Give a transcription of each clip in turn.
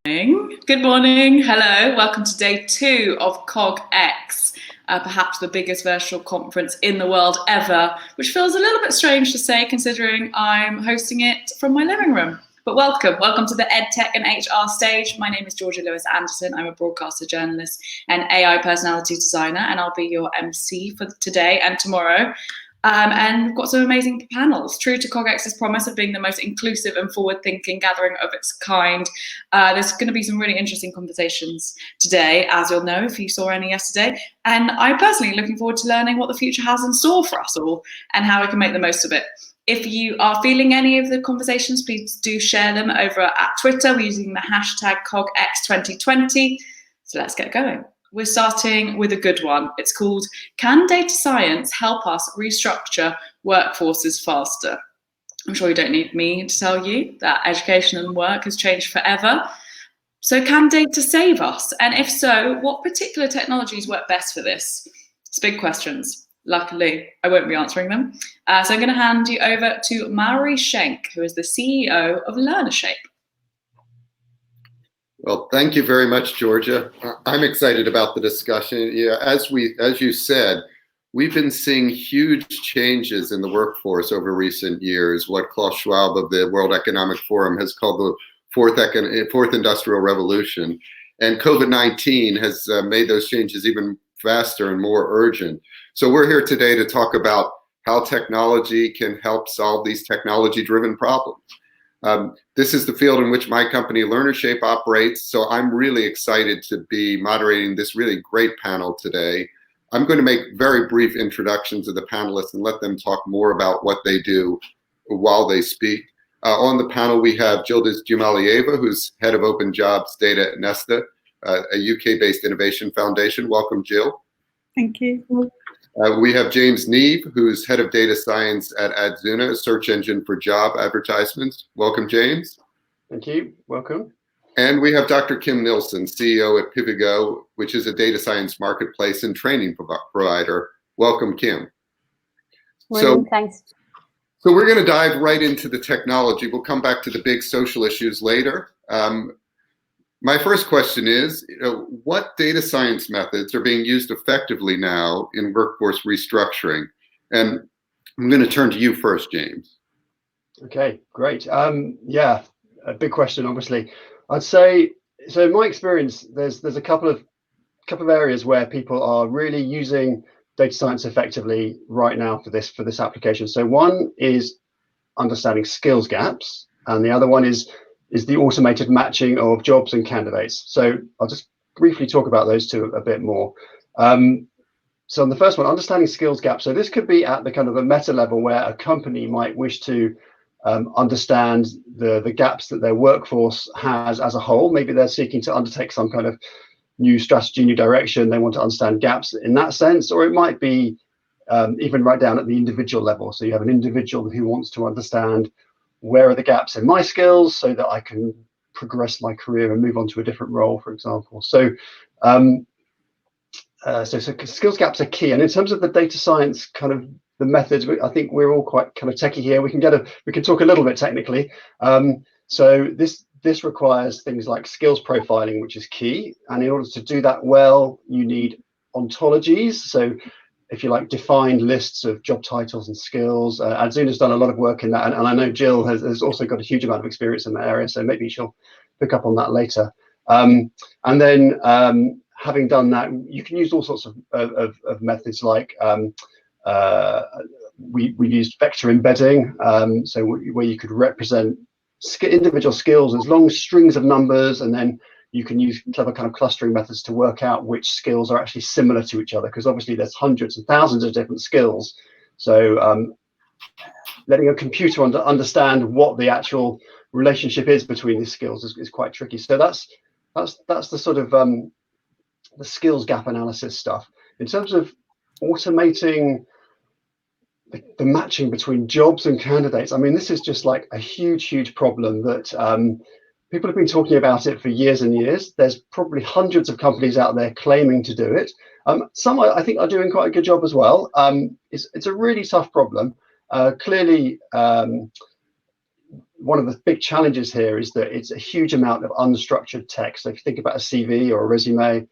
Good morning. Hello. Welcome to day 2 of CogX, perhaps the biggest virtual conference in the world ever, which feels a little bit strange to say considering I'm hosting it from my living room. But welcome. Welcome to the EdTech and HR stage. My name is Georgia Lewis Anderson. I'm a broadcaster, journalist, and AI personality designer, and I'll be your MC for today and tomorrow. And we've got some amazing panels. True to CogX's promise of being the most inclusive and forward-thinking gathering of its kind, there's going to be some really interesting conversations today, as you'll know if you saw any yesterday. And I'm personally looking forward to learning what the future has in store for us all and how we can make the most of it. If you are feeling any of the conversations, please do share them over at Twitter. We're using the hashtag CogX2020. So let's get going. We're starting with a good one. It's called, Can Data Science Help Us Restructure Workforces Faster? I'm sure you don't need me to tell you that education and work has changed forever. So can data save us? And if so, what particular technologies work best for this? It's big questions. Luckily, I won't be answering them. So I'm going to hand you over to Maury Schenk, who is the CEO of LearnerShape. Well, thank you very much, Georgia. I'm excited about the discussion. Yeah, as you said, we've been seeing huge changes in the workforce over recent years, what Klaus Schwab of the World Economic Forum has called the fourth industrial revolution. And COVID-19 has made those changes even faster and more urgent. So we're here today to talk about how technology can help solve these technology-driven problems. This is the field in which my company LearnerShape operates, so I'm really excited to be moderating this really great panel today. I'm going to make very brief introductions of the panelists and let them talk more about what they do while they speak. On the panel, we have Yildiz Jumalieva, who's head of Open Jobs Data at Nesta, a UK-based innovation foundation. Welcome, Jill. Thank you. We have James Neve, who's head of data science at Adzuna, a search engine for job advertisements. Welcome, James. Thank you. Welcome. And we have Dr. Kim Nilsson, CEO at Pivigo, which is a data science marketplace and training provider. Welcome, Kim. Morning, thanks. So we're going to dive right into the technology. We'll come back to the big social issues later. My first question is, what data science methods are being used effectively now in workforce restructuring? And I'm going to turn to you first, James. Okay, great. Yeah, a big question, obviously. I'd say, so in my experience, there's a couple of areas where people are really using data science effectively right now for this application. So one is understanding skills gaps, and the other one is the automated matching of jobs and candidates. So I'll just briefly talk about those two a bit more. So on the first one, understanding skills gaps. So this could be at the kind of a meta level where a company might wish to understand the gaps that their workforce has as a whole. Maybe they're seeking to undertake some kind of new strategy, new direction. They want to understand gaps in that sense, or it might be even right down at the individual level. So you have an individual who wants to understand, where are the gaps in my skills so that I can progress my career and move on to a different role, for example. So, so skills gaps are key. And in terms of the data science kind of the methods, I think we're all quite kind of techie here. We can talk a little bit technically. So this requires things like skills profiling, which is key. And in order to do that well, you need ontologies. So if you like, defined lists of job titles and skills. Adzuna's done a lot of work in that, and I know Jill has also got a huge amount of experience in that area, so maybe she'll pick up on that later. And then having done that, you can use all sorts of methods like we used vector embedding, so where you could represent individual skills as long strings of numbers, and then you can use clever kind of clustering methods to work out which skills are actually similar to each other, because obviously there's hundreds and thousands of different skills. So letting a computer understand what the actual relationship is between these skills is quite tricky. So that's the sort of the skills gap analysis stuff. In terms of automating the matching between jobs and candidates, I mean, this is just like a huge problem that people have been talking about it for years and years. There's probably hundreds of companies out there claiming to do it. Some I think are doing quite a good job as well. It's a really tough problem. Clearly, one of the big challenges here is that it's a huge amount of unstructured text. So if you think about a CV or a resume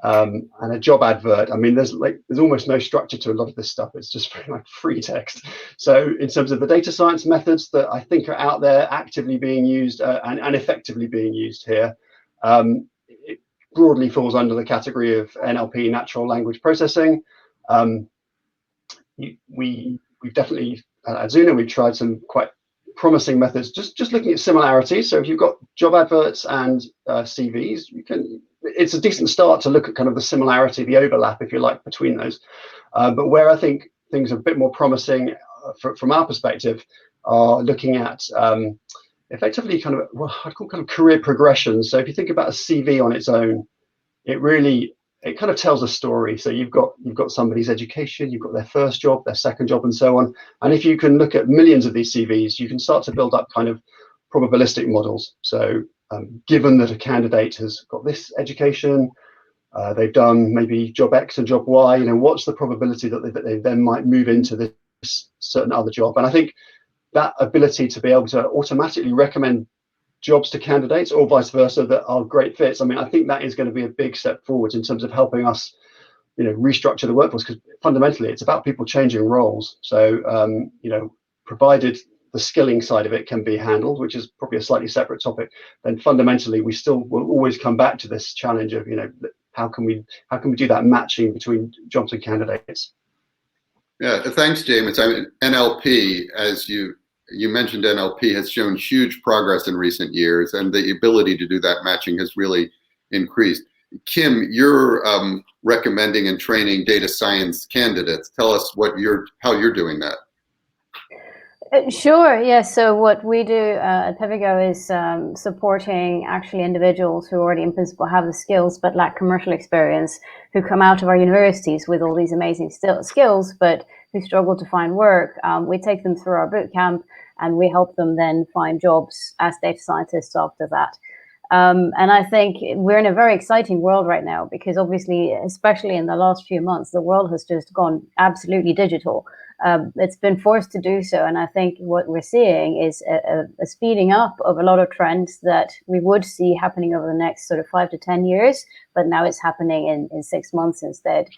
and a job advert, I mean, there's almost no structure to a lot of this stuff. It's just very like free text. So in terms of the data science methods that I think are out there actively being used and effectively being used here, it broadly falls under the category of NLP, natural language processing. We've definitely at Zuna, we've tried some quite promising methods, just looking at similarities. So if you've got job adverts and CVs, it's a decent start to look at kind of the similarity, the overlap, if you like, between those. But where I think things are a bit more promising from our perspective are looking at effectively kind of what I'd call kind of career progression. So if you think about a CV on its own, it kind of tells a story. So you've got somebody's education, you've got their first job, their second job, and so on. And if you can look at millions of these CVs, you can start to build up kind of probabilistic models. So given that a candidate has got this education, they've done maybe job X and job Y, what's the probability that they then might move into this certain other job? And I think that ability to be able to automatically recommend jobs to candidates or vice versa that are great fits, I mean, I think that is going to be a big step forwards in terms of helping us, restructure the workforce, because fundamentally it's about people changing roles. So, provided the skilling side of it can be handled, which is probably a slightly separate topic, then fundamentally we still will always come back to this challenge of, how can we do that matching between jobs and candidates? Yeah, thanks, James. I mean, NLP, as you mentioned, NLP has shown huge progress in recent years, and the ability to do that matching has really increased. Kim, you're recommending and training data science candidates. Tell us how you're doing that. Sure. Yes. So what we do at Tabitha is supporting actually individuals who already in principle have the skills but lack commercial experience, who come out of our universities with all these amazing skills but who struggle to find work. We take them through our boot camp and we help them then find jobs as data scientists after that. And I think we're in a very exciting world right now because obviously, especially in the last few months, the world has just gone absolutely digital. It's been forced to do so. And I think what we're seeing is a speeding up of a lot of trends that we would see happening over the next sort of 5 to 10 years, but now it's happening in 6 months instead.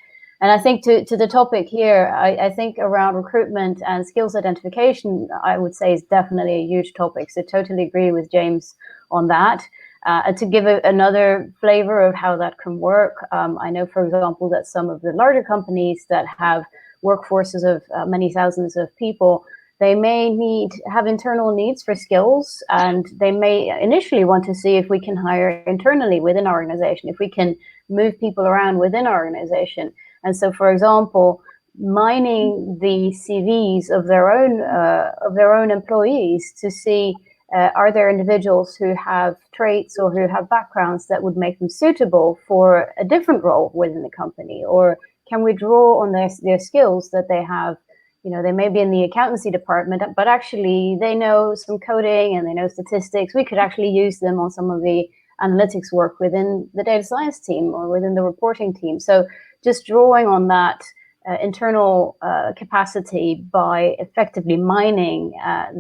And I think to the topic here, I think around recruitment and skills identification, I would say is definitely a huge topic. So totally agree with James on that. And to give another flavor of how that can work, I know, for example, that some of the larger companies that have workforces of many thousands of people, they may have internal needs for skills, and they may initially want to see if we can hire internally within our organization, if we can move people around within our organization. And so, for example, mining the CVs of their own employees to see are there individuals who have traits or who have backgrounds that would make them suitable for a different role within the company, or can we draw on their skills that they have? They may be in the accountancy department, but actually they know some coding and they know statistics. We could actually use them on some of the analytics work within the data science team or within the reporting team. So just drawing on that internal capacity by effectively mining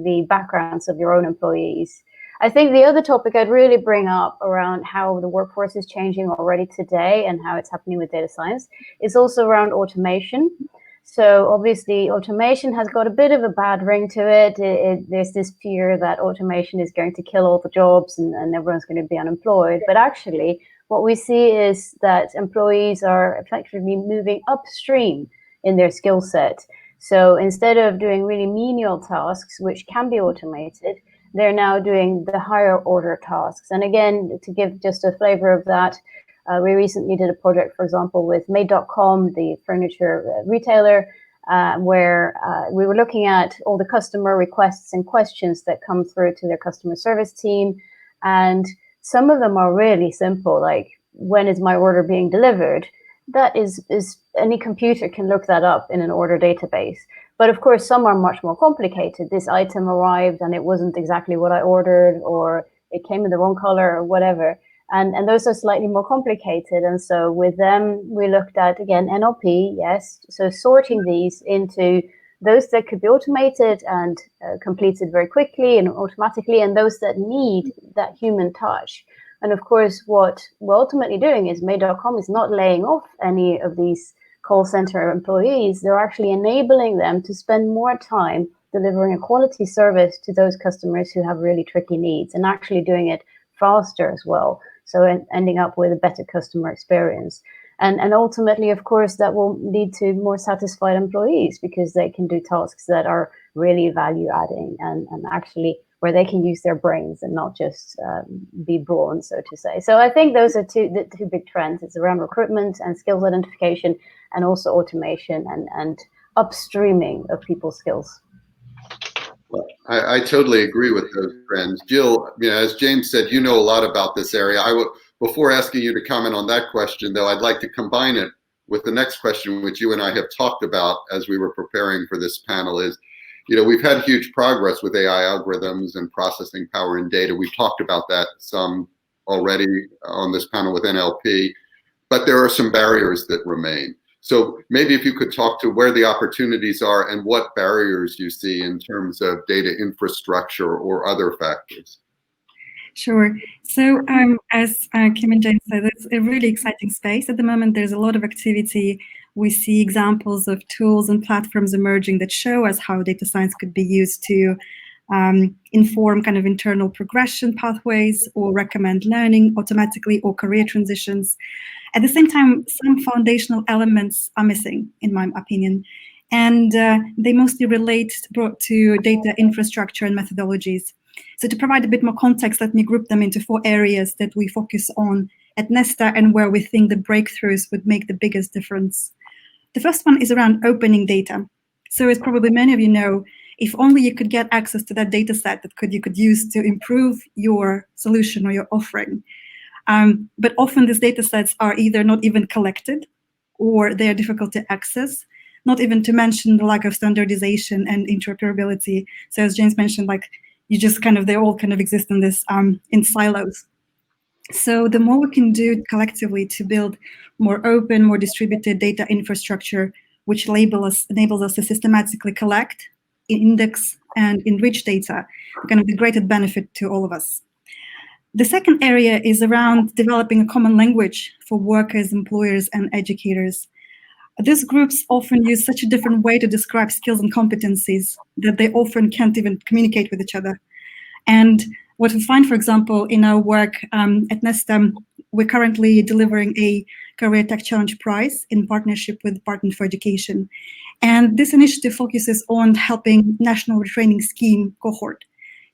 the backgrounds of your own employees. I think the other topic I'd really bring up around how the workforce is changing already today and how it's happening with data science is also around automation. So obviously automation has got a bit of a bad ring to it. There's this fear that automation is going to kill all the jobs and everyone's going to be unemployed. But actually what we see is that employees are effectively moving upstream in their skill set. So instead of doing really menial tasks, which can be automated, they're now doing the higher order tasks. And again, to give just a flavor of that, we recently did a project, for example, with Made.com, the furniture retailer, where we were looking at all the customer requests and questions that come through to their customer service team. And some of them are really simple, like, when is my order being delivered? That is any computer can look that up in an order database. But of course, some are much more complicated. This item arrived and it wasn't exactly what I ordered, or it came in the wrong color or whatever. And those are slightly more complicated. And so with them, we looked at, again, NLP, yes. So sorting these into those that could be automated and completed very quickly and automatically, and those that need that human touch. And of course, what we're ultimately doing is Made.com is not laying off any of these call center employees. They're actually enabling them to spend more time delivering a quality service to those customers who have really tricky needs, and actually doing it faster as well. So ending up with a better customer experience. And ultimately, of course, that will lead to more satisfied employees, because they can do tasks that are really value adding and actually where they can use their brains and not just be brawn, so to say. So I think those are the two big trends. It's around recruitment and skills identification, and also automation and upstreaming of people's skills. Well, I totally agree with those trends. Jill, as James said, you know a lot about this area. Before asking you to comment on that question, though, I'd like to combine it with the next question, which you and I have talked about as we were preparing for this panel, is, we've had huge progress with AI algorithms and processing power and data. We've talked about that some already on this panel with NLP, but there are some barriers that remain. So maybe if you could talk to where the opportunities are and what barriers you see in terms of data infrastructure or other factors. Sure. So as Kim and James said, it's a really exciting space. At the moment, there's a lot of activity. We see examples of tools and platforms emerging that show us how data science could be used to inform kind of internal progression pathways, or recommend learning automatically, or career transitions. At the same time, some foundational elements are missing, in my opinion, and they mostly relate to data infrastructure and methodologies. So to provide a bit more context, let me group them into 4 areas that we focus on at Nesta, and where we think the breakthroughs would make the biggest difference. The first one is around opening data. So as probably many of you know, if only you could get access to that data set that you could use to improve your solution or your offering. But often these data sets are either not even collected, or they are difficult to access, not even to mention the lack of standardization and interoperability. So as James mentioned, they all kind of exist in this in silos. So the more we can do collectively to build more open, more distributed data infrastructure, which enables us to systematically collect, index, and enrich data, kind of the greater benefit to all of us. The second area is around developing a common language for workers, employers, and educators. These groups often use such a different way to describe skills and competencies that they often can't even communicate with each other. And what we find, for example, in our work at Nesta, we're currently delivering a Career Tech Challenge Prize in partnership with Department for Education. And this initiative focuses on helping National Retraining Scheme cohort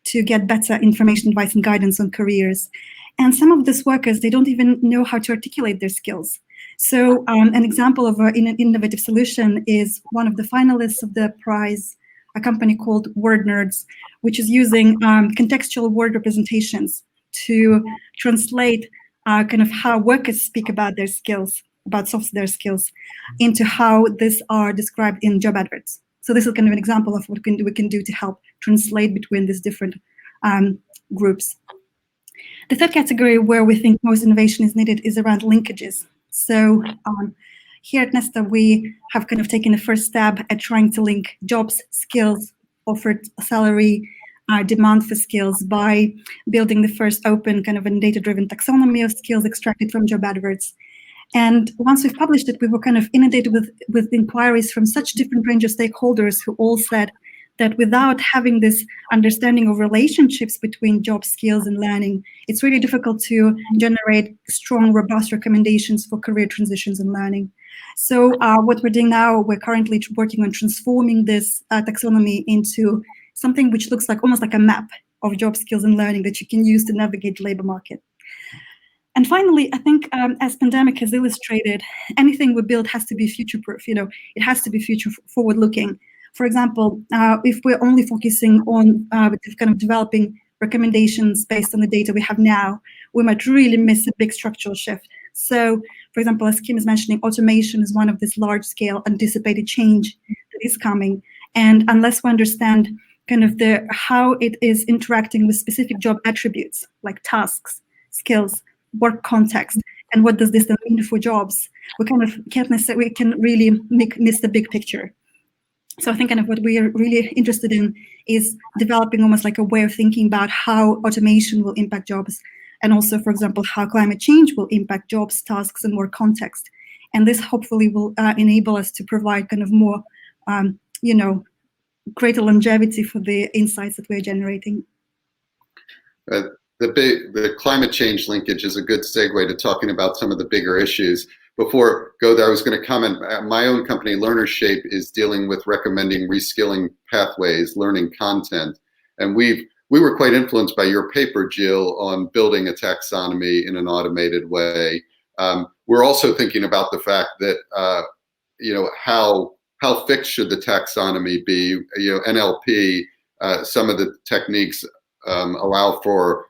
to get better information, advice, and guidance on careers. And some of these workers, they don't even know how to articulate their skills. So an example of an innovative solution is one of the finalists of the prize, a company called Word Nerds, which is using contextual word representations to translate kind of how workers speak about their skills, about their skills, into how these are described in job adverts. So this is kind of an example of what we can do to help translate between these different groups. The third category where we think most innovation is needed is around linkages. So here at Nesta, we have kind of taken a first stab at trying to link jobs, skills, offered salary, demand for skills by building the first open kind of a data-driven taxonomy of skills extracted from job adverts. And once we've published it, we were kind of inundated with inquiries from such different range of stakeholders who all said that without having this understanding of relationships between job skills and learning, it's really difficult to generate strong, robust recommendations for career transitions and learning. So what we're doing now, we're currently working on transforming this taxonomy into something which looks like almost like a map of job skills and learning that you can use to navigate the labor market. And finally, I think as pandemic has illustrated, anything we build has to be future-proof. It has to be future-forward-looking. For example, if we're only focusing on kind of developing recommendations based on the data we have now, we might really miss a big structural shift. So, for example, as Kim is mentioning, automation is one of this large-scale anticipated change that is coming. And unless we understand kind of how it is interacting with specific job attributes like tasks, skills, work context, and what does this then mean for jobs, we kind of can't necessarily, we can really miss the big picture. So I think kind of what we are really interested in is developing almost like a way of thinking about how automation will impact jobs, and also, for example, how climate change will impact jobs, tasks, and more context. And this hopefully will enable us to provide kind of more, greater longevity for the insights that we're generating. The climate change linkage is a good segue to talking about some of the bigger issues. Before I go there, I was going to comment, my own company, LearnerShape, is dealing with recommending reskilling pathways, learning content. And we were quite influenced by your paper, Jill, on building a taxonomy in an automated way. We're also thinking about the fact that, how fixed should the taxonomy be? NLP, some of the techniques allow for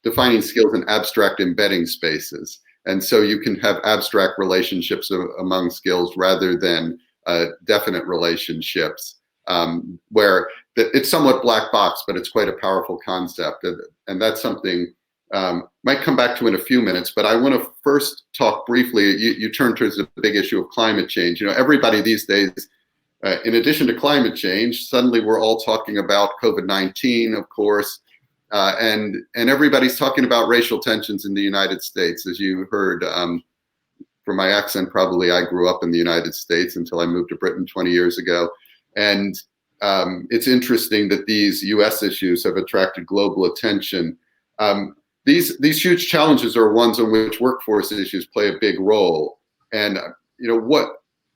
defining skills in abstract embedding spaces. And so you can have abstract relationships among skills rather than definite relationships, where it's somewhat black box, but it's quite a powerful concept. And that's something might come back to in a few minutes, but I want to first talk briefly, you turned towards the big issue of climate change. Everybody these days, in addition to climate change, suddenly we're all talking about COVID-19, of course, and everybody's talking about racial tensions in the United States. As you heard from my accent, probably I grew up in the United States until I moved to Britain 20 years ago. And it's interesting that these US issues have attracted global attention. These huge challenges are ones on which workforce issues play a big role. And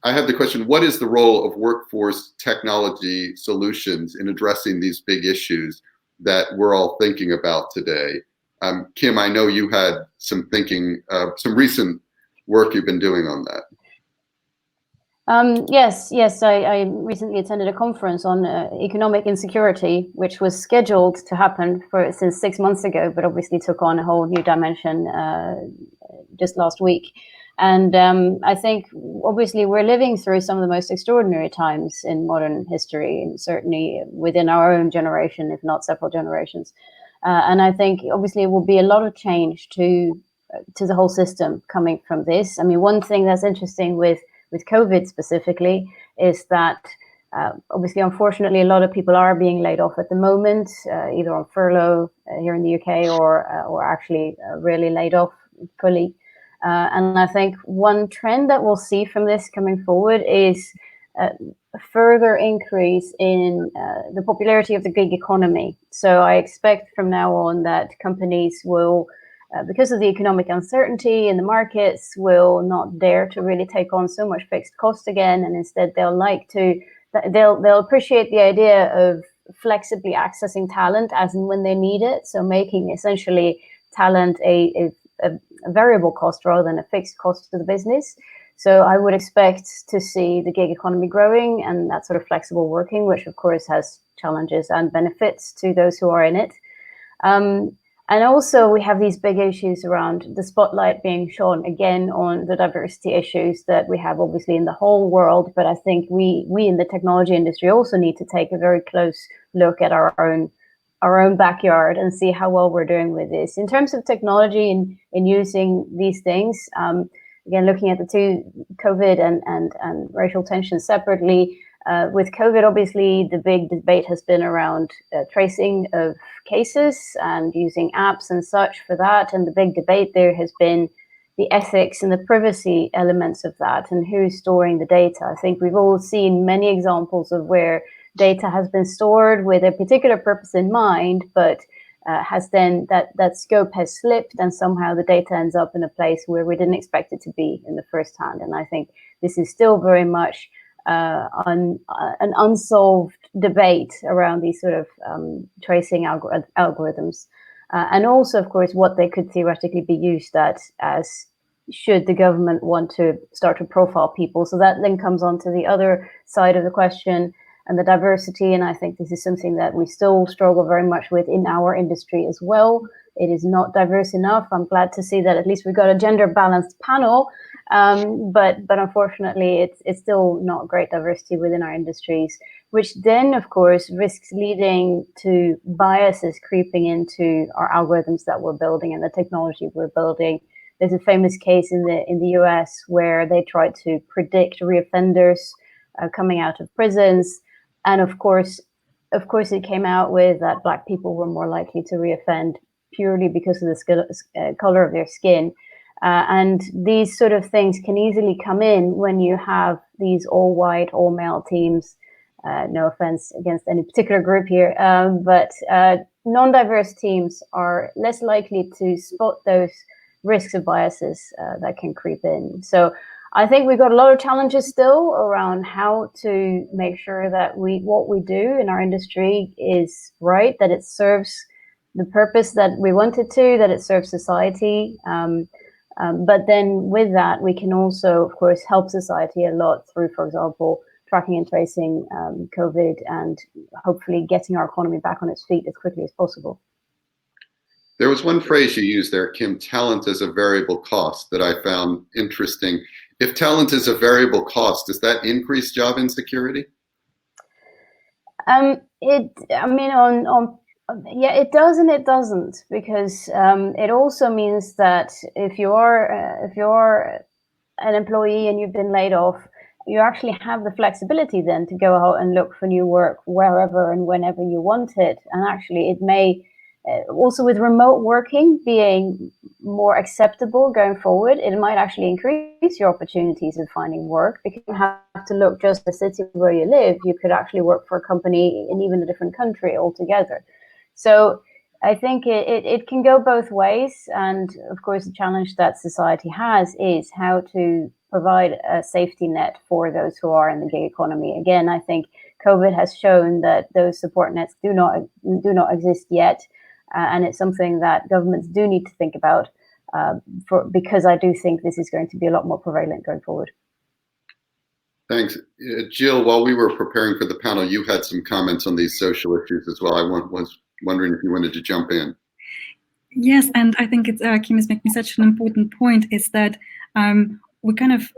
I have the question, what is the role of workforce technology solutions in addressing these big issues that we're all thinking about today? Kim, I know you had some thinking, some recent work you've been doing on that. Yes, I recently attended a conference on economic insecurity, which was scheduled to happen since 6 months ago, but obviously took on a whole new dimension just last week. And I think obviously we're living through some of the most extraordinary times in modern history, and certainly within our own generation, if not several generations. And I think obviously it will be a lot of change to the whole system coming from this. I mean, one thing that's interesting with COVID specifically is that obviously, unfortunately, a lot of people are being laid off at the moment, either on furlough here in the UK or actually really laid off fully. And I think one trend that we'll see from this coming forward is a further increase in the popularity of the gig economy. So I expect from now on that companies will, because of the economic uncertainty in the markets, will not dare to really take on so much fixed cost again, and instead they'll appreciate the idea of flexibly accessing talent as and when they need it. So making essentially talent a variable cost rather than a fixed cost to the business. So I would expect to see the gig economy growing and that sort of flexible working, which of course has challenges and benefits to those who are in it. And also we have these big issues around the spotlight being shone again on the diversity issues that we have obviously in the whole world. But I think we in the technology industry also need to take a very close look at our own backyard and see how well we're doing with this. In terms of technology in using these things, again, looking at the two, COVID and racial tensions separately, with COVID, obviously, the big debate has been around tracing of cases and using apps and such for that. And the big debate there has been the ethics and the privacy elements of that and who's storing the data. I think we've all seen many examples of where data has been stored with a particular purpose in mind, but has then that scope has slipped and somehow the data ends up in a place where we didn't expect it to be in the first hand. And I think this is still very much an unsolved debate around these sort of tracing algorithms. And also, of course, what they could theoretically be used at as should the government want to start to profile people. So that then comes on to the other side of the question and the diversity. And I think this is something that we still struggle very much with in our industry as well. It is not diverse enough. I'm glad to see that at least we've got a gender balanced panel, but unfortunately it's still not great diversity within our industries, which then of course risks leading to biases creeping into our algorithms that we're building and the technology we're building. There's a famous case in the US where they tried to predict reoffenders coming out of prisons, and of course, it came out with that Black people were more likely to reoffend purely because of the color of their skin. And these sort of things can easily come in when you have these all-white, all-male teams. No offense against any particular group here, but non-diverse teams are less likely to spot those risks of biases that can creep in. So I think we've got a lot of challenges still around how to make sure that what we do in our industry is right, that it serves the purpose that we want it to, that it serves society. But then with that, we can also, of course, help society a lot through, for example, tracking and tracing COVID and hopefully getting our economy back on its feet as quickly as possible. There was one phrase you used there, Kim, talent as a variable cost, that I found interesting. If talent is a variable cost, does that increase job insecurity? It does and it doesn't, because it also means that if you're an employee and you've been laid off, you actually have the flexibility then to go out and look for new work wherever and whenever you want it. And actually, it may also, with remote working being more acceptable going forward, it might actually increase your opportunities of finding work, because you don't have to look just the city where you live. You could actually work for a company in even a different country altogether. So I think it can go both ways. And of course, the challenge that society has is how to provide a safety net for those who are in the gig economy. Again, I think COVID has shown that those support nets do not exist yet. And it's something that governments do need to think about, because I do think this is going to be a lot more prevalent going forward. Thanks. Jill, while we were preparing for the panel, you had some comments on these social issues as well. I was wondering if you wanted to jump in. Yes, and I think Kim is making such an important point, is that we kind of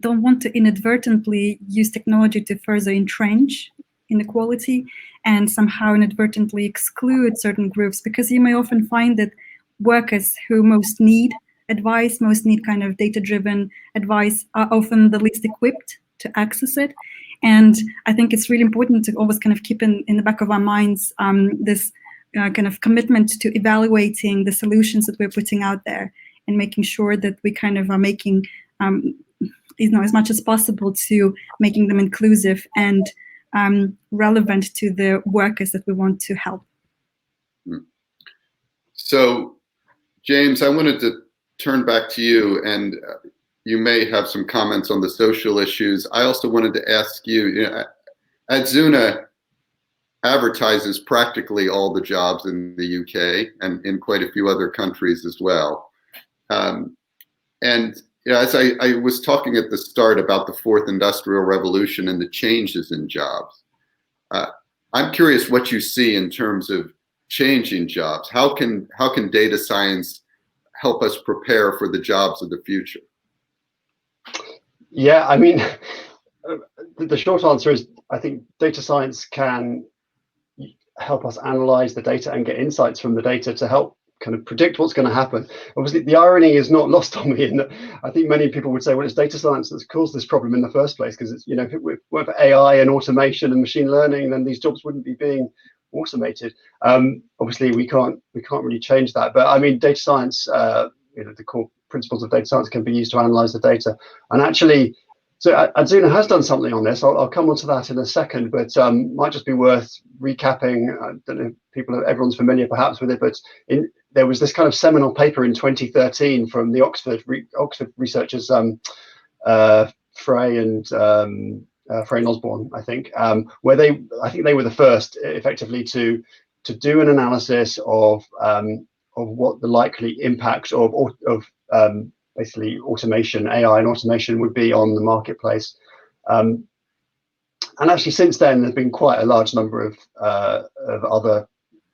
don't want to inadvertently use technology to further entrench inequality and somehow inadvertently exclude certain groups, because you may often find that workers who most need advice, most need kind of data-driven advice, are often the least equipped to access it. And I think it's really important to always kind of keep in the back of our minds this kind of commitment to evaluating the solutions that we're putting out there and making sure that we kind of are making as much as possible to making them inclusive and relevant to the workers that we want to help. So, James, I wanted to turn back to you, and you may have some comments on the social issues. I also wanted to ask you, Adzuna advertises practically all the jobs in the UK and in quite a few other countries as well. And as I was talking at the start about the fourth industrial revolution and the changes in jobs, I'm curious what you see in terms of changing jobs. How can data science help us prepare for the jobs of the future? Yeah, I mean, the short answer is I think data science can help us analyze the data and get insights from the data to help kind of predict what's going to happen. Obviously, the irony is not lost on me in that I think many people would say, well, it's data science that's caused this problem in the first place, because it's, if it weren't for AI and automation and machine learning, then these jobs wouldn't be being automated. Obviously, we can't really change that. But I mean, data science, the core principles of data science can be used to analyze the data. And actually, so Adzuna has done something on this. I'll come on to that in a second, but might just be worth recapping. I don't know if everyone's familiar perhaps with it, but there was this kind of seminal paper in 2013 from the Oxford researchers, Frey and Osborne, I think, where I think they were the first effectively to do an analysis of what the likely impact of basically automation, AI and automation would be on the marketplace. And actually, since then, there's been quite a large number of other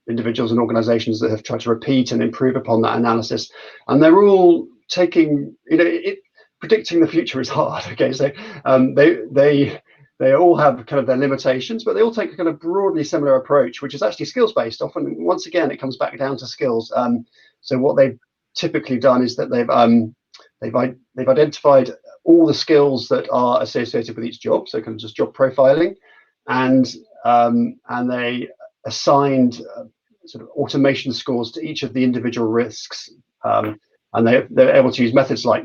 individuals and organizations that have tried to repeat and improve upon that analysis. And they're all taking, predicting the future is hard. Okay, so they all have kind of their limitations, but they all take a kind of broadly similar approach, which is actually skills-based. Often, once again, it comes back down to skills. So what they've typically done is that they've identified all the skills that are associated with each job, so kind of just job profiling, and they assigned sort of automation scores to each of the individual risks, and they're able to use methods like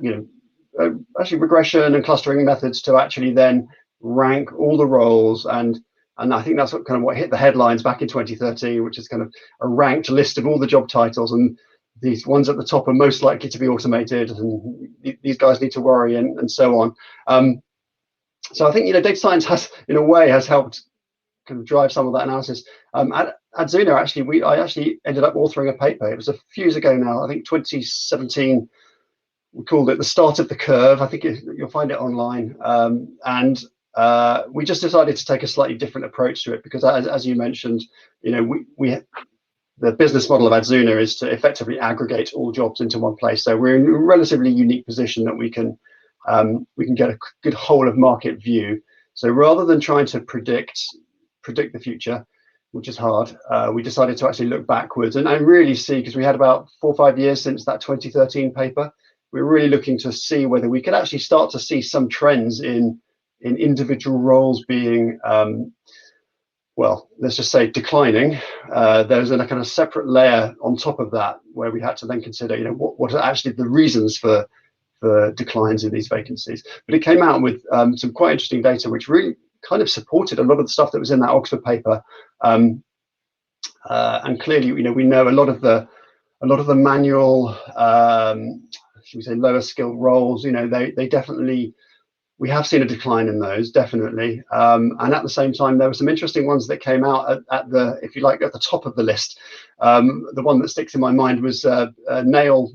actually regression and clustering methods to actually then rank all the roles, and I think that's what hit the headlines back in 2013, which is kind of a ranked list of all the job titles, and these ones at the top are most likely to be automated, and these guys need to worry, and so on. So I think data science has, in a way, has helped kind of drive some of that analysis. At Zuna, I actually ended up authoring a paper. It was a few years ago now, I think 2017. We called it the start of the curve. I think you'll find it online. And we just decided to take a slightly different approach to it because, as you mentioned, the business model of Adzuna is to effectively aggregate all jobs into one place. So we're in a relatively unique position that we can get a good whole of market view. So rather than trying to predict the future, which is hard, we decided to actually look backwards and really see, because we had about 4 or 5 years since that 2013 paper. We were really looking to see whether we could actually start to see some trends in individual roles being, well, let's just say declining. There's a kind of separate layer on top of that where we had to then consider, what are actually the reasons for declines in these vacancies. But it came out with some quite interesting data, which really kind of supported a lot of the stuff that was in that Oxford paper. And clearly, we know a lot of the manual, should we say, lower skilled roles. They definitely. We have seen a decline in those, definitely. And at the same time, there were some interesting ones that came out at the, if you like, at the top of the list. The one that sticks in my mind was nail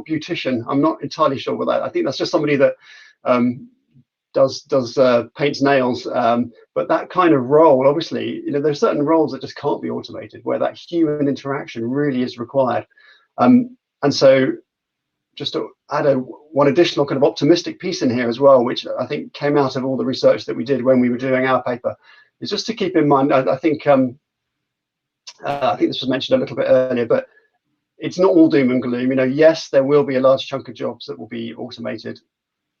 beautician. I'm not entirely sure what that. I think that's just somebody that does paints nails. But that kind of role, obviously, there's certain roles that just can't be automated, where that human interaction really is required. And so, just to add one additional kind of optimistic piece in here as well, which I think came out of all the research that we did when we were doing our paper, is just to keep in mind. I think this was mentioned a little bit earlier, but it's not all doom and gloom. Yes, there will be a large chunk of jobs that will be automated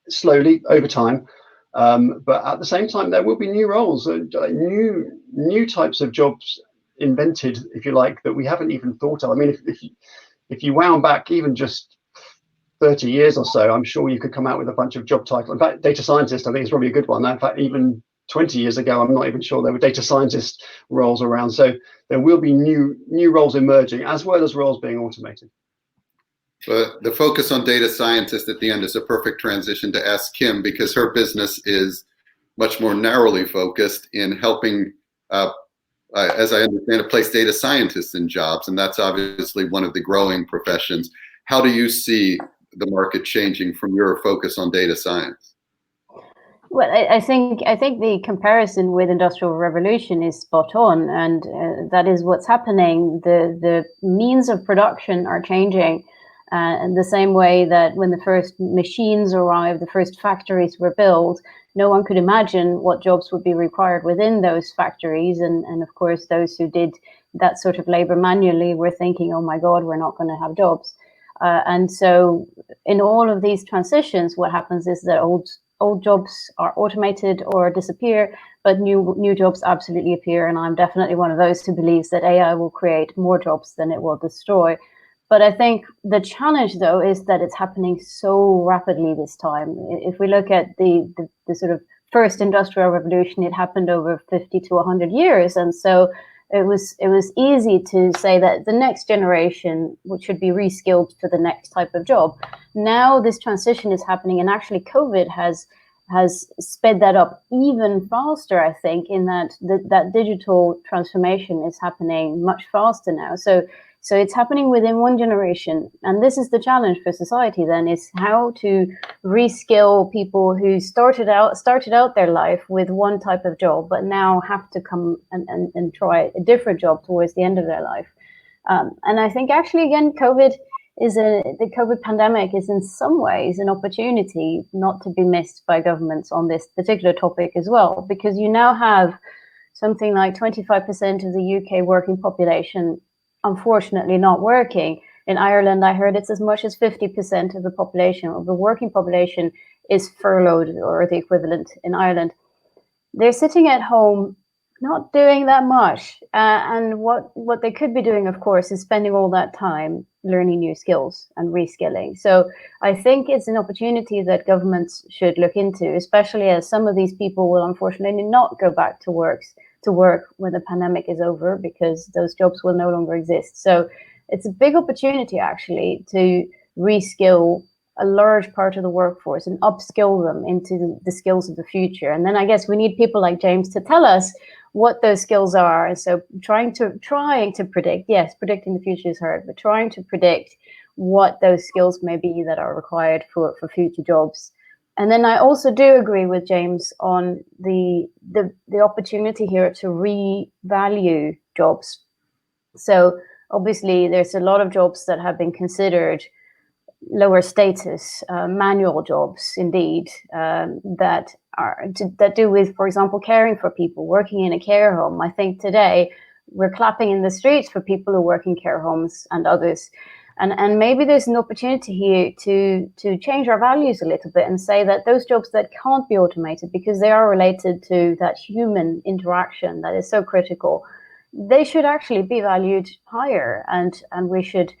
slowly over time, but at the same time, there will be new roles, new types of jobs invented, if you like, that we haven't even thought of. I mean, if you wound back even just 30 years or so, I'm sure you could come out with a bunch of job titles. In fact, data scientist, I think, is probably a good one. In fact, even 20 years ago, I'm not even sure there were data scientist roles around. So there will be new roles emerging, as well as roles being automated. The focus on data scientist at the end is a perfect transition to ask Kim, because her business is much more narrowly focused in helping, as I understand it, place data scientists in jobs. And that's obviously one of the growing professions. How do you see the market changing from your focus on data science? Well, I think the comparison with Industrial Revolution is spot on, and that is what's happening. The means of production are changing, in the same way that when the first machines arrived, the first factories were built, no one could imagine what jobs would be required within those factories, and of course those who did that sort of labor manually were thinking, oh my God, we're not going to have jobs. And so in all of these transitions, what happens is that old jobs are automated or disappear, but new jobs absolutely appear. And I'm definitely one of those who believes that AI will create more jobs than it will destroy. But I think the challenge, though, is that it's happening so rapidly this time. If we look at the sort of first industrial revolution, it happened over 50 to 100 years. And so it was easy to say that the next generation should be reskilled for the next type of job. Now this transition is happening, and actually COVID has sped that up even faster, I think, in that that digital transformation is happening much faster now. So it's happening within one generation, and this is the challenge for society then, is how to reskill people who started out their life with one type of job, but now have to come and try a different job towards the end of their life. And I think actually, again, the COVID pandemic is in some ways an opportunity not to be missed by governments on this particular topic as well, because you now have something like 25% of the UK working population unfortunately not working. In Ireland, I heard it's as much as 50% of the population, of the working population, is furloughed or the equivalent in Ireland. They're sitting at home not doing that much. And what they could be doing, of course, is spending all that time learning new skills and reskilling. So I think it's an opportunity that governments should look into, especially as some of these people will unfortunately not go back to work when the pandemic is over, because those jobs will no longer exist. So it's a big opportunity actually to reskill a large part of the workforce and upskill them into the skills of the future. And then I guess we need people like James to tell us what those skills are. And so trying to predict, yes, predicting the future is hard, but trying to predict what those skills may be that are required for future jobs. And then I also do agree with James on the opportunity here to revalue jobs. So obviously there's a lot of jobs that have been considered lower status, manual jobs, indeed, that do with, for example, caring for people, working in a care home. I think today we're clapping in the streets for people who work in care homes and others. And maybe there's an opportunity here to change our values a little bit and say that those jobs that can't be automated because they are related to that human interaction that is so critical, they should actually be valued higher, and we should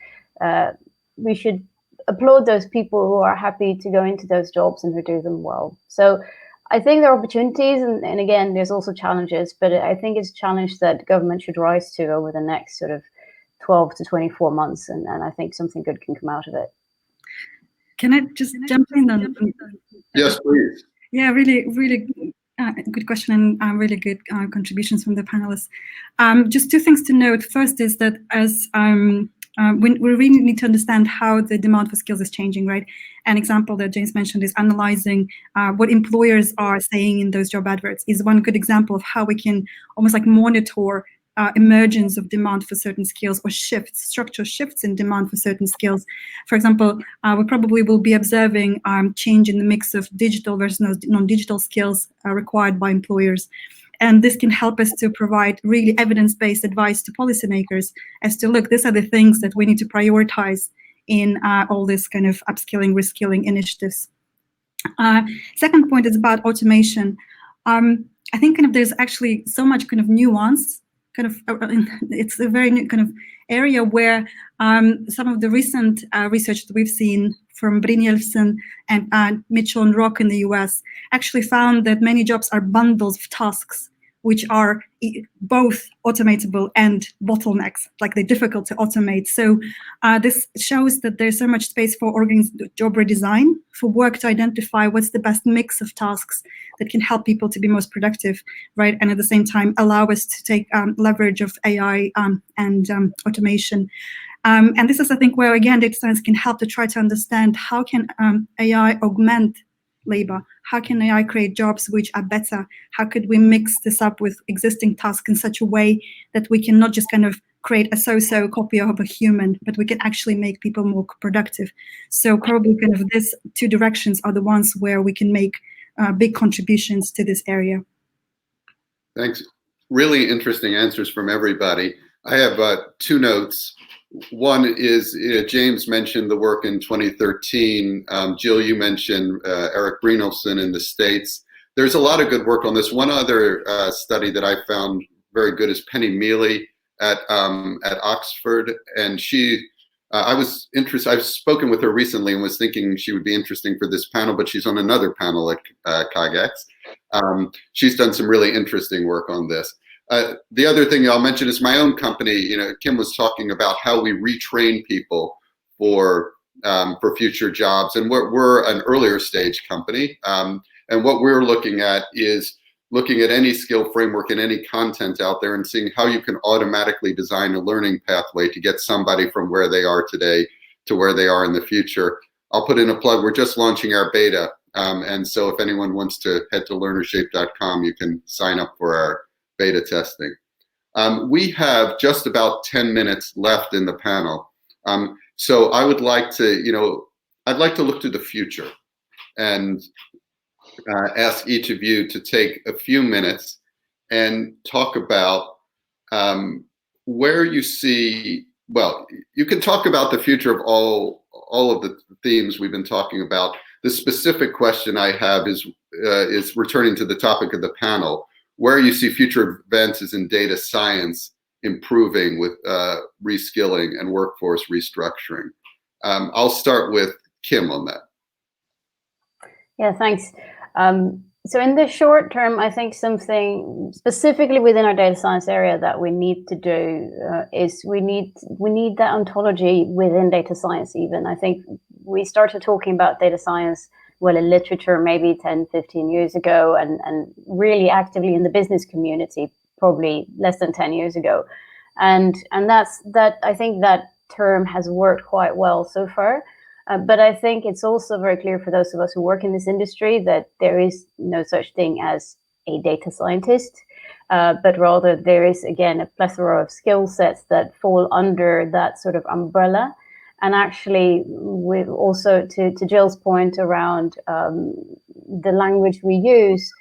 applaud those people who are happy to go into those jobs and who do them well. So I think there are opportunities, and again, there's also challenges, but I think it's a challenge that government should rise to over the next sort of 12 to 24 months, and I think something good can come out of it. Can I just jump in on? Yes, please. Yeah, really, really good question, and really good contributions from the panelists. Just two things to note. First is that as we really need to understand how the demand for skills is changing, right? An example that James mentioned is analyzing what employers are saying in those job adverts is one good example of how we can almost like monitor emergence of demand for certain skills or structural shifts in demand for certain skills. For example, we probably will be observing change in the mix of digital versus non-digital skills required by employers. And this can help us to provide really evidence-based advice to policymakers as to, look, these are the things that we need to prioritize in all this kind of upskilling, reskilling initiatives. Second point is about automation. I think kind of there's actually so much kind of nuance, it's a very new kind of area where some of the recent research that we've seen from Brynjolfsson and Mitchell and Rock in the US actually found that many jobs are bundles of tasks which are both automatable and bottlenecks, like they're difficult to automate. So this shows that there's so much space for job redesign, for work to identify what's the best mix of tasks that can help people to be most productive, right? And at the same time, allow us to take leverage of AI and automation. And this is, I think, where, again, data science can help to try to understand how can AI augment labor? How can AI create jobs which are better? How could we mix this up with existing tasks in such a way that we can not just kind of create a so-so copy of a human, but we can actually make people more productive? So probably kind of these two directions are the ones where we can make big contributions to this area. Thanks. Really interesting answers from everybody. I have two notes. One is James mentioned the work in 2013. Jill, you mentioned Eric Brynjolfsson in the States. There's a lot of good work on this. One other study that I found very good is Penny Mealy at Oxford, and I was interested. I've spoken with her recently and was thinking she would be interesting for this panel, but she's on another panel at CogX. She's done some really interesting work on this. The other thing I'll mention is my own company. Kim was talking about how we retrain people for future jobs, and we're an earlier stage company. And what we're looking at is looking at any skill framework and any content out there and seeing how you can automatically design a learning pathway to get somebody from where they are today to where they are in the future. I'll put in a plug. We're just launching our beta. And so if anyone wants to head to learnershape.com, you can sign up for our beta testing. We have just about 10 minutes left in the panel. So I would like to, I'd like to look to the future and ask each of you to take a few minutes and talk about where you see, well, you can talk about the future of all of the themes we've been talking about, The specific question I have is returning to the topic of the panel, where you see future advances in data science improving with reskilling and workforce restructuring. I'll start with Kim on that. Yeah, thanks. So in the short term, I think something specifically within our data science area that we need to do is we need that ontology within data science even. I think we started talking about data science, well, in literature maybe 10, 15 years ago, and really actively in the business community probably less than 10 years ago. And that I think that term has worked quite well so far. But I think it's also very clear for those of us who work in this industry that there is no such thing as a data scientist, but rather there is, again, a plethora of skill sets that fall under that sort of umbrella. And actually, we also, to Jill's point around the language we use,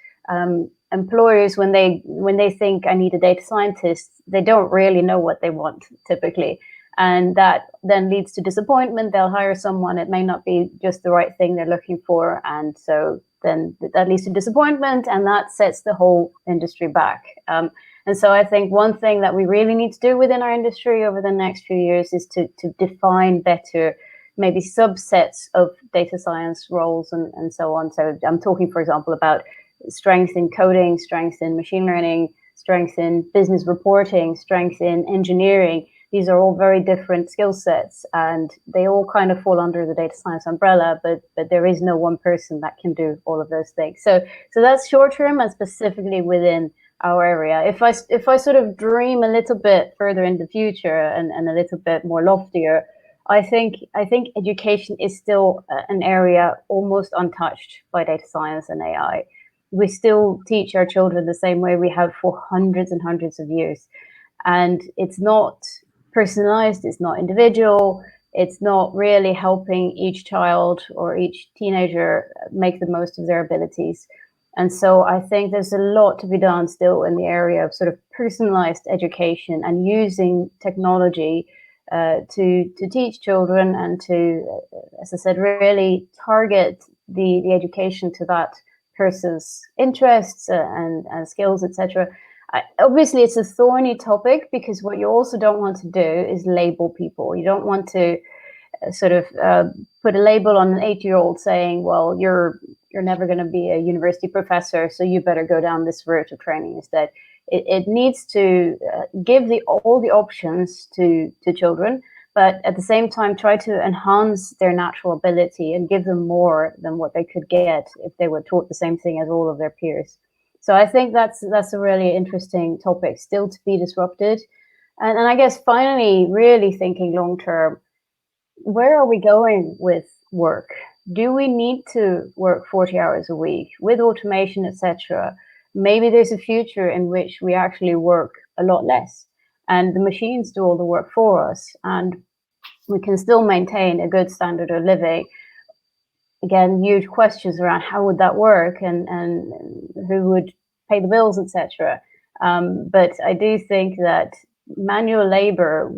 employers, when they think I need a data scientist, they don't really know what they want typically. And that then leads to disappointment. They'll hire someone, it may not be just the right thing they're looking for. And so then that leads to disappointment, and that sets the whole industry back. And so I think one thing that we really need to do within our industry over the next few years is to define better maybe subsets of data science roles and so on. So I'm talking, for example, about strength in coding, strength in machine learning, strength in business reporting, strength in engineering. These are all very different skill sets, and they all kind of fall under the data science umbrella, but there is no one person that can do all of those things. So that's short term and specifically within our area. If I sort of dream a little bit further in the future and a little bit more loftier, I think education is still an area almost untouched by data science and AI. We still teach our children the same way we have for hundreds and hundreds of years, and it's not personalized, it's not individual, it's not really helping each child or each teenager make the most of their abilities. And so I think there's a lot to be done still in the area of sort of personalized education and using technology to teach children and to, as I said, really target the education to that person's interests and skills, etc. Obviously, it's a thorny topic because what you also don't want to do is label people. You don't want to sort of put a label on an 8-year-old saying, well, you're never going to be a university professor, so you better go down this route of training instead. It needs to give all the options to children, but at the same time try to enhance their natural ability and give them more than what they could get if they were taught the same thing as all of their peers. So I think that's a really interesting topic still to be disrupted. And I guess finally, really thinking long term, where are we going with work? Do we need to work 40 hours a week with automation, etc.? Maybe there's a future in which we actually work a lot less and the machines do all the work for us, and we can still maintain a good standard of living. Again, huge questions around how would that work and who would pay the bills, etc. But I do think that manual labor,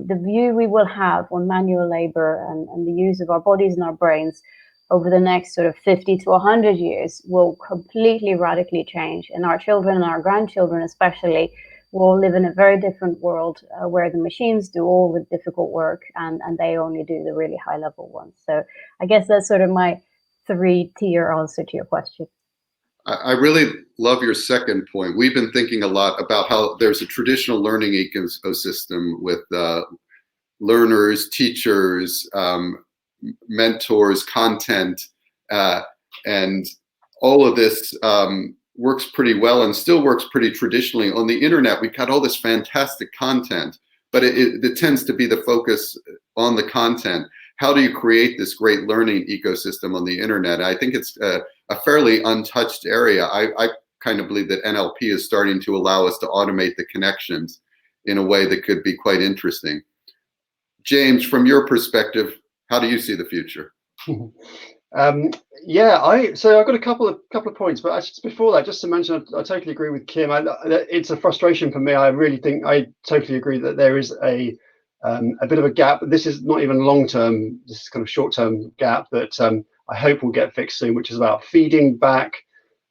the view we will have on manual labor and the use of our bodies and our brains over the next sort of 50 to 100 years will completely radically change. And our children and our grandchildren especially will live in a very different world where the machines do all the difficult work and they only do the really high level ones. So I guess that's sort of my 3-tier answer to your question. I really love your second point. We've been thinking a lot about how there's a traditional learning ecosystem with learners, teachers, mentors, content, and all of this works pretty well and still works pretty traditionally. On the internet, we've got all this fantastic content, but it tends to be the focus on the content. How do you create this great learning ecosystem on the internet? I think it's a fairly untouched area. I kind of believe that NLP is starting to allow us to automate the connections in a way that could be quite interesting. James, from your perspective, how do you see the future? So I've got a couple of points, but just before that, just to mention, I totally agree with Kim. It's a frustration for me. I really think I totally agree that there is a bit of a gap. This is not even long term. This is kind of short term gap that I hope will get fixed soon, which is about feeding back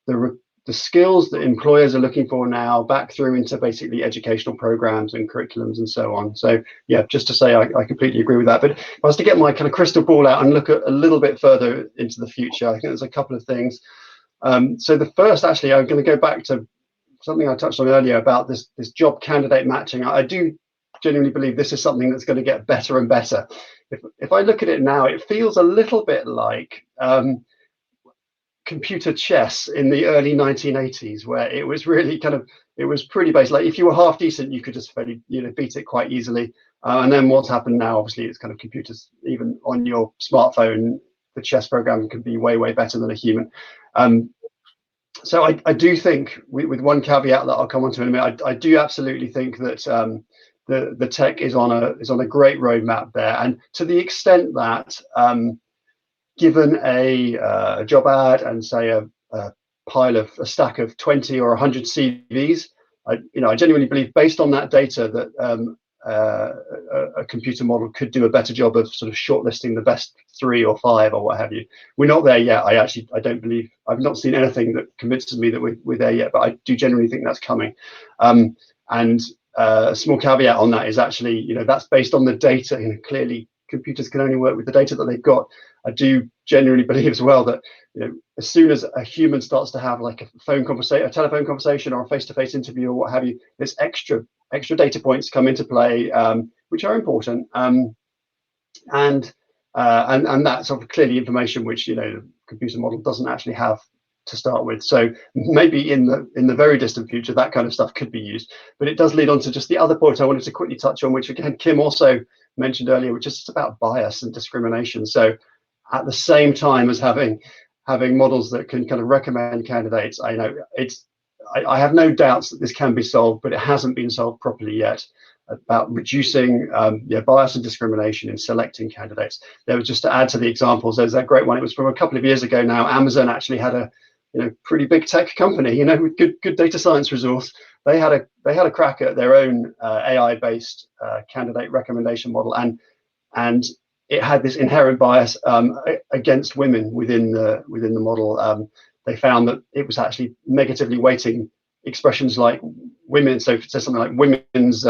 the skills that employers are looking for now back through into basically educational programs and curriculums and so on. So yeah, just to say I completely agree with that. But if I was to get my kind of crystal ball out and look at a little bit further into the future, I think there's a couple of things. So the first, actually, I'm going to go back to something I touched on earlier about this job candidate matching. I do genuinely believe this is something that's going to get better and better. If I look at it now, it feels a little bit like computer chess in the early 1980s, where it was really it was pretty basic. Like if you were half decent, you could just fairly, beat it quite easily. And then what's happened now, obviously, it's kind of computers, even on your smartphone, the chess program can be way, way better than a human. So I do think, with one caveat that I'll come on to in a minute, I do absolutely think that the tech is on a great roadmap there, and to the extent that given a job ad and say a stack of 20 or 100 CVs, I genuinely believe, based on that data, that a computer model could do a better job of sort of shortlisting the best 3 or 5 or what have you. We're not there yet. I don't believe, I've not seen anything that convinces me that we're there yet, but I do genuinely think that's coming. And a small caveat on that is actually, that's based on the data. Clearly computers can only work with the data that they've got. I do genuinely believe as well that as soon as a human starts to have like a telephone conversation or a face-to-face interview or what have you, there's extra data points come into play, which are important, and that's sort of clearly information which the computer model doesn't actually have to start with. So maybe in the very distant future that kind of stuff could be used. But it does lead on to just the other point I wanted to quickly touch on, which again Kim also mentioned earlier, which is just about bias and discrimination. So at the same time as having models that can kind of recommend candidates, I have no doubts that this can be solved, but it hasn't been solved properly yet, about reducing bias and discrimination in selecting candidates. There was, just to add to the examples, there's that great one. It was from a couple of years ago now. Amazon actually had a pretty big tech company, with good data science resource. They had a crack at their own AI-based candidate recommendation model, and it had this inherent bias against women within the model. They found that it was actually negatively weighting expressions like women. So if it says something like women's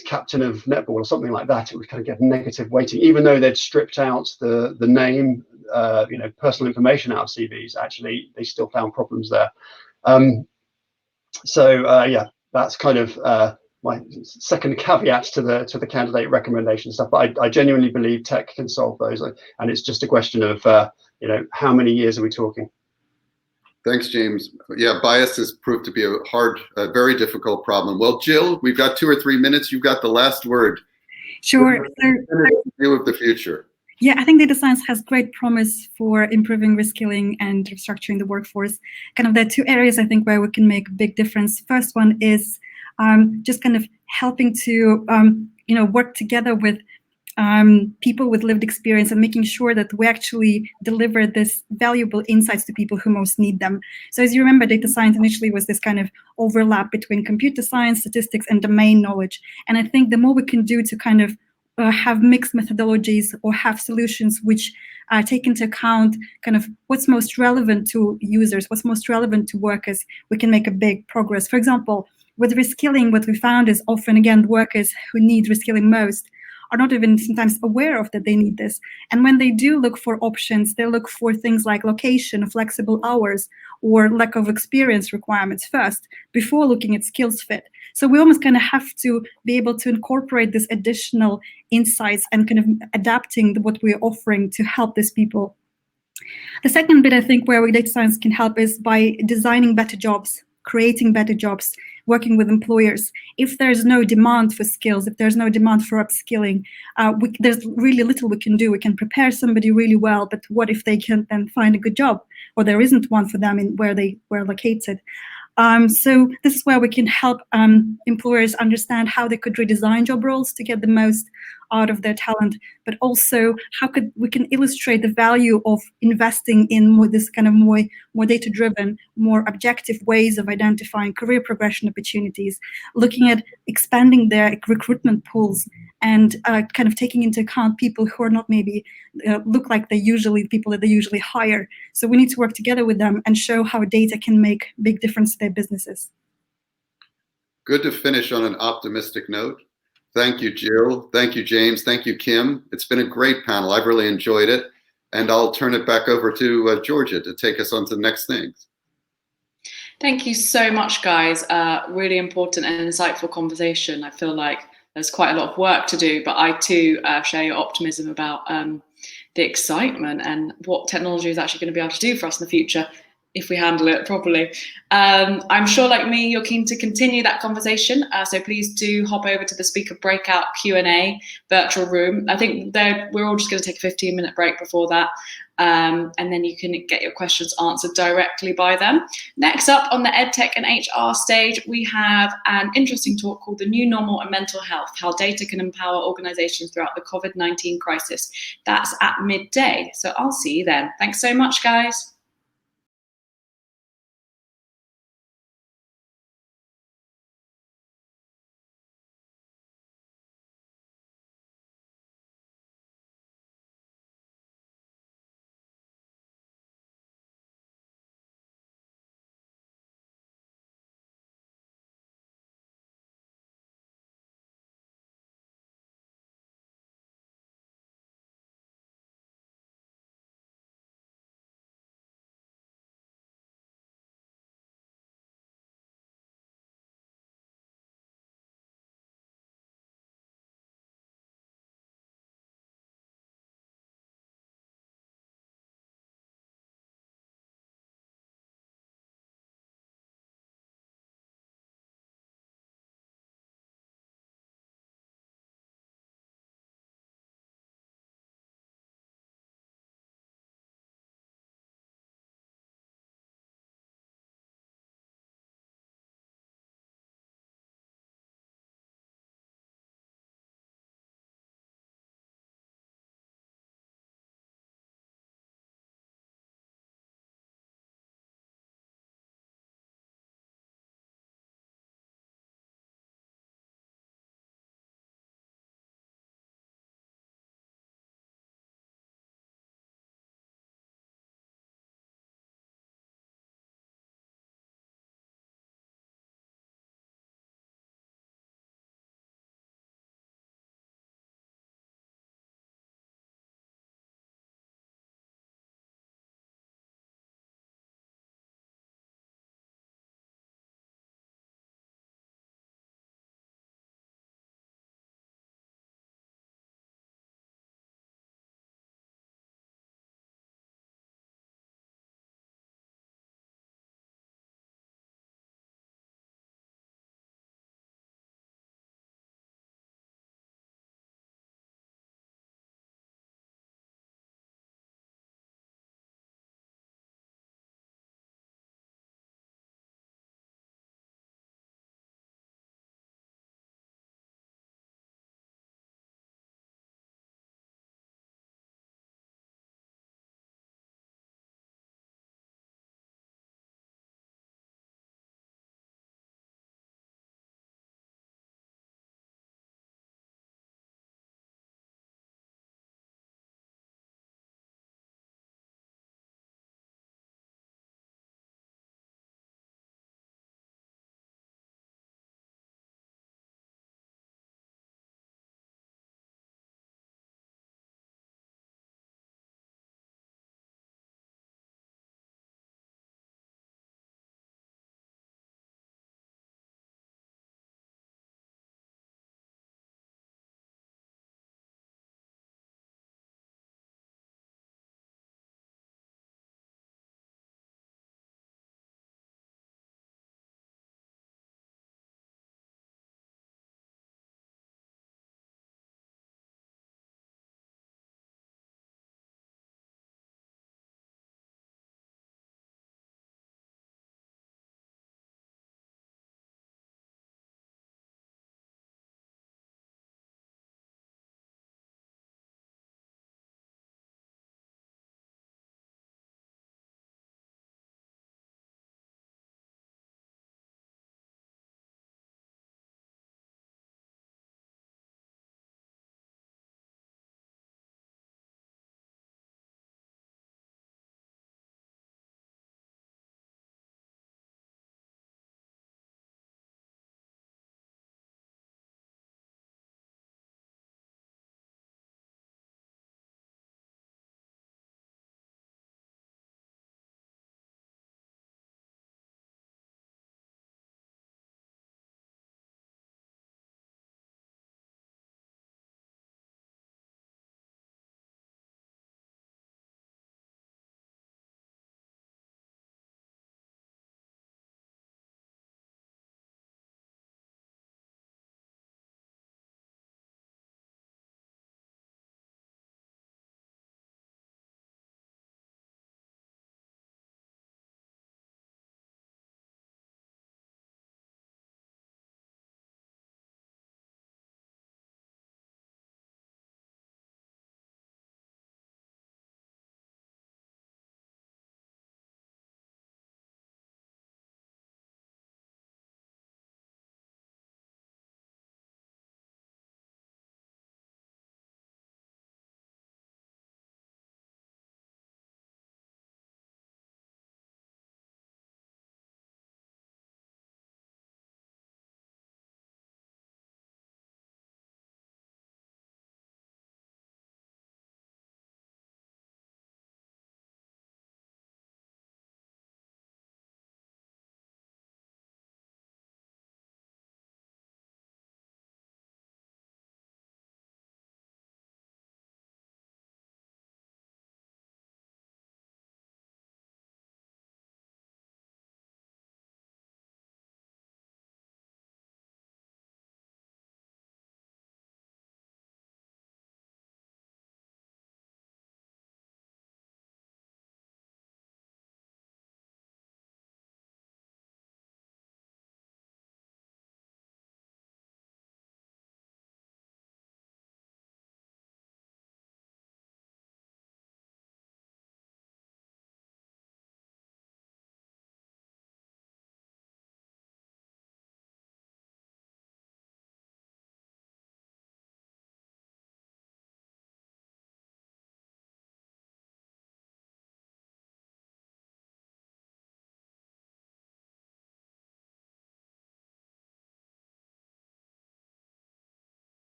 captain of netball or something like that, it would kind of get negative weighting, even though they'd stripped out the name, personal information out of CVs. Actually, they still found problems there. That's kind of my second caveat to the candidate recommendation stuff. But I genuinely believe tech can solve those, and it's just a question of how many years are we talking? Thanks, James. Yeah, bias has proved to be a very difficult problem. Well, Jill, we've got 2 or 3 minutes. You've got the last word. Sure. View of the future. Yeah, I think data science has great promise for improving reskilling and restructuring the workforce. Kind of there are 2 areas I think where we can make a big difference. First one is just kind of helping to work together with people with lived experience and making sure that we actually deliver this valuable insights to people who most need them. So as you remember, data science initially was this kind of overlap between computer science, statistics, and domain knowledge. And I think the more we can do to kind of have mixed methodologies or have solutions which take into account kind of what's most relevant to users, what's most relevant to workers, we can make a big progress. For example, with reskilling, what we found is often, again, workers who need reskilling most are not even sometimes aware of that they need this. And when they do look for options, they look for things like location, flexible hours, or lack of experience requirements first, before looking at skills fit. So we almost kind of have to be able to incorporate this additional insights and kind of adapting what we're offering to help these people. The second bit, I think, where data science can help is by designing better jobs, creating better jobs, working with employers. If there's no demand for skills, if there's no demand for upskilling, there's really little we can do. We can prepare somebody really well, but what if they can't then find a good job, or there isn't one for them in where they were located? So this is where we can help employers understand how they could redesign job roles to get the most out of their talent, but also how we can illustrate the value of investing in this kind of more data-driven, more objective ways of identifying career progression opportunities, looking at expanding their recruitment pools and kind of taking into account people who are not maybe look like people that they usually hire. So we need to work together with them and show how data can make big difference to their businesses. Good to finish on an optimistic note. Thank you, Jill. Thank you, James. Thank you, Kim. It's been a great panel. I've really enjoyed it. And I'll turn it back over to Georgia to take us on to the next things. Thank you so much, guys. Really important and insightful conversation. I feel like there's quite a lot of work to do, but I too share your optimism about the excitement and what technology is actually going to be able to do for us in the future if we handle it properly. I'm sure, like me, you're keen to continue that conversation. So please do hop over to the speaker breakout Q&A virtual room. I think we're all just going to take a 15-minute break before that. And then you can get your questions answered directly by them. Next up on the EdTech and HR stage, we have an interesting talk called The New Normal and Mental Health, How Data Can Empower Organizations Throughout the COVID-19 Crisis. That's at midday. So I'll see you then. Thanks so much, guys.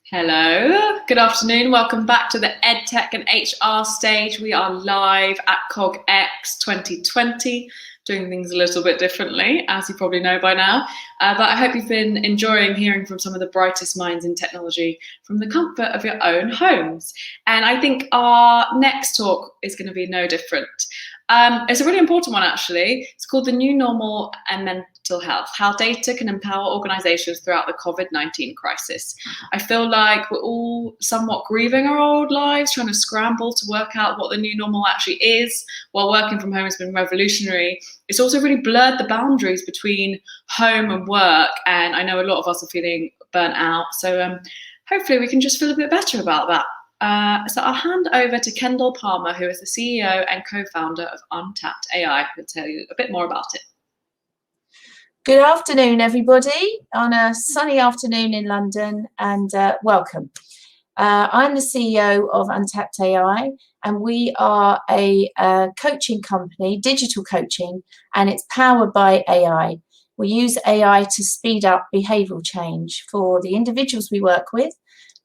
Hello, good afternoon. Welcome back to the EdTech and HR stage. We are live at CogX 2020, doing things a little bit differently, as you probably know by now. But I hope you've been enjoying hearing from some of the brightest minds in technology from the comfort of your own homes. And I think our next talk is going to be no different. It's a really important one, actually. It's called The New Normal and Mental Health, How Data Can Empower Organizations Throughout the COVID-19 Crisis. I feel like we're all somewhat grieving our old lives, trying to scramble to work out what the new normal actually is. While working from home has been revolutionary, it's also really blurred the boundaries between home and work, and I know a lot of us are feeling burnt out. So hopefully we can just feel a bit better about that. So I'll hand over to Kendall Palmer, who is the CEO and co-founder of Untapped AI, who'll tell you a bit more about it. Good afternoon, everybody, on a sunny afternoon in London, and welcome. I'm the CEO of Untapped AI, and we are a coaching company, digital coaching, and it's powered by AI. We use AI to speed up behavioural change for the individuals we work with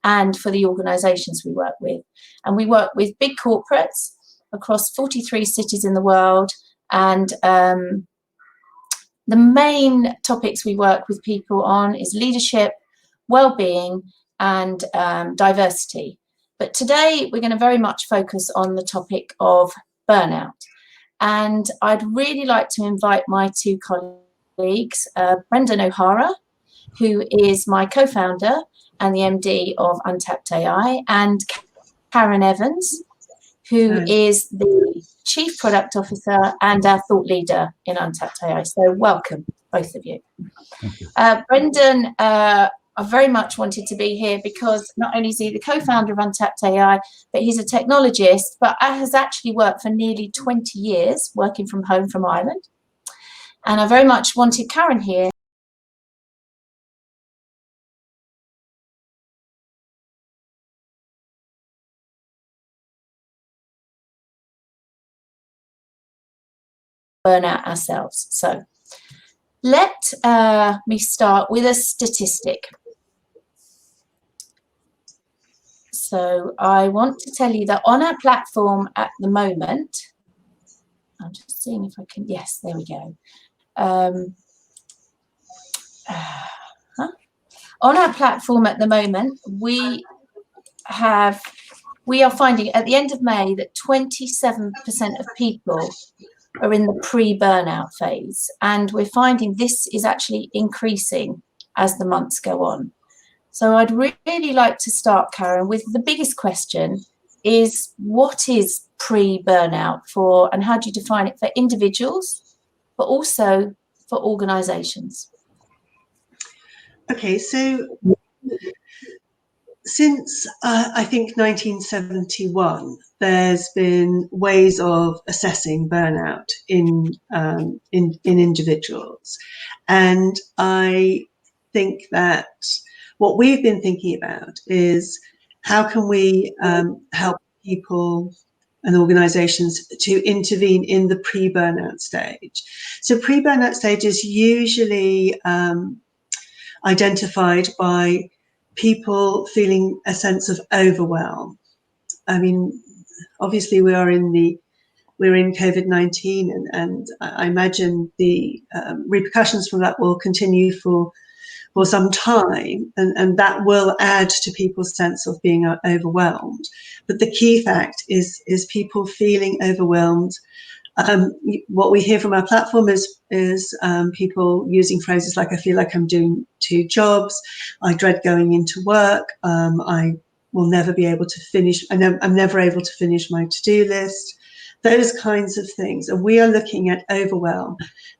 and for the organisations we work with. And we work with big corporates across 43 cities in the world, and the main topics we work with people on is leadership, well-being, and diversity. But today we're going to very much focus on the topic of burnout. And I'd really like to invite my two colleagues, Brendan O'Hara, who is my co-founder and the MD of Untapped AI, and Karen Evans, who is the Chief Product Officer and our thought leader in Untapped AI. So welcome, both of you. Brendan, I very much wanted to be here because not only is he the co-founder of Untapped AI, but he's a technologist, but has actually worked for nearly 20 years working from home from Ireland. And I very much wanted Karen here burn out ourselves. So let me start with a statistic. So I want to tell you that on our platform at the moment, I'm just seeing if I can, yes, there we go. On our platform at the moment, we are finding at the end of May that 27% of people are in the pre-burnout phase, and we're finding this is actually increasing as the months go on. So I'd really like to start, Karen, with the biggest question is, what is pre-burnout for, and how do you define it for individuals, but also for organizations? Okay, so since I think 1971, there's been ways of assessing burnout in individuals, and I think that what we've been thinking about is how can we help people and organizations to intervene in the pre-burnout stage. So pre-burnout stage is usually identified by people feeling a sense of overwhelm. I mean, obviously we're in COVID-19, and I imagine the repercussions from that will continue for some time, and that will add to people's sense of being overwhelmed. But the key fact is people feeling overwhelmed. What we hear from our platform is people using phrases like, I feel like I'm doing two jobs, I dread going into work, I will never be able to finish, I'm never able to finish my to-do list, those kinds of things. And we are looking at overwhelm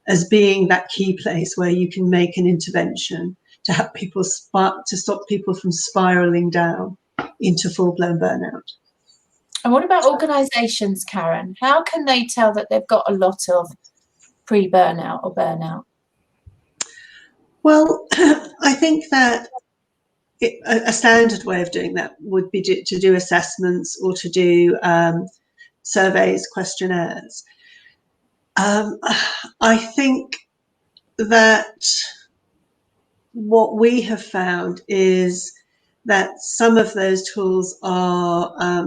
as being that key place where you can make an intervention to help people to stop people from spiraling down into full-blown burnout. And what about organizations, Karen? How can they tell that they've got a lot of pre-burnout or burnout? Well, I think that a standard way of doing that would be to do assessments or to do surveys, questionnaires. I think that what we have found is some of those tools are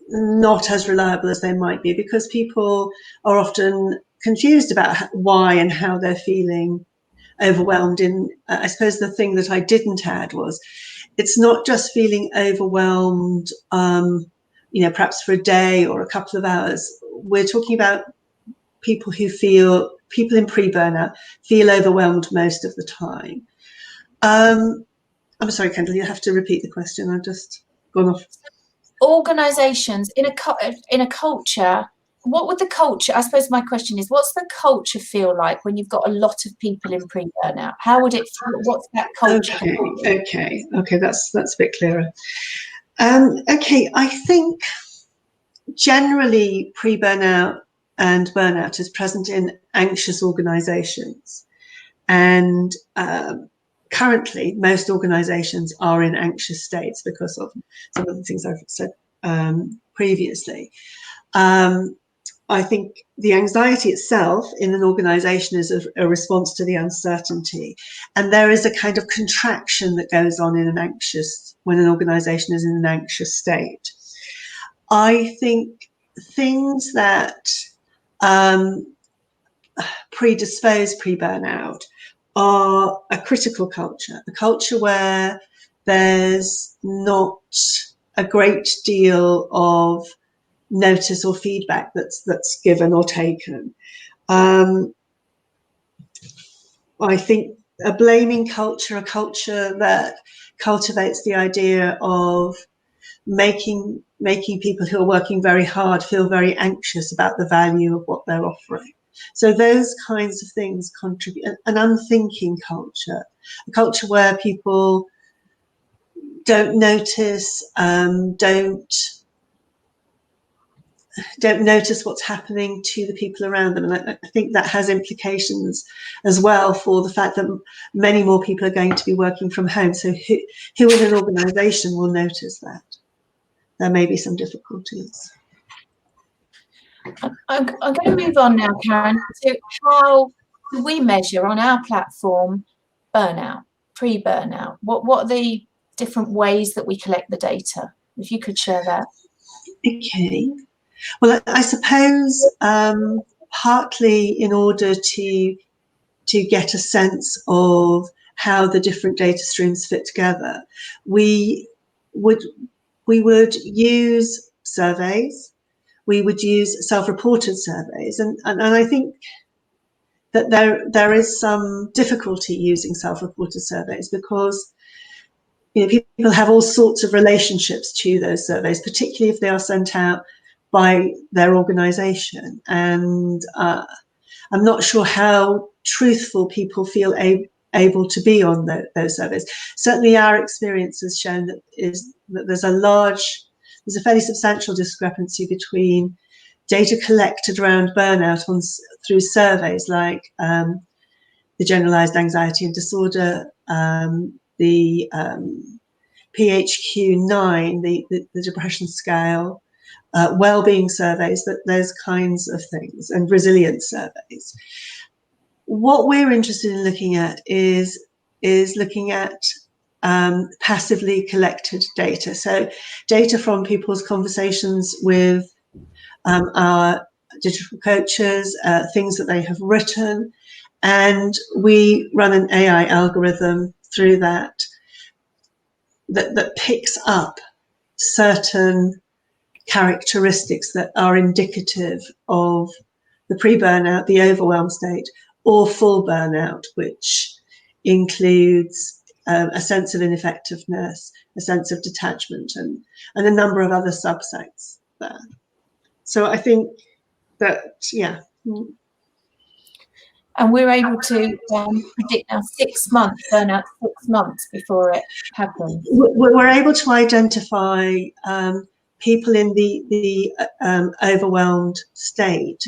not as reliable as they might be, because people are often confused about why and how they're feeling overwhelmed. I suppose the thing that I didn't add was, it's not just feeling overwhelmed, perhaps for a day or a couple of hours. We're talking about people in pre-burnout feel overwhelmed most of the time. I'm sorry, Kendall, you have to repeat the question. I've just gone off. Organisations in a culture, what would the culture, I suppose my question is, what's the culture feel like when you've got a lot of people in pre-burnout? How would it feel? What's that culture? Okay, that's a bit clearer. Okay, I think generally pre-burnout and burnout is present in anxious organisations, and currently most organisations are in anxious states because of some of the things I've said previously. I think the anxiety itself in an organisation is a response to the uncertainty, and there is a kind of contraction that goes on when an organisation is in an anxious state. I think things that predispose pre-burnout are a critical culture, a culture where there's not a great deal of notice or feedback that's given or taken. I think a blaming culture, a culture that cultivates the idea of making people who are working very hard feel very anxious about the value of what they're offering. So those kinds of things contribute. An unthinking culture, a culture where people don't notice, don't notice what's happening to the people around them. And I think that has implications as well for the fact that many more people are going to be working from home. So who in an organisation will notice that? There may be some difficulties. I'm going to move on now, Karen, to how do we measure on our platform burnout, pre-burnout? What are the different ways that we collect the data? If you could share that. Okay. Well, I suppose partly in order to get a sense of how the different data streams fit together, we would use surveys, we would use self-reported surveys, and I think that there is some difficulty using self-reported surveys because people have all sorts of relationships to those surveys, particularly if they are sent out by their organisation, and I'm not sure how truthful people feel able to be on those surveys. Certainly our experience has shown that there's a fairly substantial discrepancy between data collected around burnout through surveys like the Generalised Anxiety and Disorder, the PHQ-9, the depression scale, well-being surveys, those kinds of things, and resilience surveys. What we're interested in looking at is looking at passively collected data. So data from people's conversations with our digital coaches, things that they have written, and we run an AI algorithm through that picks up certain characteristics that are indicative of the pre-burnout, the overwhelm state, or full burnout, which includes a sense of ineffectiveness, a sense of detachment, and a number of other subsets there. So I think that, yeah. And we're able to predict now 6 months, burnout 6 months before it happens. We're able to identify people in the overwhelmed state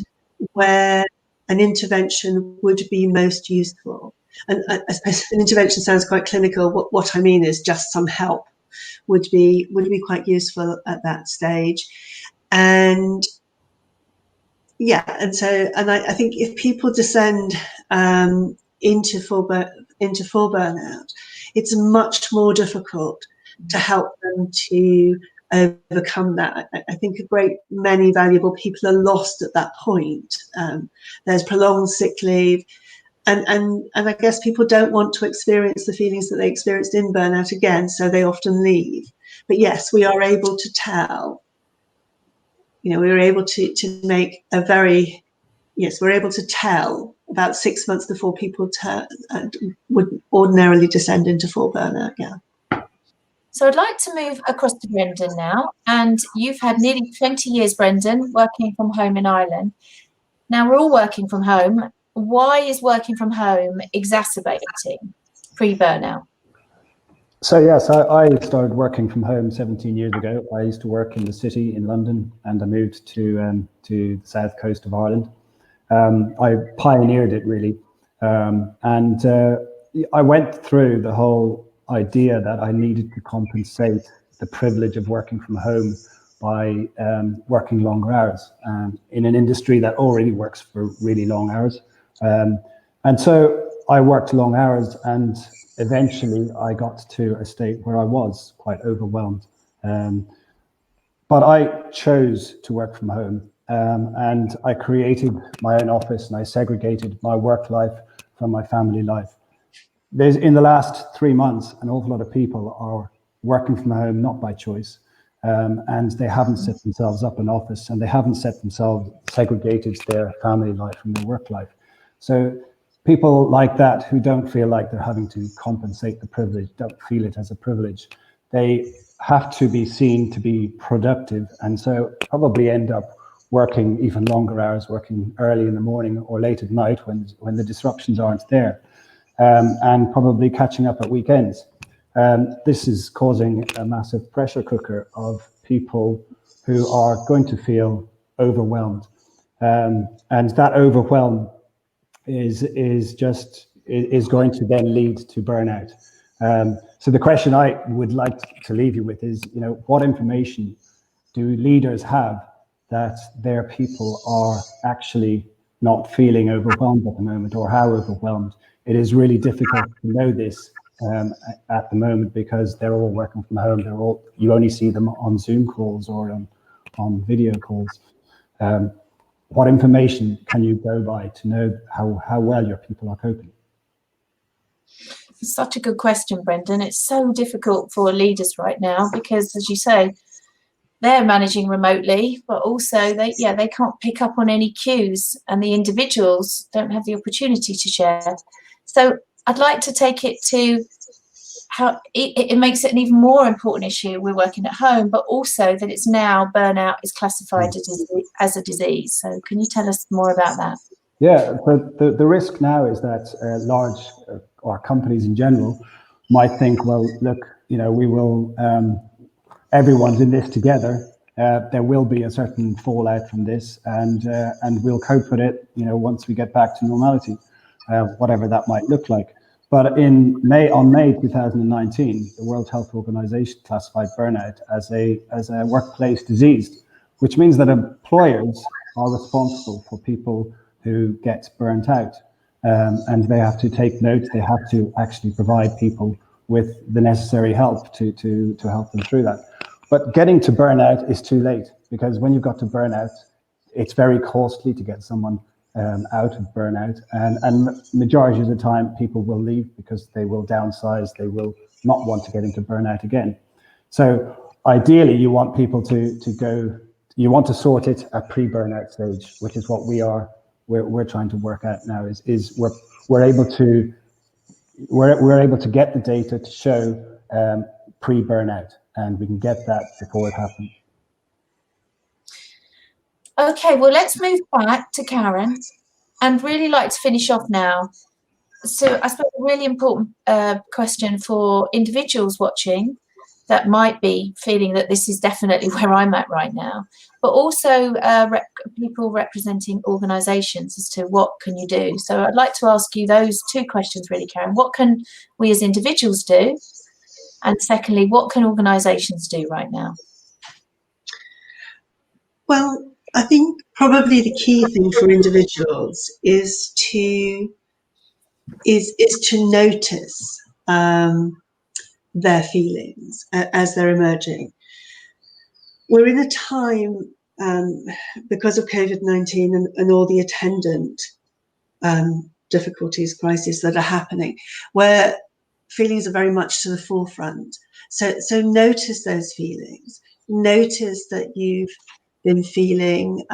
where an intervention would be most useful. And I suppose an intervention sounds quite clinical. What I mean is just some help would be quite useful at that stage. And yeah, and I think if people descend into into full burnout, it's much more difficult to help them to overcome that. I think a great many valuable people are lost at that point. There's prolonged sick leave, and I guess people don't want to experience the feelings that they experienced in burnout again, so they often leave. But yes, we are able to tell. We were able to make a very, yes, we're able to tell about 6 months before people would ordinarily descend into full burnout. Yeah. So I'd like to move across to Brendan now. And you've had nearly 20 years, Brendan, working from home in Ireland. Now we're all working from home. Why is working from home exacerbating pre-burnout? So yes, I started working from home 17 years ago. I used to work in the city in London, and I moved to the south coast of Ireland. I pioneered it really, and I went through the whole idea that I needed to compensate the privilege of working from home by working longer hours in an industry that already works for really long hours. And so I worked long hours, and eventually I got to a state where I was quite overwhelmed. But I chose to work from home, and I created my own office, and I segregated my work life from my family life. In the last 3 months, an awful lot of people are working from home, not by choice, and they haven't set themselves up an office, and they haven't segregated their family life from their work life. So people like that, who don't feel like they're having to compensate the privilege, don't feel it as a privilege, they have to be seen to be productive, and so probably end up working even longer hours, working early in the morning or late at night when the disruptions aren't there, and probably catching up at weekends. This is causing a massive pressure cooker of people who are going to feel overwhelmed, and that overwhelm is going to then lead to burnout. So the question I would like to leave you with is, what information do leaders have that their people are actually not feeling overwhelmed at the moment, or how overwhelmed? It is really difficult to know this at the moment, because they're all working from home. You only see them on Zoom calls or on video calls. What information can you go by to know how well your people are coping? It's such a good question, Brendan. It's so difficult for leaders right now because, as you say, they're managing remotely, but also they can't pick up on any cues, and the individuals don't have the opportunity to share. So I'd like to take it to how it makes it an even more important issue. We're working at home, but also that it's now burnout is classified as a disease. So can you tell us more about that? Yeah, but the risk now is that large or companies in general might think, well, look, we will, everyone's in this together. There will be a certain fallout from this, and we'll cope with it, once we get back to normality, whatever that might look like. But on May 2019, the World Health Organization classified burnout as a workplace disease, which means that employers are responsible for people who get burnt out, and they have to take note. They have to actually provide people with the necessary help to help them through that. But getting to burnout is too late, because when you've got to burnout, it's very costly to get someone out of burnout, and majority of the time people will leave because they will downsize. They will not want to get into burnout again. So ideally, you want people to go. You want to sort it at pre-burnout stage, which is what we're trying to work out now. Is we're able to get the data to show pre-burnout, and we can get that before it happens. Okay, well, let's move back to Karen, and really like to finish off now. So I suppose a really important question for individuals watching that might be feeling that this is definitely where I'm at right now, but also people representing organisations as to what can you do. So I'd like to ask you those two questions really, Karen. What can we as individuals do? And secondly, what can organisations do right now? Well, I think probably the key thing for individuals is to is to notice their feelings as they're emerging. We're in a time, because of COVID-19 and all the attendant difficulties, crises that are happening, where feelings are very much to the forefront. So notice those feelings. Notice that you've been feeling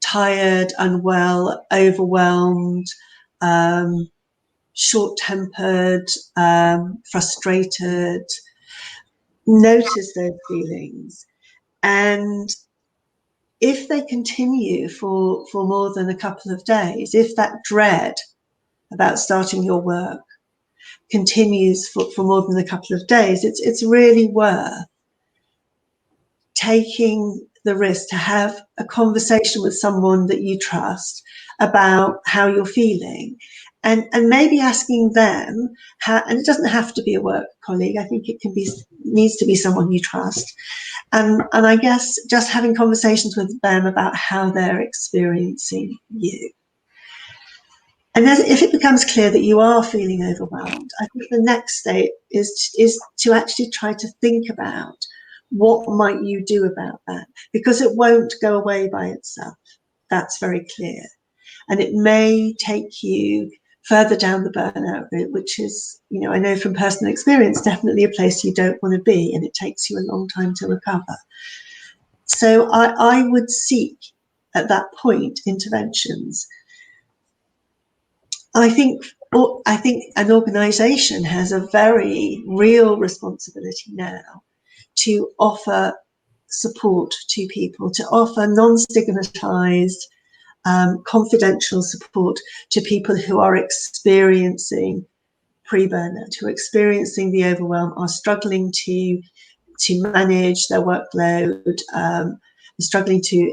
tired, unwell, overwhelmed, short-tempered, frustrated. Notice those feelings. And if they continue for more than a couple of days, if that dread about starting your work continues for more than a couple of days, it's really worth taking the risk to have a conversation with someone that you trust about how you're feeling, and maybe asking them how, and it doesn't have to be a work colleague, I think it can be, needs to be someone you trust, and I guess just having conversations with them about how they're experiencing you. And if it becomes clear that you are feeling overwhelmed, I think the next step is to actually try to think about what might you do about that, because it won't go away by itself. That's very clear. And it may take you further down the burnout route, which is, you know, I know from personal experience, definitely a place you don't want to be, and it takes you a long time to recover. So I would seek at that point interventions. I think an organisation has a very real responsibility now to offer support to people, to offer non-stigmatised, confidential support to people who are experiencing pre-burnout, who are experiencing the overwhelm, are struggling to manage their workload, struggling to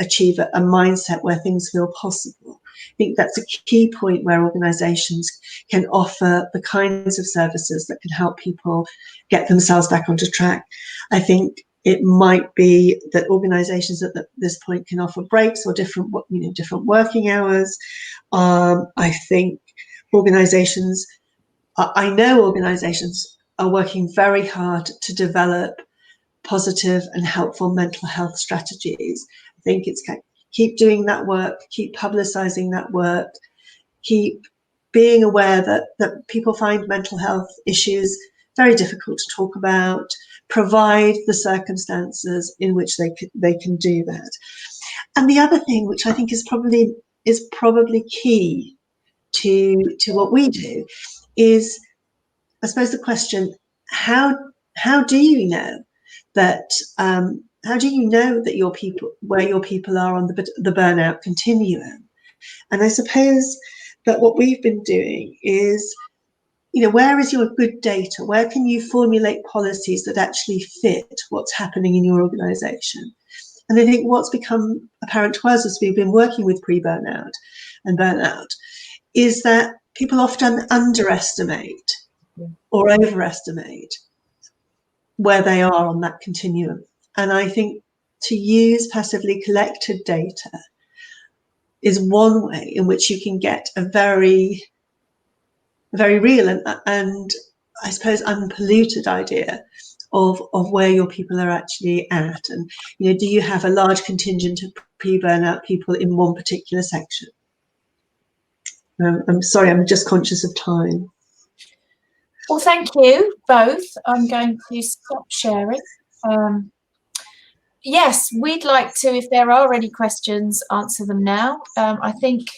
achieve a mindset where things feel possible. I think that's a key point where organisations can offer the kinds of services that can help people get themselves back onto track. I think it might be that organisations at this point can offer breaks or different working hours. I think organisations, I know organisations are working very hard to develop positive and helpful mental health strategies. I think it's keep doing that work, keep publicising that work, keep being aware that people find mental health issues very difficult to talk about, provide the circumstances in which they can do that. And the other thing, which I think is probably key to what we do, is, I suppose, the question: how do you know that where your people are on the burnout continuum? And I suppose that what we've been doing is, you know, where is your good data? Where can you formulate policies that actually fit what's happening in your organisation? And I think what's become apparent to us as we've been working with pre-burnout and burnout is that people often underestimate or overestimate where they are on that continuum. And I think to use passively collected data is one way in which you can get a very, very real and I suppose unpolluted idea of where your people are actually at. And, you know, do you have a large contingent of pre-burnout people in one particular section? I'm sorry, I'm just conscious of time. Well, thank you both. I'm going to stop sharing. Yes, we'd like to, if there are any questions, answer them now. I think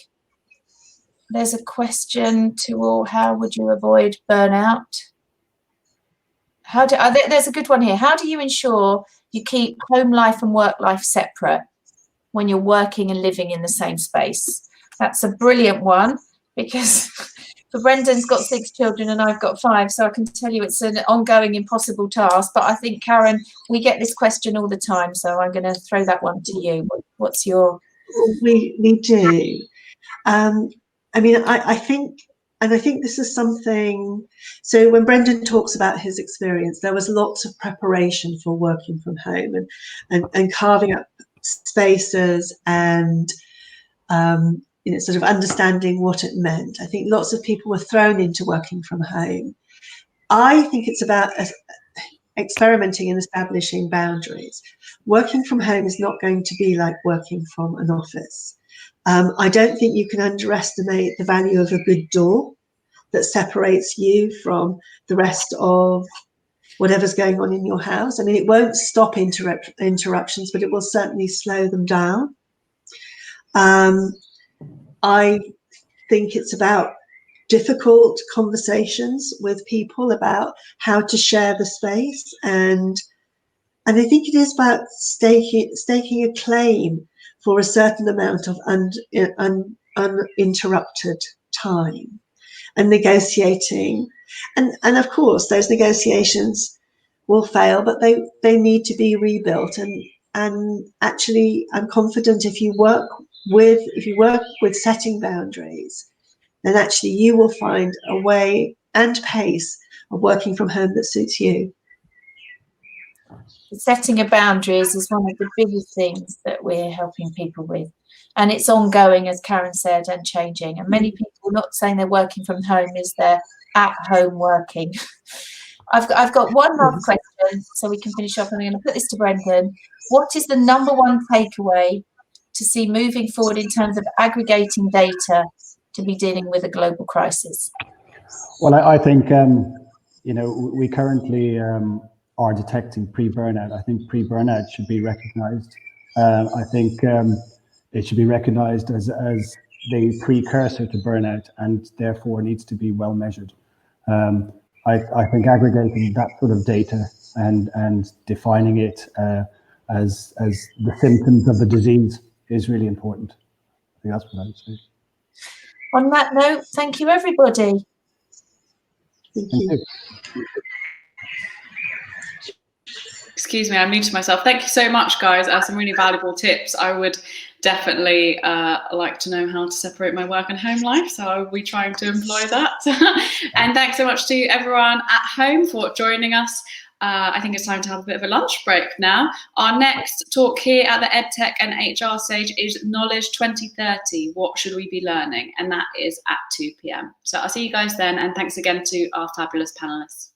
there's a question to all: how would you avoid burnout? There's a good one here. How do you ensure you keep home life and work life separate when you're working and living in the same space? That's a brilliant one, because for Brendan's got 6 children and I've got 5, so I can tell you it's an ongoing impossible task. But I think, Karen, we get this question all the time, so I'm going to throw that one to you. What's your... We do. I mean, I think this is something, so when Brendan talks about his experience, there was lots of preparation for working from home and carving up spaces and sort of understanding what it meant. I think lots of people were thrown into working from home. I think it's about experimenting and establishing boundaries. Working from home is not going to be like working from an office. I don't think you can underestimate the value of a good door that separates you from the rest of whatever's going on in your house. I mean, it won't stop interruptions, but it will certainly slow them down. I think it's about difficult conversations with people about how to share the space, and I think it is about staking a claim for a certain amount of uninterrupted time and negotiating. And of course, those negotiations will fail, but they need to be rebuilt. And actually, I'm confident if you work with setting boundaries, then actually you will find a way and pace of working from home that suits you. Setting of boundaries is one of the biggest things that we're helping people with. And it's ongoing, as Karen said, and changing. And many people are not saying they're working from home, is they're at home working. I've got one last question, so we can finish off. I'm going to put this to Brendan. What is the number one takeaway to see moving forward in terms of aggregating data to be dealing with a global crisis? Well, I think, we currently are detecting pre-burnout. I think pre-burnout should be recognized. I think it should be recognized as the precursor to burnout, and therefore needs to be well measured. I think aggregating that sort of data and defining it as the symptoms of the disease is really important. I think that's what I would say. On that note, thank you, everybody. Thank you. Excuse me, I muted myself. Thank you so much, guys. Some really valuable tips. I would definitely like to know how to separate my work and home life, so I will be trying to employ that. And thanks so much to everyone at home for joining us. I think it's time to have a bit of a lunch break now. Our next talk here at the EdTech and HR stage is Knowledge 2030. What should we be learning? And that is at 2 p.m. So I'll see you guys then, and thanks again to our fabulous panelists.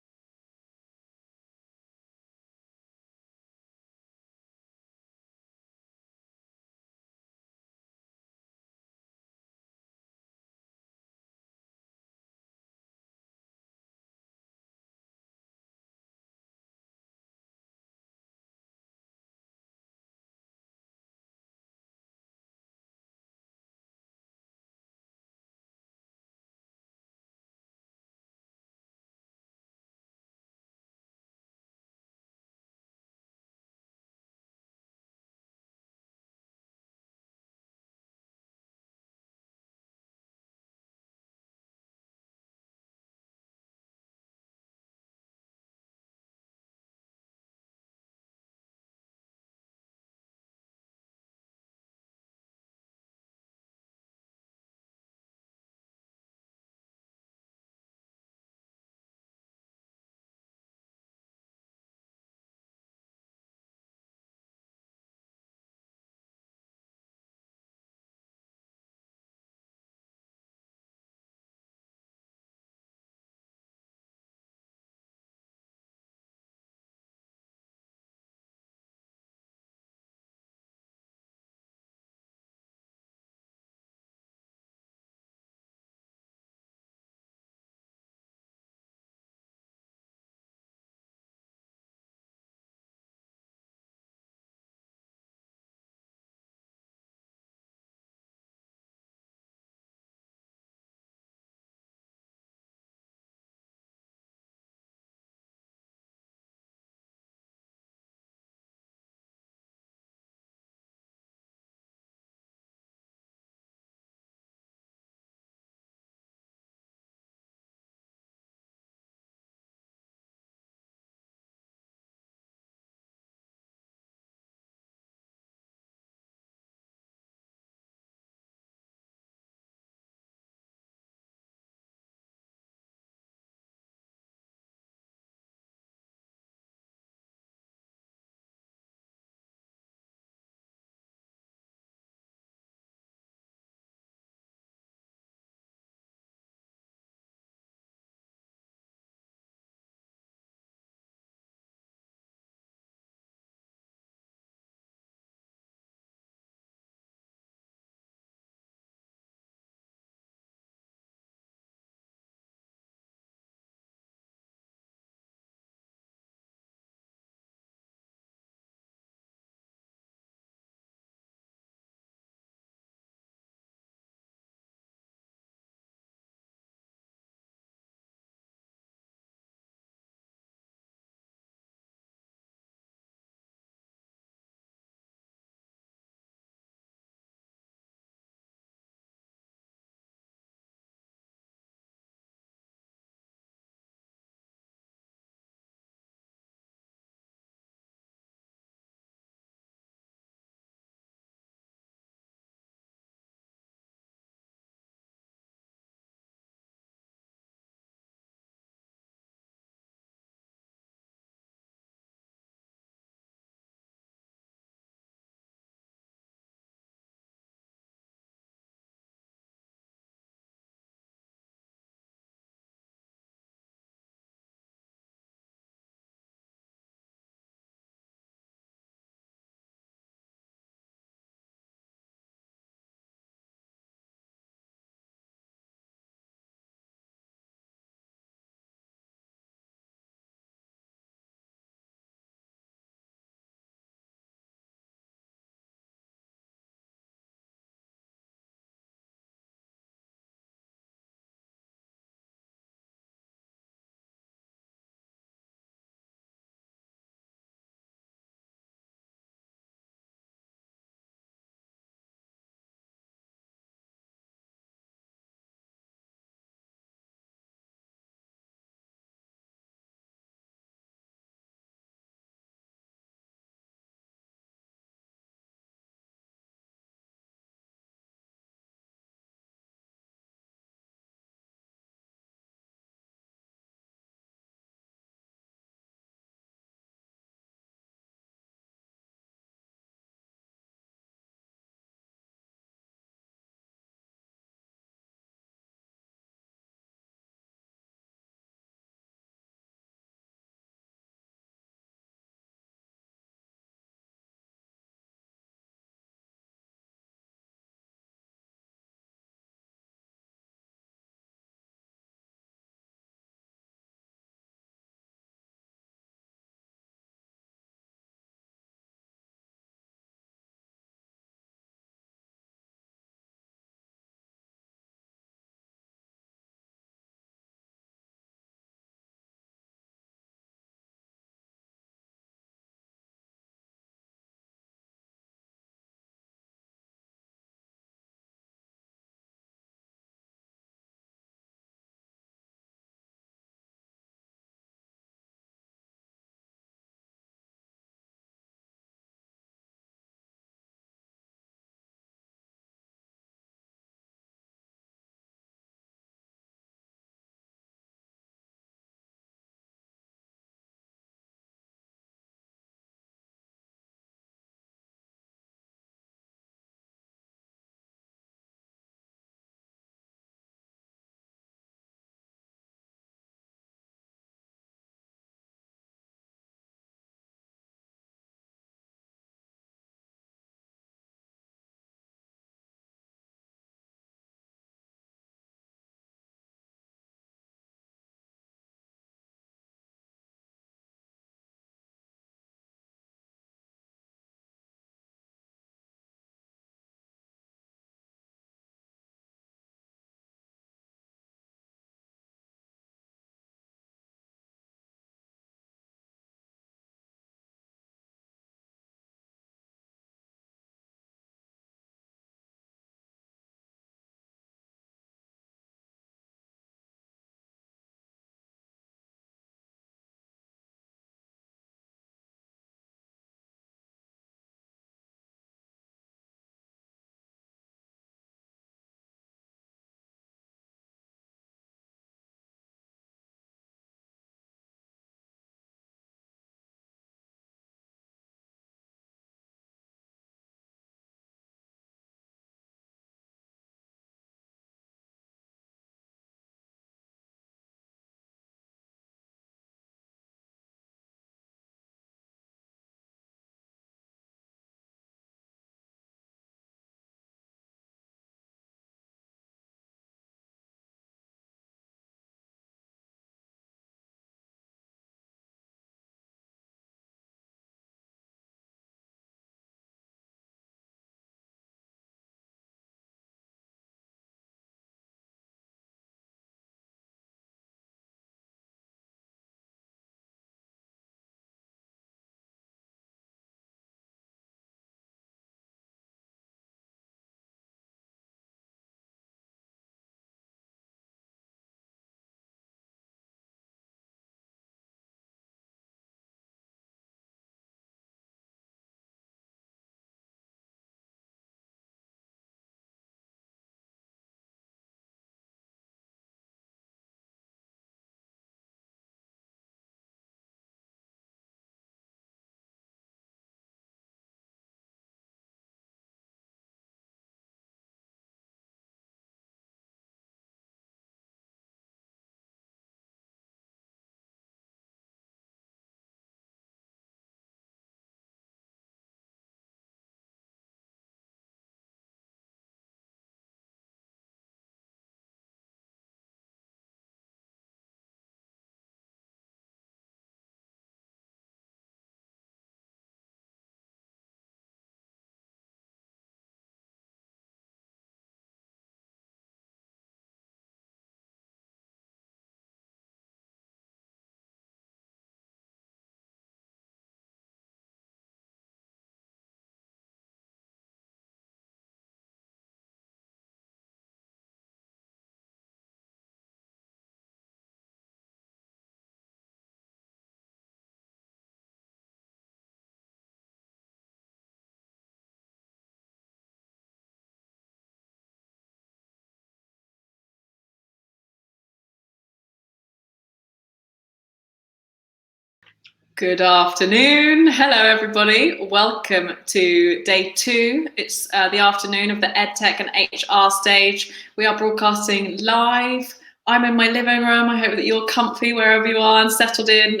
Good afternoon. Hello, everybody. Welcome to day 2. It's the afternoon of the EdTech and HR stage. We are broadcasting live. I'm in my living room. I hope that you're comfy wherever you are and settled in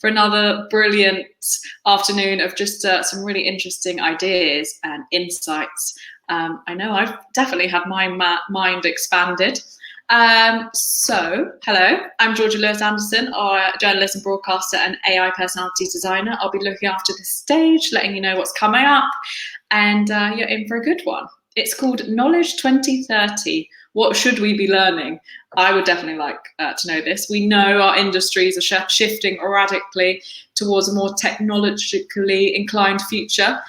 for another brilliant afternoon of just some really interesting ideas and insights. I know I've definitely had my mind expanded. So, hello, I'm Georgia Lewis-Anderson, a journalist and broadcaster and AI personality designer. I'll be looking after this stage, letting you know what's coming up, and you're in for a good one. It's called Knowledge 2030. What should we be learning? I would definitely like to know this. We know our industries are shifting radically towards a more technologically inclined future.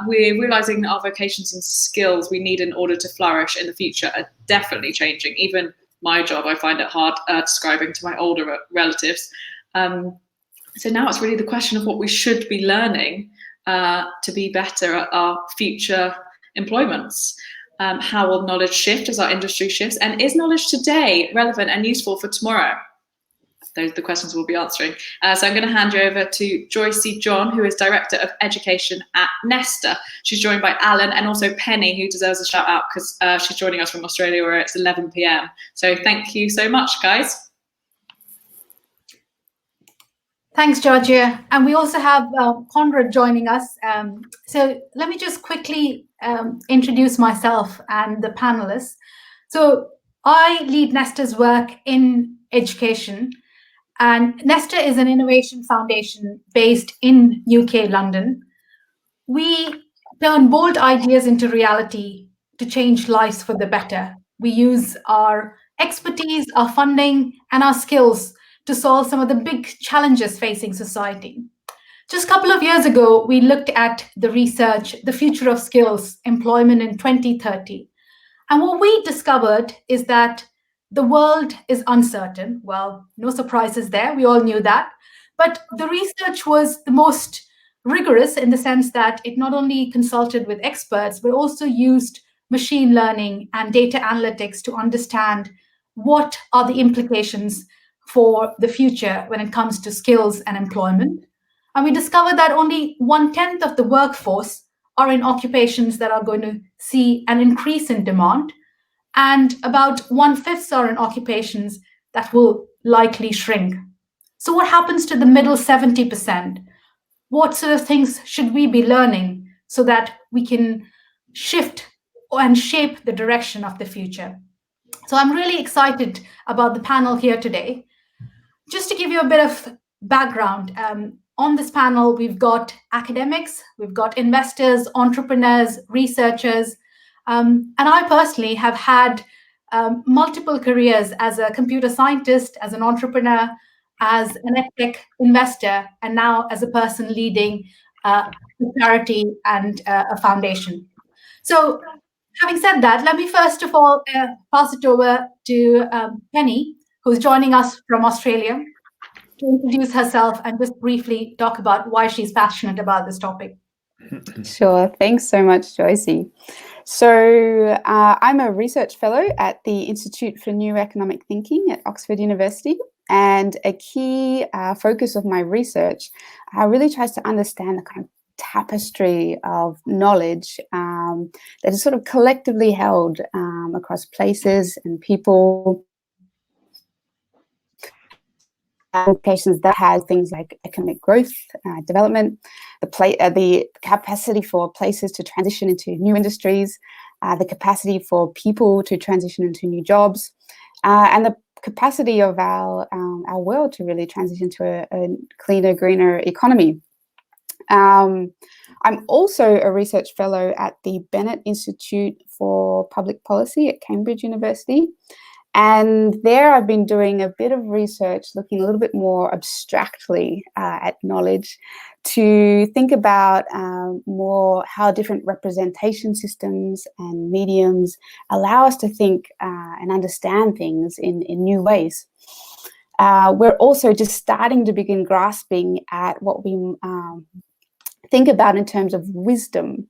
We're realizing that our vocations and skills we need in order to flourish in the future are definitely changing. Even my job, I find it hard describing to my older relatives. So now it's really the question of what we should be learning to be better at our future employments. How will knowledge shift as our industry shifts? And is knowledge today relevant and useful for tomorrow? Those are the questions we'll be answering. So I'm going to hand you over to Joycey John, who is Director of Education at Nesta. She's joined by Alan and also Penny, who deserves a shout out because she's joining us from Australia where it's 11 p.m. So thank you so much, guys. Thanks, Georgia. And we also have Conrad joining us. So let me just quickly introduce myself and the panelists. So I lead Nesta's work in education. And Nesta is an innovation foundation based in UK, London. We turn bold ideas into reality to change lives for the better. We use our expertise, our funding, and our skills to solve some of the big challenges facing society. Just a couple of years ago, we looked at the research, the future of skills, employment in 2030. And what we discovered is that the world is uncertain. Well, no surprises there. We all knew that. But the research was the most rigorous in the sense that it not only consulted with experts, but also used machine learning and data analytics to understand what are the implications for the future when it comes to skills and employment. And we discovered that only 1/10 of the workforce are in occupations that are going to see an increase in demand, and about 1/5 are in occupations that will likely shrink. So what happens to the middle 70%? What sort of things should we be learning so that we can shift and shape the direction of the future? So I'm really excited about the panel here today. Just to give you a bit of background, on this panel, we've got academics, we've got investors, entrepreneurs, researchers, and I personally have had multiple careers as a computer scientist, as an entrepreneur, as an EdTech investor, and now as a person leading a charity and a foundation. So having said that, let me first of all pass it over to Penny, who's joining us from Australia, to introduce herself and just briefly talk about why she's passionate about this topic. Sure. Thanks so much, Joycey. So I'm a research fellow at the Institute for New Economic Thinking at Oxford University. And a key focus of my research really tries to understand the kind of tapestry of knowledge that is sort of collectively held across places and people. Applications that has things like economic growth, development, the capacity for places to transition into new industries, the capacity for people to transition into new jobs, and the capacity of our world to really transition to a cleaner, greener economy. I'm also a research fellow at the Bennett Institute for Public Policy at Cambridge University. And there I've been doing a bit of research looking a little bit more abstractly at knowledge to think about more how different representation systems and mediums allow us to think and understand things in new ways. We're also just starting to begin grasping at what we think about in terms of wisdom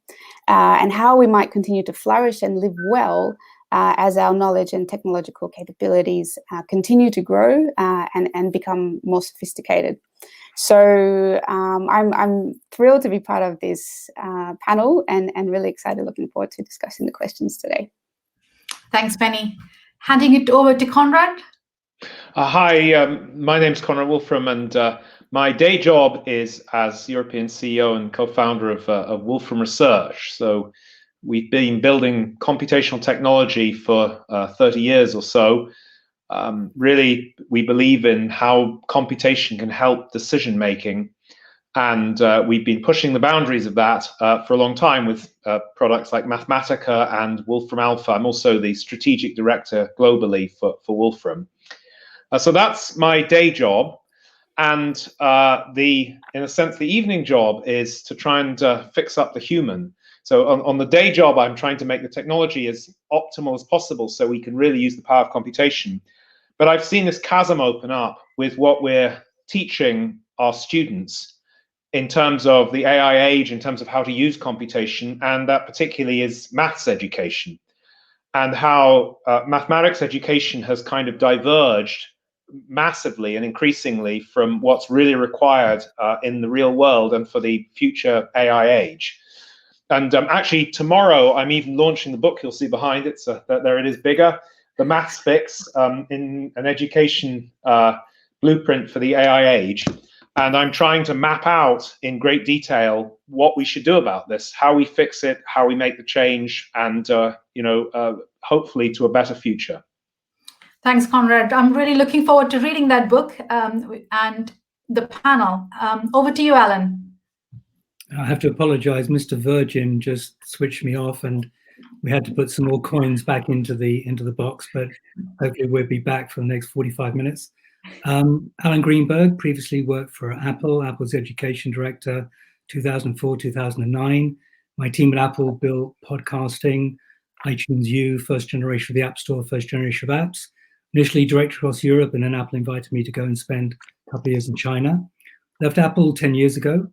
and how we might continue to flourish and live well as our knowledge and technological capabilities continue to grow and become more sophisticated. So I'm thrilled to be part of this panel and really excited, looking forward to discussing the questions today. Thanks, Penny. Handing it over to Conrad. Hi, my name's Conrad Wolfram, and my day job is as European CEO and co-founder of Wolfram Research. So we've been building computational technology for 30 years or so. Really, we believe in how computation can help decision making, and we've been pushing the boundaries of that for a long time with products like Mathematica and Wolfram Alpha. I'm also the strategic director globally for Wolfram. So that's my day job, and in a sense, the evening job is to try and fix up the human. So on the day job, I'm trying to make the technology as optimal as possible so we can really use the power of computation. But I've seen this chasm open up with what we're teaching our students in terms of the AI age, in terms of how to use computation, and that particularly is maths education, and how mathematics education has kind of diverged massively and increasingly from what's really required in the real world and for the future AI age. And actually tomorrow I'm even launching the book you'll see behind it, so there it is bigger, The Maths Fix, in an education blueprint for the AI age. And I'm trying to map out in great detail what we should do about this, how we fix it, how we make the change, and hopefully to a better future. Thanks, Conrad. I'm really looking forward to reading that book and the panel. Over to you, Alan. I have to apologize. Mr. Virgin just switched me off, and we had to put some more coins back into the box, but hopefully we'll be back for the next 45 minutes. Alan Greenberg previously worked for Apple, Apple's education director, 2004, 2009. My team at Apple built podcasting, iTunes U, first generation of the App Store, first generation of apps. Initially director across Europe, and then Apple invited me to go and spend a couple of years in China. Left Apple 10 years ago,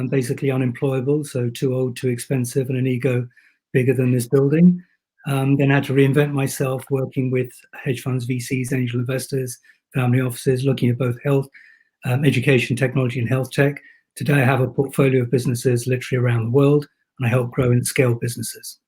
basically unemployable, so too old, too expensive, and an ego bigger than this building. Then had to reinvent myself, working with hedge funds, VCs, angel investors, family offices, looking at both health, education, technology, and health tech. Today, I have a portfolio of businesses literally around the world, and I help grow and scale businesses.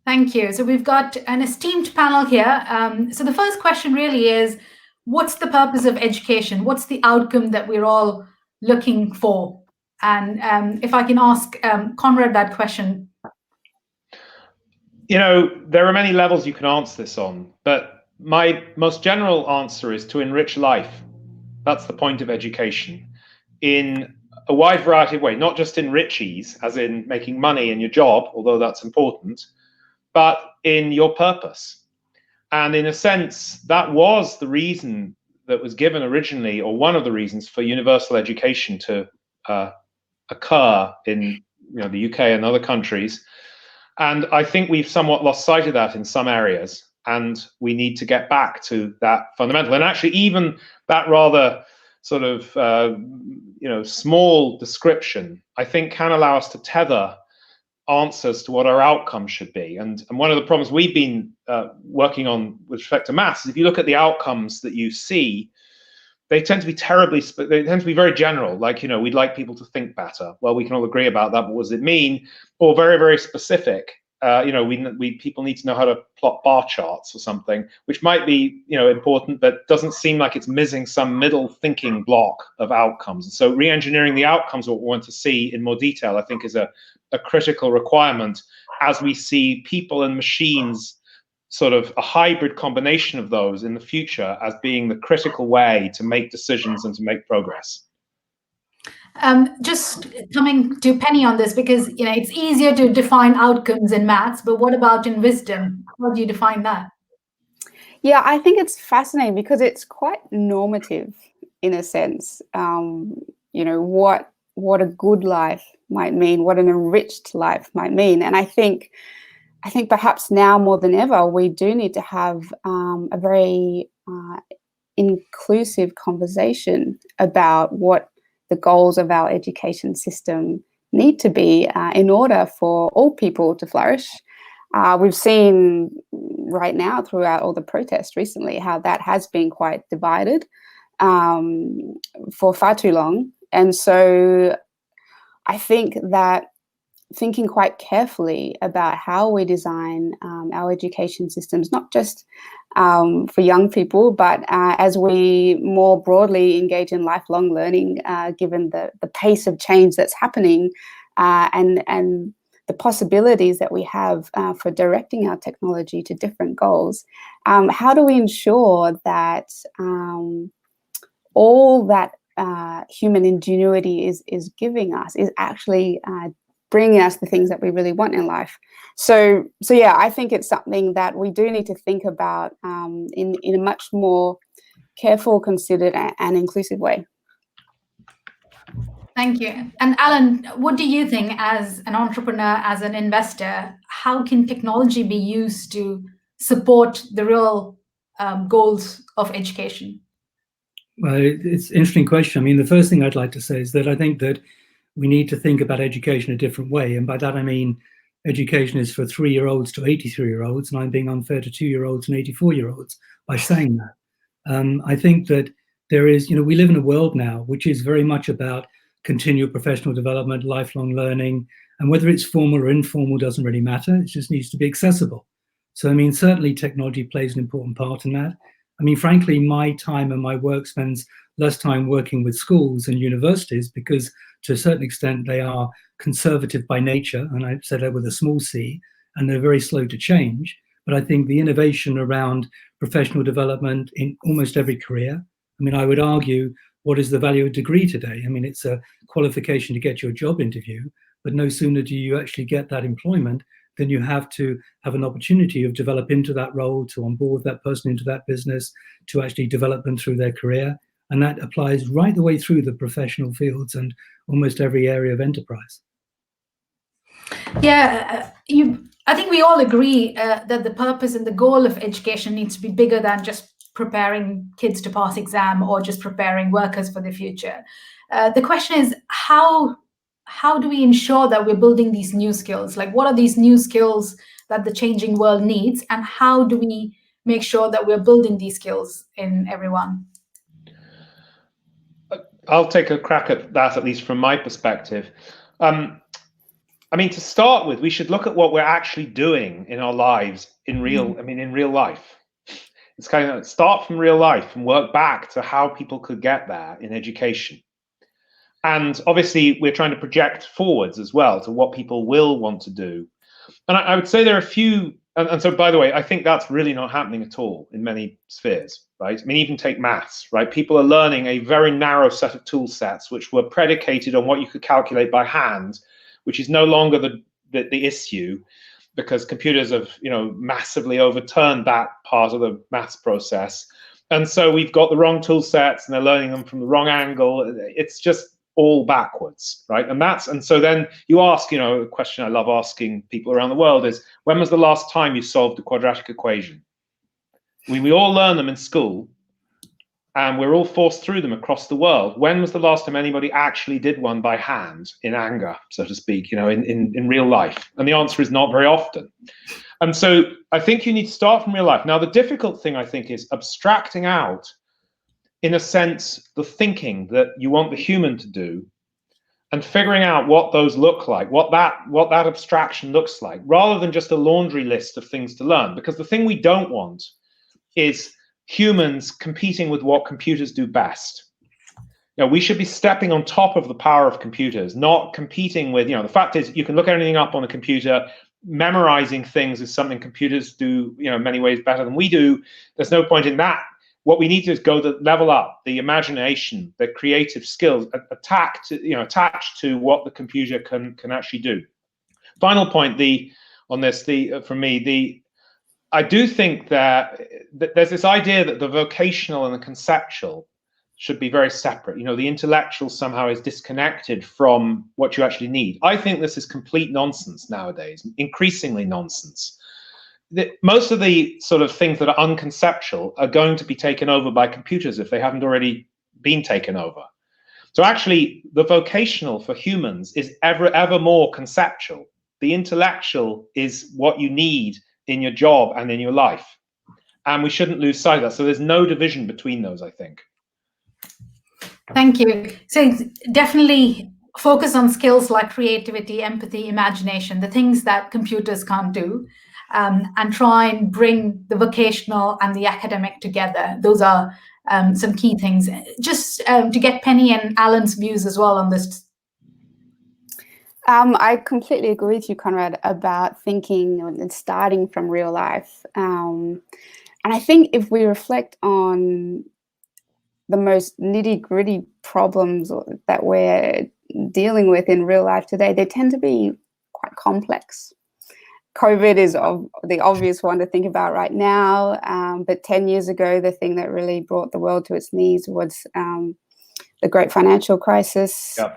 Thank you. So we've got an esteemed panel here. So the first question really is, what's the purpose of education? What's the outcome that we're all looking for? And if I can ask Conrad that question. There are many levels you can answer this on, but my most general answer is to enrich life. That's the point of education in a wide variety of ways, not just enriches, as in making money in your job, although that's important, but in your purpose. And in a sense, that was the reason that was given originally, or one of the reasons for universal education to occur in the UK and other countries. And I think we've somewhat lost sight of that in some areas, and we need to get back to that fundamental. And actually, even that rather sort of small description, I think, can allow us to tether answers to what our outcomes should be. And one of the problems we've been working on with respect to maths is if you look at the outcomes that you see, they tend to be very general. Like, we'd like people to think better. Well, we can all agree about that, but what does it mean? Or very, very specific. People need to know how to plot bar charts or something, which might be, important, but doesn't seem like it's missing some middle thinking block of outcomes. And so re-engineering the outcomes, what we want to see in more detail, I think is a critical requirement as we see people and machines, sort of a hybrid combination of those in the future, as being the critical way to make decisions and to make progress. Just coming to Penny on this, because it's easier to define outcomes in maths, but what about in wisdom? How do you define that? Yeah, I think it's fascinating because it's quite normative in a sense. What a good life might mean, what an enriched life might mean. And I think perhaps now more than ever, we do need to have a very inclusive conversation about what the goals of our education system need to be in order for all people to flourish. We've seen right now throughout all the protests recently how that has been quite divided for far too long. And so I think that thinking quite carefully about how we design our education systems, not just for young people, but as we more broadly engage in lifelong learning, given the pace of change that's happening and the possibilities that we have for directing our technology to different goals, how do we ensure that all that human ingenuity is giving us is actually bringing us the things that we really want in life? So yeah, I think it's something that we do need to think about in a much more careful, considered, and inclusive way. Thank you. And Alan, what do you think as an entrepreneur, as an investor, how can technology be used to support the real goals of education? Well, it's an interesting question. I mean, the first thing I'd like to say is that I think that we need to think about education a different way. And by that, I mean, education is for 3-year-olds to 83-year-olds, and I'm being unfair to 2-year-olds and 84-year-olds by saying that. I think that there is, we live in a world now which is very much about continual professional development, lifelong learning, and whether it's formal or informal doesn't really matter. It just needs to be accessible. So, I mean, certainly technology plays an important part in that. I mean, frankly, my time and my work spends less time working with schools and universities because to a certain extent they are conservative by nature, and I said that with a small c, and they're very slow to change. But I think the innovation around professional development in almost every career, I mean, I would argue, what is the value of a degree today? I mean, it's a qualification to get your job interview, but no sooner do you actually get that employment than you have to have an opportunity of develop into that role, to onboard that person into that business, to actually develop them through their career. And that applies right the way through the professional fields and almost every area of enterprise. Yeah, I think we all agree that the purpose and the goal of education needs to be bigger than just preparing kids to pass exam or just preparing workers for the future. The question is, how do we ensure that we're building these new skills? Like, what are these new skills that the changing world needs, and how do we make sure that we're building these skills in everyone? I'll take a crack at that, at least from my perspective. I mean, to start with, we should look at what we're actually doing in our lives in real life. It's kind of start from real life and work back to how people could get there in education. And obviously, we're trying to project forwards as well to what people will want to do. And I would say there are a few, and so, by the way, I think that's really not happening at all in many spheres, right? I mean, even take maths, right? People are learning a very narrow set of tool sets which were predicated on what you could calculate by hand, which is no longer the issue, because computers have, massively overturned that part of the maths process. And so we've got the wrong tool sets and they're learning them from the wrong angle. It's just all backwards, right? And so then you ask, a question I love asking people around the world is, when was the last time you solved a quadratic equation? We all learn them in school and we're all forced through them across the world. When was the last time anybody actually did one by hand in anger, so to speak, in real life? And the answer is not very often. And so I think you need to start from real life. Now, the difficult thing, I think, is abstracting out, in a sense, the thinking that you want the human to do and figuring out what those look like, what that abstraction looks like, rather than just a laundry list of things to learn. Because the thing we don't want is humans competing with what computers do best. We should be stepping on top of the power of computers, not competing with, the fact is you can look anything up on a computer. Memorizing things is something computers do, in many ways better than we do. There's no point in that. What we need to do is go to level up the imagination, the creative skills, attached to what the computer can actually do. Final point, I do think that there's this idea that the vocational and the conceptual should be very separate. The intellectual somehow is disconnected from what you actually need. I think this is complete nonsense nowadays, increasingly nonsense. Most of the sort of things that are unconceptual are going to be taken over by computers if they haven't already been taken over. So actually, the vocational for humans is ever more conceptual. the intellectual is what you need in your job and in your life. And we shouldn't lose sight of that. So there's no division between those, I think. Thank you. So definitely focus on skills like creativity, empathy, imagination, the things that computers can't do, and try and bring the vocational and the academic together. Those are some key things. Just to get Penny and Alan's views as well on this. I completely agree with you, Conrad, about thinking and starting from real life. And I think if we reflect on the most nitty-gritty problems that we're dealing with in real life today, they tend to be quite complex. COVID is the obvious one to think about right now, but 10 years ago, the thing that really brought the world to its knees was the great financial crisis. Yep.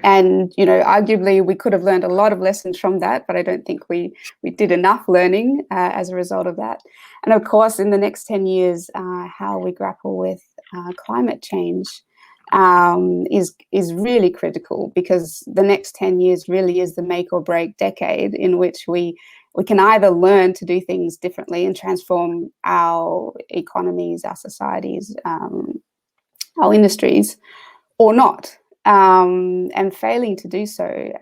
And, you know, arguably we could have learned a lot of lessons from that, but I don't think we did enough learning as a result of that. And of course, in the next 10 years, how we grapple with climate change is really critical, because the next 10 years really is the make or break decade in which we can either learn to do things differently and transform our economies, our societies, our industries, or not. And failing to do so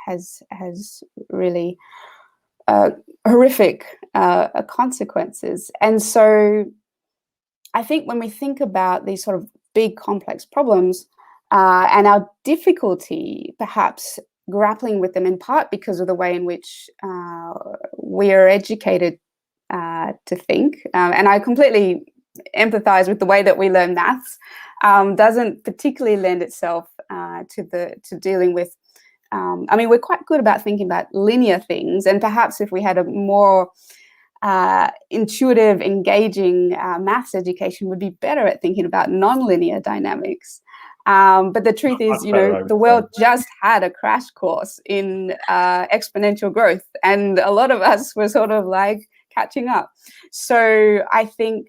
has really horrific consequences. And so I think when we think about these sort of big complex problems and our difficulty perhaps grappling with them, in part because of the way in which we are educated to think, and I completely empathize with the way that we learn maths, doesn't particularly lend itself to dealing with, I mean, we're quite good about thinking about linear things, and perhaps if we had a more intuitive, engaging maths education, would be better at thinking about non-linear dynamics. But the truth is, you know, the world just had a crash course in exponential growth, and a lot of us were sort of like catching up. So I think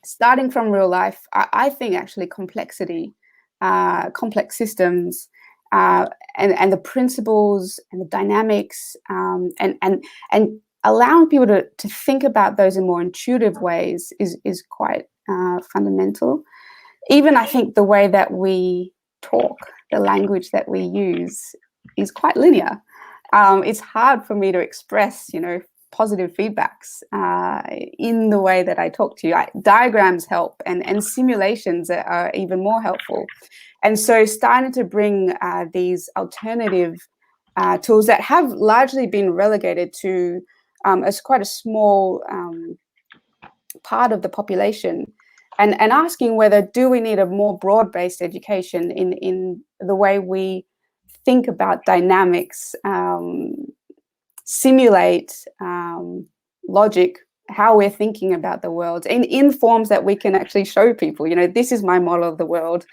starting from real life, I think actually complexity, complex systems, and the principles and the dynamics, and allowing people to think about those in more intuitive ways is quite fundamental. Even I think the way that we talk, the language that we use is quite linear. It's hard for me to express, you know, positive feedbacks in the way that I talk to you. Diagrams help, and simulations are even more helpful. And so starting to bring these alternative tools that have largely been relegated to as quite a small part of the population, and asking whether do we need a more broad-based education in the way we think about dynamics, simulate logic, how we're thinking about the world in forms that we can actually show people, you know, this is my model of the world.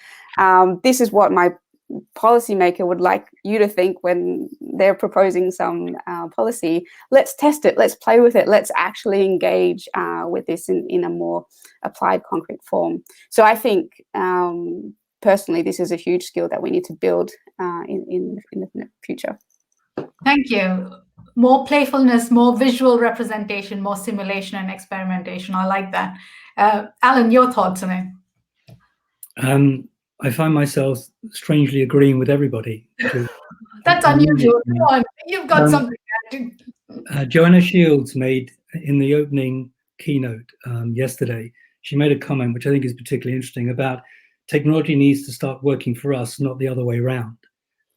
This is what my policymaker would like you to think when they're proposing some policy. Let's test it. Let's play with it. Let's actually engage with this in a more applied, concrete form. So I think personally, this is a huge skill that we need to build in the future. Thank you. More playfulness, more visual representation, more simulation and experimentation. I like that. Alan, your thoughts on it? I find myself strangely agreeing with everybody. That's unusual. Come on, you've got something to do. Joanna Shields made, in the opening keynote yesterday, she made a comment which I think is particularly interesting about technology needs to start working for us, not the other way around.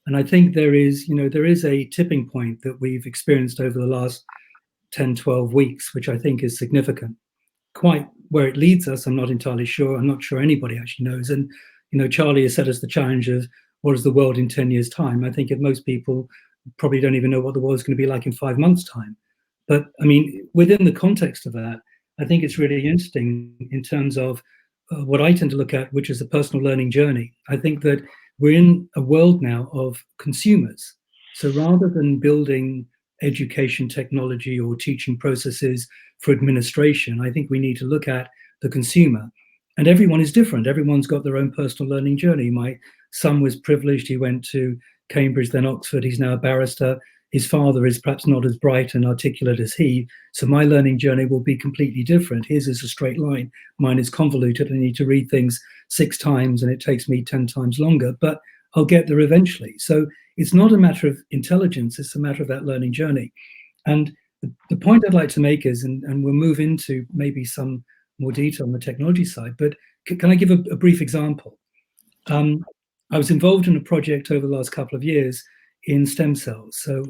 And I think there is a tipping point that we've experienced over the last 10, 12 weeks, which I think is significant. Quite where it leads us, I'm not entirely sure. I'm not sure anybody actually knows. And, you know, Charlie has set us the challenge of what is the world in 10 years' time. I think that most people probably don't even know what the world's going to be like in 5 months' time. But, I mean, within the context of that, I think it's really interesting in terms of what I tend to look at, which is the personal learning journey. I think that we're in a world now of consumers. So rather than building education technology or teaching processes for administration, I think we need to look at the consumer. And everyone is different. Everyone's got their own personal learning journey. My son was privileged. He went to Cambridge, then Oxford. He's now a barrister. His father is perhaps not as bright and articulate as he. So my learning journey will be completely different. His is a straight line. Mine is convoluted. I need to read things 6 times and it takes me 10 times longer, but I'll get there eventually. So it's not a matter of intelligence. It's a matter of that learning journey. And the point I'd like to make is, and we'll move into maybe some more detail on the technology side, but can I give a brief example? I was involved in a project over the last couple of years in stem cells. So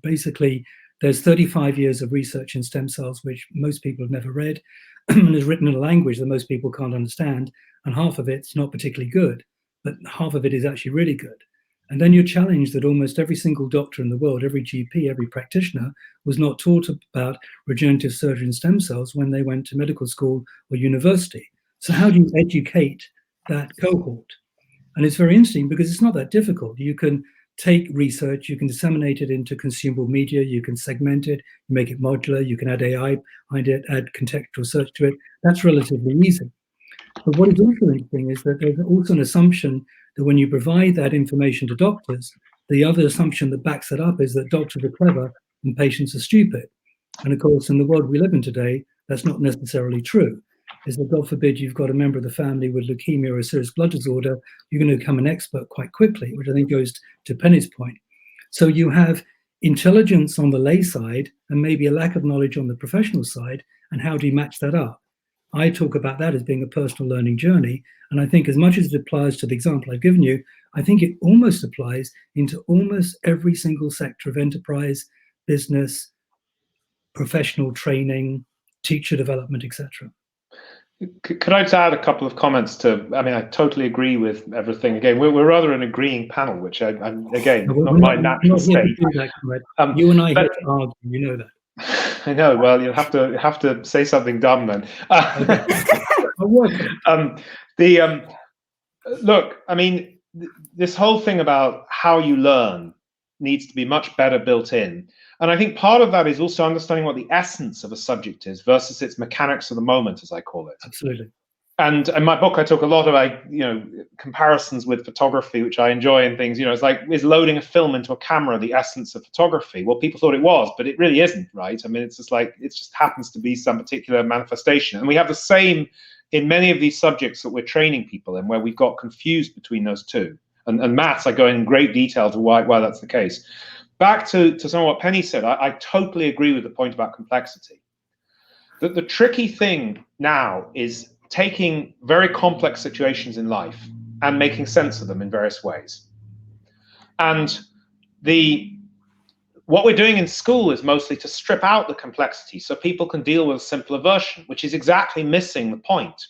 basically, there's 35 years of research in stem cells, which most people have never read, and is written in a language that most people can't understand, and half of it's not particularly good, but half of it is actually really good. And then you're challenged that almost every single doctor in the world, every GP, every practitioner, was not taught about regenerative surgery and stem cells when they went to medical school or university. So how do you educate that cohort? And it's very interesting because it's not that difficult. You can take research, you can disseminate it into consumable media, you can segment it, make it modular, you can add AI behind it, add contextual search to it. That's relatively easy. But what is also interesting is that there's also an assumption that when you provide that information to doctors, the other assumption that backs it up is that doctors are clever and patients are stupid. And of course, in the world we live in today, that's not necessarily true. Is that, God forbid, you've got a member of the family with leukemia or a serious blood disorder, you're going to become an expert quite quickly, which I think goes to Penny's point. So you have intelligence on the lay side and maybe a lack of knowledge on the professional side, and how do you match that up? I talk about that as being a personal learning journey, and I think as much as it applies to the example I've given you, I think it almost applies into almost every single sector of enterprise, business, professional training, teacher development, etc. Could I just add a couple of comments to? I mean, I totally agree with everything. Again, we're rather an agreeing panel, which I'm again not my natural state. You and I here to argue, you know that. I know. Well, you'll have to say something dumb then. Look, I mean, this whole thing about how you learn needs to be much better built in. And I think part of that is also understanding what the essence of a subject is versus its mechanics of the moment, as I call it. Absolutely. And in my book, I talk a lot about, comparisons with photography, which I enjoy and things. It's like, is loading a film into a camera the essence of photography? Well, people thought it was, but it really isn't, right? I mean, it's just like, it just happens to be some particular manifestation. And we have the same in many of these subjects that we're training people in, where we've got confused between those two. And maths, I go in great detail to why that's the case. Back to some of what Penny said, I totally agree with the point about complexity. That the tricky thing now is taking very complex situations in life and making sense of them in various ways. And what we're doing in school is mostly to strip out the complexity so people can deal with a simpler version, which is exactly missing the point.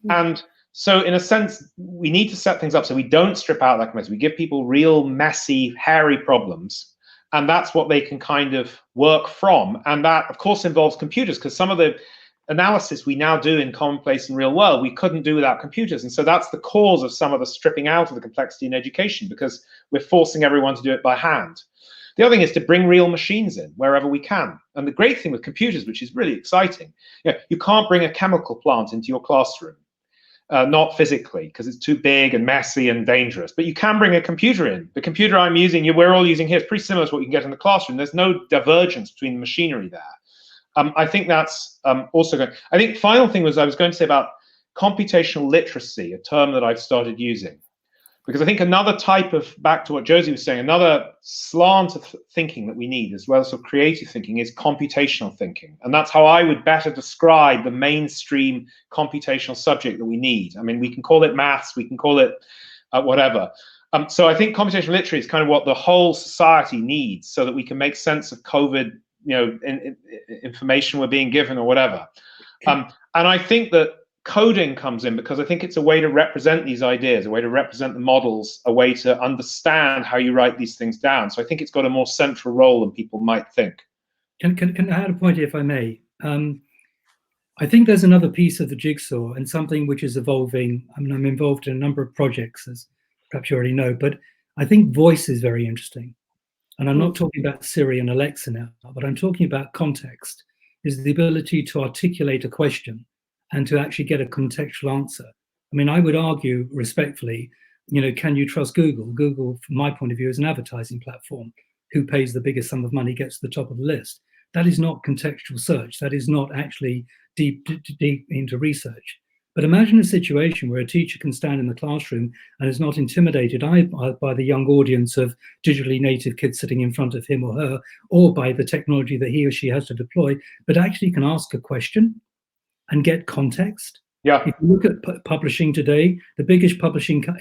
And so in a sense, we need to set things up so we don't strip out that complexity. We give people real messy, hairy problems, and that's what they can kind of work from. And that, of course, involves computers, because some of the analysis we now do in commonplace and real world, we couldn't do without computers. And so that's the cause of some of the stripping out of the complexity in education, because we're forcing everyone to do it by hand. The other thing is to bring real machines in wherever we can. And the great thing with computers, which is really exciting, you can't bring a chemical plant into your classroom. Not physically, because it's too big and messy and dangerous. But you can bring a computer in. The computer I'm using, we're all using here, is pretty similar to what you can get in the classroom. There's no divergence between the machinery there. I think that's also good. I think final thing was I was going to say about computational literacy, a term that I've started using. Because I think another type of, back to what Josie was saying, another slant of thinking that we need, as well as sort of creative thinking, is computational thinking. And that's how I would better describe the mainstream computational subject that we need. I mean, we can call it maths, we can call it whatever. So I think computational literacy is kind of what the whole society needs so that we can make sense of COVID, information we're being given or whatever. And I think that coding comes in because I think it's a way to represent these ideas, a way to represent the models, a way to understand how you write these things down. So I think it's got a more central role than people might think. Can I add a point, if I may? I think there's another piece of the jigsaw and something which is evolving. I mean, I'm involved in a number of projects, as perhaps you already know, but I think voice is very interesting. And I'm not talking about Siri and Alexa now, but I'm talking about context, is the ability to articulate a question and to actually get a contextual answer. I mean, I would argue respectfully can you trust Google? Google, from my point of view, is an advertising platform. Who pays the biggest sum of money gets to the top of the list. That is not contextual search. That is not actually deep into research. But imagine a situation where a teacher can stand in the classroom and is not intimidated by the young audience of digitally native kids sitting in front of him or her, or by the technology that he or she has to deploy, but actually can ask a question and get context. Yeah. If you look at publishing today, the biggest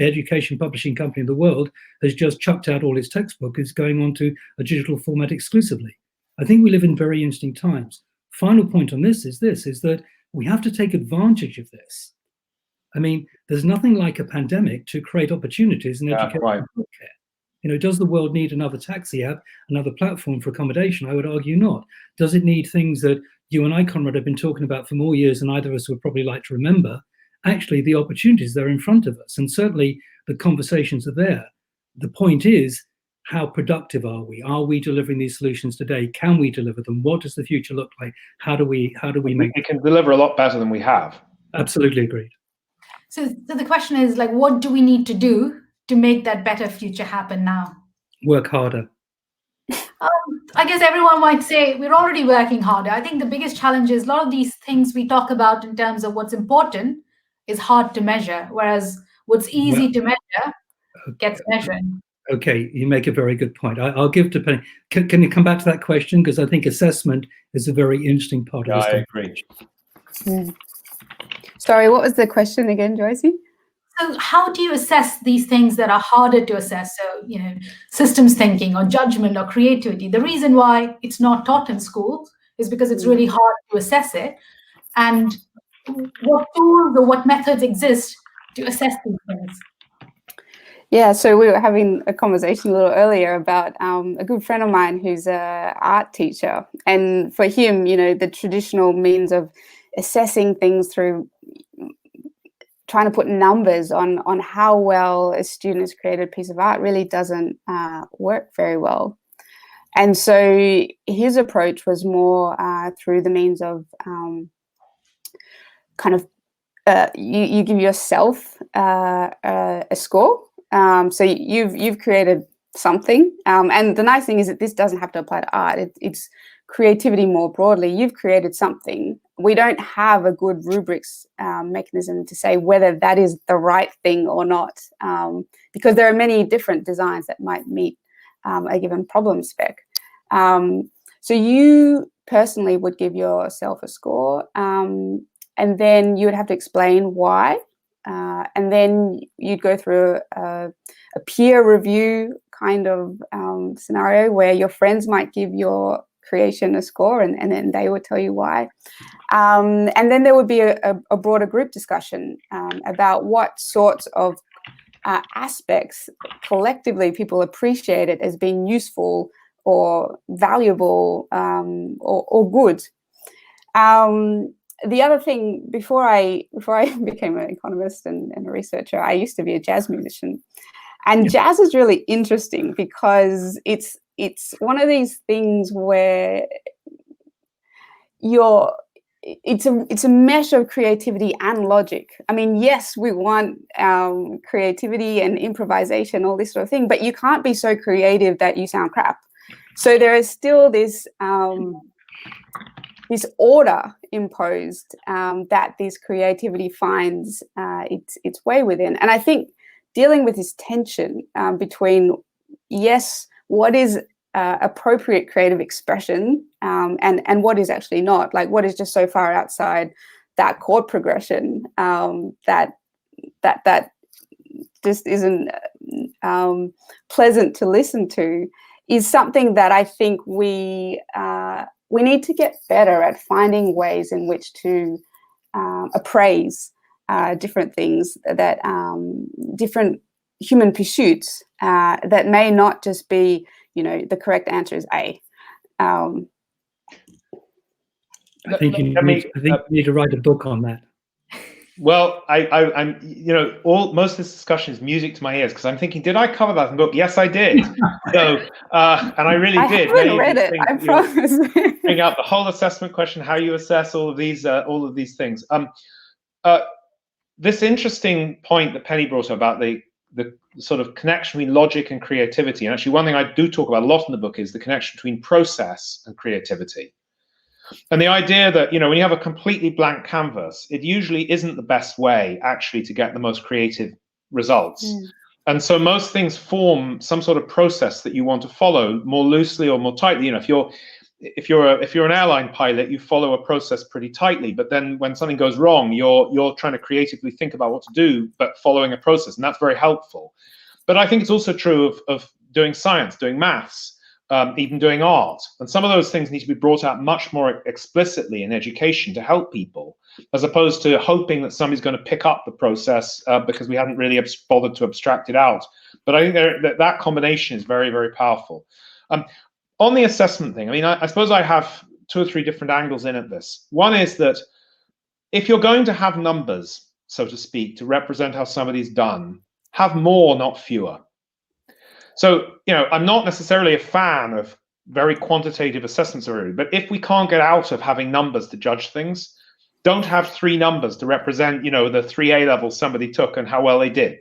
education publishing company in the world has just chucked out all its textbook. It's going on to a digital format exclusively. I think we live in very interesting times. Final point on this is that we have to take advantage of this. I mean, there's nothing like a pandemic to create opportunities in education and healthcare. Does the world need another taxi app, another platform for accommodation? I would argue not. Does it need things that you and I, Conrad, have been talking about for more years than either of us would probably like to remember? Actually, the opportunities are in front of us, and certainly the conversations are there. The point is, how productive are we? Are we delivering these solutions today? Can we deliver them? What does the future look like? How do we make? We can deliver a lot better than we have. Absolutely agreed. So the question is, like, what do we need to do to make that better future happen now? Work harder. I guess everyone might say we're already working harder. I think the biggest challenge is a lot of these things we talk about in terms of what's important is hard to measure, whereas what's easy to measure gets measured. Okay, you make a very good point. I'll give to Penny. Can you come back to that question? Because I think assessment is a very interesting part of this. I agree. Yeah. Sorry, what was the question again, Joycey? So how do you assess these things that are harder to assess? So, systems thinking or judgment or creativity. The reason why it's not taught in schools is because it's really hard to assess it. And what tools or what methods exist to assess these things? Yeah, so we were having a conversation a little earlier about a good friend of mine who's an art teacher. And for him, the traditional means of assessing things through trying to put numbers on how well a student has created a piece of art really doesn't work very well. And so his approach was more through the means of you give yourself a score. So you've created something, and the nice thing is that this doesn't have to apply to art. It's creativity more broadly. You've created something. We don't have a good rubrics mechanism to say whether that is the right thing or not, because there are many different designs that might meet a given problem spec. So you personally would give yourself a score, and then you would have to explain why. And then you'd go through a peer review kind of scenario where your friends might give your creation a score, and then they would tell you why. And then there would be a broader group discussion about what sorts of aspects collectively people appreciate it as being useful or valuable or good. The other thing, before I became an economist and a researcher, I used to be a jazz musician, and jazz is really interesting because it's one of these things where it's a mesh of creativity and logic. I mean, yes, we want creativity and improvisation, all this sort of thing, but you can't be so creative that you sound crap. So there is still this order imposed that this creativity finds its way within. And I think dealing with this tension between, yes, what is appropriate creative expression and what is actually not, like what is just so far outside that chord progression that just isn't pleasant to listen to, is something that I think we need to get better at, finding ways in which to appraise different things, that different human pursuits that may not just be, the correct answer is A. I think you need to write a book on that. Well, I'm most of this discussion is music to my ears, because I'm thinking, did I cover that in the book? Yes, I did. So, and I really did. I haven't read it, I promise. Bring out the whole assessment question, how you assess all of these things. This interesting point that Penny brought up about the the sort of connection between logic and creativity. And actually, one thing I do talk about a lot in the book is the connection between process and creativity. And the idea that, when you have a completely blank canvas, it usually isn't the best way actually to get the most creative results. And so most things form some sort of process that you want to follow more loosely or more tightly. If you're an airline pilot, you follow a process pretty tightly, but then when something goes wrong, you're trying to creatively think about what to do, but following a process, and that's very helpful. But I think it's also true of doing science, doing maths, even doing art. And some of those things need to be brought out much more explicitly in education to help people, as opposed to hoping that somebody's going to pick up the process because we hadn't really bothered to abstract it out. But I think that combination is very, very powerful. On the assessment thing, I suppose I have 2 or 3 different angles in at this. One is that if you're going to have numbers, so to speak, to represent how somebody's done, have more, not fewer. So, I'm not necessarily a fan of very quantitative assessments already, but if we can't get out of having numbers to judge things, don't have 3 numbers to represent, the 3 A levels somebody took and how well they did.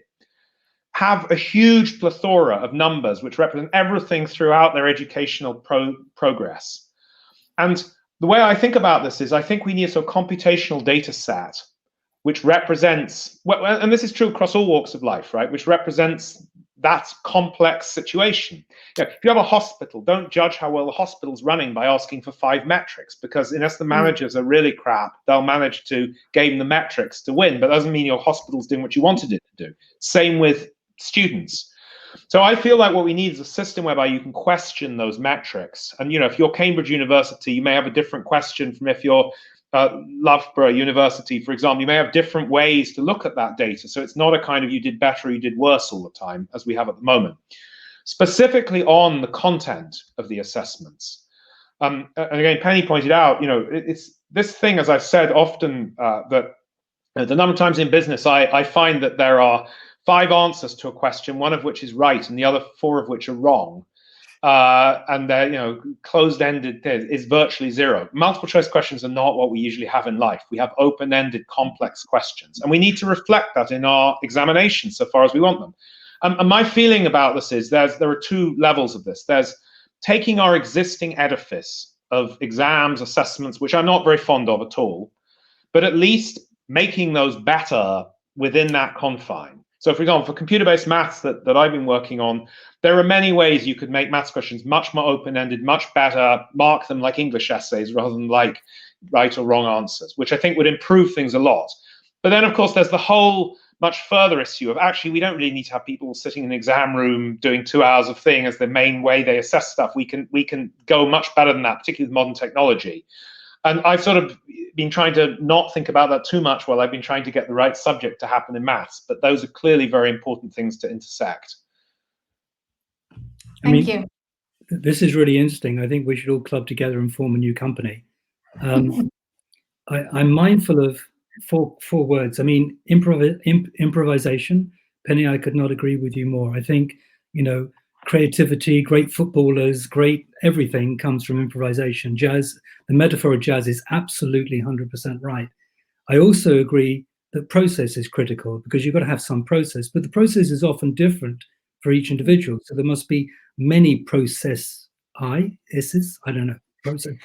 Have a huge plethora of numbers which represent everything throughout their educational progress. And the way I think about this is I think we need a sort of computational data set which represents, and this is true across all walks of life, right, which represents that complex situation. If you have a hospital, don't judge how well the hospital's running by asking for 5 metrics, because unless the managers are really crap, they'll manage to game the metrics to win, but that doesn't mean your hospital's doing what you wanted it to do. Same with students. So I feel like what we need is a system whereby you can question those metrics. And, if you're Cambridge University, you may have a different question from if you're Loughborough University, for example. You may have different ways to look at that data. So it's not a kind of you did better or you did worse all the time, as we have at the moment. Specifically on the content of the assessments. And again, Penny pointed out, it's this thing, as I've said often, that the number of times in business, I find that there are 5 answers to a question, one of which is right and the other 4 of which are wrong. And they're, closed-ended is virtually 0. Multiple choice questions are not what we usually have in life. We have open-ended, complex questions, and we need to reflect that in our examinations so far as we want them. And my feeling about this is there are 2 levels of this. There's taking our existing edifice of exams, assessments, which I'm not very fond of at all, but at least making those better within that confine. So, for example, for computer-based maths that I've been working on, there are many ways you could make maths questions much more open-ended, much better, mark them like English essays rather than like right or wrong answers, which I think would improve things a lot. But then, of course, there's the whole much further issue of actually we don't really need to have people sitting in an exam room doing 2 hours of thing as the main way they assess stuff. We can go much better than that, particularly with modern technology. And I've sort of been trying to not think about that too much while I've been trying to get the right subject to happen in maths. But those are clearly very important things to intersect. Thank you. This is really interesting. I think we should all club together and form a new company. I'm mindful of four words. Improvisation. Penny, I could not agree with you more. I think, creativity, great footballers, great everything comes from improvisation. Jazz, the metaphor of jazz is absolutely 100% right. I also agree that process is critical because you've got to have some process, but the process is often different for each individual. So there must be many processes, I don't know, processes.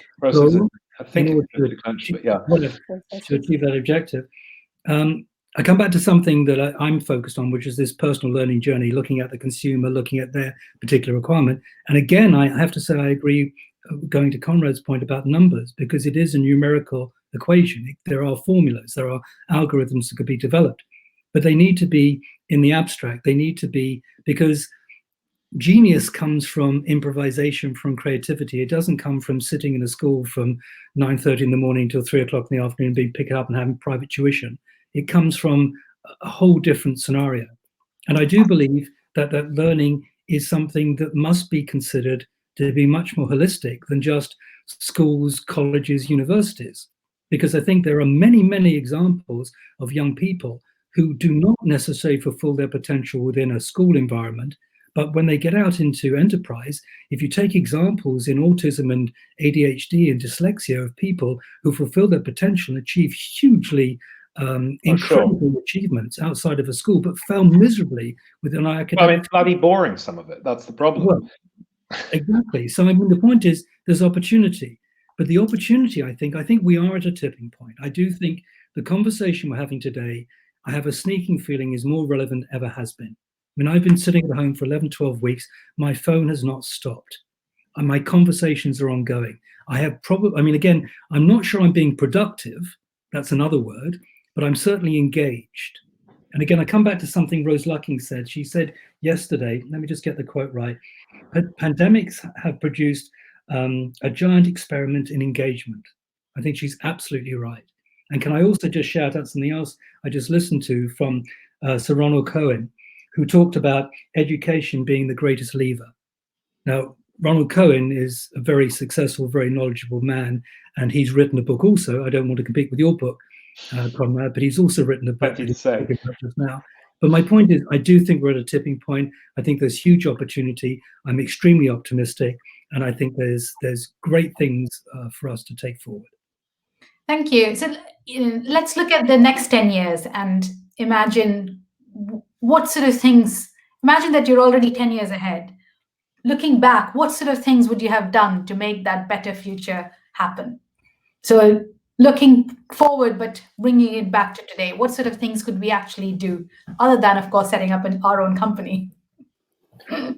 I think to achieve that objective. I come back to something that I'm focused on, which is this personal learning journey, looking at the consumer, looking at their particular requirement. And again, I have to say, I agree, going to Conrad's point about numbers, because it is a numerical equation. There are formulas, there are algorithms that could be developed, but they need to be in the abstract. They need to be, because genius comes from improvisation, from creativity. It doesn't come from sitting in a school from 9:30 in the morning till 3 o'clock in the afternoon, being picked up and having private tuition. It comes from a whole different scenario. And I do believe that learning is something that must be considered to be much more holistic than just schools, colleges, universities. Because I think there are many, many examples of young people who do not necessarily fulfill their potential within a school environment. But when they get out into enterprise, if you take examples in autism and ADHD and dyslexia of people who fulfill their potential and achieve hugely incredible achievements outside of a school, but fail miserably with an academic. Well, I mean, it's bloody boring, some of it. That's the problem. Well, exactly. So I mean, the point is, there's opportunity, but the opportunity, I think we are at a tipping point. I do think the conversation we're having today, I have a sneaking feeling, is more relevant than ever has been. I mean, I've been sitting at home for 11, 12 weeks. My phone has not stopped. And my conversations are ongoing. I have I mean, again, I'm not sure I'm being productive. That's another word, but I'm certainly engaged. And again, I come back to something Rose Lucking said. She said yesterday, let me just get the quote right, pandemics have produced a giant experiment in engagement. I think she's absolutely right. And can I also just shout out something else I just listened to from Sir Ronald Cohen, who talked about education being the greatest lever. Now, Ronald Cohen is a very successful, very knowledgeable man, and he's written a book also. I don't want to compete with your book, Conrad, but he's also written a book just now. But my point is, I do think we're at a tipping point. I think there's huge opportunity. I'm extremely optimistic, and I think there's great things for us to take forward. Thank you. So let's look at the next 10 years and imagine what sort of things, imagine that you're already 10 years ahead. Looking back, what sort of things would you have done to make that better future happen? So looking forward, but bringing it back to today, what sort of things could we actually do other than, of course, setting up our own company? I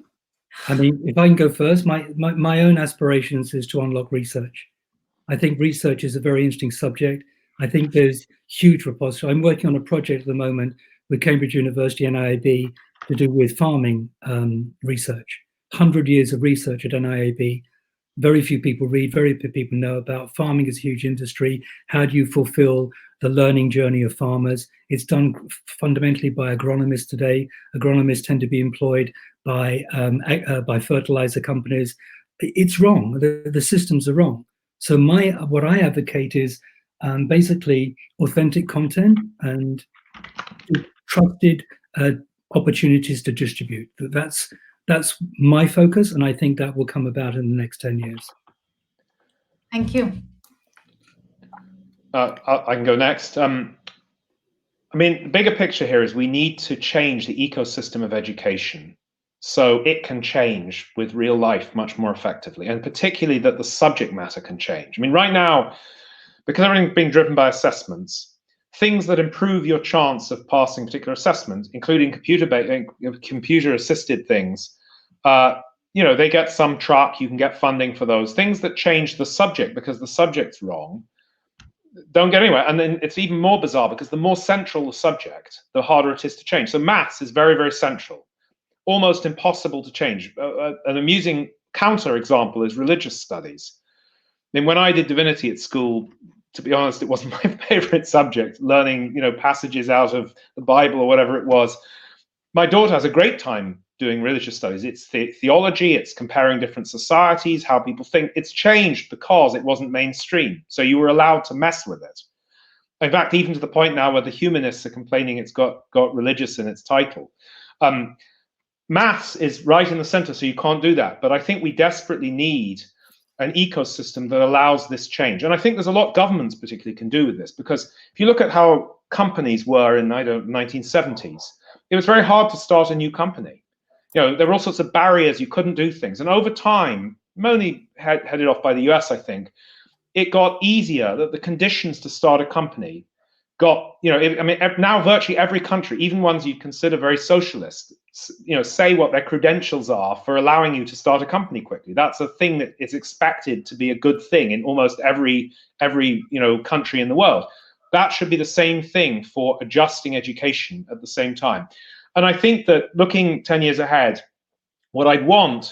mean, if I can go first, my own aspirations is to unlock research. I think research is a very interesting subject. I think there's huge repository. I'm working on a project at the moment with Cambridge University and NIAB to do with farming research. 100 years of research at NIAB. Very few people read, very few people know about. Farming is a huge industry. How do you fulfill the learning journey of farmers? It's done fundamentally by agronomists today. Agronomists tend to be employed by fertilizer companies. It's wrong. The systems are wrong. So what I advocate is basically authentic content and trusted opportunities to distribute. That's my focus, and I think that will come about in the next 10 years. Thank you. I can go next. I mean, the bigger picture here is we need to change the ecosystem of education so it can change with real life much more effectively, and particularly that the subject matter can change. I mean, right now, because everything's being driven by assessments, things that improve your chance of passing particular assessments, including computer-assisted things, they get some truck, you can get funding for those. Things that change the subject because the subject's wrong don't get anywhere. And then it's even more bizarre because the more central the subject, the harder it is to change. So maths is very, very central, almost impossible to change. An amusing counter example is religious studies. I mean, when I did divinity at school, to be honest, it wasn't my favorite subject, learning, passages out of the Bible or whatever it was. My daughter has a great time doing religious studies. It's theology, it's comparing different societies, how people think. It's changed because it wasn't mainstream. So you were allowed to mess with it. In fact, even to the point now where the humanists are complaining it's got religious in its title. Maths is right in the center, so you can't do that. But I think we desperately need an ecosystem that allows this change. And I think there's a lot governments particularly can do with this, because if you look at how companies were in, 1970s, it was very hard to start a new company. There were all sorts of barriers, you couldn't do things. And over time, mainly headed off by the US, I think, it got easier, that the conditions to start a company got, now virtually every country, even ones you'd consider very socialist, say what their credentials are for allowing you to start a company quickly. That's a thing that is expected to be a good thing in almost every country in the world. That should be the same thing for adjusting education at the same time. And I think that looking 10 years ahead, what I'd want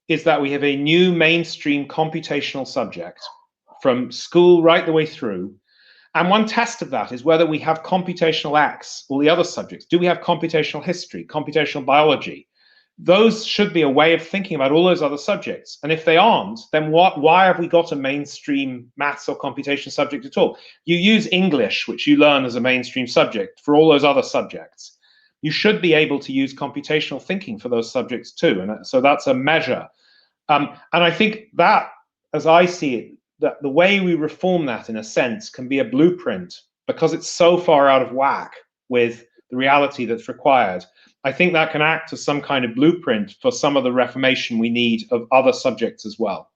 is that we have a new mainstream computational subject from school right the way through. And one test of that is whether we have computational X, all the other subjects. Do we have computational history, computational biology? Those should be a way of thinking about all those other subjects. And if they aren't, then why have we got a mainstream maths or computation subject at all? You use English, which you learn as a mainstream subject, for all those other subjects. You should be able to use computational thinking for those subjects too. And so that's a measure. And I think that, as I see it, that the way we reform that, in a sense, can be a blueprint because it's so far out of whack with the reality that's required. I think that can act as some kind of blueprint for some of the reformation we need of other subjects as well.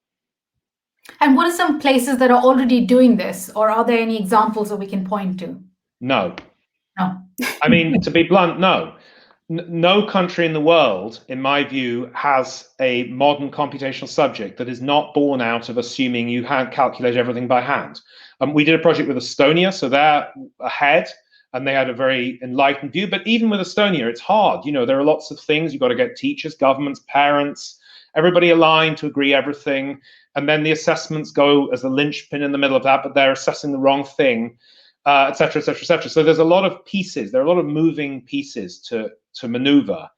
And what are some places that are already doing this, or are there any examples that we can point to? No. No. I mean, to be blunt, no. No country in the world, in my view, has a modern computational subject that is not born out of assuming you hand calculate everything by hand. We did a project with Estonia, so they're ahead, and they had a very enlightened view. But even with Estonia, it's hard. You know, there are lots of things. You've got to get teachers, governments, parents, everybody aligned to agree everything. And then the assessments go as the linchpin in the middle of that, but they're assessing the wrong thing, et cetera, et cetera, et cetera. So there's a lot of pieces. There are a lot of moving pieces to maneuver.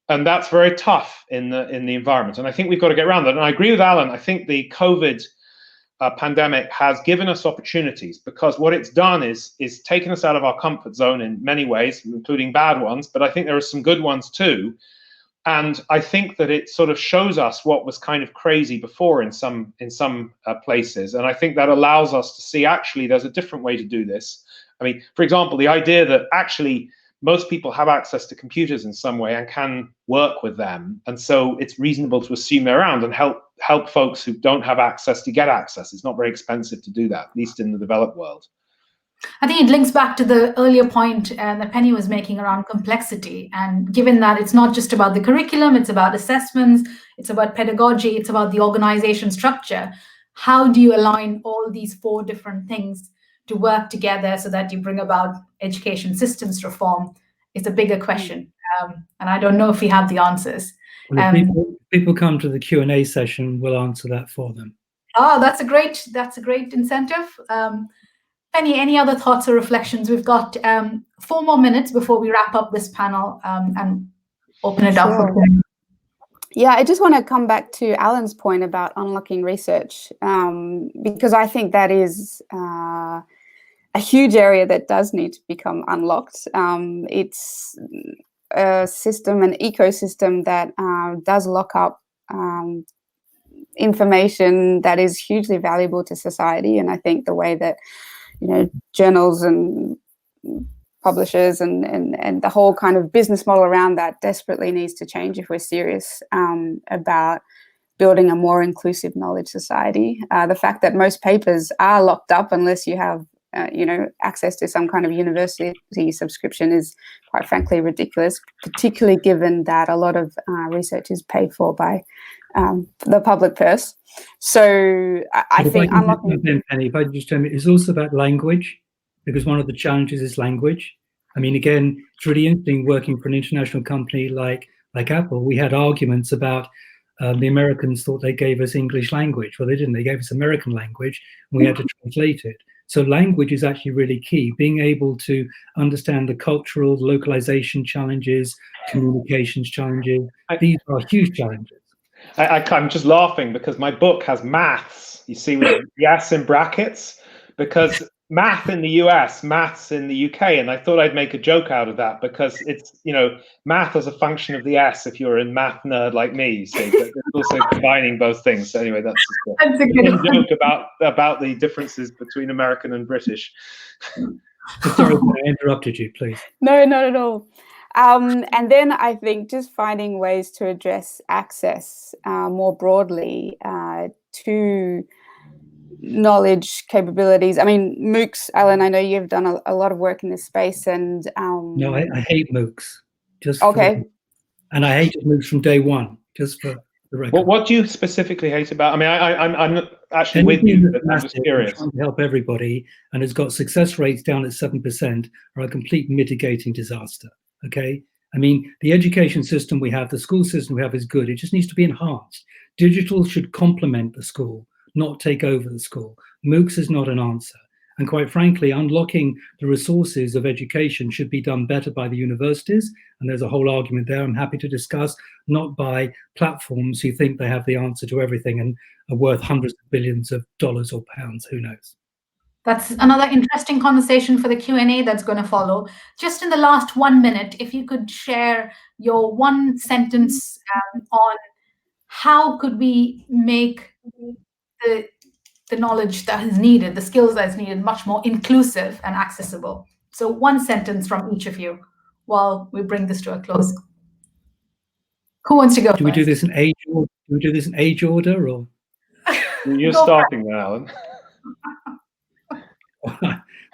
And that's very tough in the environment. And I think we've got to get around that. And I agree with Alan. I think the COVID pandemic has given us opportunities, because what it's done is taken us out of our comfort zone in many ways, including bad ones, but I think there are some good ones too. And I think that it sort of shows us what was kind of crazy before in some places. And I think that allows us to see, actually, there's a different way to do this. I mean, for example, the idea that actually most people have access to computers in some way and can work with them. And so it's reasonable to assume they're around and help folks who don't have access to get access. It's not very expensive to do that, at least in the developed world. I think it links back to the earlier point that Penny was making around complexity. And given that it's not just about the curriculum, it's about assessments, it's about pedagogy, it's about the organization structure. How do you align all these 4 different things to work together so that you bring about education systems reform is a bigger question. And I don't know if we have the answers. Well, if people come to the Q&A session, we'll answer that for them. Oh, that's a great incentive. Penny, any other thoughts or reflections? We've got 4 more minutes before we wrap up this panel and open it up. Sure. Yeah, I just want to come back to Alan's point about unlocking research, because I think that is a huge area that does need to become unlocked. It's a system, an ecosystem that does lock up information that is hugely valuable to society. And I think the way that, you know, journals and publishers and the whole kind of business model around that desperately needs to change if we're serious about building a more inclusive knowledge society. The fact that most papers are locked up unless you have access to some kind of university subscription is, quite frankly, ridiculous, particularly given that a lot of research is paid for by the public purse. So I think unlocking... Penny, if I just tell you, it's also about language, because one of the challenges is language. I mean, again, it's really interesting working for an international company like Apple. We had arguments about the Americans thought they gave us English language. Well, they didn't. They gave us American language, and we had to translate it. So language is actually really key. Being able to understand the cultural localization challenges, communications challenges, these are huge challenges. I'm just laughing because my book has maths, you see, with the S in brackets, because math in the US, maths in the UK, and I thought I'd make a joke out of that because it's, math as a function of the S if you're a math nerd like me, you see, but it's also combining both things. So anyway, that's just a joke about the differences between American and British. Sorry, I interrupted you, please. No, not at all. And then I think just finding ways to address access more broadly to knowledge capabilities. I mean, MOOCs, Alan, I know you've done a lot of work in this space, and no, I hate MOOCs. Okay. And I hated MOOCs from day one, just for the record. Well, what do you specifically hate about? I mean, I'm actually with you, but I'm just curious. Trying to help everybody, and has got success rates down at 7%, are a complete mitigating disaster. Okay, I mean, the education system we have, the school system we have is good. It just needs to be enhanced. Digital should complement the school, not take over the school. MOOCs is not an answer. And quite frankly, unlocking the resources of education should be done better by the universities. And there's a whole argument there I'm happy to discuss, not by platforms who think they have the answer to everything and are worth hundreds of billions of dollars or pounds, who knows. That's another interesting conversation for the Q&A that's going to follow. Just in the last 1 minute, if you could share your one sentence on how could we make the the knowledge that is needed, the skills that is needed, much more inclusive and accessible. So one sentence from each of you while we bring this to a close. Who wants to go Do we do this in age order? Do we do this in age order, or? You're starting now.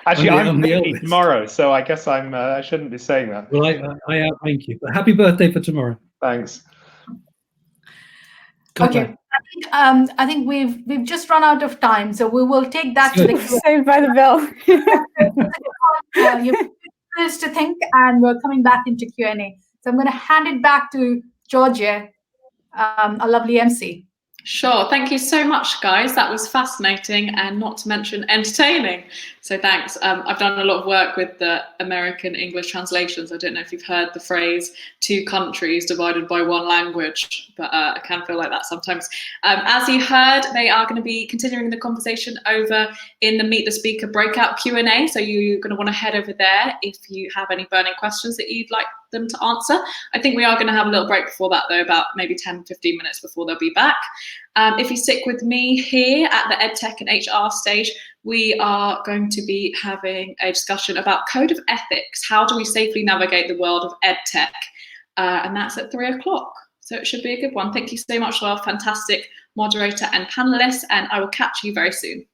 Actually, I'm 50 tomorrow, so I guess I shouldn't be saying that. Well, I outrank you. But happy birthday for tomorrow. Thanks. Okay, I think we've just run out of time, so we will take that to the Saved by the bell. you have to think, and we're coming back into Q&A. So I'm going to hand it back to Georgia, a lovely MC. Sure. Thank you so much, guys. That was fascinating and not to mention entertaining. So thanks. I've done a lot of work with the American English translations. I don't know if you've heard the phrase two countries divided by one language, but I can feel like that sometimes. As you heard, they are going to be continuing the conversation over in the Meet the Speaker breakout Q&A. So you're going to want to head over there if you have any burning questions that you'd like them to answer. I think we are going to have a little break before that, though, about maybe 10, 15 minutes before they'll be back. If you stick with me here at the EdTech and HR stage, we are going to be having a discussion about code of ethics. How do we safely navigate the world of EdTech? And that's at 3 o'clock. So it should be a good one. Thank you so much, well, fantastic moderator and panelists, and I will catch you very soon.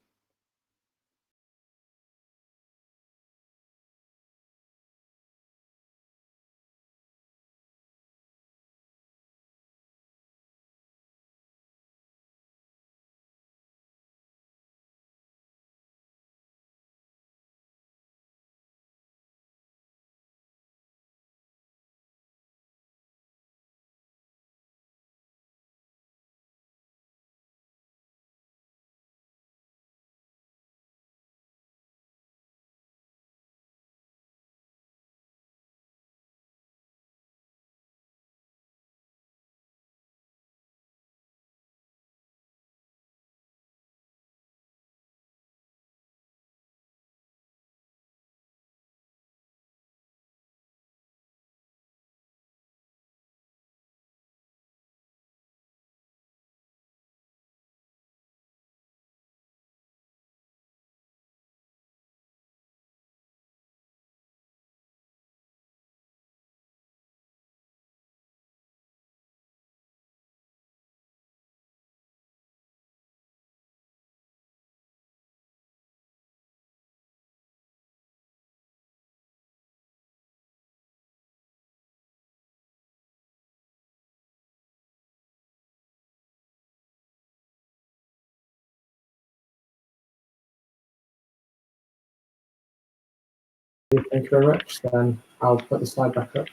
Thank you very much. Then I'll put the slide back up.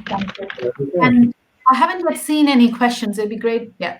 Thank you. And I haven't yet seen any questions. It'd be great. Yeah.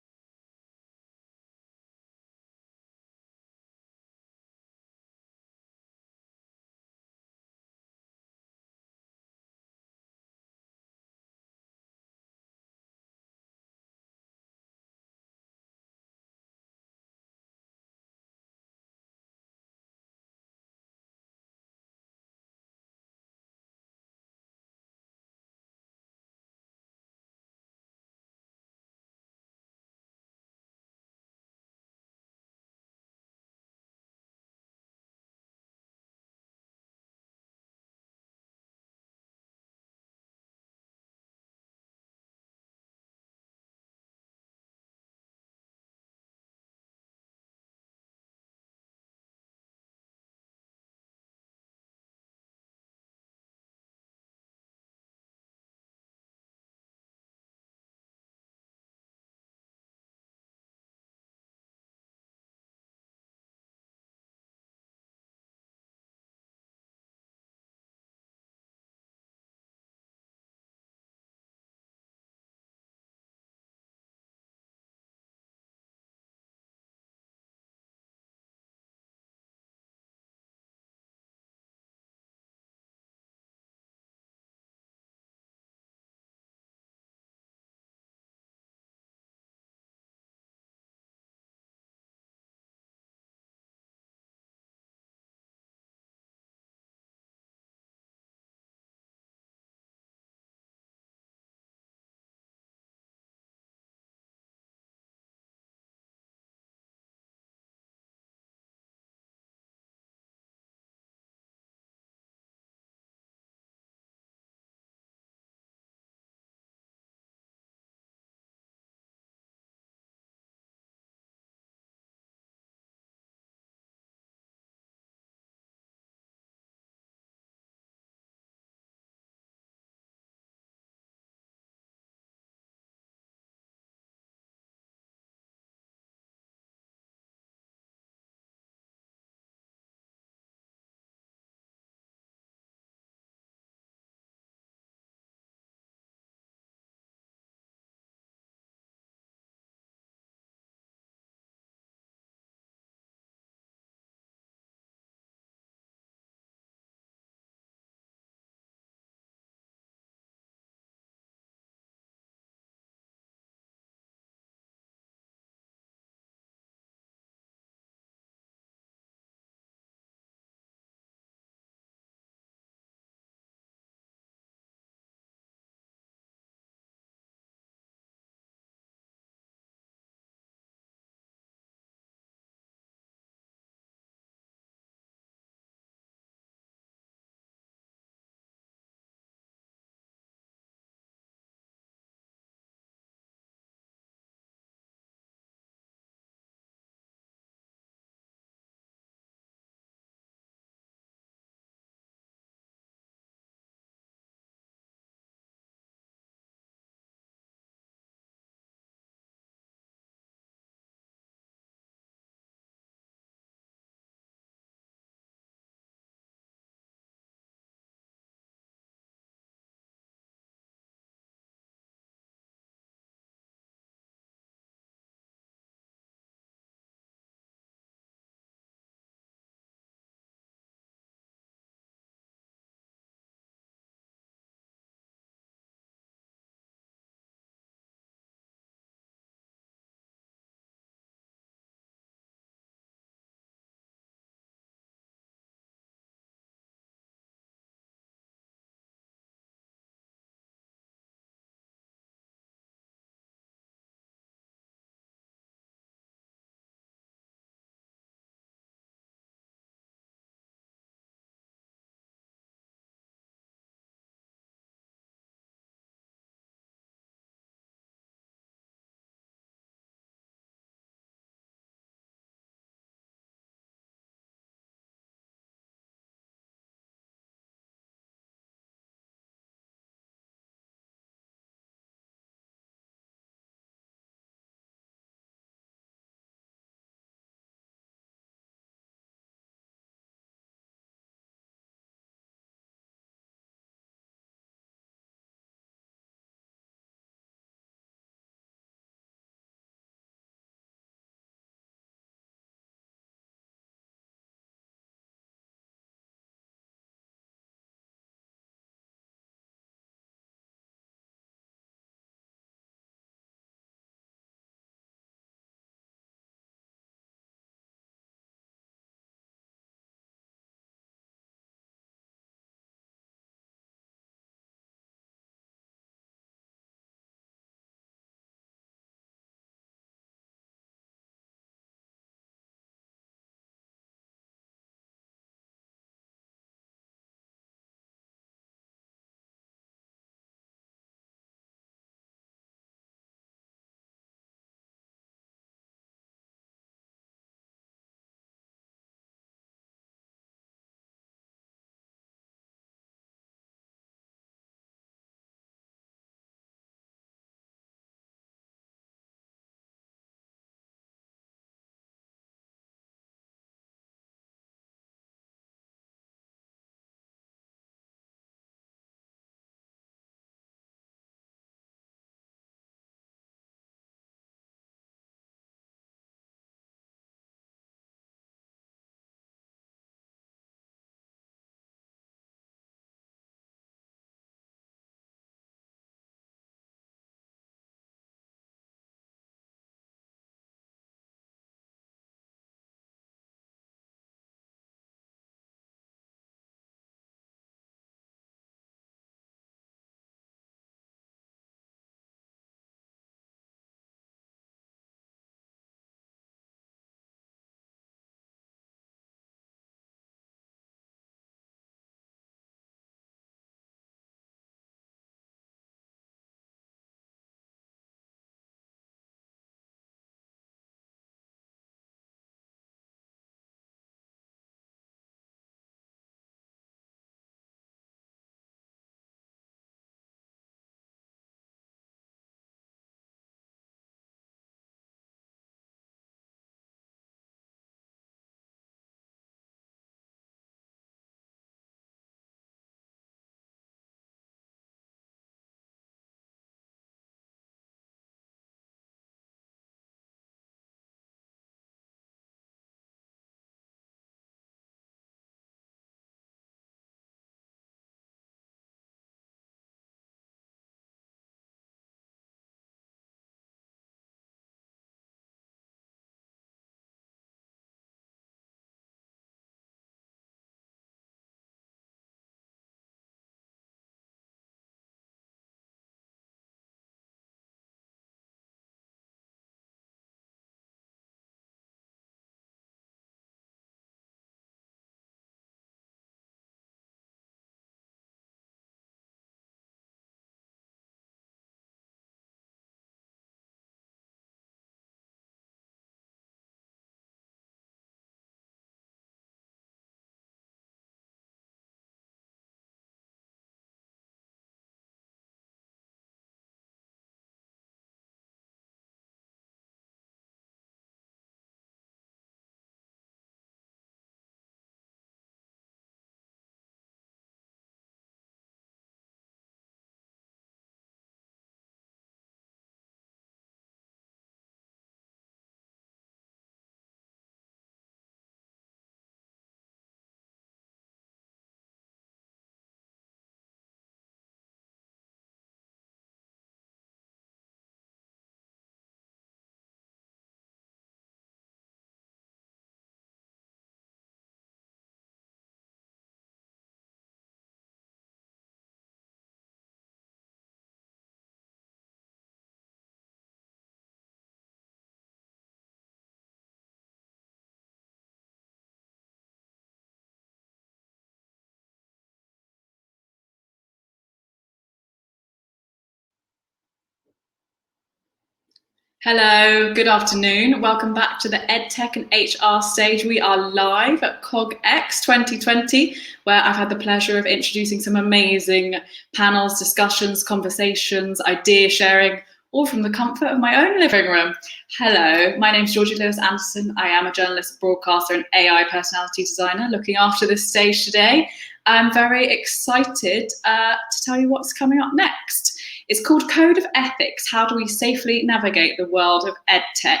Hello, good afternoon. Welcome back to the EdTech and HR stage. We are live at CogX 2020, where I've had the pleasure of introducing some amazing panels, discussions, conversations, idea sharing, all from the comfort of my own living room. Hello, my name's Georgie Lewis-Anderson. I am a journalist, broadcaster, and AI personality designer looking after this stage today. I'm very excited to tell you what's coming up next. It's called Code of Ethics. How do we safely navigate the world of EdTech?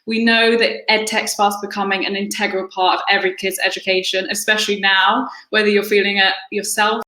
We know that EdTech's fast becoming an integral part of every kid's education, especially now, whether you're feeling it yourself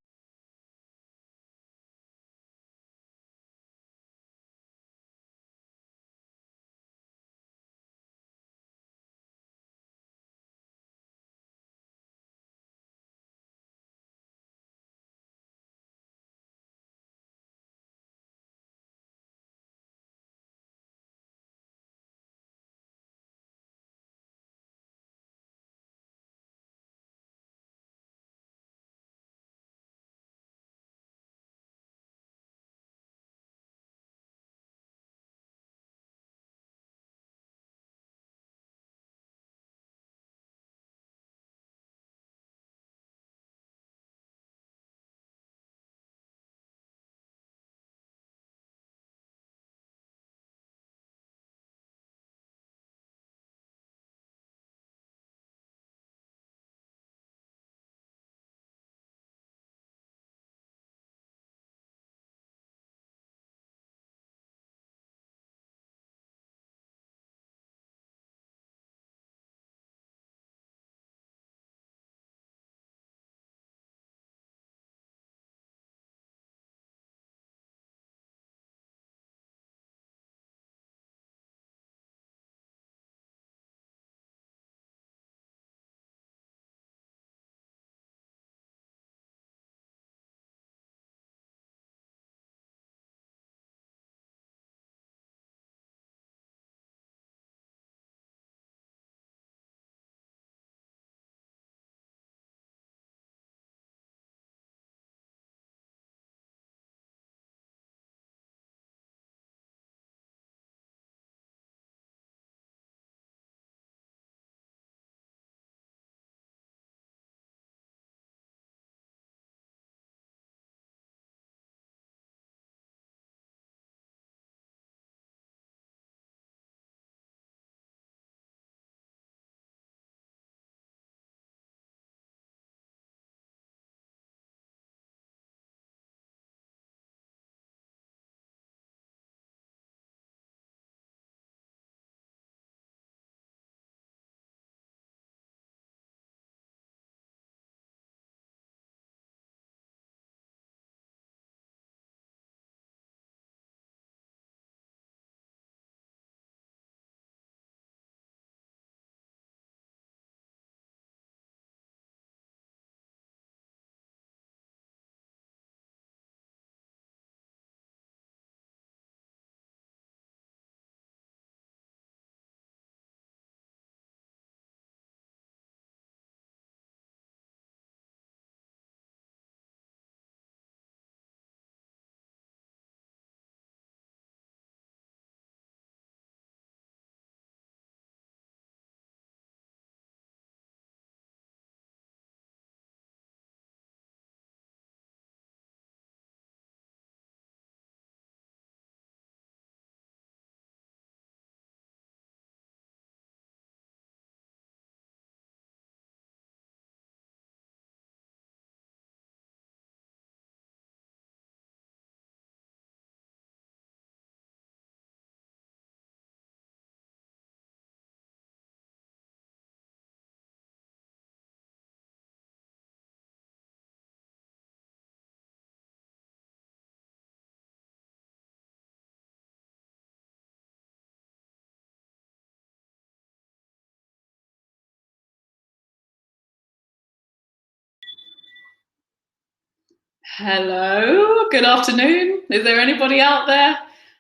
Hello, good afternoon. Is there anybody out there?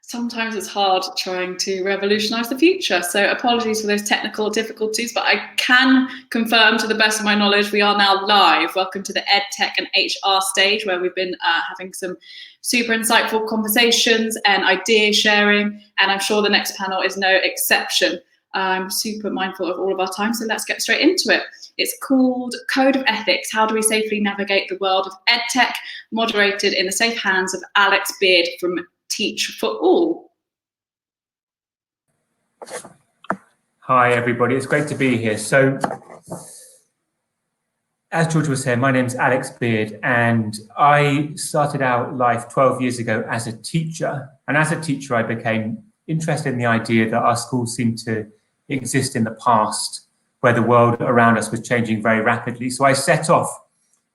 sometimes it's hard trying to revolutionize the future. So apologies for those technical difficulties, but I can confirm to the best of my knowledge, we are now live. Welcome to the EdTech and HR stage, where we've been having some super insightful conversations and idea sharing. And I'm sure the next panel is no exception. I'm super mindful of all of our time, so let's get straight into it. It's called Code of Ethics, How Do We Safely Navigate the World of EdTech, moderated in the safe hands of Alex Beard from Teach for All. Hi everybody, it's great to be here. So, as George was saying, my name's Alex Beard, and I started out life 12 years ago as a teacher. And as a teacher, I became interested in the idea that our schools seemed to exist in the past, where the world around us was changing very rapidly. So I set off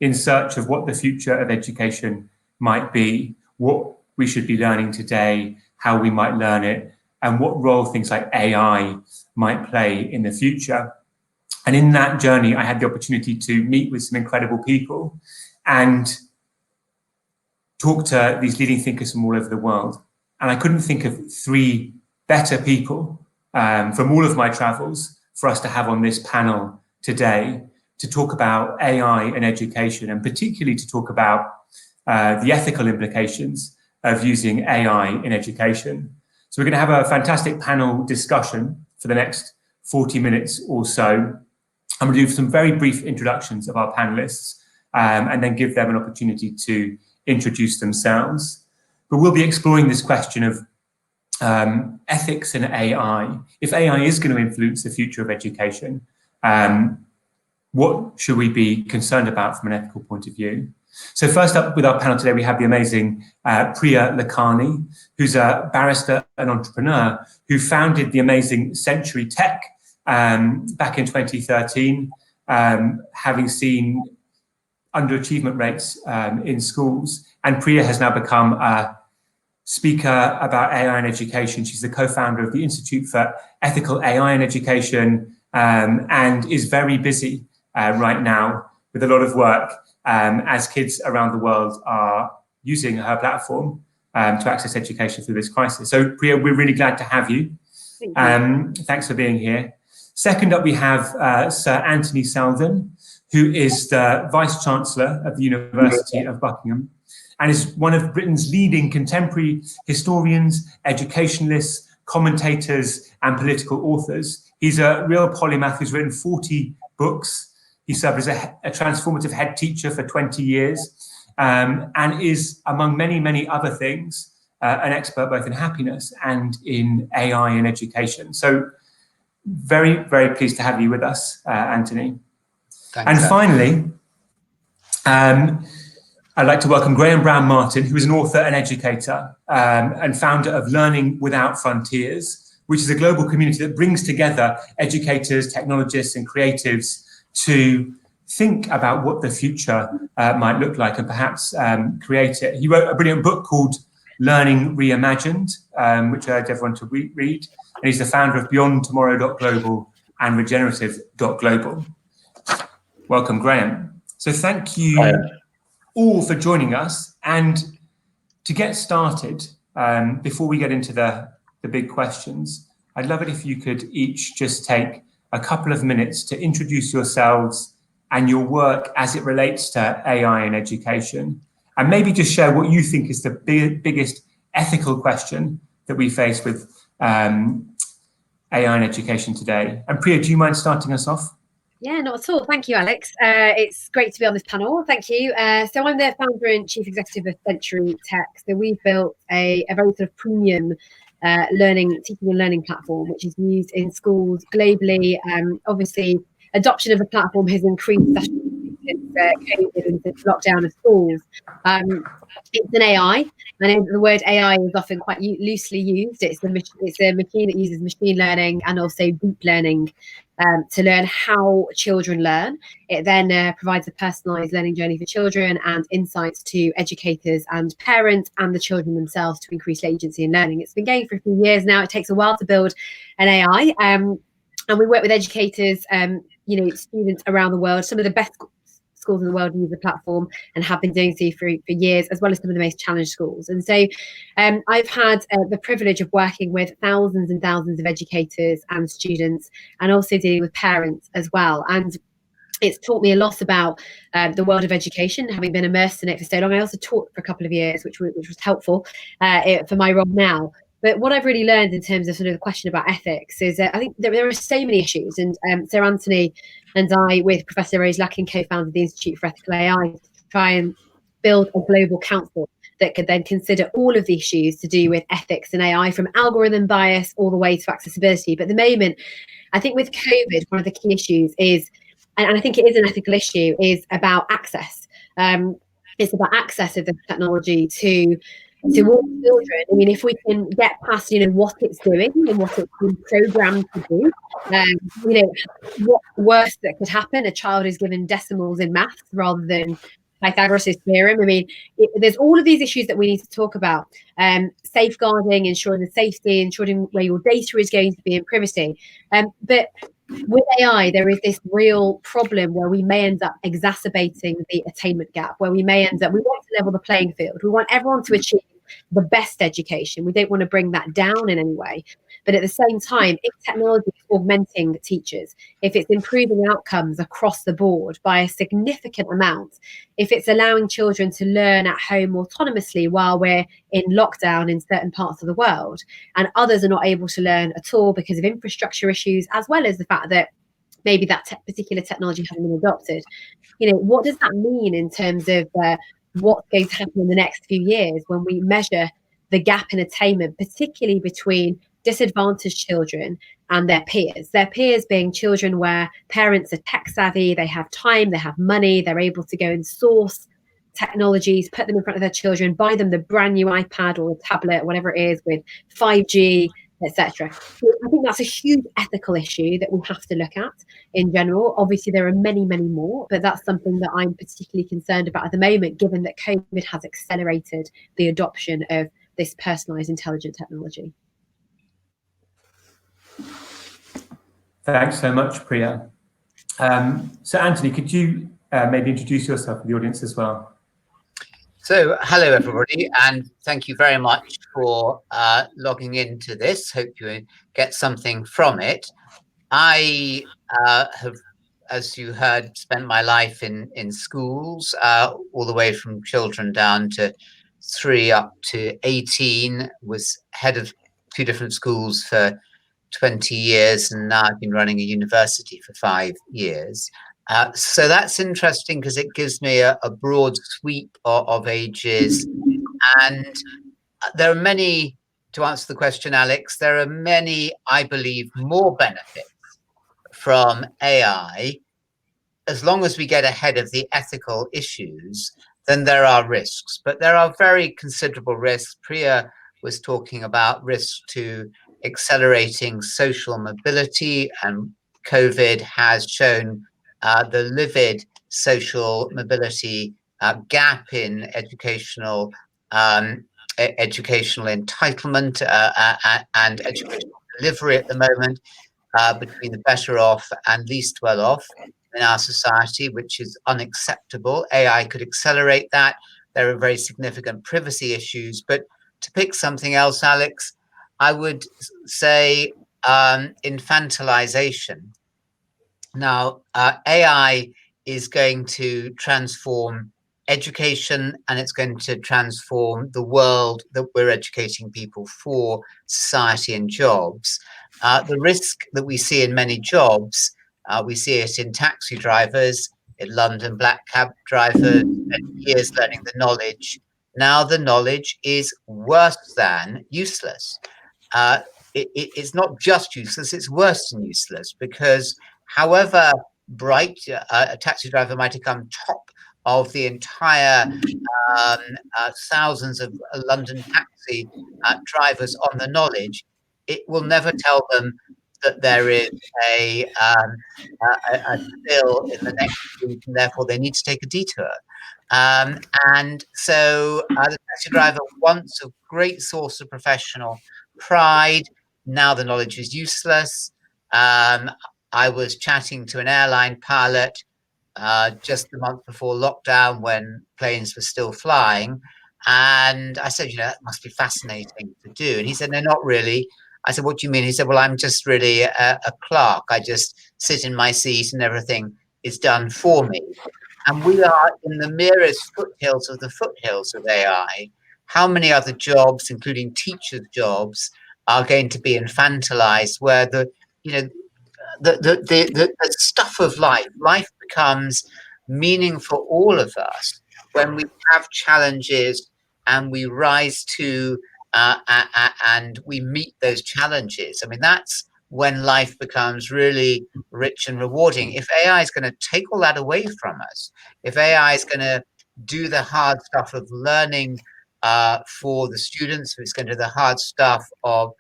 in search of what the future of education might be, what we should be learning today, how we might learn it, and what role things like AI might play in the future. And in that journey, I had the opportunity to meet with some incredible people and talk to these leading thinkers from all over the world. And I couldn't think of three better people from all of my travels for us to have on this panel today to talk about AI and education, and particularly to talk about the ethical implications of using AI in education. So we're going to have a fantastic panel discussion for the next 40 minutes or so. I'm going to do some very brief introductions of our panelists and then give them an opportunity to introduce themselves. But we'll be exploring this question of ethics and AI. If AI is going to influence the future of education, what should we be concerned about from an ethical point of view? So first up with our panel today, we have the amazing Priya Lakhani, who's a barrister and entrepreneur who founded the amazing Century Tech back in 2013, having seen underachievement rates in schools. And Priya has now become a speaker about AI in education. She's the co-founder of the Institute for Ethical AI in Education and is very busy right now with a lot of work as kids around the world are using her platform to access education through this crisis. So Priya, we're really glad to have you. Thanks for being here. Second up, we have Sir Anthony Selden, who is the Vice Chancellor of the University of Buckingham and is one of Britain's leading contemporary historians, educationalists, commentators, and political authors. He's a real polymath who's written 40 books. He served as a transformative head teacher for 20 years and is, among many, many other things, an expert both in happiness and in AI in education. So very, very pleased to have you with us, Anthony. Thanks, and finally, I'd like to welcome Graham Brown-Martin, who is an author and educator and founder of Learning Without Frontiers, which is a global community that brings together educators, technologists, and creatives to think about what the future might look like and perhaps create it. He wrote a brilliant book called Learning Reimagined, which I urge everyone to read. And he's the founder of BeyondTomorrow.global and Regenerative.global. Welcome, Graham. So thank you all for joining us. And to get started, before we get into the big questions, I'd love it if you could each just take a couple of minutes to introduce yourselves and your work as it relates to AI in education, and maybe just share what you think is the biggest ethical question that we face with AI in education today. And Priya, do you mind starting us off? Yeah, not at all. Thank you, Alex. It's great to be on this panel. Thank you. So I'm the founder and chief executive of Century Tech. So we've built a very sort of premium teaching and learning platform, which is used in schools globally. Obviously, adoption of the platform has increased since COVID and since lockdown of schools. It's an AI. I know the word AI is often quite loosely used. It's a machine that uses machine learning and also deep learning to learn how children learn. It then provides a personalised learning journey for children and insights to educators and parents and the children themselves to increase agency in learning. It's been going for a few years now. It takes a while to build an AI, and we work with educators, students around the world. Some of the best schools in the world use the platform and have been doing so for years, as well as some of the most challenged schools. And so I've had the privilege of working with thousands and thousands of educators and students, and also dealing with parents as well. And it's taught me a lot about the world of education, having been immersed in it for so long. I also taught for a couple of years, which was helpful for my role now. But what I've really learned in terms of sort of the question about ethics is I think there are so many issues. And Sir Anthony and I, with Professor Rose Lakin, co-founded the Institute for Ethical AI, to try and build a global council that could then consider all of the issues to do with ethics and AI, from algorithm bias all the way to accessibility. But at the moment, I think with COVID, one of the key issues is, and I think it is an ethical issue, is about access. It's about access of the technology to all children. I mean, if we can get past, what it's doing and what it's been programmed to do, what worse that could happen? A child is given decimals in maths rather than Pythagoras' theorem. I mean, there's all of these issues that we need to talk about. Safeguarding, ensuring the safety, ensuring where your data is going to be, in privacy. But with AI, there is this real problem where we may end up exacerbating the attainment gap, where we may end up, we want to level the playing field. We want everyone to achieve the best education. We don't want to bring that down in any way. But at the same time, if technology is augmenting teachers, if it's improving outcomes across the board by a significant amount, if it's allowing children to learn at home autonomously while we're in lockdown in certain parts of the world, and others are not able to learn at all because of infrastructure issues, as well as the fact that maybe that particular technology hasn't been adopted, what does that mean in terms of what's going to happen in the next few years when we measure the gap in attainment, particularly between disadvantaged children and their peers being children where parents are tech savvy, they have time, they have money, they're able to go and source technologies, put them in front of their children, buy them the brand new iPad or tablet, whatever it is, with 5G, etc. So I think that's a huge ethical issue that we have to look at in general. Obviously, there are many, many more, but that's something that I'm particularly concerned about at the moment, given that COVID has accelerated the adoption of this personalized intelligent technology. Thanks so much, Priya. So Anthony, could you maybe introduce yourself to the audience as well? So hello everybody, and thank you very much for logging into this. Hope you get something from it. I have, as you heard, spent my life in schools, all the way from children down to 3 up to 18, was head of 2 different schools for 20 years, and now I've been running a university for 5 years. So that's interesting because it gives me a broad sweep of ages. And there are many, to answer the question, Alex, there are many, I believe, more benefits from AI. As long as we get ahead of the ethical issues, then there are risks. But there are very considerable risks. Priya was talking about risks to accelerating social mobility, and COVID has shown the livid social mobility gap in educational entitlement and educational delivery at the moment between the better off and least well off in our society, which is unacceptable. AI could accelerate that. There are very significant privacy issues. But to pick something else, Alex, I would say infantilization. Now, AI is going to transform education, and it's going to transform the world that we're educating people for, society and jobs. The risk that we see in many jobs, we see it in taxi drivers, in London black cab drivers, spent years learning the knowledge. Now the knowledge is worse than useless. It's not just useless, it's worse than useless, because however bright a taxi driver might have come top of the entire thousands of London taxi drivers on the knowledge, it will never tell them that there is a spill in the next week, and therefore they need to take a detour. And so the taxi driver wants a great source of professional pride. Now the knowledge is useless. I was chatting to an airline pilot just the month before lockdown when planes were still flying. And I said, that must be fascinating to do. And he said, no, not really. I said, what do you mean? He said, well, I'm just really a clerk. I just sit in my seat and everything is done for me. And we are in the merest foothills of the foothills of AI. How many other jobs, including teachers' jobs, are going to be infantilized where the stuff of life becomes meaning for all of us when we have challenges and we rise to and we meet those challenges. I mean, that's when life becomes really rich and rewarding. If AI is going to take all that away from us, if AI is going to do the hard stuff of learning for the students, if it's going to do the hard stuff of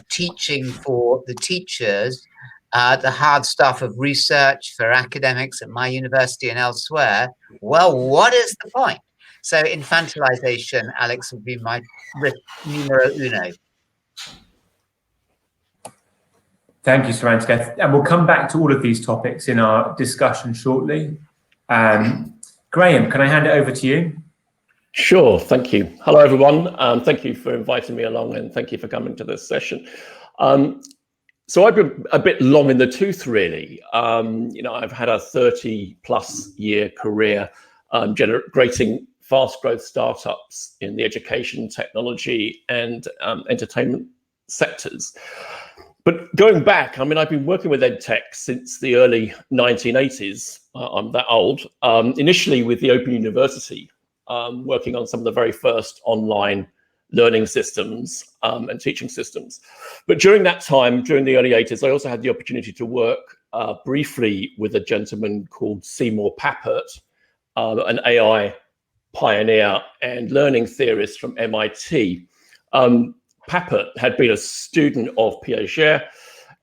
teaching for the teachers, the hard stuff of research for academics at my university and elsewhere, well, what is the point? So infantilization, Alex, would be my risk numero uno. Thank you, Sarantika. And we'll come back to all of these topics in our discussion shortly. Graham, can I hand it over to you? Sure, thank you. Hello, everyone. Thank you for inviting me along and thank you for coming to this session. So I've been a bit long in the tooth, really. I've had a 30+ year career generating fast growth startups in the education, technology and entertainment sectors. But going back, I've been working with EdTech since the early 1980s. I'm that old. Initially with the Open University, working on some of the very first online learning systems and teaching systems. But during that time, during the early 80s, I also had the opportunity to work briefly with a gentleman called Seymour Papert, an AI pioneer and learning theorist from MIT. Papert had been a student of Piaget,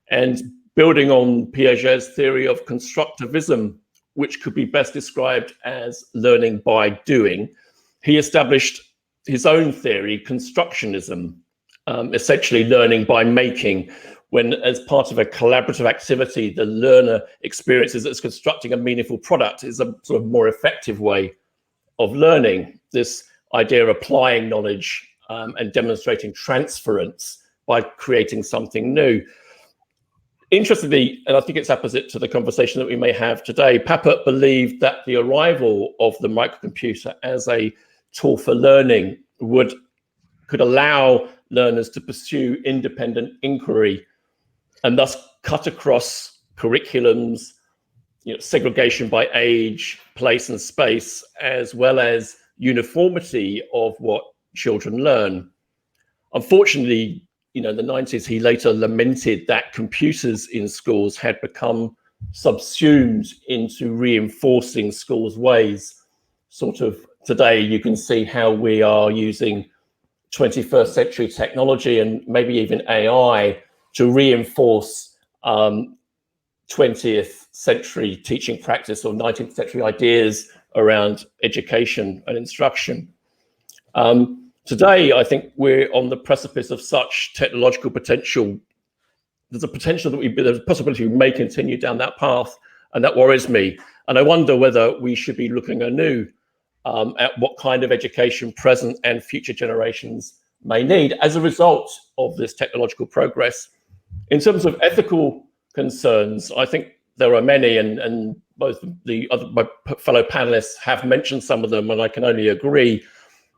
and building on Piaget's theory of constructivism, which could be best described as learning by doing, he established his own theory, constructionism, essentially learning by making, when as part of a collaborative activity, the learner experiences as constructing a meaningful product is a sort of more effective way of learning. This idea of applying knowledge and demonstrating transference by creating something new. Interestingly, and I think it's opposite to the conversation that we may have today, Papert believed that the arrival of the microcomputer as a tool for learning could allow learners to pursue independent inquiry and thus cut across curriculums, segregation by age, place and space, as well as uniformity of what children learn. Unfortunately, in the 90s, he later lamented that computers in schools had become subsumed into reinforcing schools' ways. Sort of today, you can see how we are using 21st century technology and maybe even AI to reinforce 20th century teaching practice or 19th century ideas around education and instruction. Today, I think we're on the precipice of such technological potential. There's a possibility we may continue down that path, and that worries me. And I wonder whether we should be looking anew at what kind of education present and future generations may need as a result of this technological progress. In terms of ethical concerns, I think there are many, and both my fellow panelists have mentioned some of them, and I can only agree.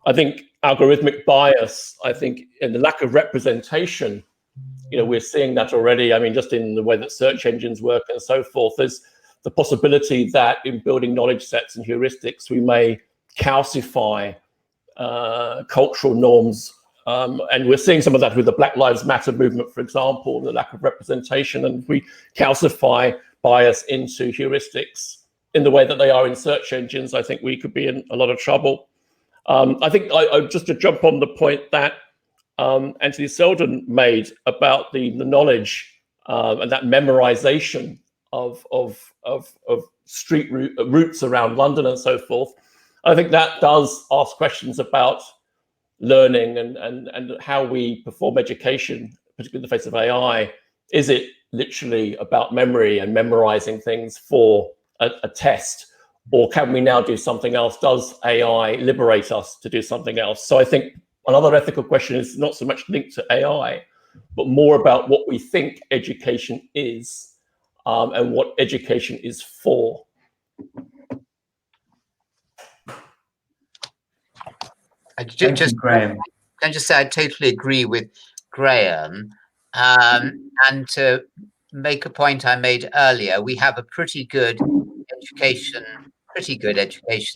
I think algorithmic bias, and the lack of representation, we're seeing that already. Just in the way that search engines work and so forth, there's the possibility that in building knowledge sets and heuristics, we may calcify cultural norms. And we're seeing some of that with the Black Lives Matter movement, for example, the lack of representation. And if we calcify bias into heuristics in the way that they are in search engines, I think we could be in a lot of trouble. I think just to jump on the point that Anthony Seldon made about the knowledge and that memorization of street routes around London and so forth, I think that does ask questions about learning and how we perform education, particularly in the face of AI. Is it literally about memory and memorizing things for a test? or can we now do something else? Does AI liberate us to do something else? So I think another ethical question is not so much linked to AI, but more about what we think education is and what education is for. Graham. Can I just say I totally agree with Graham. And to make a point I made earlier, we have a pretty good education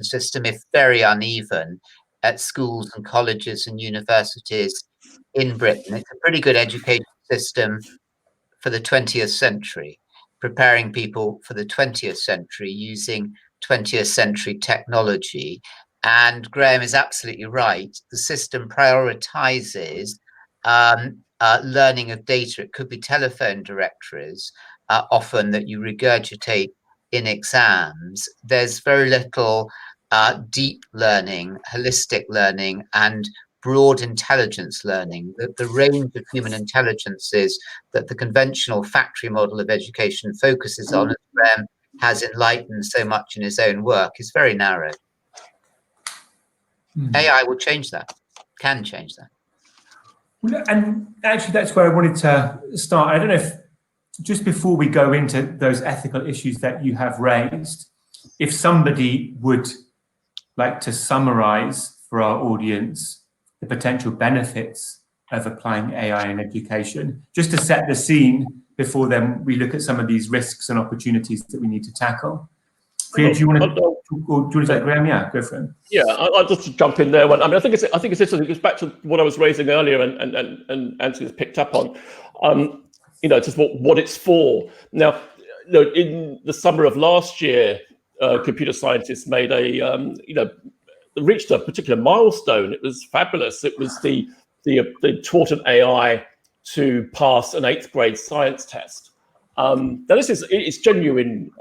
system, if very uneven, at schools and colleges and universities in Britain. It's a pretty good education system for the 20th century, preparing people for the 20th century using 20th century technology. And Graham is absolutely right. The system prioritizes learning of data. It could be telephone directories, often that you regurgitate in exams. There's very little deep learning, holistic learning, and broad intelligence learning. The range of human intelligences that the conventional factory model of education focuses on, as Graham has enlightened so much in his own work, is very narrow. AI will change that, can change that. And actually, that's where I wanted to start. I don't know if, just before we go into those ethical issues that you have raised, if somebody would like to summarize for our audience the potential benefits of applying AI in education, just to set the scene before then we look at some of these risks and opportunities that we need to tackle. Priya, do you want to say, Graham? Yeah, go for it. Yeah, I'll just jump in there. I mean, I think it's interesting. It goes back to what I was raising earlier, and Anthony's picked up on. Just what it's for. Now, in the summer of last year, computer scientists made reached a particular milestone. It was fabulous. It was they taught an AI to pass an 8th grade science test. Now, it's genuine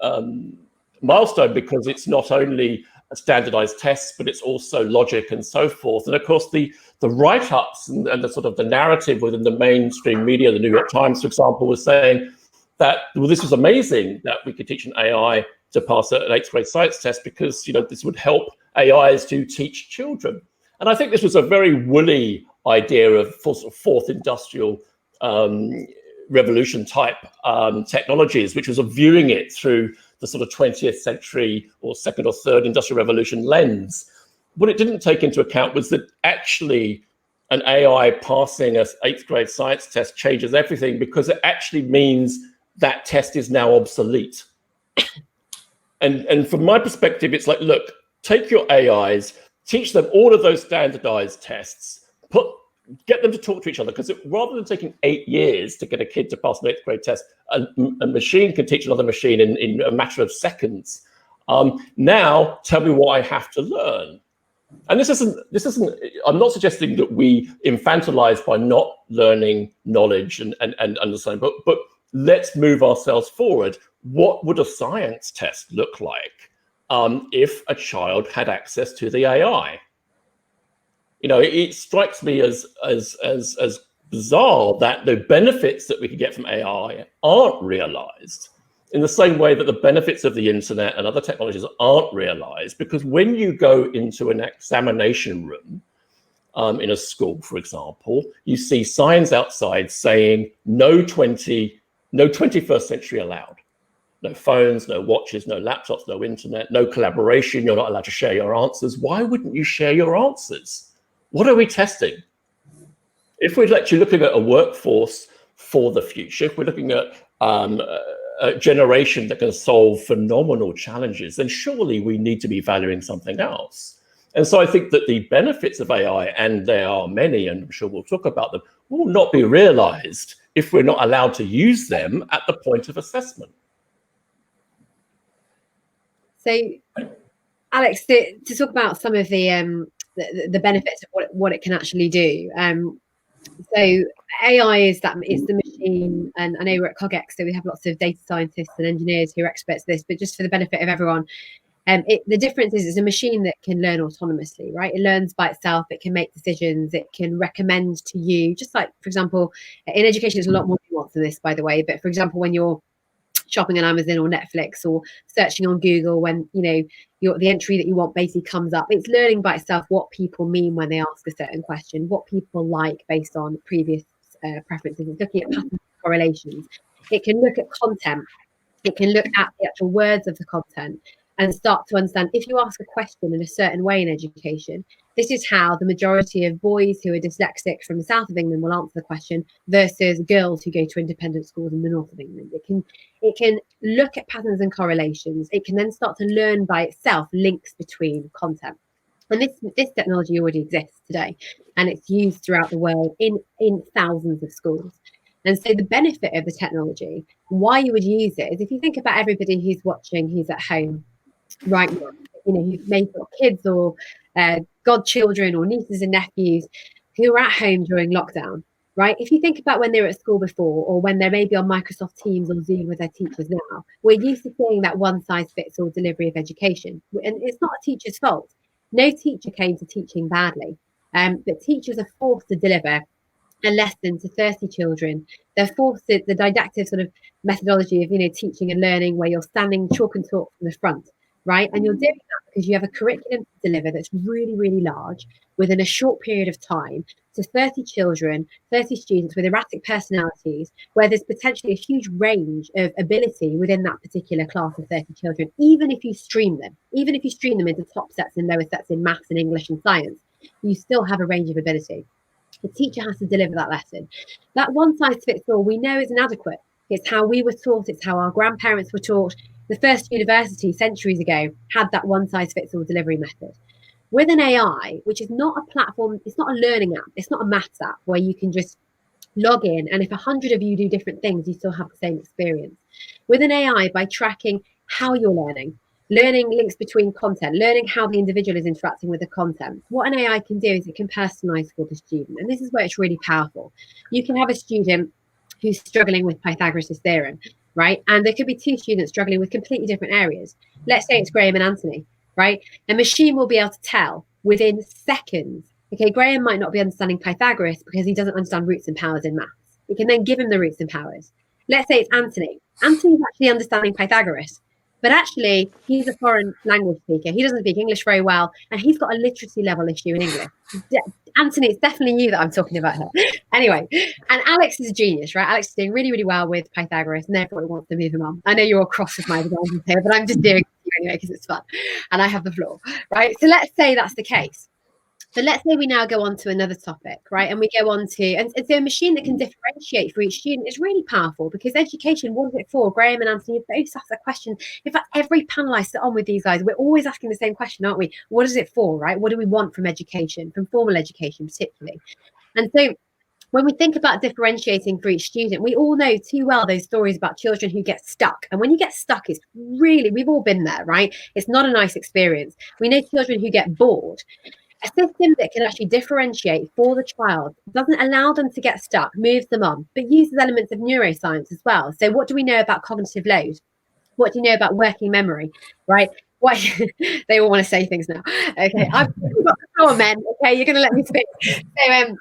milestone because it's not only a standardized tests, but it's also logic and so forth. And of course, the write-ups and the sort of the narrative within the mainstream media, the New York Times, for example, was saying that, well, this was amazing that we could teach an AI to pass an 8th grade science test because, this would help AIs to teach children. And I think this was a very woolly idea of fourth industrial revolution type technologies, which was of viewing it through the sort of 20th century or second or third industrial revolution lens. What it didn't take into account was that actually an AI passing an 8th grade science test changes everything, because it actually means that test is now obsolete. And from my perspective, it's like, look, take your AIs, teach them all of those standardized tests, get them to talk to each other, because rather than taking 8 years to get a kid to pass an 8th grade test, a machine can teach another machine in a matter of seconds. Now, tell me what I have to learn. And this isn't. I'm not suggesting that we infantilize by not learning knowledge and understanding, but let's move ourselves forward. What would a science test look like if a child had access to the AI? It strikes me as bizarre that the benefits that we could get from AI aren't realized in the same way that the benefits of the internet and other technologies aren't realized, because when you go into an examination room in a school, for example, you see signs outside saying no 21st century allowed. No phones, no watches, no laptops, no internet, no collaboration. You're not allowed to share your answers. Why wouldn't you share your answers? What are we testing? If we're actually looking at a workforce for the future, if we're looking at a generation that can solve phenomenal challenges, then surely we need to be valuing something else. And so I think that the benefits of AI, and there are many, and I'm sure we'll talk about them, will not be realized if we're not allowed to use them at the point of assessment. So, Alex, to talk about some of the benefits of what it can actually do. So AI is the machine, and I know we're at CogX, so we have lots of data scientists and engineers who are experts at this, but just for the benefit of everyone, the difference is it's a machine that can learn autonomously, right? It learns by itself, it can make decisions, it can recommend to you, just like, for example, in education, there's a lot more nuance than this, by the way, but for example, when you're shopping on Amazon or Netflix, or searching on Google when, you know, the entry that you want basically comes up. It's learning by itself what people mean when they ask a certain question, what people like based on previous preferences. It's looking at patterns and correlations. It can look at content. It can look at the actual words of the content and start to understand, if you ask a question in a certain way in education, this is how the majority of boys who are dyslexic from the south of England will answer the question versus girls who go to independent schools in the north of England. It can look at patterns and correlations. It can then start to learn by itself links between content. And this technology already exists today, and it's used throughout the world in thousands of schools. And so the benefit of the technology, why you would use it, is if you think about everybody who's watching, who's at home right now, you know, who've maybe got kids or godchildren or nieces and nephews who are at home during lockdown, right? If you think about when they were at school before, or when they're maybe on Microsoft Teams or Zoom with their teachers now, we're used to seeing that one-size-fits-all delivery of education. And it's not a teacher's fault. No teacher came to teaching badly, but teachers are forced to deliver a lesson to 30 children. They're forced to, the didactic sort of methodology of, you know, teaching and learning, where you're standing chalk and talk from the front, right? And you're doing that because you have a curriculum to deliver that's really, really large within a short period of time to 30 children, 30 students with erratic personalities, where there's potentially a huge range of ability within that particular class of 30 children, even if you stream them into top sets and lower sets in maths and English and science, you still have a range of ability. The teacher has to deliver that lesson. That one size fits all we know is inadequate. It's how we were taught. It's how our grandparents were taught. The first university centuries ago had that one size fits all delivery method. With an AI, which is not a platform, it's not a learning app, it's not a maths app where you can just log in and if 100 of you do different things, you still have the same experience. With an AI, by tracking how you're learning links between content, learning how the individual is interacting with the content. What an AI can do is it can personalize for the student. And this is where it's really powerful. You can have a student who's struggling with Pythagoras' theorem, right? And there could be two students struggling with completely different areas. Let's say it's Graham and Anthony, right? A machine will be able to tell within seconds. Okay, Graham might not be understanding Pythagoras because he doesn't understand roots and powers in maths. It can then give him the roots and powers. Let's say it's Anthony. Anthony's actually understanding Pythagoras, but actually he's a foreign language speaker. He doesn't speak English very well, and he's got a literacy level issue in English. Anthony, it's definitely you that I'm talking about here. Anyway, and Alex is a genius, right? Alex is doing really, really well with Pythagoras, and everybody wants to move him on. I know you're all cross with my examples here, but I'm just doing it anyway because it's fun, and I have the floor, right? So let's say that's the case. So let's say we now go on to another topic, right? And we go on to, and so a machine that can differentiate for each student is really powerful, because education, what is it for? Graham and Anthony have both asked that question. In fact, every panel I sit on with these guys, we're always asking the same question, aren't we? What is it for, right? What do we want from education, from formal education particularly? And so when we think about differentiating for each student, we all know too well those stories about children who get stuck. And when you get stuck, it's really, we've all been there, right? It's not a nice experience. We know children who get bored. A system that can actually differentiate for the child, doesn't allow them to get stuck, moves them on, but uses elements of neuroscience as well. So what do we know about cognitive load? What do you know about working memory, right? What they all want to say things now. Okay, I've got the floor, men. Okay, you're going to let me speak. So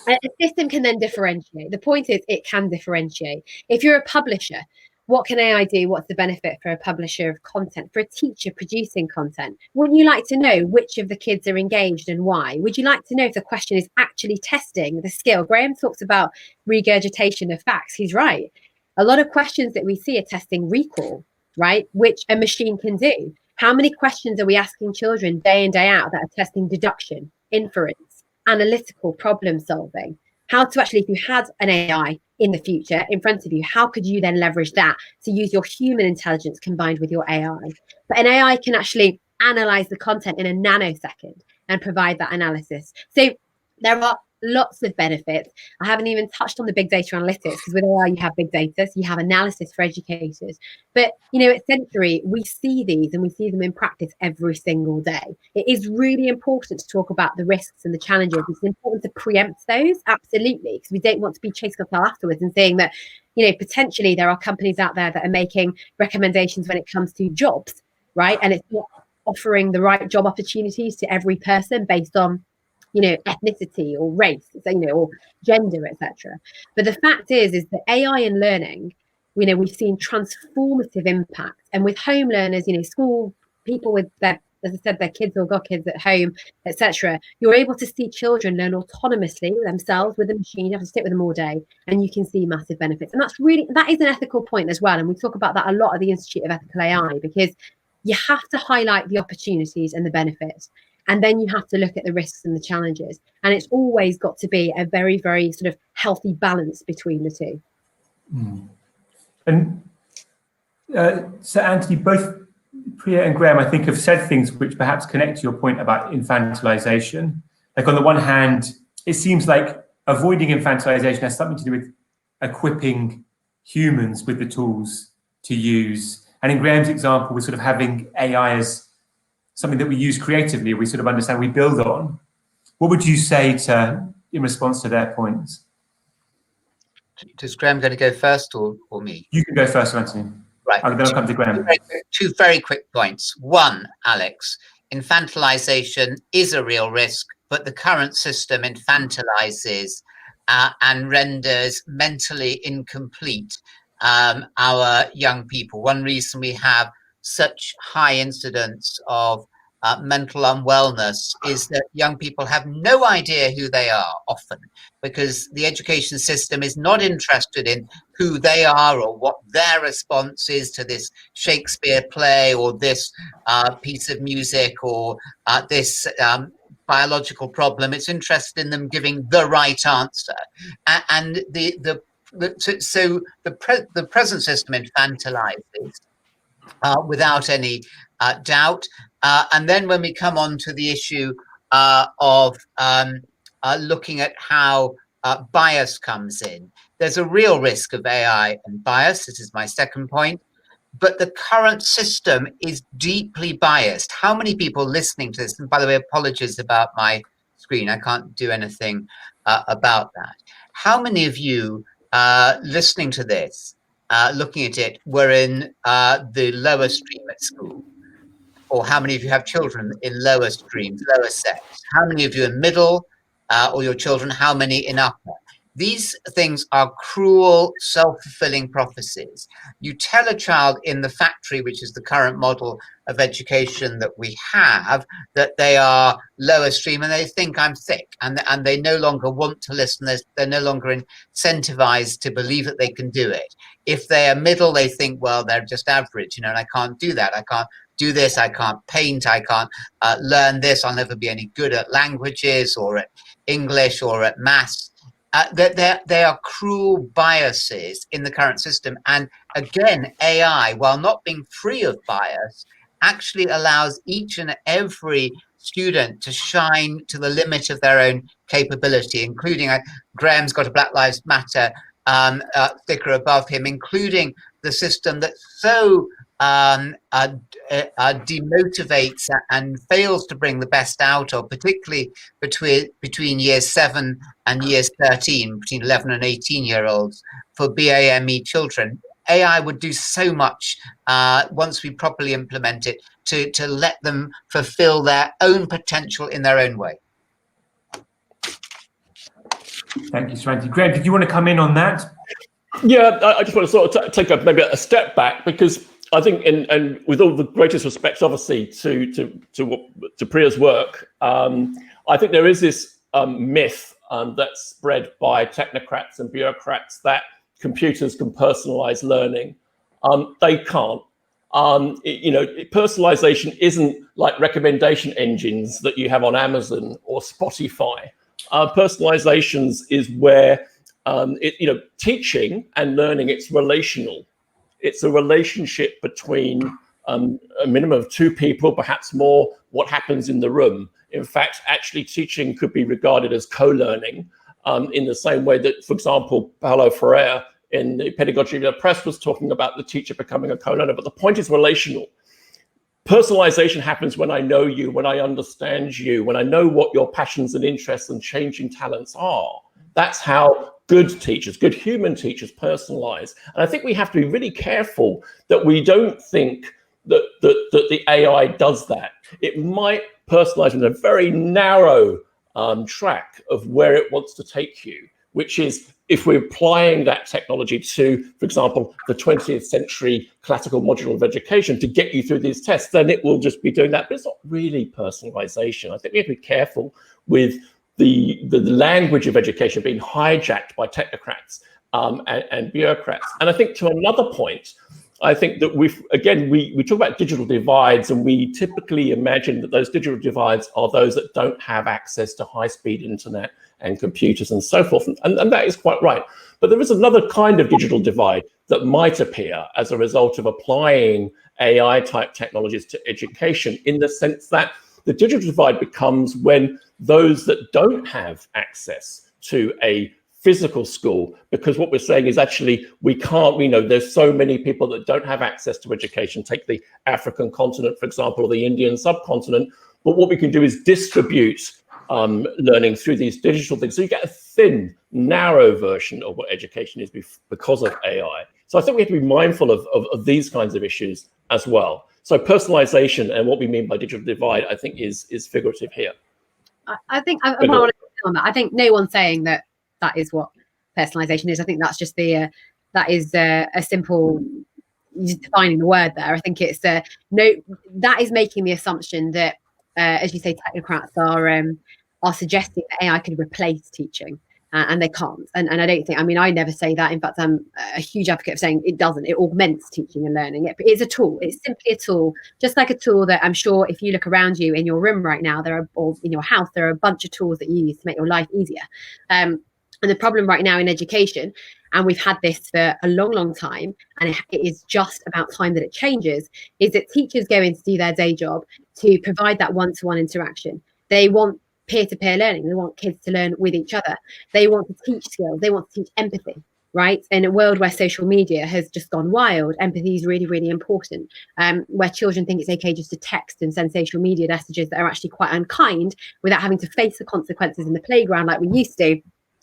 a system can then differentiate. The point is it can differentiate. If you're a publisher, what can AI do? What's the benefit for a publisher of content, for a teacher producing content? Wouldn't you like to know which of the kids are engaged and why? Would you like to know if the question is actually testing the skill? Graham talks about regurgitation of facts. He's right. A lot of questions that we see are testing recall, right? Which a machine can do. How many questions are we asking children day in, day out that are testing deduction, inference, analytical problem solving? How to actually, if you had an AI in the future in front of you, how could you then leverage that to use your human intelligence combined with your AI? But an AI can actually analyze the content in a nanosecond and provide that analysis. So there are lots of benefits. I haven't even touched on the big data analytics, because with AI you have big data, so you have analysis for educators. But you know, at Century we see these and we see them in practice every single day. It is really important to talk about the risks and the challenges. It's important to preempt those, absolutely, because we don't want to be chasing our tail afterwards and saying that, you know, potentially there are companies out there that are making recommendations when it comes to jobs, right? And it's not offering the right job opportunities to every person based on, you know, ethnicity or race, you know, or gender, etc. But the fact is that AI in learning we've seen transformative impact. And with home learners, school people with their, as I said, their kids or godkids at home, etc., you're able to see children learn autonomously themselves with a machine. You have to sit with them all day, and you can see massive benefits. And that is an ethical point as well. And we talk about that a lot at the Institute of Ethical AI, because you have to highlight the opportunities and the benefits, and then you have to look at the risks and the challenges. And it's always got to be a very, very sort of healthy balance between the two. Mm. And so, Anthony, both Priya and Graham, I think, have said things which perhaps connect to your point about infantilization. Like, on the one hand, it seems like avoiding infantilization has something to do with equipping humans with the tools to use. And in Graham's example, we're sort of having AI as something that we use creatively, we sort of understand, we build on. What would you say in response to their points? Is Graham going to go first or me? You can go first, Anthony. Right. Then I'll come to Graham. Two very quick points. One, Alex, infantilization is a real risk, but the current system infantilizes and renders mentally incomplete our young people. One reason we have such high incidence of mental unwellness is that young people have no idea who they are often, because the education system is not interested in who they are or what their response is to this Shakespeare play or this piece of music or this biological problem. It's interested in them giving the right answer. And so the present system infantilizes without any doubt. And then when we come on to the issue of looking at how bias comes in, there's a real risk of AI and bias. This is my second point. But the current system is deeply biased. How many people listening to this, and by the way, apologies about my screen, I can't do anything about that. How many of you listening to this, looking at it, were in the lower stream at school? Or how many of you have children in lower streams, lower sets? How many of you in middle, or your children, how many in upper? These things are cruel, self-fulfilling prophecies. You tell a child in the factory, which is the current model of education that we have, that they are lower stream, and they think I'm thick, and they no longer want to listen. They're no longer incentivized to believe that they can do it. If they are middle, they think, well, they're just average, and I can't do that. I can't do this, I can't paint, I can't learn this, I'll never be any good at languages or at English or at maths. There are cruel biases in the current system. And again, AI, while not being free of bias, actually allows each and every student to shine to the limit of their own capability, including, Graham's got a Black Lives Matter sticker above him, including the system that so demotivates and fails to bring the best out of, particularly between years 7 and years 13, between 11 and 18-year-olds, for BAME children. AI would do so much once we properly implement it to let them fulfill their own potential in their own way. Thank you, Swanti. Graham, did you want to come in on that? Yeah, I just want to sort of take maybe a step back, because I think, and with all the greatest respects, obviously, to Priya's work, I think there is this myth that's spread by technocrats and bureaucrats that computers can personalize learning. They can't. Personalization isn't like recommendation engines that you have on Amazon or Spotify. Personalizations is where teaching and learning, it's relational. It's a relationship between a minimum of 2 people, perhaps more, what happens in the room. In fact, actually teaching could be regarded as co-learning in the same way that, for example, Paulo Freire in the Pedagogy of the Press was talking about the teacher becoming a co-learner. But the point is relational. Personalization happens when I know you, when I understand you, when I know what your passions and interests and changing talents are. That's how good teachers, good human teachers personalize. And I think we have to be really careful that we don't think that the AI does that. It might personalize in a very narrow track of where it wants to take you. which is if we're applying that technology to, for example, the 20th century classical module of education to get you through these tests, then it will just be doing that. But it's not really personalization. I think we have to be careful with the language of education being hijacked by technocrats and bureaucrats. And I think to another point, I think that we talk about digital divides, and we typically imagine that those digital divides are those that don't have access to high-speed internet and computers and so forth. And that is quite right. But there is another kind of digital divide that might appear as a result of applying AI-type technologies to education, in the sense that the digital divide becomes when those that don't have access to a physical school, because what we're saying is actually we can't, there's so many people that don't have access to education. Take the African continent, for example, or the Indian subcontinent. But what we can do is distribute learning through these digital things. So you get a thin, narrow version of what education is because of AI. So I think we have to be mindful of these kinds of issues as well. So personalization and what we mean by digital divide, I think, is figurative here. I think I want to on that. I think no one's saying that is what personalization is. I think that's just that is a simple defining the word there. I think it's that is making the assumption that, as you say, technocrats are suggesting that AI could replace teaching. And they can't. And I don't think, I never say that. In fact, I'm a huge advocate of saying it doesn't. It augments teaching and learning. It's a tool. It's simply a tool, just like a tool that I'm sure if you look around you in your room right now, or in your house, there are a bunch of tools that you use to make your life easier. And the problem right now in education, and we've had this for a long, long time, and it is just about time that it changes, is that teachers go in to do their day job to provide that one-to-one interaction. They want peer-to-peer learning. They want kids to learn with each other. They want to teach skills. They want to teach empathy, right? In a world where social media has just gone wild, empathy is really, really important. Where children think it's okay just to text and send social media messages that are actually quite unkind without having to face the consequences in the playground like we used to.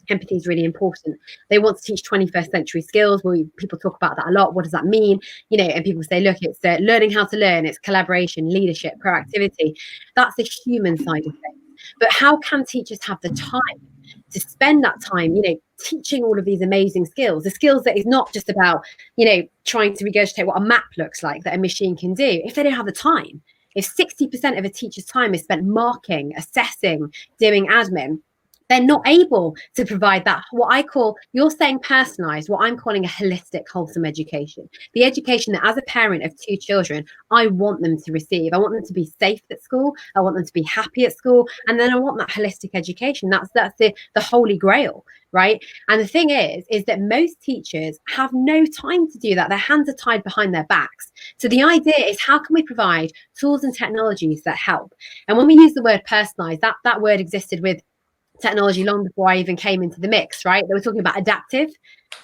Empathy is really important. They want to teach 21st century skills. People talk about that a lot. What does that mean? And people say, look, it's learning how to learn. It's collaboration, leadership, proactivity. That's the human side of things. But how can teachers have the time to spend that time, teaching all of these amazing skills, the skills that is not just about, trying to regurgitate what a map looks like that a machine can do, if they don't have the time? If 60% of a teacher's time is spent marking, assessing, doing admin, they're not able to provide that, what I call, you're saying personalized, what I'm calling a holistic, wholesome education. The education that as a parent of 2 children, I want them to receive. I want them to be safe at school. I want them to be happy at school. And then I want that holistic education. That's the holy grail, right? And the thing is that most teachers have no time to do that. Their hands are tied behind their backs. So the idea is, how can we provide tools and technologies that help? And when we use the word personalized, that word existed with technology long before I even came into the mix, right? They were talking about adaptive,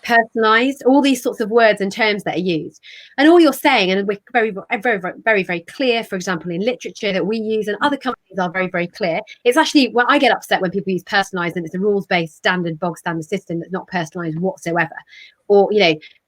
personalized, all these sorts of words and terms that are used. And all you're saying, and we're very, very, very, very, very clear, for example, in literature that we use, and other companies are very, very clear. It's actually, when I get upset when people use personalized, and it's a rules-based standard, bog standard system that's not personalized whatsoever. Or,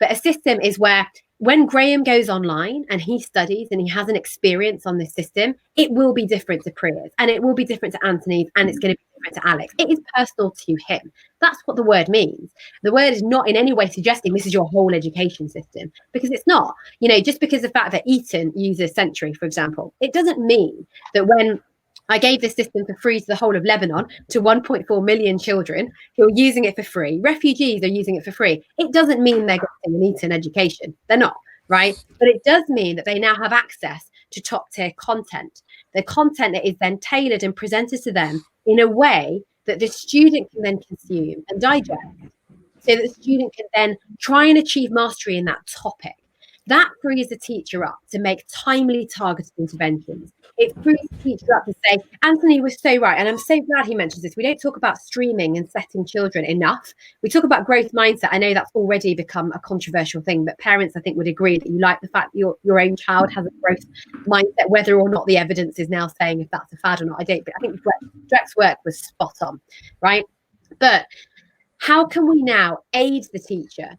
but a system is where when Graham goes online and he studies and he has an experience on this system, it will be different to Priya's, and it will be different to Anthony's, and it's going to be different to Alex. It is personal to him. That's what the word means. The word is not in any way suggesting this is your whole education system, because it's not. Just because the fact that Eton uses Century, for example, it doesn't mean that when I gave this system for free to the whole of Lebanon, to 1.4 million children who are using it for free. Refugees are using it for free. It doesn't mean they're getting an Eton education. They're not, right? But it does mean that they now have access to top tier content. The content that is then tailored and presented to them in a way that the student can then consume and digest, so that the student can then try and achieve mastery in that topic. That frees the teacher up to make timely, targeted interventions. It frees the teacher up to say, Anthony was so right, and I'm so glad he mentions this. We don't talk about streaming and setting children enough. We talk about growth mindset. I know that's already become a controversial thing, but parents, I think, would agree that you like the fact that your own child has a growth mindset, whether or not the evidence is now saying if that's a fad or not. I don't, but I think Drek's work was spot on, right? But how can we now aid the teacher?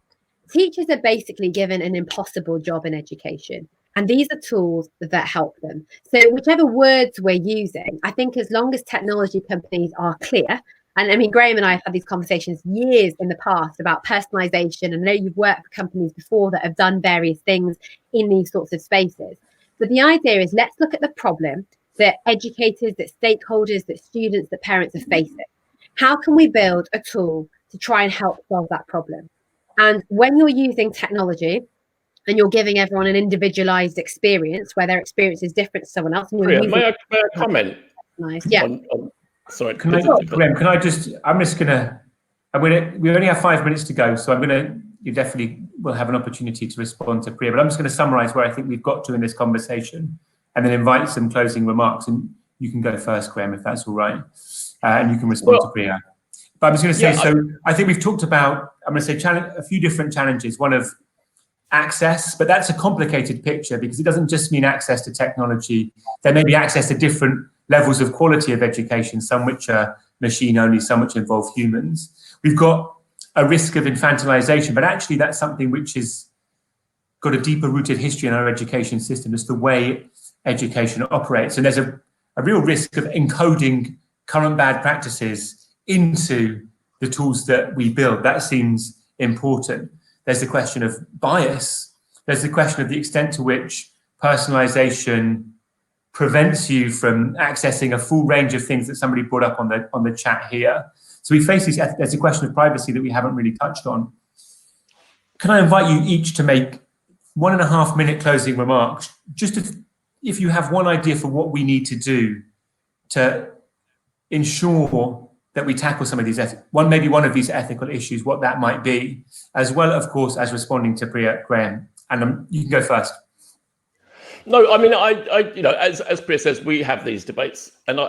Teachers are basically given an impossible job in education, and these are tools that help them. So whichever words we're using, I think as long as technology companies are clear And I mean, Graham and I have had these conversations years in the past about personalization. And I know you've worked with companies before that have done various things in these sorts of spaces. But the idea is, let's look at the problem that educators, that stakeholders, that students, that parents are facing. How can we build a tool to try and help solve that problem? And when you're using technology and you're giving everyone an individualized experience where their experience is different to someone else, and you're May I comment? Yeah. Sorry. Graham, can I just, we only have 5 minutes to go, so you definitely will have an opportunity to respond to Priya, but I'm just going to summarize where I think we've got to in this conversation and then invite some closing remarks. And you can go first, Graham, if that's all right. And you can respond to Priya. But I'm just going to say, I think we've talked about, I'm going to say a few different challenges. One of access, but that's a complicated picture because it doesn't just mean access to technology. There may be access to different levels of quality of education, some which are machine only, some which involve humans. We've got a risk of infantilization, but actually that's something which has got a deeper rooted history in our education system. It's the way education operates. And there's a real risk of encoding current bad practices into the tools that we build. That seems important. There's the question of bias. There's the question of the extent to which personalization prevents you from accessing a full range of things that somebody brought up on the chat here. So we face there's a question of privacy that we haven't really touched on. Can I invite you each to make 1.5 minute closing remarks, just if you have one idea for what we need to do to ensure that we tackle some of these, maybe one of these ethical issues, what that might be, as well, of course, as responding to Priya, Graham. And you can go first. No, I mean, as Priya says, we have these debates, and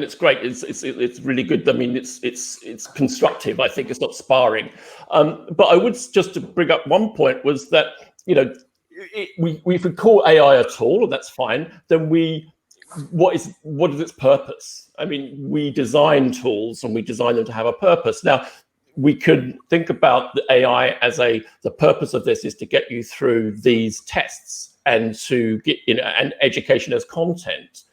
it's great. It's really good. I mean, it's constructive. I think it's not sparring. But I would just to bring up one point was that if we call AI a tool, that's fine. Then what is its purpose? I mean, we design tools and we design them to have a purpose. Now, we could think about the AI as the purpose of this is to get you through these tests and to get and education as content.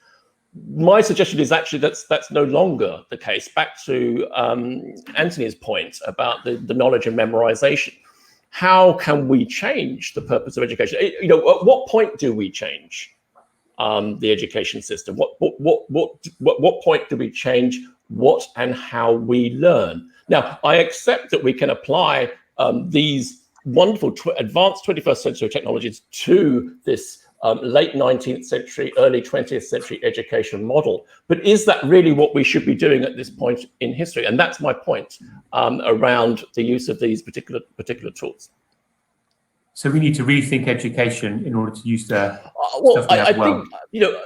My suggestion is actually that's no longer the case. Back to Anthony's point about the knowledge and memorization. How can we change the purpose of education? At what point do we change the education system? What point do we change what and how we learn? Now, I accept that we can apply these wonderful advanced 21st century technologies to this late 19th century, early 20th century education model. But is that really what we should be doing at this point in history? And that's my point around the use of these particular tools. So we need to rethink education in order to use the I think,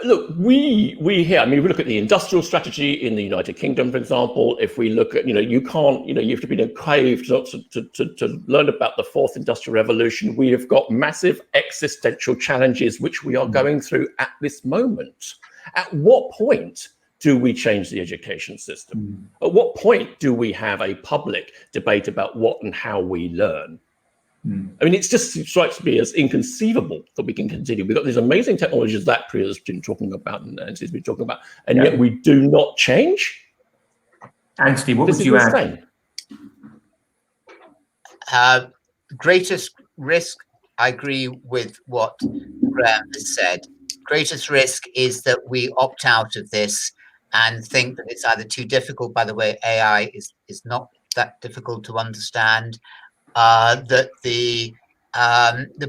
look, we here, I mean, we look at the industrial strategy in the United Kingdom, for example. If we look at, you can't, you have to be in a cave to learn about the fourth industrial revolution. We have got massive existential challenges, which we are going through at this moment. At what point do we change the education system? At what point do we have a public debate about what and how we learn? I mean, it just strikes me as inconceivable that we can continue. We've got these amazing technologies that Priya's been talking about and Anthony's been talking about, and yet we do not change. Anthony, what would you add? Greatest risk, I agree with what Graham has said. Greatest risk is that we opt out of this and think that it's either too difficult. By the way, AI is not that difficult to understand. That the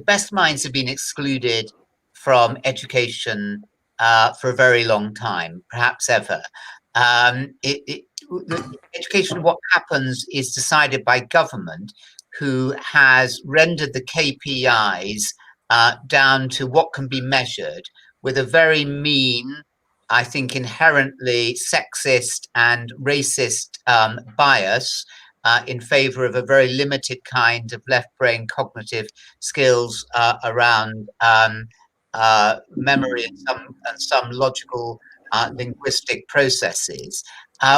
best minds have been excluded from education for a very long time, perhaps ever. Education, what happens is decided by government, who has rendered the KPIs down to what can be measured with a very mean, I think inherently sexist and racist bias in favor of a very limited kind of left brain cognitive skills around memory and some logical linguistic processes.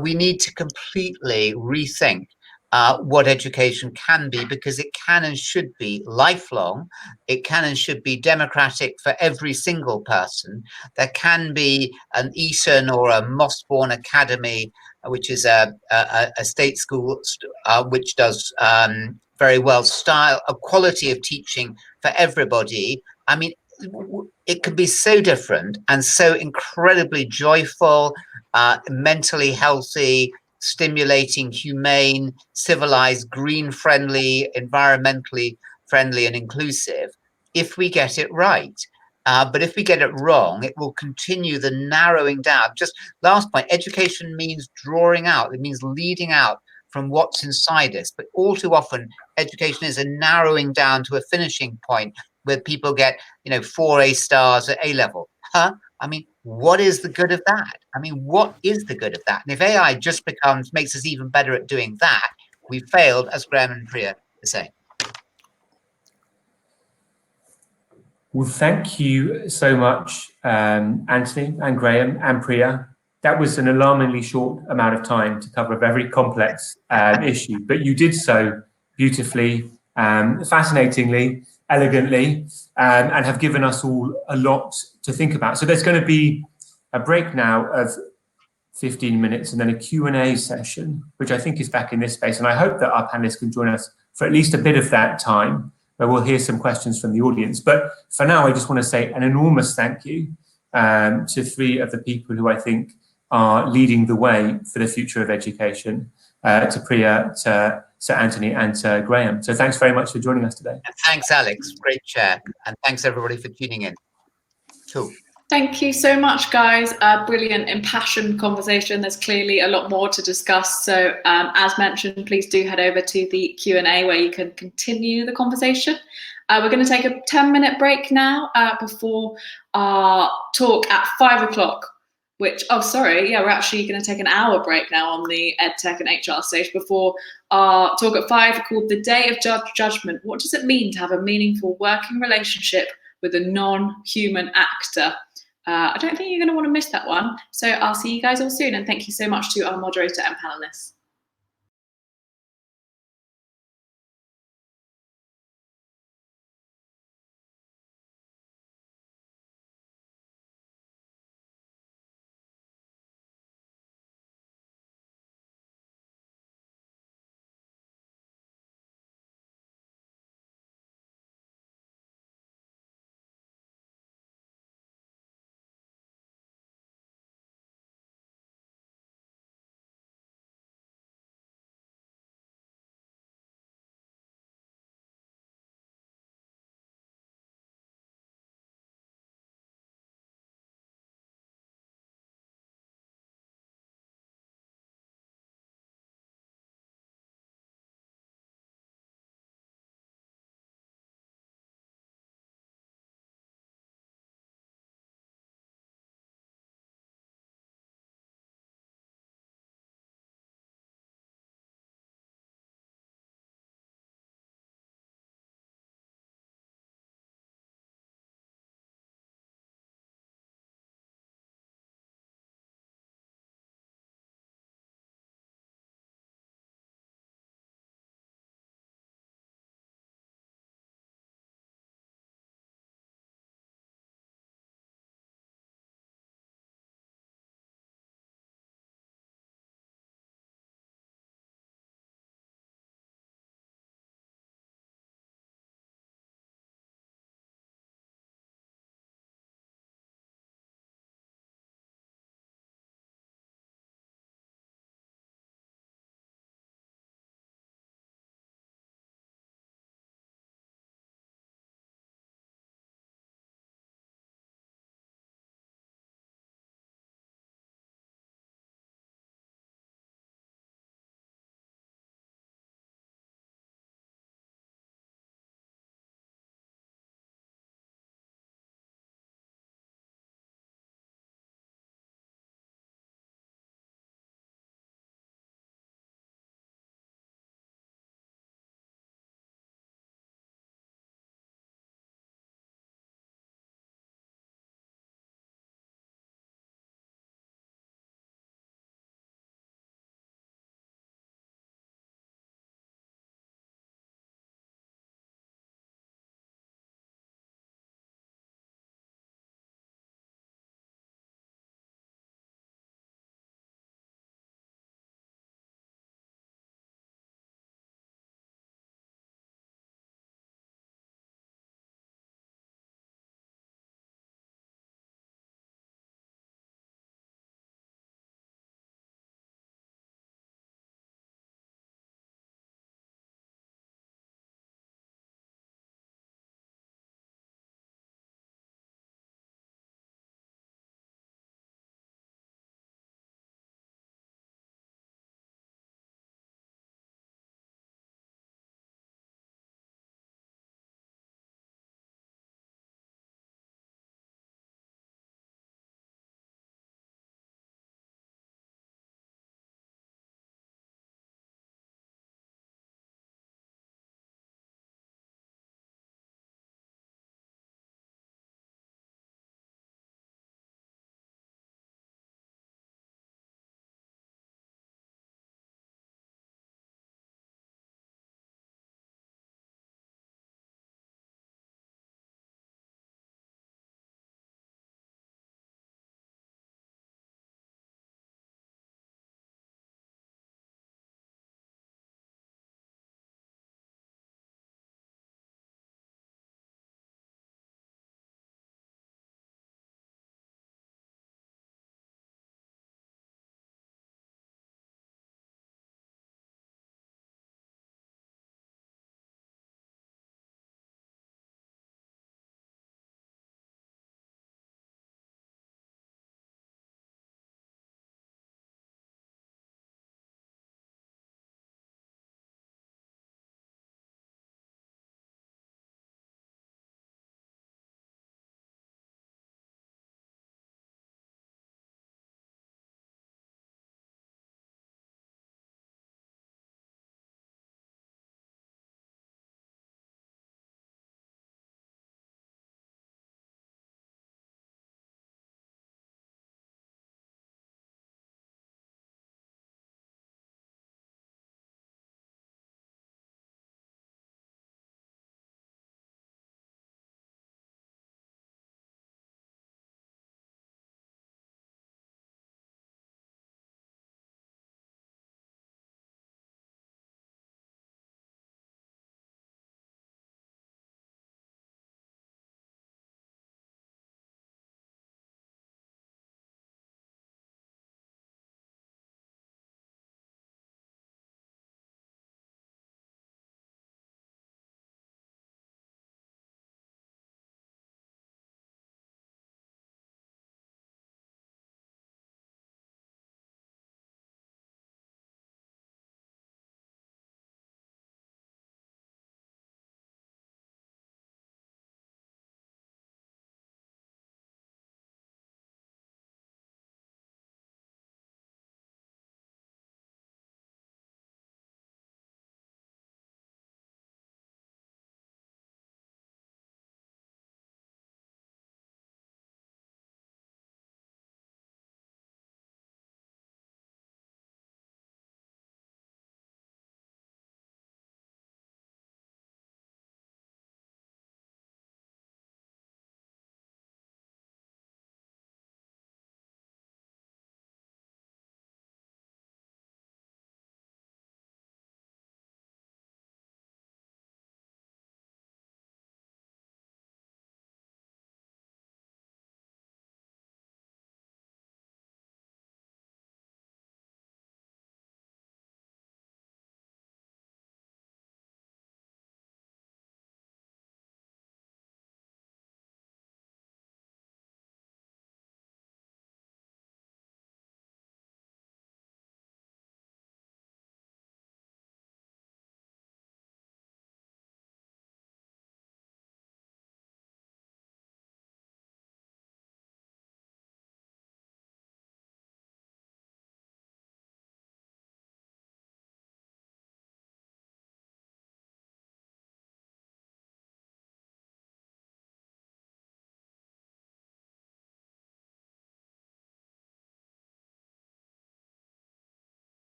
We need to completely rethink what education can be, because it can and should be lifelong. It can and should be democratic for every single person. There can be an Eton or a Mossbourne Academy, which is a state school which does very well style, a quality of teaching for everybody. I mean, it can be so different and so incredibly joyful, mentally healthy, stimulating, humane, civilized, green friendly, environmentally friendly and inclusive, if we get it right. But if we get it wrong, it will continue the narrowing down. Just last point, education means drawing out. It means leading out from what's inside us. But all too often, education is a narrowing down to a finishing point where people get, 4 A stars at A level. I mean, what is the good of that? I mean, what is the good of that? And if AI just makes us even better at doing that, we failed, as Graham and Priya are saying. Well, thank you so much, Anthony and Graham and Priya. That was an alarmingly short amount of time to cover a very complex issue, but you did so beautifully, fascinatingly, elegantly, and have given us all a lot to think about. So there's going to be a break now of 15 minutes and then a Q&A session, which I think is back in this space. And I hope that our panelists can join us for at least a bit of that time, where we'll hear some questions from the audience. But for now, I just want to say an enormous thank you to 3 of the people who I think are leading the way for the future of education, to Priya, to Anthony, and to Graham. So thanks very much for joining us today. And thanks, Alex. Great chat. And thanks, everybody, for tuning in. Cool. Thank you so much, guys. Brilliant, impassioned conversation. There's clearly a lot more to discuss. So as mentioned, please do head over to the Q&A where you can continue the conversation. We're going to take a 10-minute break now before our talk at 5 o'clock, we're actually going to take an hour break now on the EdTech and HR stage before our talk at 5 called The Day of Judgment. What does it mean to have a meaningful working relationship with a non-human actor? I don't think you're going to want to miss that one. So I'll see you guys all soon. And thank you so much to our moderator and panelists.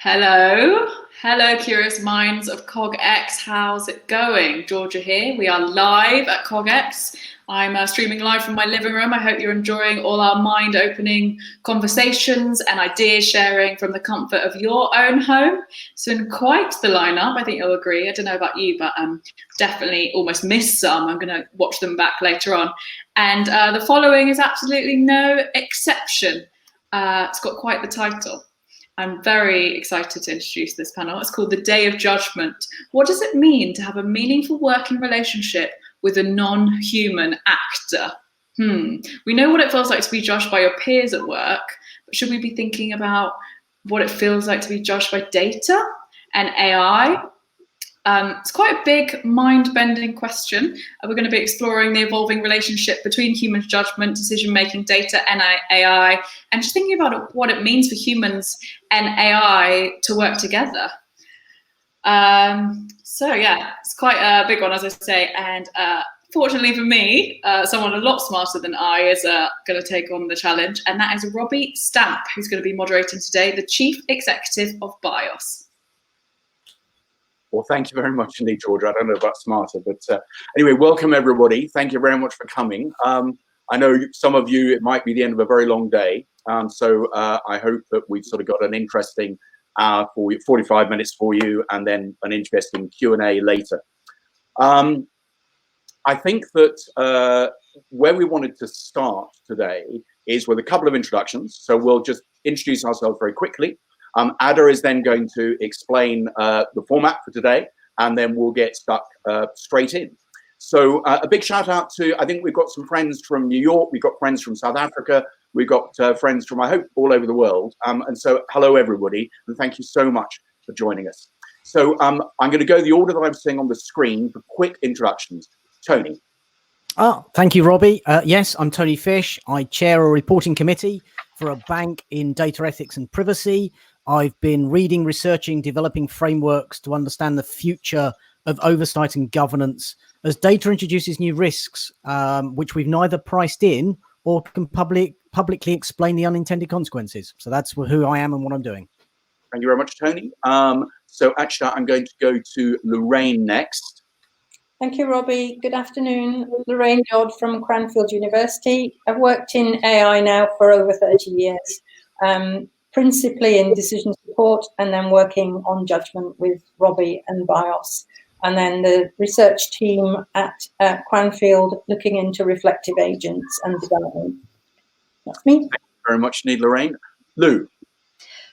Hello, curious minds of CogX. How's it going? Georgia here. We are live at CogX. I'm streaming live from my living room. I hope you're enjoying all our mind-opening conversations and idea sharing from the comfort of your own home. So in quite the lineup, I think you'll agree. I don't know about you, but definitely almost missed some. I'm going to watch them back later on. And the following is absolutely no exception. It's got quite the title. I'm very excited to introduce this panel. It's called The Day of Judgment. What does it mean to have a meaningful working relationship with a non-human actor? We know what it feels like to be judged by your peers at work, but should we be thinking about what it feels like to be judged by data and AI? It's quite a big mind-bending question. We're going to be exploring the evolving relationship between human judgment, decision-making, data, and AI, and just thinking about what it means for humans and AI to work together. So yeah, it's quite a big one, as I say, and fortunately for me, someone a lot smarter than I is going to take on the challenge, and that is Robbie Stamp, who's going to be moderating today, the Chief Executive of BIOS. Well, thank you very much indeed, Georgia. I don't know about smarter, but anyway, welcome everybody. Thank you very much for coming. I know some of you, it might be the end of a very long day. So I hope that we've sort of got an interesting 45 minutes for you, and then an interesting Q&A later. I think that where we wanted to start today is with a couple of introductions. So we'll just introduce ourselves very quickly. Ada is then going to explain the format for today, and then we'll get stuck straight in. So a big shout out to, I think we've got some friends from New York, we've got friends from South Africa, we've got friends from, I hope, all over the world. And so hello, everybody, and thank you so much for joining us. So I'm going to go the order that I'm seeing on the screen for quick introductions. Tony. Oh, thank you, Robbie. Yes, I'm Tony Fish. I chair a reporting committee for a bank in data ethics and privacy. I've been reading, researching, developing frameworks to understand the future of oversight and governance as data introduces new risks, which we've neither priced in or can publicly explain the unintended consequences. So that's who I am and what I'm doing. Thank you very much, Tony. So actually, I'm going to go to Lorraine next. Thank you, Robbie. Good afternoon. Lorraine Dodd from Cranfield University. I've worked in AI now for over 30 years. Principally in decision support, and then working on judgment with Robbie and BIOS. And then the research team at Cranfield looking into reflective agents and development. That's me. Thank you very much, indeed, Lorraine. Lou.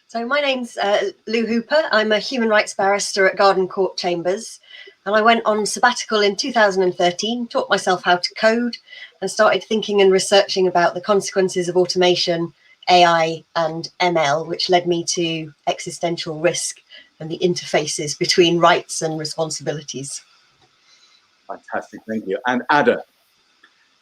So my name's Lou Hooper. I'm a human rights barrister at Garden Court Chambers. And I went on sabbatical in 2013, taught myself how to code, and started thinking and researching about the consequences of automation, AI and ML, which led me to existential risk and the interfaces between rights and responsibilities. Fantastic, thank you. And Ada.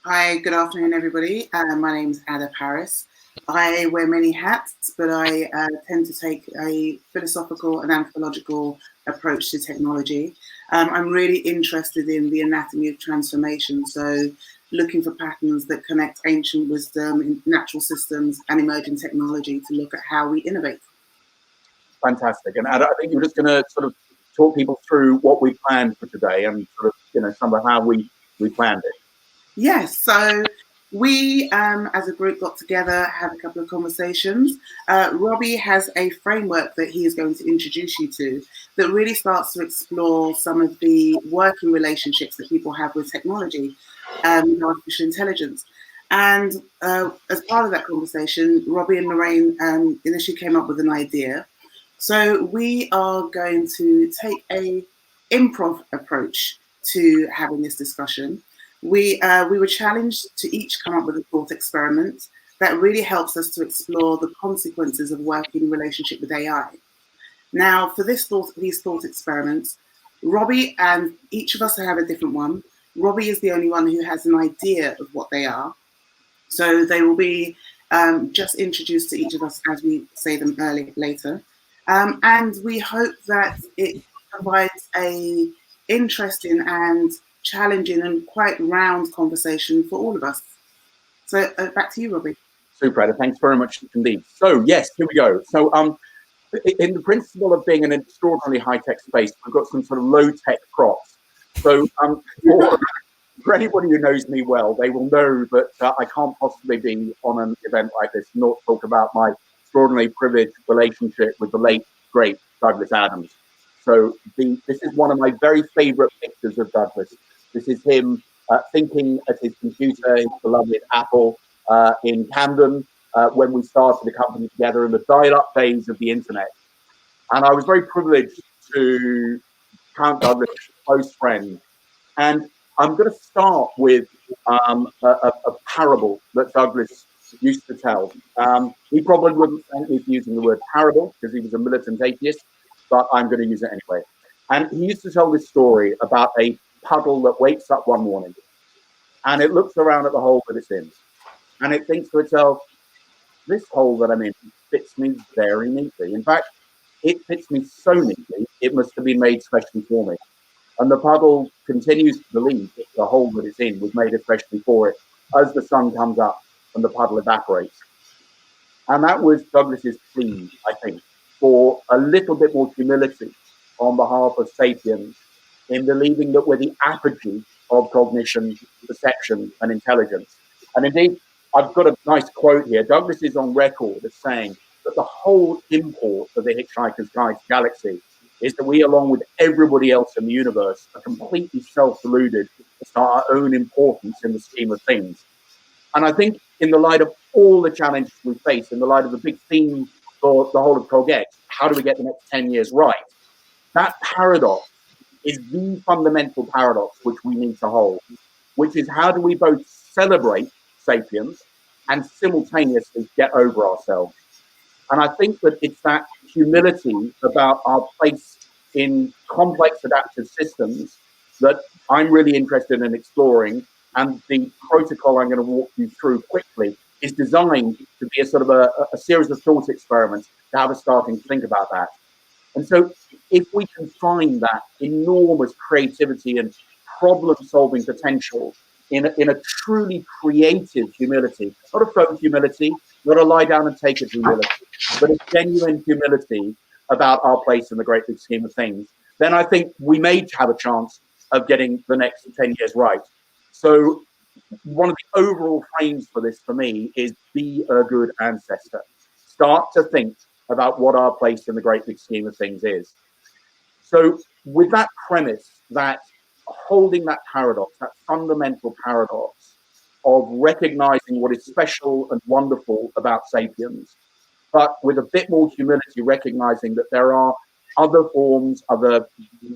Hi, good afternoon, everybody. My name's Ada Paris. I wear many hats, but I tend to take a philosophical and anthropological approach to technology. I'm really interested in the anatomy of transformation, so looking for patterns that connect ancient wisdom in natural systems and emerging technology to look at how we innovate. Fantastic. And Ada, I think you're just going to sort of talk people through what we planned for today and sort of, you know, some of how we planned it. Yes, so we as a group got together, had a couple of conversations. Robbie has a framework that he is going to introduce you to that really starts to explore some of the working relationships that people have with technology. Artificial intelligence. And as part of that conversation, Robbie and Lorraine initially came up with an idea. So we are going to take a improv approach to having this discussion. We were challenged to each come up with a thought experiment that really helps us to explore the consequences of working in relationship with AI. Now, for these thought experiments, Robbie and each of us have a different one. Robbie is the only one who has an idea of what they are. So they will be just introduced to each of us as we say them later. And we hope that it provides a interesting and challenging and quite round conversation for all of us. So back to you, Robbie. Super, Ada. Thanks very much indeed. So yes, here we go. So in the principle of being an extraordinarily high-tech space, we've got some sort of low-tech props. So for anybody who knows me well, they will know that I can't possibly be on an event like this and not talk about my extraordinarily privileged relationship with the late, great Douglas Adams. So this is one of my very favorite pictures of Douglas. This is him thinking at his computer, his beloved Apple, in Camden, when we started the company together in the dial-up days of the internet. And I was very privileged to count Douglas as a close friend. And I'm going to start with a parable that Douglas used to tell. He probably wouldn't thank me for using the word parable because he was a militant atheist, but I'm going to use it anyway. And he used to tell this story about a puddle that wakes up one morning and it looks around at the hole that it's in and it thinks to itself, this hole that I'm in fits me very neatly. In fact, it fits me so neatly, it must have been made specially for me. And the puddle continues to believe that the hole that it's in was made especially for it as the sun comes up and the puddle evaporates. And that was Douglas's plea, I think, for a little bit more humility on behalf of sapiens in believing that we're the apogee of cognition, perception, and intelligence. And indeed, I've got a nice quote here. Douglas is on record as saying that the whole import of the Hitchhiker's Guide to the Galaxy is that we, along with everybody else in the universe, are completely self-deluded as to our own importance in the scheme of things. And I think in the light of all the challenges we face, in the light of the big theme for the whole of CogX, how do we get the next 10 years right? That paradox is the fundamental paradox which we need to hold, which is how do we both celebrate sapiens and simultaneously get over ourselves? And I think that it's that humility about our place in complex adaptive systems that I'm really interested in exploring. And the protocol I'm going to walk you through quickly is designed to be a sort of a series of thought experiments to have us starting to think about that. And so if we can find that enormous creativity and problem-solving potential in a truly creative humility, not a faux humility, not a lie down and take it humility, but a genuine humility about our place in the great big scheme of things, then I think we may have a chance of getting the next 10 years right. So one of the overall frames for this for me is be a good ancestor. Start to think about what our place in the great big scheme of things is. So with that premise, that holding that paradox, that fundamental paradox of recognizing what is special and wonderful about sapiens, but with a bit more humility, recognizing that there are other forms, other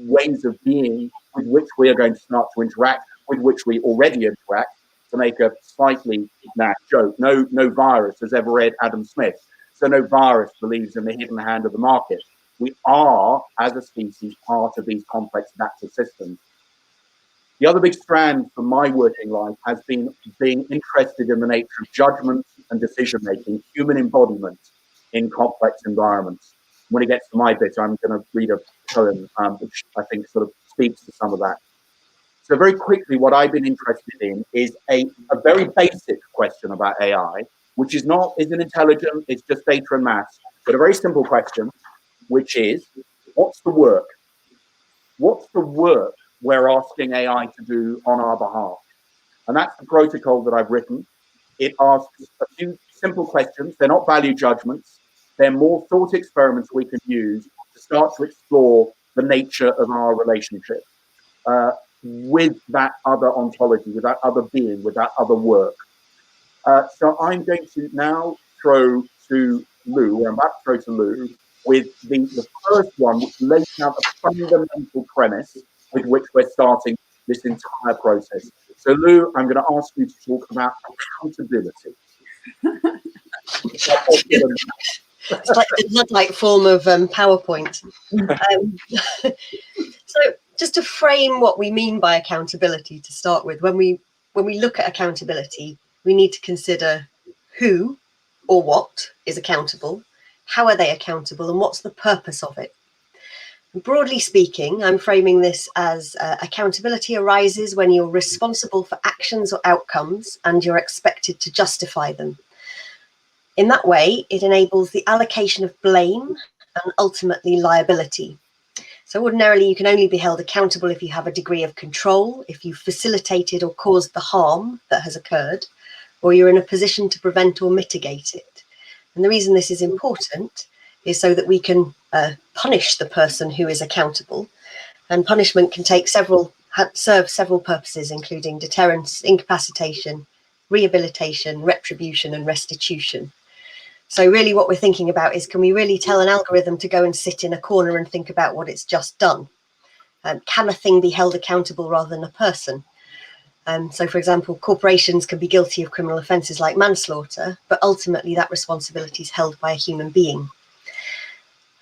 ways of being with which we are going to start to interact, with which we already interact. To make a slightly naff joke, no virus has ever read Adam Smith, so no virus believes in the hidden hand of the market. We are, as a species, part of these complex adaptive systems. The other big strand from my working life has been being interested in the nature of judgment and decision-making, human embodiment in complex environments. When it gets to my bit, I'm going to read a poem, which I think sort of speaks to some of that. So very quickly, what I've been interested in is a very basic question about AI, which isn't intelligent, it's just data and maths, but a very simple question, which is, what's the work? What's the work we're asking AI to do on our behalf? And that's the protocol that I've written. It asks a few simple questions. They're not value judgments. They're more thought experiments we can use to start to explore the nature of our relationship with that other ontology, with that other being, with that other work. So I'm going to now throw to Lou, or I'm about to throw to Lou, with the first one, which lays out a fundamental premise with which we're starting this entire process. So Lou, I'm going to ask you to talk about accountability. It's like the Luddite form of PowerPoint. So just to frame what we mean by accountability to start with, when we look at accountability, we need to consider who or what is accountable, how are they accountable, and what's the purpose of it. Broadly speaking, I'm framing this as accountability arises when you're responsible for actions or outcomes and you're expected to justify them. In that way, it enables the allocation of blame and ultimately liability. So ordinarily you can only be held accountable if you have a degree of control, if you facilitated or caused the harm that has occurred, or you're in a position to prevent or mitigate it. And the reason this is important is so that we can punish the person who is accountable. And punishment can serve several purposes, including deterrence, incapacitation, rehabilitation, retribution, and restitution. So really what we're thinking about is, can we really tell an algorithm to go and sit in a corner and think about what it's just done? Can a thing be held accountable rather than a person? So for example, corporations can be guilty of criminal offences like manslaughter, but ultimately that responsibility is held by a human being.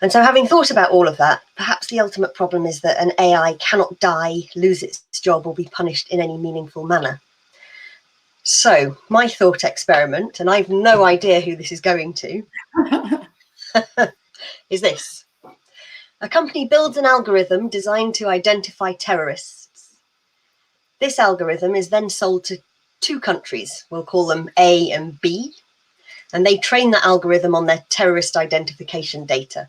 And so having thought about all of that, perhaps the ultimate problem is that an AI cannot die, lose its job, or be punished in any meaningful manner. So my thought experiment, and I've no idea who this is going to, is this. A company builds an algorithm designed to identify terrorists. This algorithm is then sold to 2 countries. We'll call them A and B. And they train the algorithm on their terrorist identification data.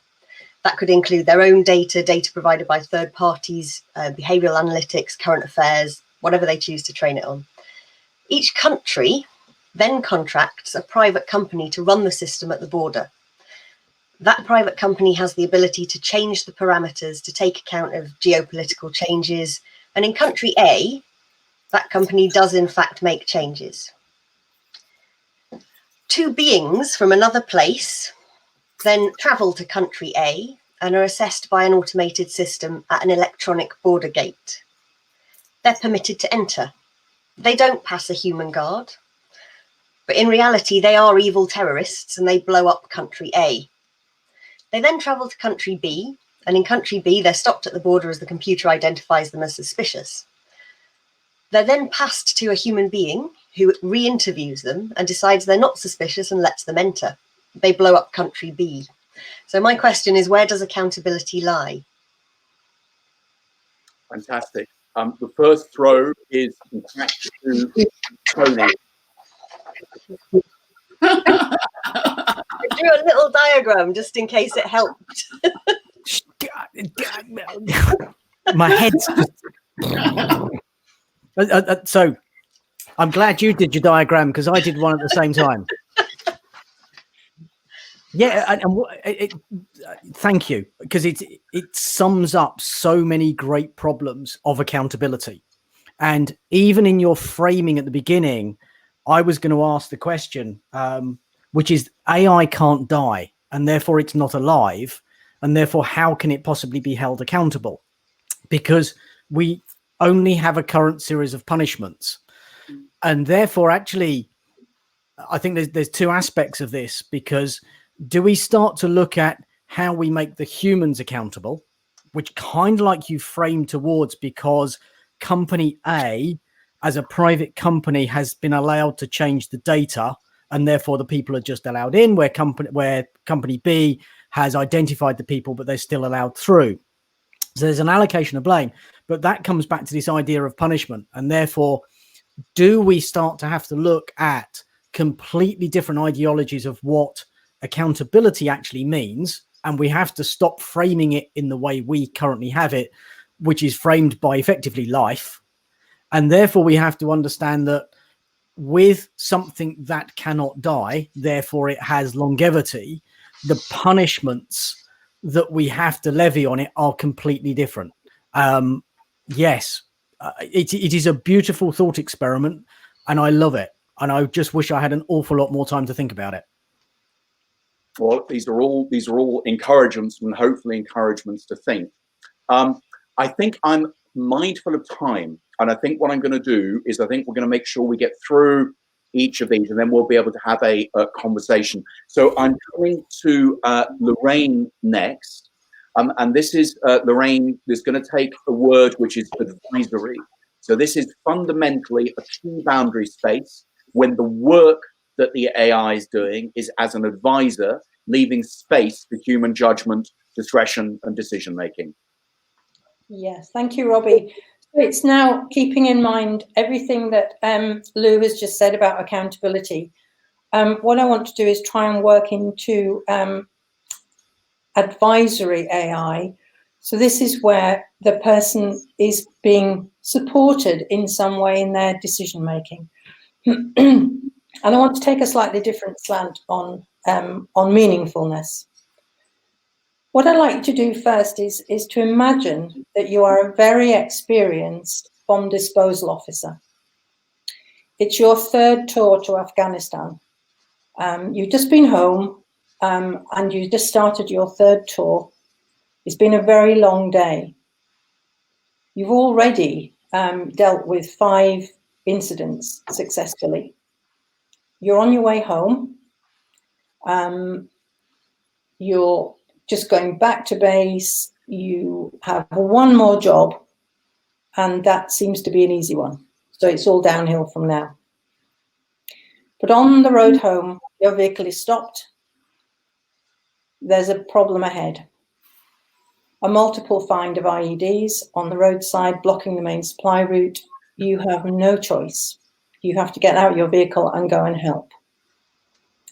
That could include their own data, data provided by third parties, behavioural analytics, current affairs, whatever they choose to train it on. Each country then contracts a private company to run the system at the border. That private company has the ability to change the parameters to take account of geopolitical changes. And in country A, that company does in fact make changes. 2 beings from another place then travel to country A and are assessed by an automated system at an electronic border gate. They're permitted to enter. They don't pass a human guard, but in reality, they are evil terrorists and they blow up country A. They then travel to country B, and in country B, they're stopped at the border as the computer identifies them as suspicious. They're then passed to a human being who re-interviews them and decides they're not suspicious and lets them enter. They blow up country B. So my question is, where does accountability lie? Fantastic. The first throw is in fact to Tony. I drew a little diagram just in case it helped. My head's just... So I'm glad you did your diagram because I did one at the same time. Yeah, thank you, because it sums up so many great problems of accountability. And even in your framing at the beginning, I was going to ask the question, which is AI can't die, and therefore it's not alive, and therefore how can it possibly be held accountable? Because we only have a current series of punishments. And therefore, actually, I think there's 2 aspects of this, because do we start to look at how we make the humans accountable, which kind of like you framed towards, because company A as a private company has been allowed to change the data, and therefore the people are just allowed in, where company B has identified the people, but they're still allowed through. So there's an allocation of blame, but that comes back to this idea of punishment. And therefore, do we start to have to look at completely different ideologies of what accountability actually means? And we have to stop framing it in the way we currently have it, which is framed by effectively life. And therefore, we have to understand that with something that cannot die, therefore it has longevity, the punishments that we have to levy on it are completely different. Yes, it is a beautiful thought experiment, and I love it. And I just wish I had an awful lot more time to think about it. Well, these are all encouragements, and hopefully encouragements to think. I think I'm mindful of time, and I think what I'm going to do is I think we're going to make sure we get through each of these, and then we'll be able to have a conversation. So I'm coming to Lorraine next, and this is Lorraine is going to take a word which is advisory. So this is fundamentally a key boundary space when the work that the AI is doing is as an advisor, leaving space for human judgment, discretion, and decision making. Yes, thank you, Robbie. It's now keeping in mind everything that Lou has just said about accountability. What I want to do is try and work into advisory AI. So this is where the person is being supported in some way in their decision making. And I want to take a slightly different slant on meaningfulness. What I'd like to do first is to imagine that you are a very experienced bomb disposal officer. It's your third tour to Afghanistan. You've just been home and you just started your third tour. It's been a very long day. You've already dealt with 5 incidents successfully. You're on your way home. You're just going back to base. You have one more job, and that seems to be an easy one. So it's all downhill from now. But on the road home, your vehicle is stopped. There's a problem ahead. A multiple find of IEDs on the roadside blocking the main supply route. You have no choice. You have to get out of your vehicle and go and help.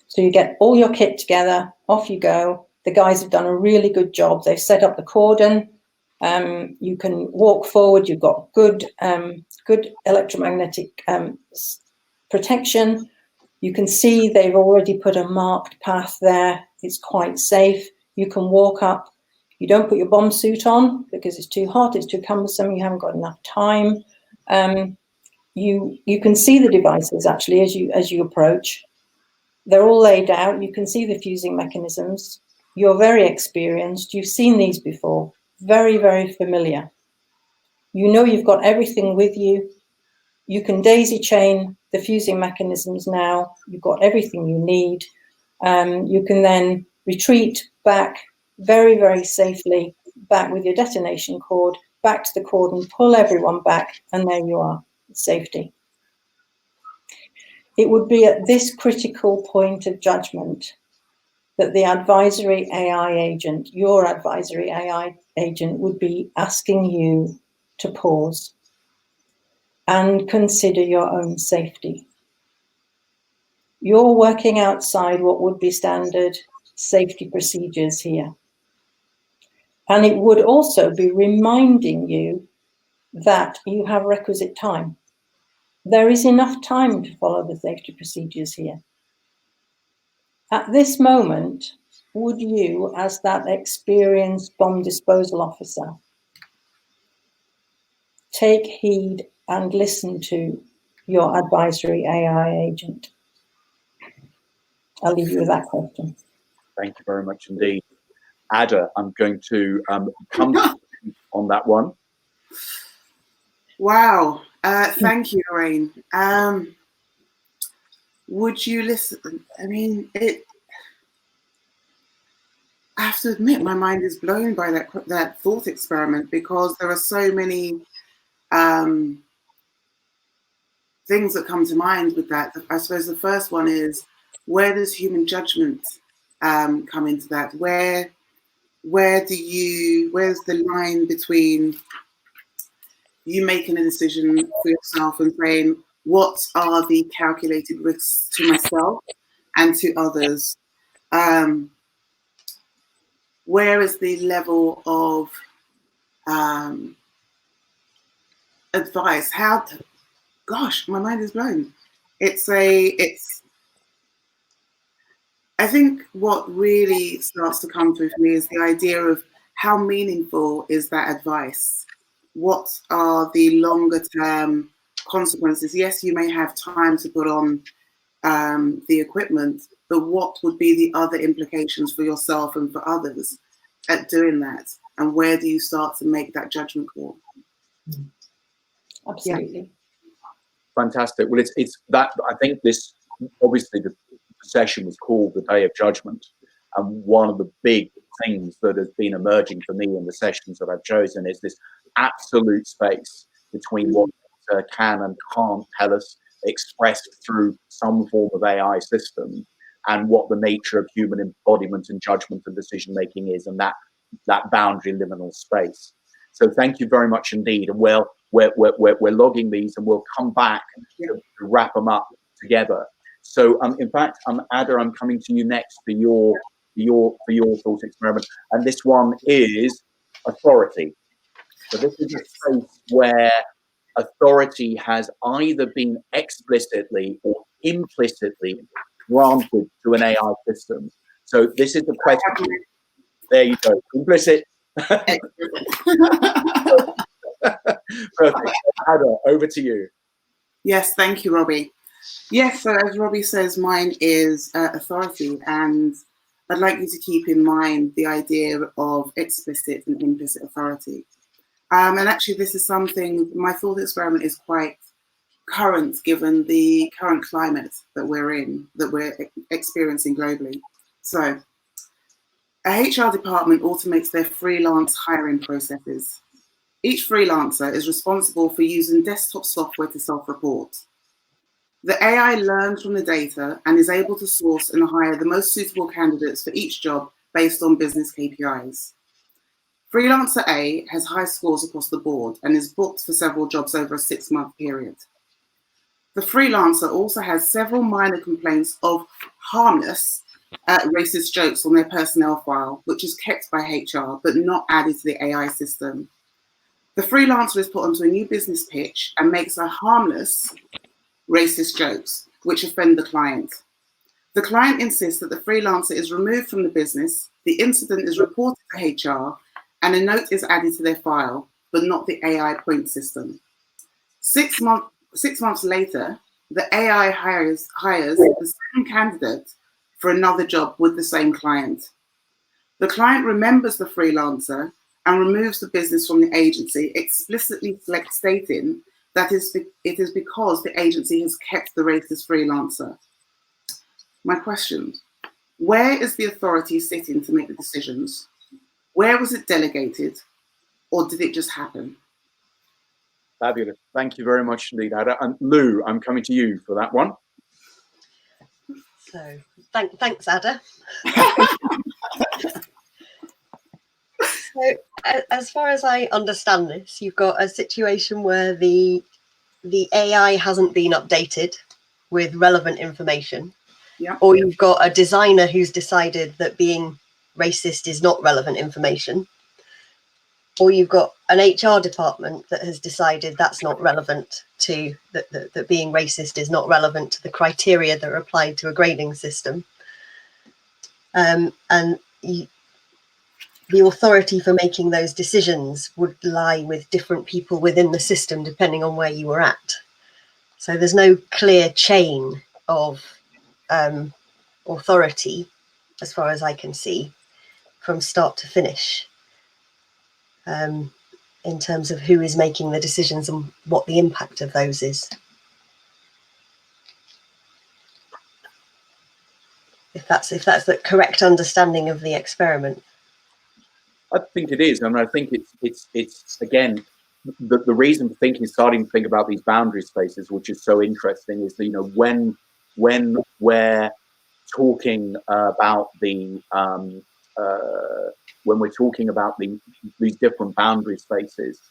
So you get all your kit together, off you go. The guys have done a really good job. They've set up the cordon. You can walk forward. You've got good electromagnetic protection. You can see they've already put a marked path there. It's quite safe. You can walk up. You don't put your bomb suit on because it's too hot, it's too cumbersome, you haven't got enough time. You can see the devices actually as you approach. They're all laid out. You can see the fusing mechanisms. You're very experienced. You've seen these before. Very, very familiar. You know you've got everything with you. You can daisy chain the fusing mechanisms now. You've got everything you need. You can then retreat back very, very safely, back with your detonation cord, back to the cordon, pull everyone back, and there you are, safety. It would be at this critical point of judgment that the advisory AI agent, your advisory AI agent, would be asking you to pause and consider your own safety. You're working outside what would be standard safety procedures here. And it would also be reminding you that you have requisite time. There is enough time to follow the safety procedures here. At this moment, would you, as that experienced bomb disposal officer, take heed and listen to your advisory AI agent? I'll leave you with that question. Thank you very much indeed. Ada, I'm going to come on that one. Wow. Thank you, Lorraine. Would you listen? I mean, I have to admit, my mind is blown by that thought experiment, because there are so many things that come to mind with that. I suppose the first one is, where does human judgment come into that? Where's the line between you making a decision for yourself and saying, what are the calculated risks to myself and to others? Where is the level of advice? Gosh, my mind is blown. I think what really starts to come through for me is the idea of how meaningful is that advice? What are the longer term consequences? Yes, you may have time to put on the equipment, but what would be the other implications for yourself and for others at doing that? And where do you start to make that judgment call? Absolutely. Yeah. Fantastic. Well, it's that, I think this, obviously the session was called the Day of Judgment, and one of the big things that has been emerging for me in the sessions that I've chosen is this absolute space between what can and can't tell us, expressed through some form of AI system, and what the nature of human embodiment and judgment and decision making is, and that boundary liminal space. So thank you very much indeed. And we're logging these, and we'll come back to wrap them up together. So in fact, Ada, I'm coming to you next for your for your thought experiment. And this one is authority. So this is a space where authority has either been explicitly or implicitly granted to an AI system. So this is the question. There you go. Implicit. Perfect. Ada, over to you. Yes, thank you, Robbie. Yes, so as Robbie says, mine is authority, and I'd like you to keep in mind the idea of explicit and implicit authority. And actually, this is something, my thought experiment is quite current given the current climate that we're in, that we're experiencing globally. So, a HR department automates their freelance hiring processes. Each freelancer is responsible for using desktop software to self-report. The AI learns from the data and is able to source and hire the most suitable candidates for each job based on business KPIs. Freelancer A has high scores across the board and is booked for several jobs over a 6-month period. The freelancer also has several minor complaints of harmless racist jokes on their personnel file, which is kept by HR but not added to the AI system. The freelancer is put onto a new business pitch and makes a harmless racist jokes, which offend the client. The client insists that the freelancer is removed from the business, the incident is reported to HR, and a note is added to their file, but not the AI point system. 6 months later, the AI hires the same candidate for another job with the same client. The client remembers the freelancer and removes the business from the agency, explicitly stating that it is because the agency has kept the racist freelancer. My question, where is the authority sitting to make the decisions? Where was it delegated, or did it just happen? Fabulous. Thank you very much indeed, Ada. And Lou, I'm coming to you for that one. So thanks, Ada. So as far as I understand this, you've got a situation where the AI hasn't been updated with relevant information. Yeah. Or you've got a designer who's decided that being racist is not relevant information. Or you've got an HR department that has decided that's not relevant to, that being racist is not relevant to the criteria that are applied to a grading system. And the authority for making those decisions would lie with different people within the system, depending on where you were at. So there's no clear chain of authority, as far as I can see, from start to finish, in terms of who is making the decisions and what the impact of those is. If that's the correct understanding of the experiment. I think it is. I mean, I think it's again, the reason for starting to think about these boundary spaces, which is so interesting, is that, you know, when we're talking about the when we're talking about these different boundary spaces,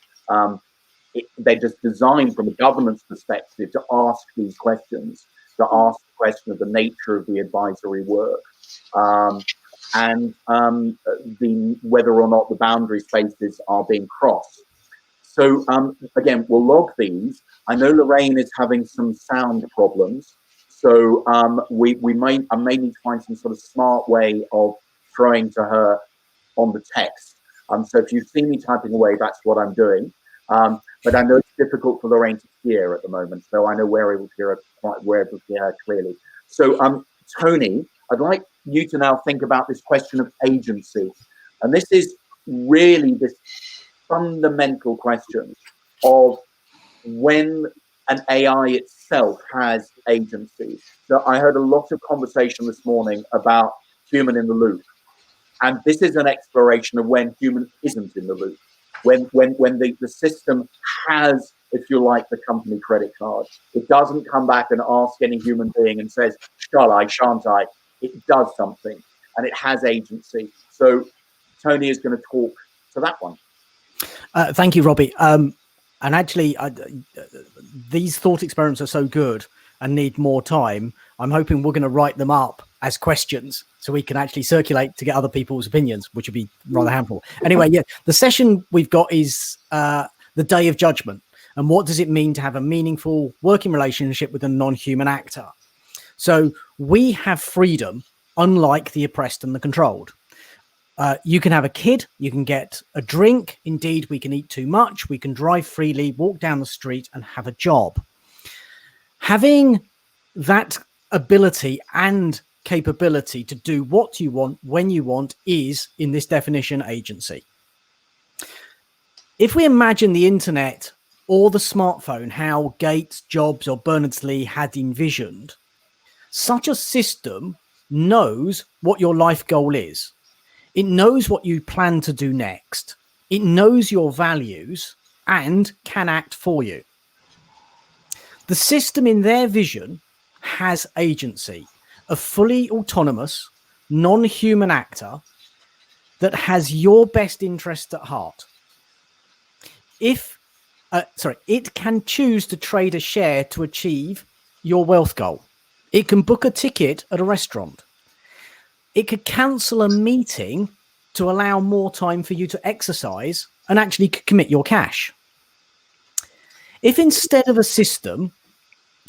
they're just designed from a governance perspective to ask these questions, to ask the question of the nature of the advisory work, and whether or not the boundary spaces are being crossed. So again, we'll log these. I know Lorraine is having some sound problems, so I may need to find some sort of smart way of throwing to her on the text. So if you see me typing away, that's what I'm doing. But I know it's difficult for Lorraine to hear at the moment, so I know we're able to hear her clearly. So Tony, I'd like you to now think about this question of agency. And this is really this fundamental question of when an AI itself has agency. So I heard a lot of conversation this morning about human in the loop. And this is an exploration of when human isn't in the loop. When the system has, if you like, the company credit card. It doesn't come back and ask any human being and says, shall I, shan't I? It does something and it has agency. So Tony is going to talk to that one. Thank you, Robbie. And actually, these thought experiments are so good and need more time. I'm hoping we're going to write them up as questions so we can actually circulate to get other people's opinions, which would be rather handful. Anyway, yeah, the session we've got is the Day of Judgment. And what does it mean to have a meaningful working relationship with a non-human actor? So we have freedom, unlike the oppressed and the controlled. You can have a kid, you can get a drink. Indeed, we can eat too much. We can drive freely, walk down the street and have a job. Having that ability and capability to do what you want, when you want, is, in this definition, agency. If we imagine the internet or the smartphone, how Gates, Jobs or Berners-Lee had envisioned, such a system knows what your life goal is. It knows what you plan to do next. It knows your values and can act for you. The system in their vision has agency, a fully autonomous, non-human actor that has your best interest at heart. It can choose to trade a share to achieve your wealth goal. It can book a ticket at a restaurant. It could cancel a meeting to allow more time for you to exercise and actually commit your cash. If instead of a system,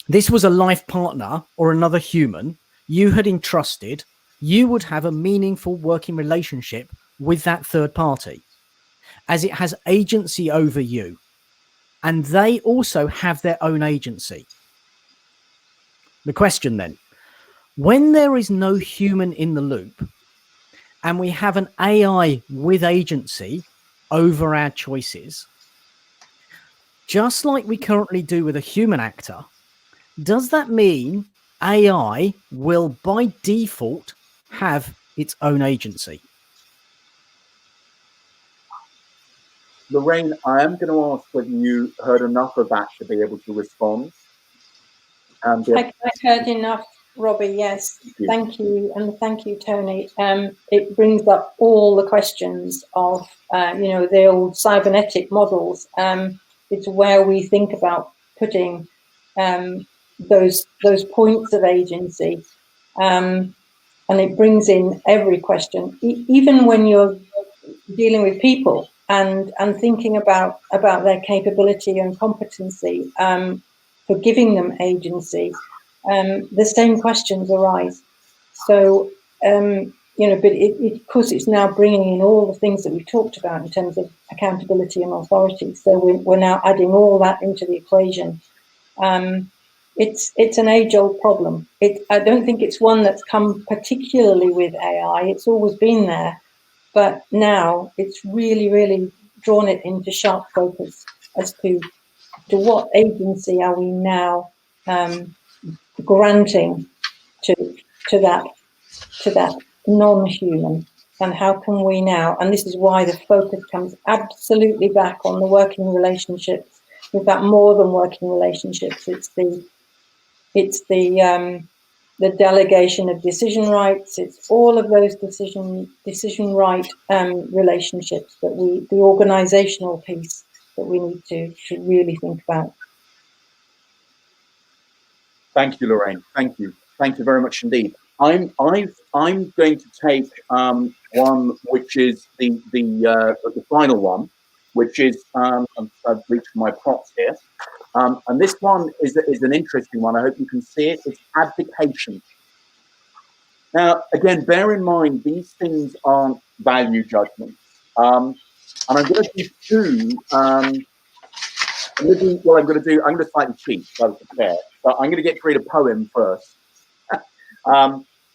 this was a life partner or another human you had entrusted, you would have a meaningful working relationship with that third party, as it has agency over you. And they also have their own agency. The question then, when there is no human in the loop and we have an AI with agency over our choices, just like we currently do with a human actor, does that mean AI will by default have its own agency? Lorraine, I am going to ask whether you heard enough of that to be able to respond. I heard enough, Robbie, yes. Thank you. And thank you, Tony. It brings up all the questions of, the old cybernetic models. It's where we think about putting those points of agency. And it brings in every question, even when you're dealing with people and thinking about their capability and competency, for giving them agency, the same questions arise. So, but of course it's now bringing in all the things that we talked about in terms of accountability and authority. So we're now adding all that into the equation. It's an age-old problem. I don't think it's one that's come particularly with AI. It's always been there. But now it's really, really drawn it into sharp focus as to what agency are we now granting to that non-human, and how can we now? And this is why the focus comes absolutely back on the working relationships. We've got more than working relationships. It's the delegation of decision rights. It's all of those decision right relationships that the organizational piece that we need to really think about. Thank you, Lorraine. Thank you. Thank you very much indeed. I'm going to take one which is the final one, which is I've reached my props here. And this one is an interesting one. I hope you can see it. It's abdication. Now, again, bear in mind, these things aren't value judgments. And I'm going to do two. What I'm going to do, I'm going to slightly cheat, so I'm prepared. But I'm going to read a poem first.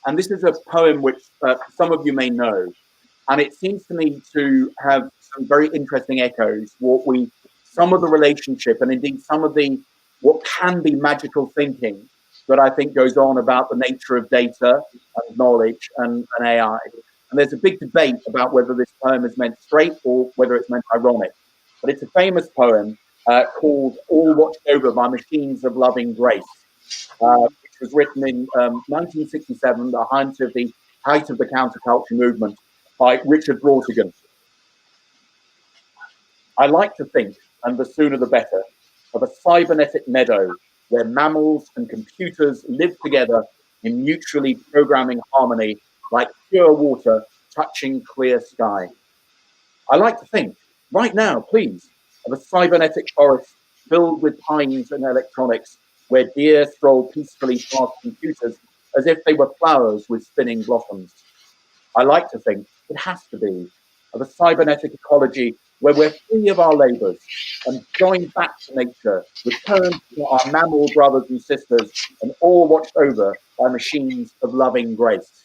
And this is a poem which some of you may know. And it seems to me to have some very interesting echoes, some of the relationship and indeed some of what can be magical thinking that I think goes on about the nature of data and knowledge and AI. And there's a big debate about whether this poem is meant straight or whether it's meant ironic. But it's a famous poem called All Watched Over by Machines of Loving Grace, which was written in 1967, the height of the counterculture movement, by Richard Brautigan. I like to think, and the sooner the better, of a cybernetic meadow where mammals and computers live together in mutually programming harmony like pure water touching clear sky. I like to think, right now, please, of a cybernetic forest filled with pines and electronics, where deer stroll peacefully past computers as if they were flowers with spinning blossoms. I like to think, it has to be, of a cybernetic ecology where we're free of our labours and going back to nature, return to our mammal brothers and sisters, and all watched over by machines of loving grace.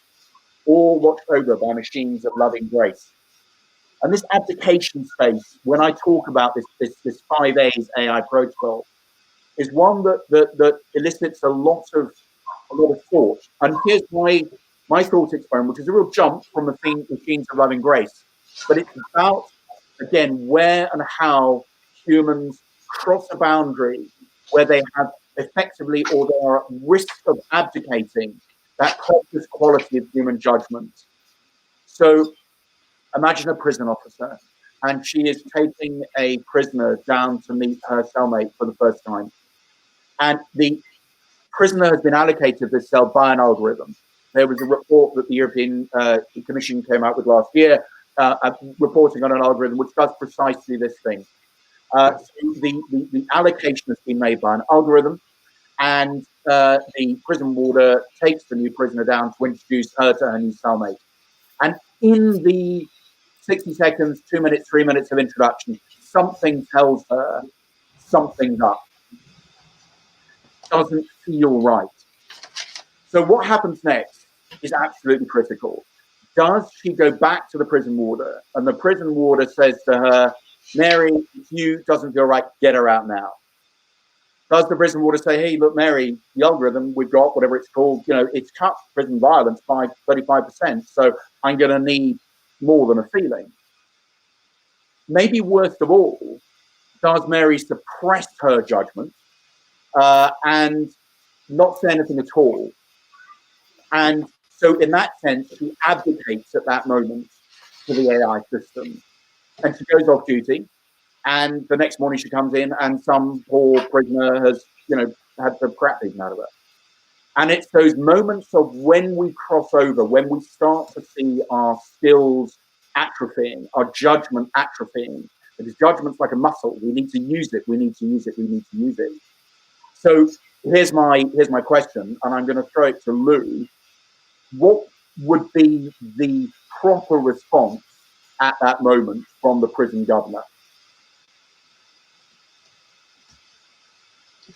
All watched over by machines of loving grace. And this abdication space, when I talk about this 5 A's AI protocol, is one that elicits a lot of thought. And here's my thought experiment, which is a real jump from the theme machines of loving grace. But it's about, again, where and how humans cross a boundary where they have effectively, or they are at risk of abdicating that precious quality of human judgment. So imagine a prison officer, and she is taking a prisoner down to meet her cellmate for the first time. And the prisoner has been allocated this cell by an algorithm. There was a report that the European Commission came out with last year, reporting on an algorithm which does precisely this thing. So the allocation has been made by an algorithm, and the prison warder takes the new prisoner down to introduce her to her new cellmate. And in the 60 seconds, 2 minutes, 3 minutes of introduction, something tells her something's up. Doesn't feel right. So what happens next is absolutely critical. Does she go back to the prison warder, and the prison warder says to her, Mary, if you doesn't feel right, get her out now? Does the prison warder say, hey, look, Mary, the algorithm we've got, whatever it's called, it's cut prison violence by 35%, so I'm going to need more than a feeling? Maybe worst of all, does Mary suppress her judgment and not say anything at all? And so in that sense, she abdicates at that moment to the AI system. And she goes off duty. And the next morning she comes in and some poor prisoner has, had the crap beaten out of her. And it's those moments of when we cross over, when we start to see our skills atrophying, our judgment atrophying. Because judgment's like a muscle. We need to use it. We need to use it. We need to use it. So here's my question, and I'm going to throw it to Lou. What would be the proper response at that moment from the prison governor?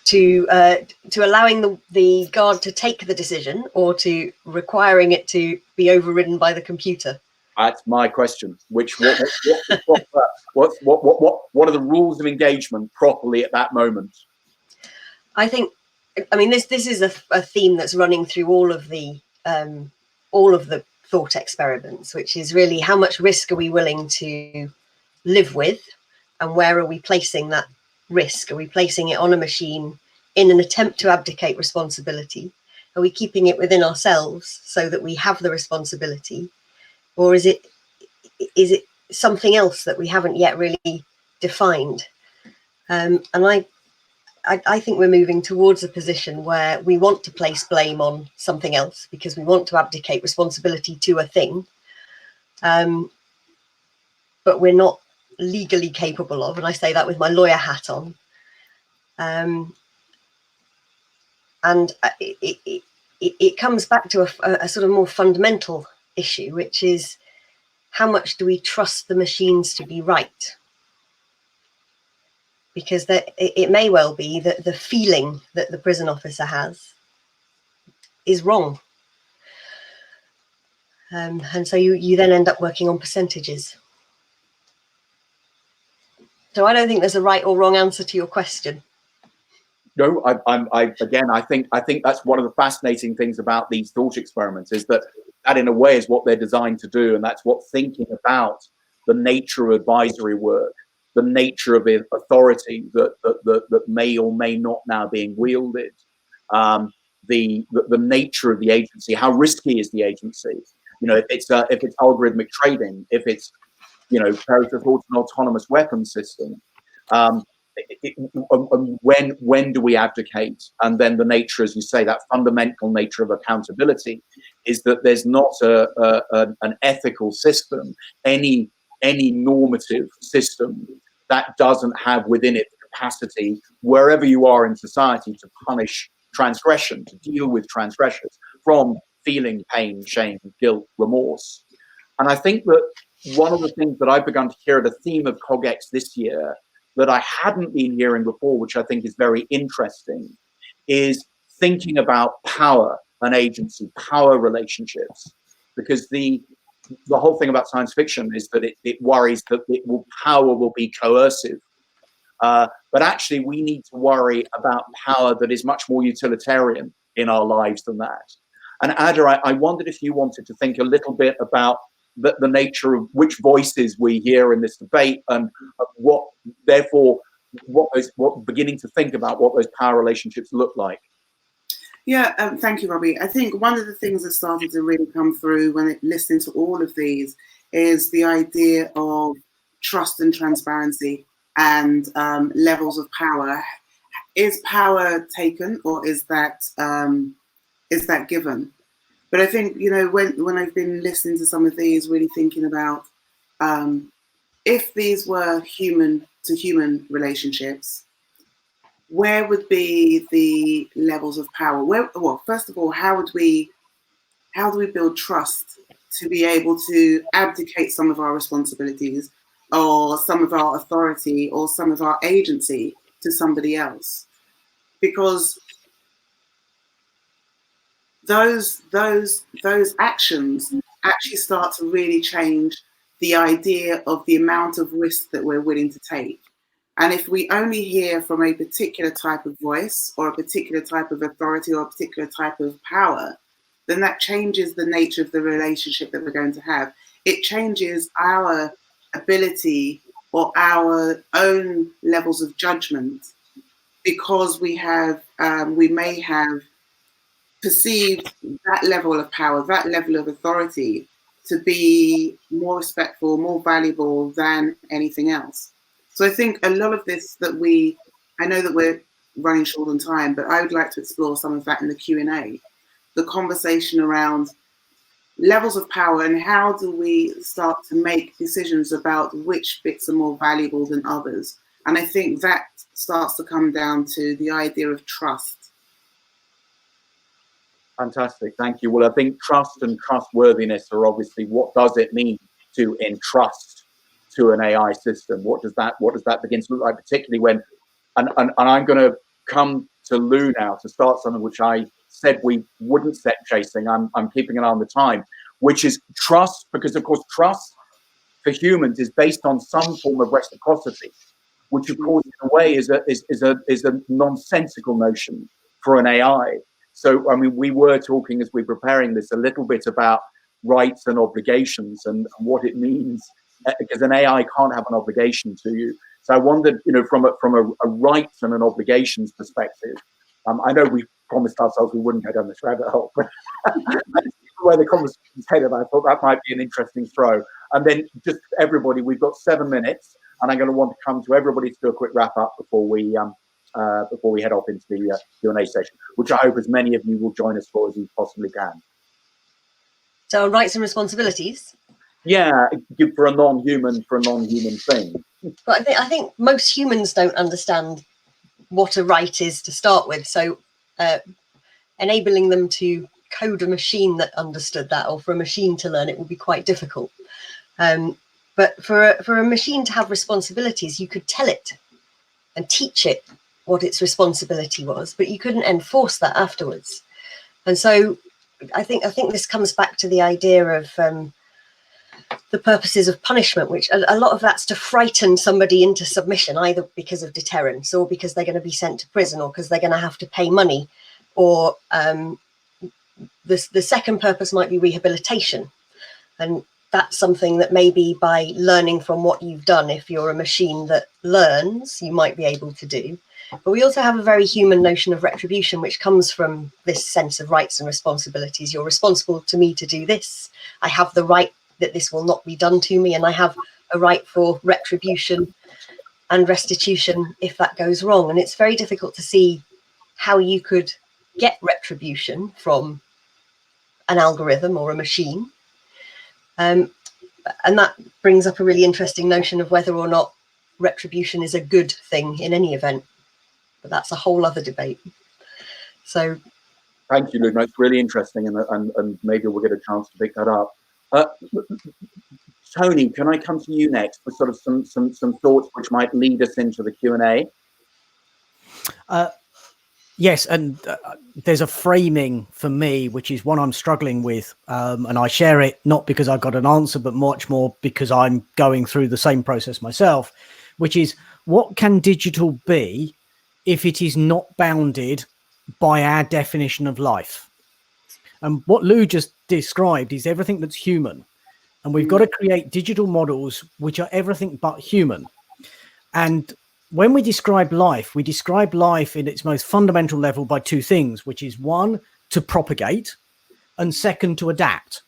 To allowing the guard to take the decision, or to requiring it to be overridden by the computer? That's my question. What are the rules of engagement properly at that moment? I mean, this is a theme that's running through all of the thought experiments, which is really how much risk are we willing to live with, and where are we placing that risk? Are we placing it on a machine in an attempt to abdicate responsibility? Are we keeping it within ourselves so that we have the responsibility, or is it something else that we haven't yet really defined? And I think we're moving towards a position where we want to place blame on something else because we want to abdicate responsibility to a thing, but we're not legally capable of, and I say that with my lawyer hat on. And it comes back to a sort of more fundamental issue, which is how much do we trust the machines to be right? Because it may well be that the feeling that the prison officer has is wrong. And so you then end up working on percentages. So I don't think there's a right or wrong answer to your question. No, I think that's one of the fascinating things about these thought experiments, is that in a way is what they're designed to do, and that's what thinking about the nature of advisory work, the nature of authority that may or may not now being wielded, the nature of the agency, how risky is the agency? If it's algorithmic trading, if it's an autonomous weapons system. when do we abdicate? And then the nature, as you say, that fundamental nature of accountability is that there's not an ethical system, any normative system that doesn't have within it the capacity, wherever you are in society, to punish transgression, to deal with transgressors, from feeling pain, shame, guilt, remorse. And I think that one of the things that I've begun to hear, the theme of CogX this year, that I hadn't been hearing before, which I think is very interesting, is thinking about power and agency, power relationships. Because the whole thing about science fiction is that it worries that power will be coercive. But actually, we need to worry about power that is much more utilitarian in our lives than that. And Ada, I wondered if you wanted to think a little bit about the nature of which voices we hear in this debate, and what beginning to think about what those power relationships look like. Yeah, thank you, Robbie. I think one of the things that started to really come through when listening to all of these is the idea of trust and transparency and levels of power. Is power taken, or is that given? But I think, you know, when I've been listening to some of these, really thinking about if these were human to human relationships, where would be the levels of power? Well, first of all, how do we build trust to be able to abdicate some of our responsibilities or some of our authority or some of our agency to somebody else? Because those actions actually start to really change the idea of the amount of risk that we're willing to take. And if we only hear from a particular type of voice or a particular type of authority or a particular type of power, then that changes the nature of the relationship that we're going to have. It changes our ability or our own levels of judgment, because we may have perceived that level of power, that level of authority, to be more respectful, more valuable than anything else. So I think a lot of this I know that we're running short on time, but I would like to explore some of that in the Q&A, the conversation around levels of power and how do we start to make decisions about which bits are more valuable than others. And I think that starts to come down to the idea of trust. Fantastic, thank you. Well, I think trust and trustworthiness are obviously, what does it mean to entrust to an AI system? What does that begin to look like, particularly when, and I'm going to come to Lou now to start something which I said we wouldn't set chasing. I'm keeping an eye on the time, which is trust, because of course trust for humans is based on some form of reciprocity, which of course in a way is a nonsensical notion for an AI. So, I mean, we were talking as we were preparing this a little bit about rights and obligations and what it means, because an AI can't have an obligation to you. So I wondered, you know, from a rights and an obligations perspective, I know we promised ourselves we wouldn't go down this rabbit hole, but where the conversation's headed, I thought that might be an interesting throw. And then just everybody, we've got 7 minutes, and I'm going to want to come to everybody to do a quick wrap up before we head off into the Q&A session, which I hope as many of you will join us for as you possibly can. So rights and responsibilities. Yeah, for a non-human thing. But I think most humans don't understand what a right is to start with. So enabling them to code a machine that understood that, or for a machine to learn it, would be quite difficult. But for a machine to have responsibilities, you could tell it and teach it what its responsibility was, but you couldn't enforce that afterwards. And so I think this comes back to the idea of the purposes of punishment, which a lot of that's to frighten somebody into submission, either because of deterrence or because they're going to be sent to prison or because they're going to have to pay money, or the second purpose might be rehabilitation. And that's something that maybe by learning from what you've done, if you're a machine that learns, you might be able to do. But we also have a very human notion of retribution, which comes from this sense of rights and responsibilities. You're responsible to me to do this. I have the right that this will not be done to me, and I have a right for retribution and restitution if that goes wrong. And it's very difficult to see how you could get retribution from an algorithm or a machine. And that brings up a really interesting notion of whether or not retribution is a good thing in any event. But that's a whole other debate. So thank you, Luna. It's really interesting, and maybe we'll get a chance to pick that up. Tony, can I come to you next for sort of some thoughts which might lead us into the Q&A? Yes, and there's a framing for me, which is one I'm struggling with, and I share it not because I've got an answer, but much more because I'm going through the same process myself, which is, what can digital be if it is not bounded by our definition of life? And what Lou just described is everything that's human. And we've got to create digital models which are everything but human. And when we describe life in its most fundamental level by two things, which is one, to propagate, and second, to adapt.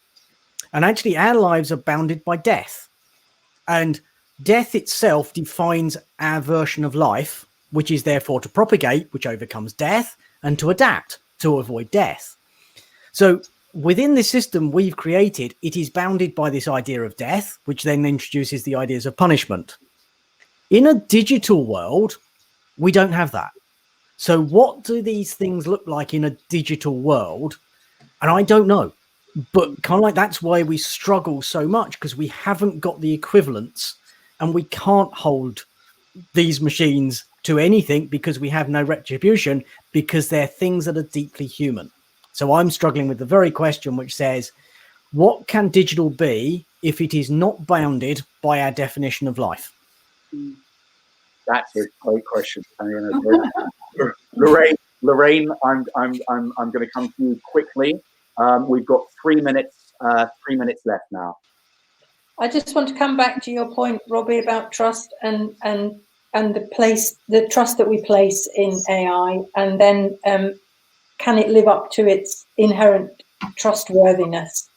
And actually our lives are bounded by death. And death itself defines our version of life, which is therefore to propagate, which overcomes death, and to adapt, to avoid death. So within this system we've created, it is bounded by this idea of death, which then introduces the ideas of punishment. In a digital world, we don't have that. So what do these things look like in a digital world? And I don't know, but kind of like that's why we struggle so much, because we haven't got the equivalents and we can't hold these machines to anything because we have no retribution, because they're things that are deeply human. So I'm struggling with the very question which says, what can digital be if it is not bounded by our definition of life? That's a great question. Lorraine, I'm going to come to you quickly. We've got 3 minutes. 3 minutes left now. I just want to come back to your point, Robbie, about trust and the trust that we place in AI, and then can it live up to its inherent trustworthiness?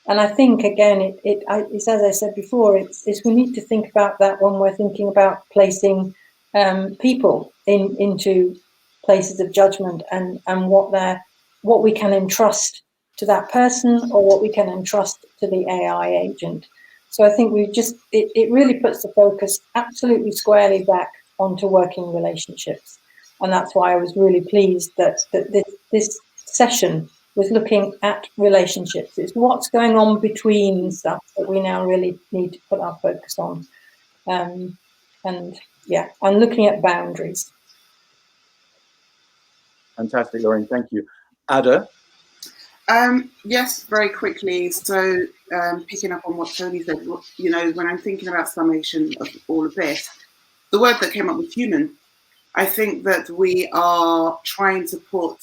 And I think, again, it's as I said before, it's we need to think about that when we're thinking about placing people into places of judgment, and what we can entrust to that person or what we can entrust to the AI agent. So I think it really puts the focus absolutely squarely back onto working relationships. And that's why I was really pleased that this session was looking at relationships. It's what's going on between stuff that we now really need to put our focus on. And looking at boundaries. Fantastic, Lorraine, thank you. Ada? Yes, very quickly. So picking up on what Tony said, when I'm thinking about summation of all of this, the word that came up was human. I think that we are trying to put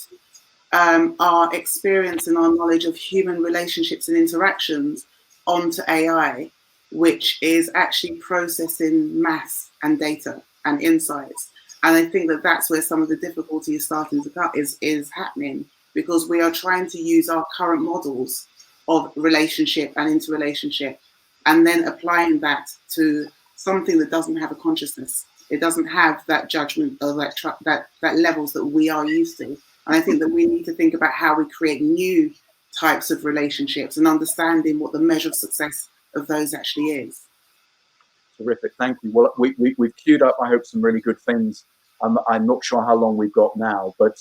our experience and our knowledge of human relationships and interactions onto AI, which is actually processing mass and data and insights. And I think that that's where some of the difficulty is starting to come, is happening, because we are trying to use our current models of relationship and interrelationship and then applying that to something that doesn't have a consciousness. It doesn't have that judgment or that levels that we are used to. And I think that we need to think about how we create new types of relationships and understanding what the measure of success of those actually is. Terrific, thank you. Well, we've queued up, I hope, some really good things. I'm not sure how long we've got now, but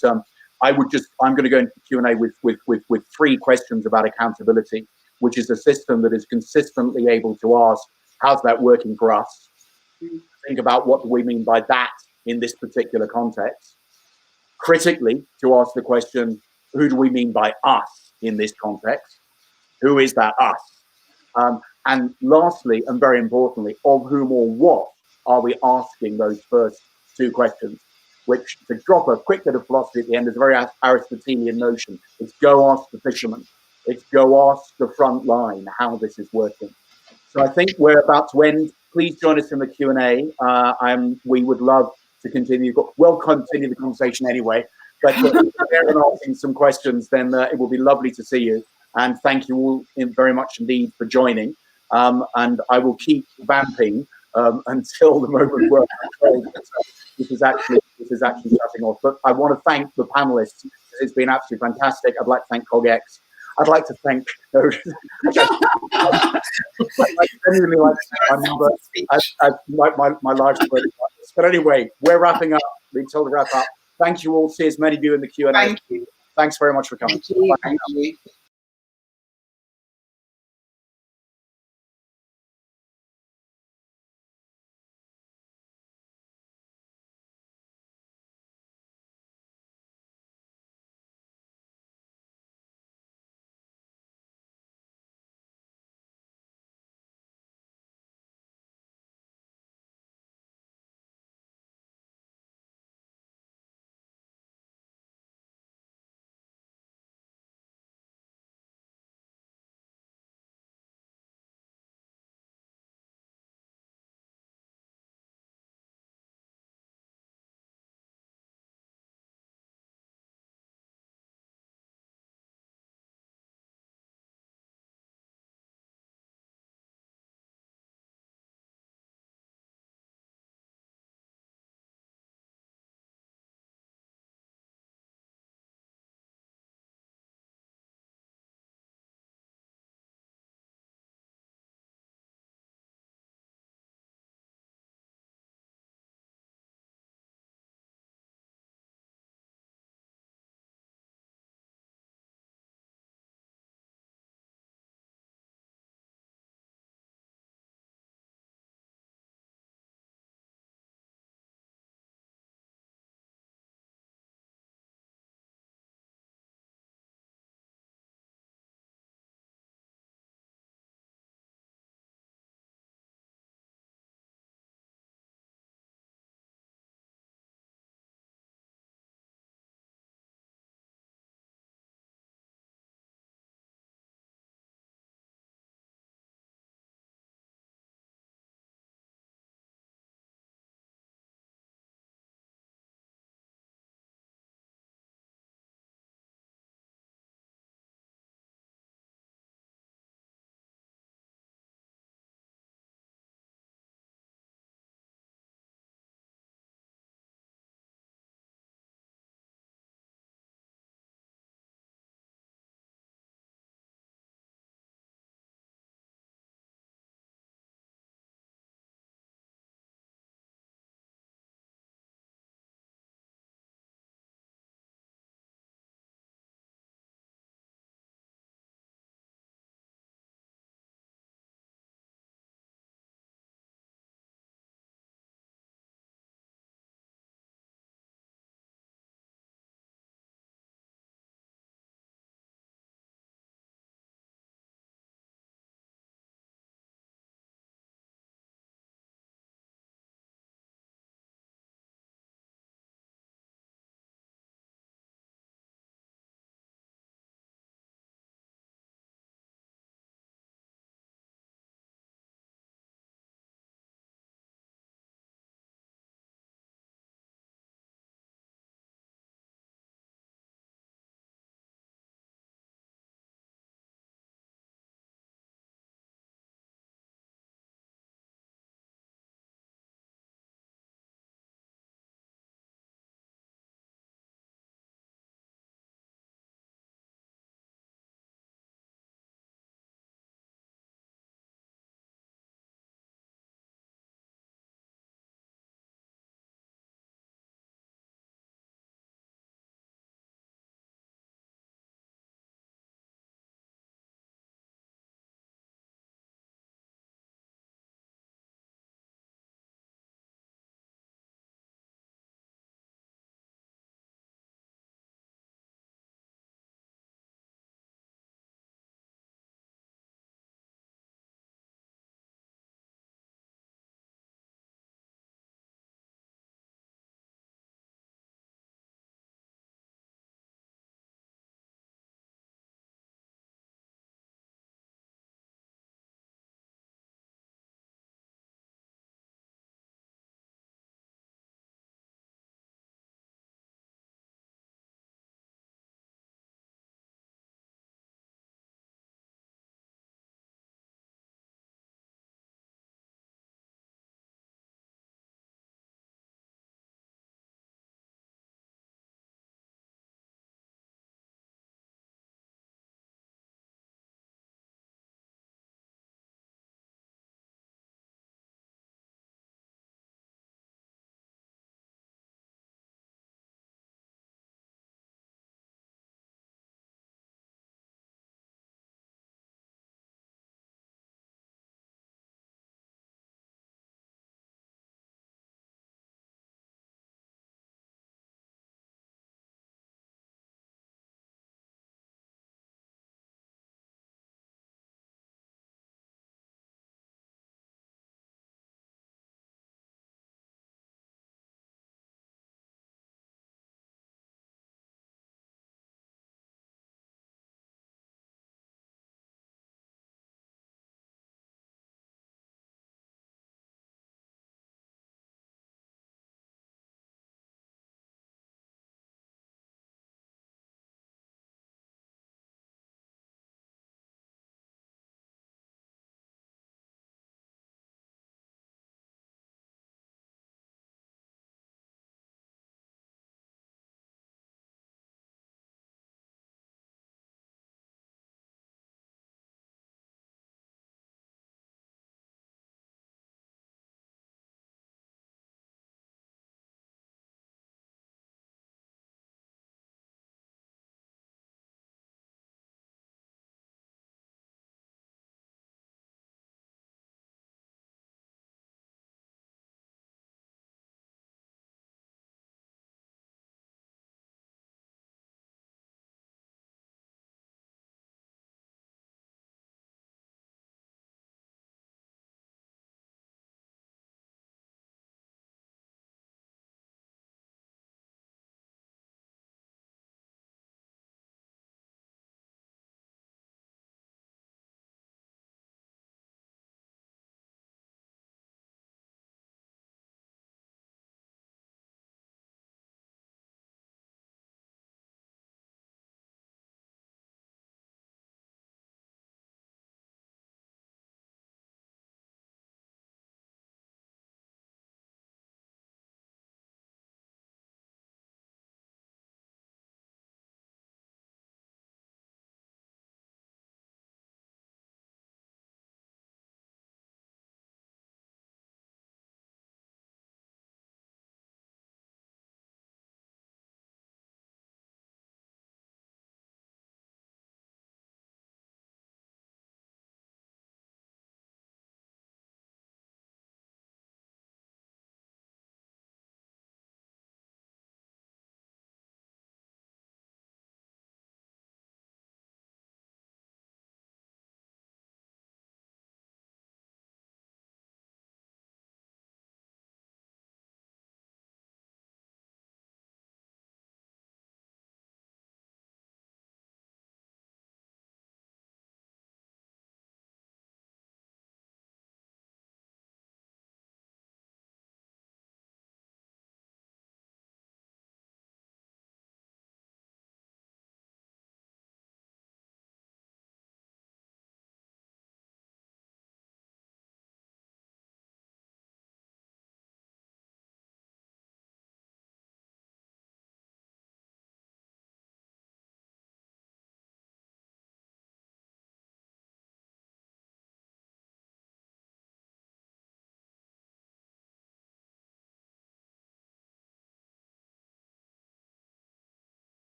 I'm going to go into Q&A with 3 questions about accountability, which is a system that is consistently able to ask, how's that working for us? Think about what do we mean by that in this particular context. Critically, to ask the question, who do we mean by us in this context? Who is that us? And lastly, and very importantly, of whom or what are we asking those first 2 questions? Which, to drop a quick bit of philosophy at the end, is a very Aristotelian notion. It's go ask the fisherman. It's go ask the front line how this is working. So I think we're about to end. Please join us in the Q&A. We would love to continue. We'll continue the conversation anyway. But if you're asking some questions, then it will be lovely to see you. And thank you all very much indeed for joining. And I will keep vamping until the moment where I'm told that this is actually shutting off. But I want to thank the panelists. It's been absolutely fantastic. I'd like to thank CogX. I'd like to thank. I genuinely like to thank my large word. But anyway, we're wrapping up. We're told to wrap up. Thank you all. See as many of you in the Q&A. Thank you. Thanks very much for coming. Thank you.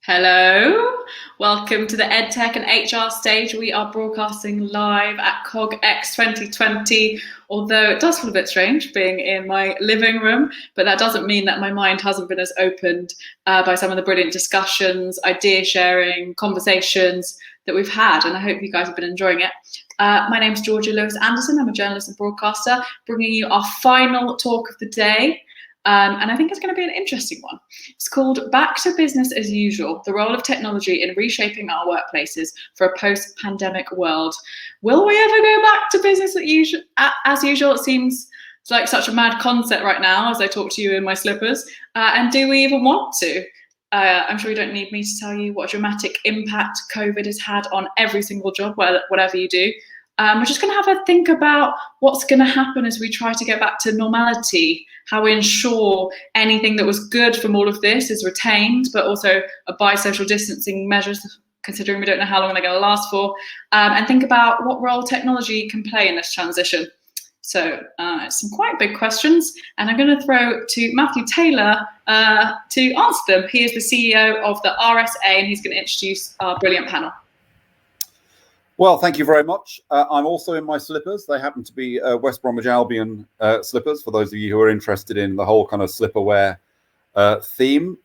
Hello, welcome to the EdTech and HR stage. We are broadcasting live at CogX 2020, although it does feel a bit strange being in my living room, but that doesn't mean that my mind hasn't been as opened by some of the brilliant discussions, idea sharing, conversations that we've had, and I hope you guys have been enjoying it. My name is Georgia Lewis Anderson. I'm a journalist and broadcaster, bringing you our final talk of the day. And I think it's going to be an interesting one. It's called Back to Business as Usual, the role of technology in reshaping our workplaces for a post-pandemic world. Will we ever go back to business as usual? It seems like such a mad concept right now as I talk to you in my slippers. And do we even want to? I'm sure you don't need me to tell you what a dramatic impact COVID has had on every single job, whatever you do. We're just going to have a think about what's going to happen as we try to get back to normality, how we ensure anything that was good from all of this is retained, but also by social distancing measures, considering we don't know how long they're going to last for, and think about what role technology can play in this transition. So some quite big questions, and I'm going to throw to Matthew Taylor to answer them. He is the CEO of the RSA, and he's going to introduce our brilliant panel. Well, thank you very much. I'm also in my slippers. They happen to be West Bromwich Albion slippers, for those of you who are interested in the whole kind of slipper wear theme.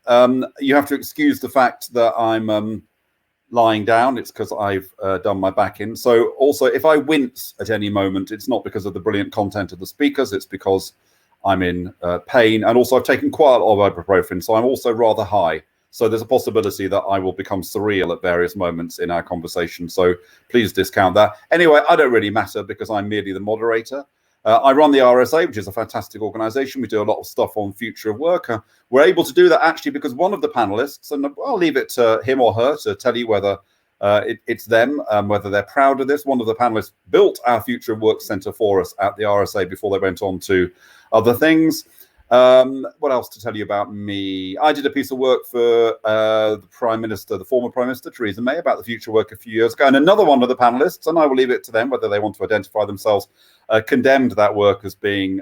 You have to excuse the fact that I'm lying down. It's because I've done my back in. So also, if I wince at any moment, it's not because of the brilliant content of the speakers. It's because I'm in pain. And also, I've taken quite a lot of ibuprofen, so I'm also rather high. So there's a possibility that I will become surreal at various moments in our conversation. So please discount that. Anyway, I don't really matter because I'm merely the moderator. I run the RSA, which is a fantastic organization. We do a lot of stuff on future of work. We're able to do that actually because one of the panelists, and I'll leave it to him or her to tell you whether it's them, whether they're proud of this. One of the panelists built our Future of Work Centre for us at the RSA before they went on to other things. What else to tell you about me? I did a piece of work for the Prime Minister, the former Prime Minister, Theresa May, about the future of work a few years ago. And another one of the panelists, and I will leave it to them whether they want to identify themselves, condemned that work as being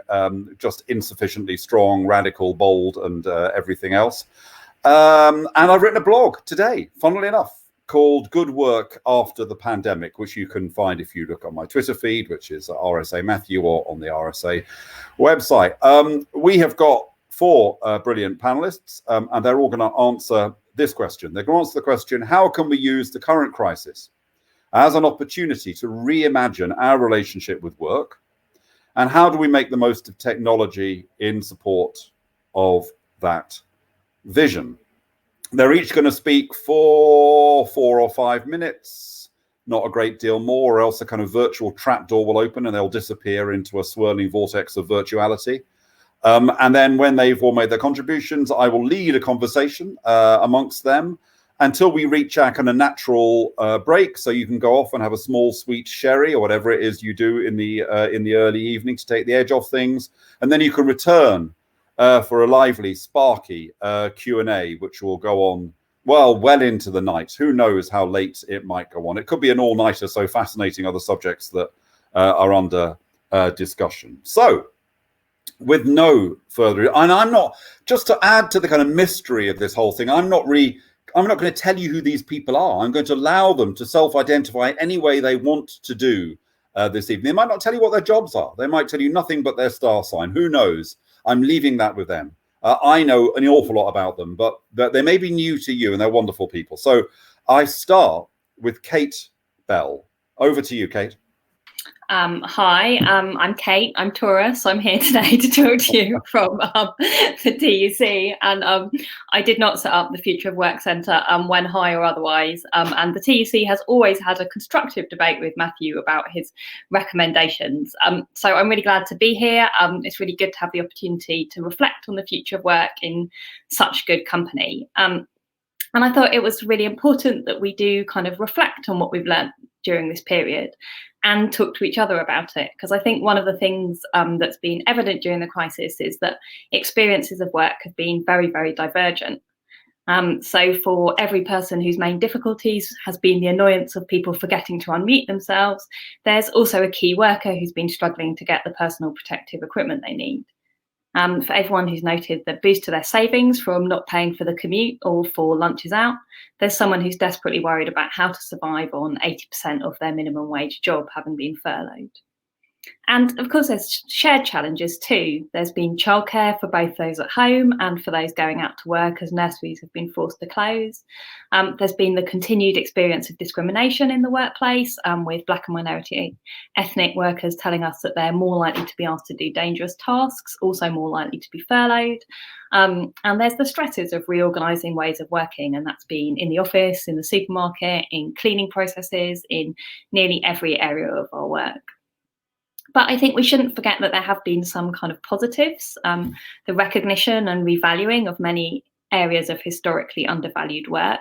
just insufficiently strong, radical, bold, and everything else. And I've written a blog today, funnily enough, called Good Work After the Pandemic, which you can find if you look on my Twitter feed, which is RSA Matthew, or on the RSA website. We have got 4 brilliant panelists, and they're all going to answer this question. They're going to answer the question, how can we use the current crisis as an opportunity to reimagine our relationship with work? And how do we make the most of technology in support of that vision? They're each going to speak for 4 or 5 minutes, not a great deal more, or else a kind of virtual trapdoor will open and they'll disappear into a swirling vortex of virtuality. And then when they've all made their contributions, I will lead a conversation amongst them until we reach our kind of natural break. So you can go off and have a small sweet sherry or whatever it is you do in the early evening to take the edge off things. And then you can return for a lively, sparky Q&A, which will go on, well into the night. Who knows how late it might go on. It could be an all-nighter, so fascinating other subjects that are under discussion. So, with no further, and I'm not, just to add to the kind of mystery of this whole thing, I'm not going to tell you who these people are. I'm going to allow them to self-identify any way they want to do this evening. They might not tell you what their jobs are. They might tell you nothing but their star sign. Who knows? I'm leaving that with them. I know an awful lot about them, but they may be new to you, and they're wonderful people. So I start with Kate Bell. Over to you, Kate. Hi, I'm Kate. I'm Taurus. So I'm here today to talk to you from the TUC. And I did not set up the Future of Work Centre when high or otherwise. And the TUC has always had a constructive debate with Matthew about his recommendations. So I'm really glad to be here. It's really good to have the opportunity to reflect on the future of work in such good company. And I thought it was really important that we do kind of reflect on what we've learned during this period and talk to each other about it. Because I think one of the things that's been evident during the crisis is that experiences of work have been very, very divergent. So for every person whose main difficulties has been the annoyance of people forgetting to unmute themselves, there's also a key worker who's been struggling to get the personal protective equipment they need. For everyone who's noted the boost to their savings from not paying for the commute or for lunches out, there's someone who's desperately worried about how to survive on 80% of their minimum wage job having been furloughed. And of course, there's shared challenges too. There's been childcare for both those at home and for those going out to work as nurseries have been forced to close. There's been the continued experience of discrimination in the workplace, with Black and minority ethnic workers telling us that they're more likely to be asked to do dangerous tasks, also more likely to be furloughed. And there's the stresses of reorganising ways of working, and that's been in the office, in the supermarket, in cleaning processes, in nearly every area of our work. But I think we shouldn't forget that there have been some kind of positives, the recognition and revaluing of many areas of historically undervalued work.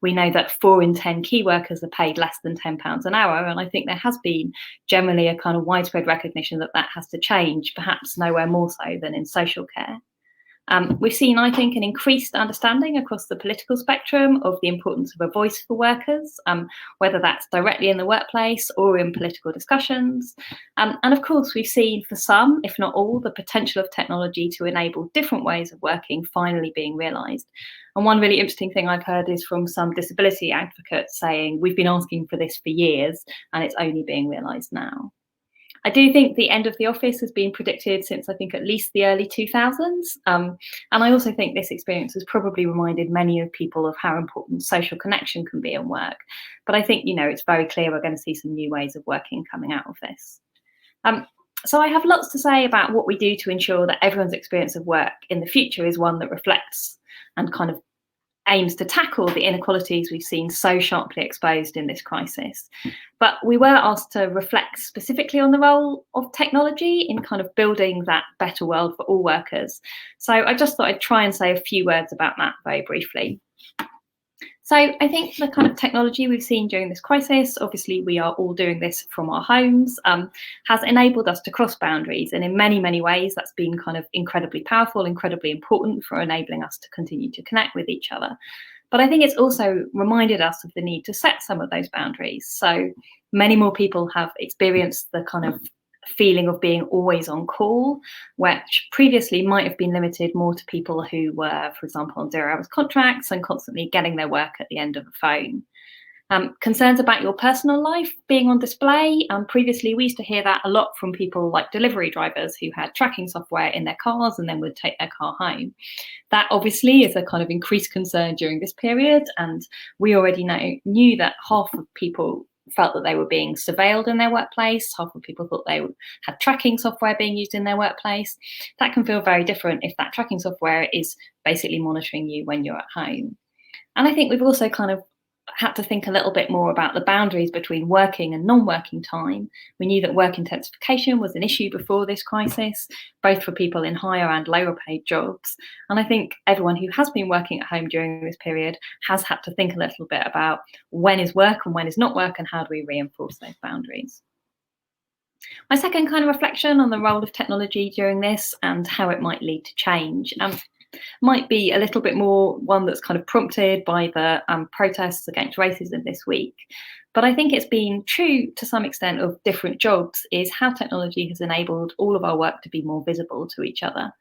We know that 4 in 10 key workers are paid less than £10 an hour, and I think there has been generally a kind of widespread recognition that that has to change, perhaps nowhere more so than in social care. We've seen, I think, an increased understanding across the political spectrum of the importance of a voice for workers, whether that's directly in the workplace or in political discussions. And of course, we've seen for some, if not all, the potential of technology to enable different ways of working finally being realised. And one really interesting thing I've heard is from some disability advocates saying, we've been asking for this for years and it's only being realised now. I do think the end of the office has been predicted since I think at least the early 2000s. And I also think this experience has probably reminded many of people of how important social connection can be in work. But I think, it's very clear we're going to see some new ways of working coming out of this. So I have lots to say about what we do to ensure that everyone's experience of work in the future is one that reflects and kind of aims to tackle the inequalities we've seen so sharply exposed in this crisis. But we were asked to reflect specifically on the role of technology in kind of building that better world for all workers. So I just thought I'd try and say a few words about that very briefly. So I think the kind of technology we've seen during this crisis, obviously we are all doing this from our homes, has enabled us to cross boundaries. And in many, many ways, that's been kind of incredibly powerful, incredibly important for enabling us to continue to connect with each other. But I think it's also reminded us of the need to set some of those boundaries. So many more people have experienced the kind of feeling of being always on call, which previously might have been limited more to people who were, for example, on 0 hours contracts and constantly getting their work at the end of the phone. Concerns about your personal life being on display. Previously, we used to hear that a lot from people like delivery drivers who had tracking software in their cars and then would take their car home. That obviously is a kind of increased concern during this period. And we already knew that half of people felt that they were being surveilled in their workplace. Half of people thought they had tracking software being used in their workplace. That can feel very different if that tracking software is basically monitoring you when you're at home. And I think we've also kind of had to think a little bit more about the boundaries between working and non-working time. We knew that work intensification was an issue before this crisis, both for people in higher and lower paid jobs. And I think everyone who has been working at home during this period has had to think a little bit about when is work and when is not work and how do we reinforce those boundaries. My second kind of reflection on the role of technology during this and how it might lead to change might be a little bit more one that's kind of prompted by the protests against racism this week. But I think it's been true to some extent of different jobs is how technology has enabled all of our work to be more visible to each other.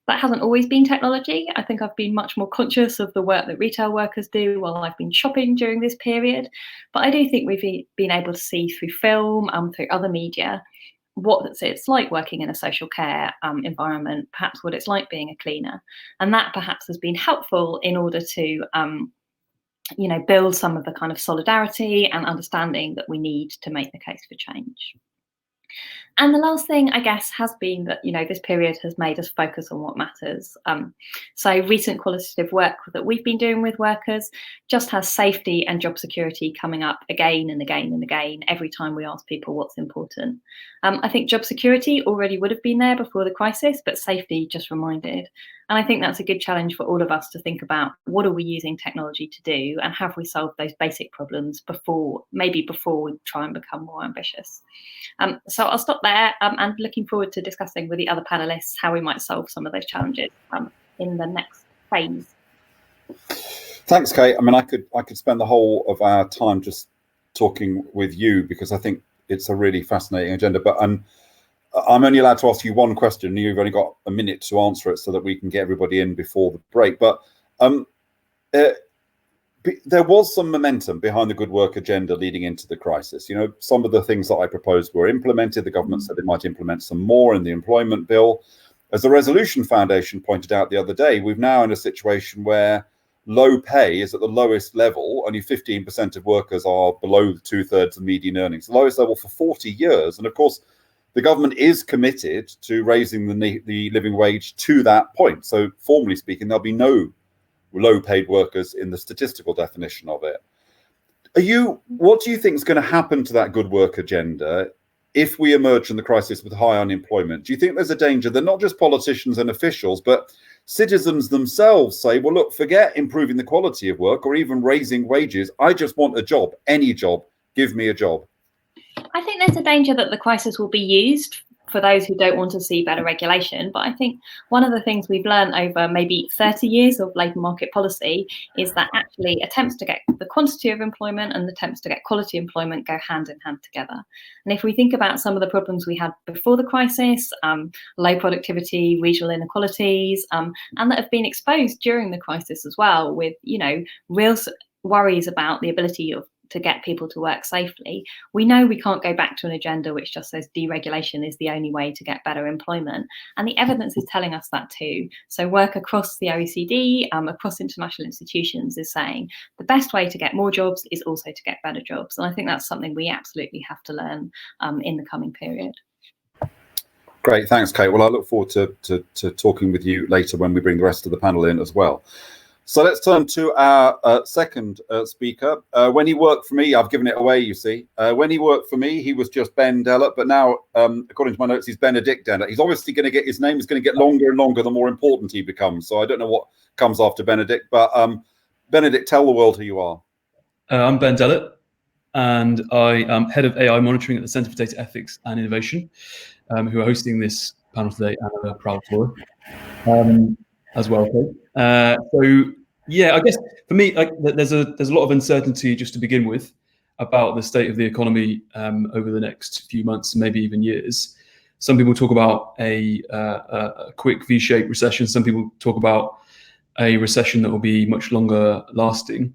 That hasn't always been technology. I think I've been much more conscious of the work that retail workers do while I've been shopping during this period. But I do think we've been able to see through film, through other media, what it's like working in a social care environment, perhaps what it's like being a cleaner. And that perhaps has been helpful in order to, build some of the kind of solidarity and understanding that we need to make the case for change. And the last thing, I guess, has been that, this period has made us focus on what matters. So recent qualitative work that we've been doing with workers just has safety and job security coming up again and again and again every time we ask people what's important. I think job security already would have been there before the crisis, but safety just reminded. And I think that's a good challenge for all of us to think about what are we using technology to do and have we solved those basic problems before we try and become more ambitious. So I'll stop there and looking forward to discussing with the other panelists how we might solve some of those challenges in the next phase. Thanks, Kate. I mean, I could spend the whole of our time just talking with you because I think it's a really fascinating agenda. But I'm only allowed to ask you one question, and you've only got a minute to answer it so that we can get everybody in before the break. But there was some momentum behind the good work agenda leading into the crisis. You know, some of the things that I proposed were implemented. The government said they might implement some more in the employment bill. As the Resolution Foundation pointed out the other day, we're now in a situation where low pay is at the lowest level. Only 15% of workers are below 2/3 of median earnings, the lowest level for 40 years. And of course, the government is committed to raising the living wage to that point. So formally speaking, there'll be no low paid workers in the statistical definition of it. What do you think is going to happen to that good work agenda if we emerge from the crisis with high unemployment? Do you think there's a danger that not just politicians and officials, but citizens themselves say, well, look, forget improving the quality of work or even raising wages. I just want a job, any job. Give me a job. I think there's a danger that the crisis will be used for those who don't want to see better regulation. But I think one of the things we've learned over maybe 30 years of labour market policy is that actually attempts to get the quantity of employment and attempts to get quality employment go hand in hand together. And if we think about some of the problems we had before the crisis, low productivity, regional inequalities, and that have been exposed during the crisis as well, with, you know, real worries about the ability to get people to work safely, we know we can't go back to an agenda which just says deregulation is the only way to get better employment. And the evidence is telling us that too. So work across the OECD, across international institutions is saying the best way to get more jobs is also to get better jobs. And I think that's something we absolutely have to learn in the coming period. Great, thanks, Kate. Well, I look forward to talking with you later when we bring the rest of the panel in as well. So let's turn to our second speaker. When he worked for me, I've given it away, you see. When he worked for me, he was just Ben Dellett, but now, according to my notes, he's Benedict Dellett. He's obviously going to get, his name is going to get longer and longer the more important he becomes. So I don't know what comes after Benedict, but Benedict, tell the world who you are. I'm Ben Dellett, and I am Head of AI Monitoring at the Centre for Data Ethics and Innovation, who are hosting this panel today, and I'm a proud floor as well. So yeah, I guess for me, like, there's a lot of uncertainty just to begin with about the state of the economy over the next few months, maybe even years. Some people talk about a quick V-shaped recession. Some people talk about a recession that will be much longer lasting,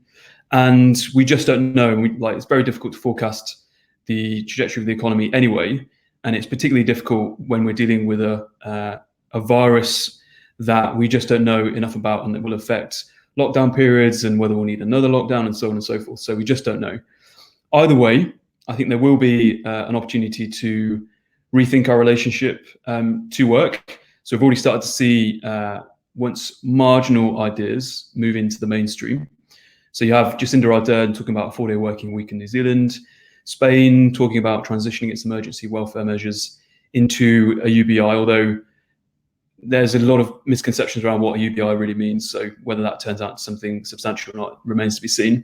and we just don't know. It's very difficult to forecast the trajectory of the economy anyway, and it's particularly difficult when we're dealing with a virus that we just don't know enough about, and that will affect lockdown periods and whether we'll need another lockdown and so on and so forth. So we just don't know. Either way, I think there will be an opportunity to rethink our relationship to work. So we've already started to see once marginal ideas move into the mainstream. So you have Jacinda Ardern talking about a 4-day working week in New Zealand, Spain talking about transitioning its emergency welfare measures into a UBI, although there's a lot of misconceptions around what a UBI really means. So whether that turns out to something substantial or not remains to be seen.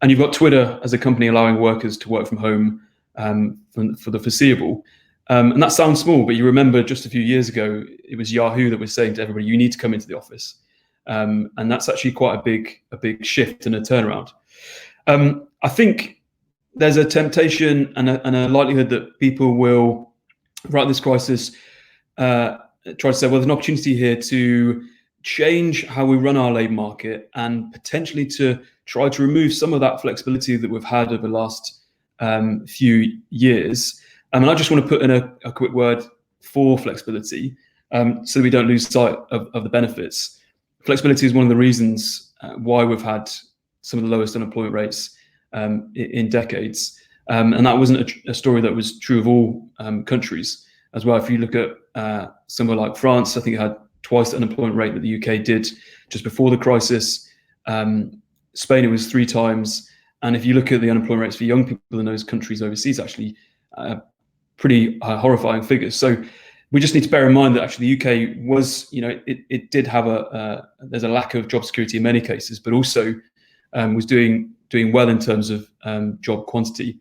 And you've got Twitter as a company allowing workers to work from home for the foreseeable. And that sounds small, but you remember just a few years ago, it was Yahoo that was saying to everybody, you need to come into the office. And that's actually quite a big shift and a turnaround. I think there's a temptation and a likelihood that people will, throughout this crisis, try to say, well, there's an opportunity here to change how we run our labour market and potentially to try to remove some of that flexibility that we've had over the last few years. And I just want to put in a quick word for flexibility so we don't lose sight of the benefits. Flexibility is one of the reasons why we've had some of the lowest unemployment rates in decades. And that wasn't a story that was true of all countries as well. If you look at somewhere like France, I think it had twice the unemployment rate that the UK did just before the crisis. Spain, it was 3 times. And if you look at the unemployment rates for young people in those countries overseas, actually pretty horrifying figures. So we just need to bear in mind that actually the UK was, it did have there's a lack of job security in many cases, but also was doing well in terms of job quantity.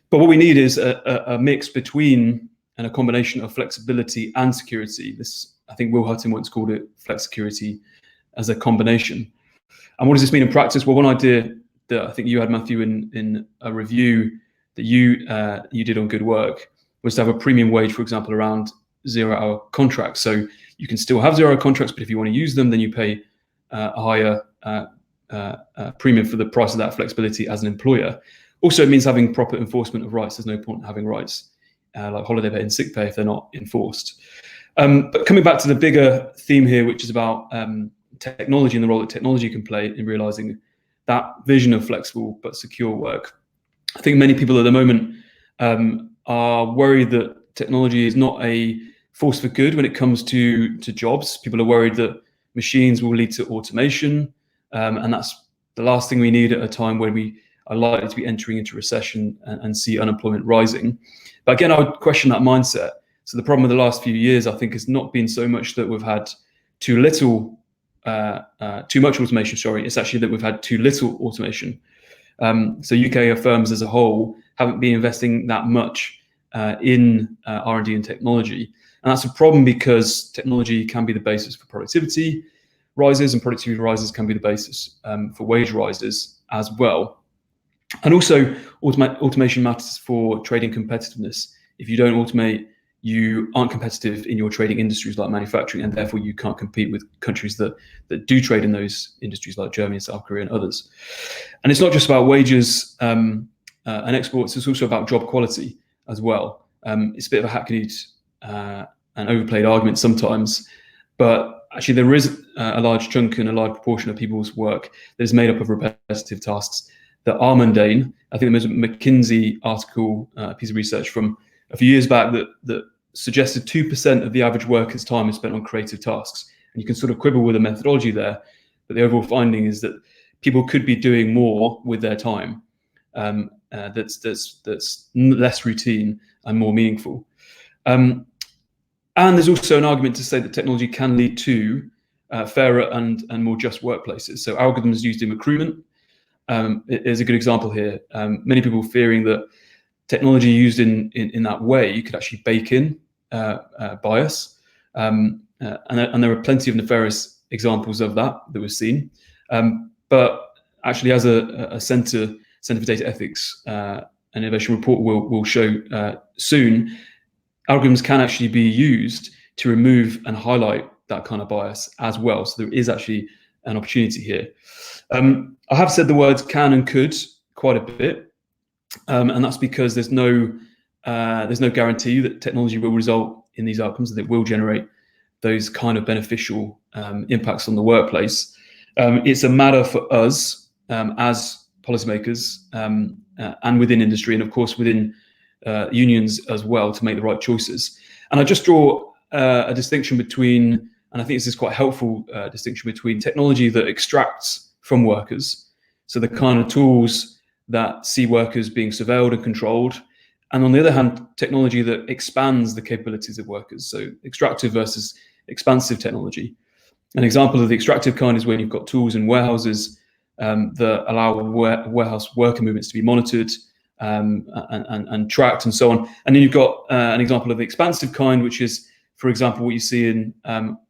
But what we need is a mix between and a combination of flexibility and security. This, I think Will Hutton once called it flex security as a combination. And what does this mean in practice? Well, one idea that I think you had, Matthew, in a review that you did on Good Work was to have a premium wage, for example, around 0-hour contracts. So you can still have 0-hour contracts, but if you want to use them, then you pay a higher premium for the price of that flexibility as an employer. Also, it means having proper enforcement of rights. There's no point in having rights like holiday pay and sick pay if they're not enforced. But coming back to the bigger theme here, which is about technology and the role that technology can play in realizing that vision of flexible but secure work. I think many people at the moment are worried that technology is not a force for good when it comes to jobs. People are worried that machines will lead to automation, and that's the last thing we need at a time when we are likely to be entering into recession and see unemployment rising. But again, I would question that mindset. So the problem with the last few years, I think, has not been so much that we've had too much automation. Sorry, it's actually that we've had too little automation. So UK firms as a whole haven't been investing that much in R&D and technology. And that's a problem because technology can be the basis for productivity rises, and productivity rises can be the basis for wage rises as well. And also, automation matters for trading competitiveness. If you don't automate, you aren't competitive in your trading industries like manufacturing, and therefore you can't compete with countries that do trade in those industries like Germany, South Korea, and others. And it's not just about wages and exports, it's also about job quality as well. It's a bit of a hackneyed and overplayed argument sometimes, but actually there is a large chunk and a large proportion of people's work that is made up of repetitive tasks that are mundane. I think there was a McKinsey article, piece of research from a few years back that suggested 2% of the average worker's time is spent on creative tasks. And you can sort of quibble with the methodology there, but the overall finding is that people could be doing more with their time that's less routine and more meaningful. And there's also an argument to say that technology can lead to fairer and more just workplaces. So algorithms used in recruitment is a good example here. Many people fearing that technology used in that way could actually bake in bias, and there are plenty of nefarious examples of that we've seen. But actually, as a Centre for Data Ethics and Innovation report will show soon, algorithms can actually be used to remove and highlight that kind of bias as well. So there is actually an opportunity here. I have said the words can and could quite a bit, and that's because there's no guarantee that technology will result in these outcomes, that it will generate those kind of beneficial impacts on the workplace. It's a matter for us as policymakers and within industry, and of course within unions as well, to make the right choices. And I just draw a distinction between, and I think this is quite a helpful distinction between technology that extracts from workers, so the kind of tools that see workers being surveilled and controlled, and on the other hand, technology that expands the capabilities of workers, so extractive versus expansive technology. An example of the extractive kind is when you've got tools in warehouses that allow warehouse worker movements to be monitored and tracked and so on. And then you've got an example of the expansive kind, which is, for example, what you see in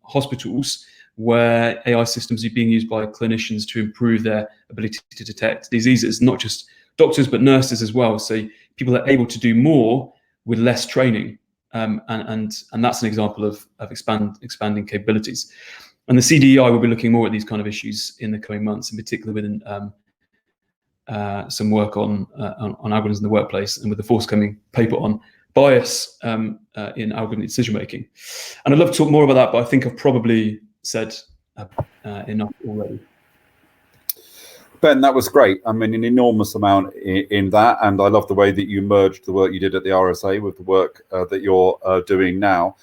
hospitals, where AI systems are being used by clinicians to improve their ability to detect diseases, not just doctors, but nurses as well. So people are able to do more with less training. And that's an example of expanding capabilities. And the CDEI will be looking more at these kind of issues in the coming months, in particular within some work on algorithms in the workplace, and with the forthcoming paper on bias in algorithmic decision making. And I'd love to talk more about that, but I think I've probably said enough already. Ben, that was great. I mean, an enormous amount in that, and I love the way that you merged the work you did at the RSA with the work that you're doing now.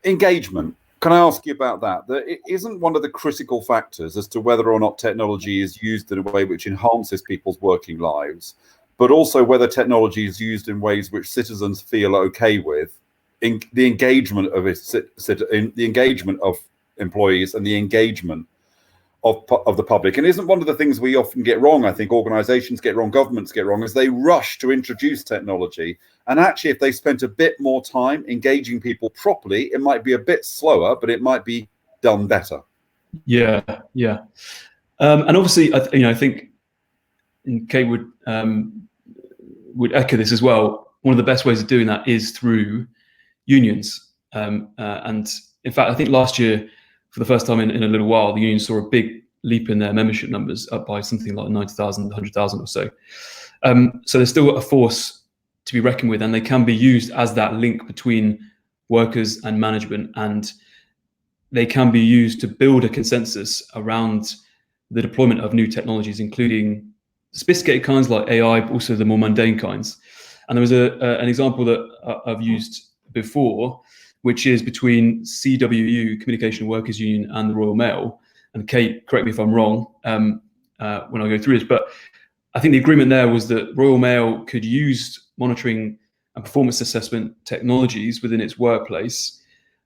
Engagement. Can I ask you about that? That it isn't one of the critical factors as to whether or not technology is used in a way which enhances people's working lives, but also whether technology is used in ways which citizens feel okay with, in the engagement of the engagement of employees and the engagement of the public. And isn't one of the things we often get wrong, I think organizations get wrong, governments get wrong, is they rush to introduce technology. And actually, if they spent a bit more time engaging people properly, it might be a bit slower, but it might be done better. Yeah. And obviously, I think Kate would echo this as well. one of the best ways of doing that is through unions. And in fact, I think last year, for the first time in a little while, the unions saw a big leap in their membership numbers, up by something like 90,000, 100,000 or so. So there's still a force to be reckoned with, and they can be used as that link between workers and management, and they can be used to build a consensus around the deployment of new technologies, including sophisticated kinds like AI, but also the more mundane kinds. And there was an example that I've used before, which is between CWU, Communication Workers Union, and the Royal Mail. And Kate, correct me if I'm wrong when I go through this, but I think the agreement there was that Royal Mail could use monitoring and performance assessment technologies within its workplace.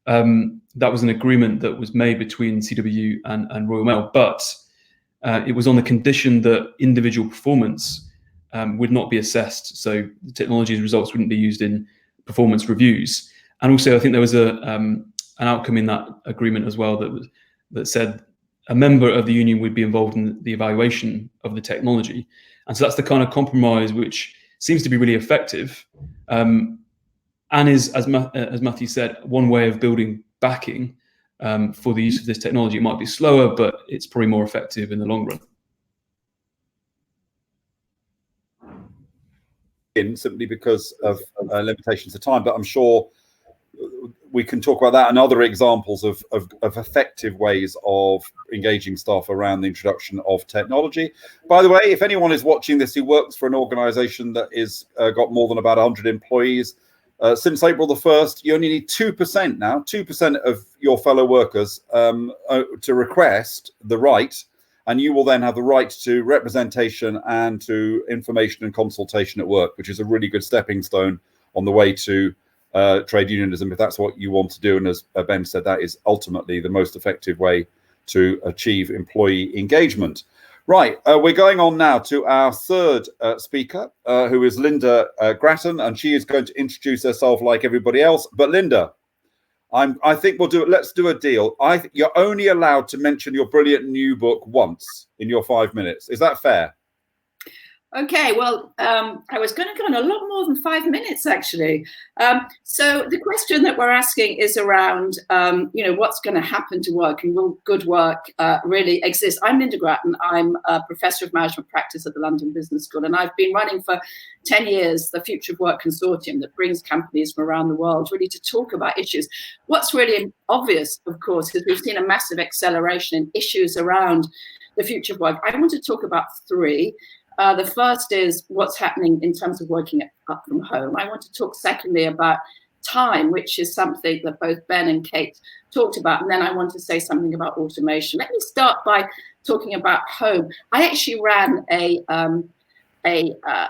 That was an agreement that was made between CWU and Royal Mail, but it was on the condition that individual performance would not be assessed. So the technology's results wouldn't be used in performance reviews. And also, I think there was an outcome in that agreement as well that said a member of the union would be involved in the evaluation of the technology. And so that's the kind of compromise which seems to be really effective, and is, as Matthew said, one way of building backing for the use of this technology. It might be slower, but it's probably more effective in the long run. Simply because of limitations of time, but I'm sure we can talk about that and other examples of effective ways of engaging staff around the introduction of technology. By the way, if anyone is watching this who works for an organization that is got more than about 100 employees, since April the 1st, you only need 2% now, 2% of your fellow workers to request the right, and you will then have the right to representation and to information and consultation at work, which is a really good stepping stone on the way to trade unionism, if that's what you want to do. And as Ben said, that is ultimately the most effective way to achieve employee engagement. Right, we're going on now to our third speaker, who is Linda Grattan, and she is going to introduce herself like everybody else. But Linda, I think we'll do it. Let's do a deal. You're only allowed to mention your brilliant new book once in your 5 minutes. Is that fair? Okay, well, I was going to go on a lot more than 5 minutes, actually. So the question that we're asking is around, what's going to happen to work, and will good work really exist? I'm Linda Grattan. I'm a professor of management practice at the London Business School, and I've been running for 10 years the Future of Work Consortium that brings companies from around the world really to talk about issues. What's really obvious, of course, is we've seen a massive acceleration in issues around the future of work. I want to talk about three. The first is what's happening in terms of working up from home. I want to talk secondly about time, which is something that both Ben and Kate talked about. And then I want to say something about automation. Let me start by talking about home. I actually ran a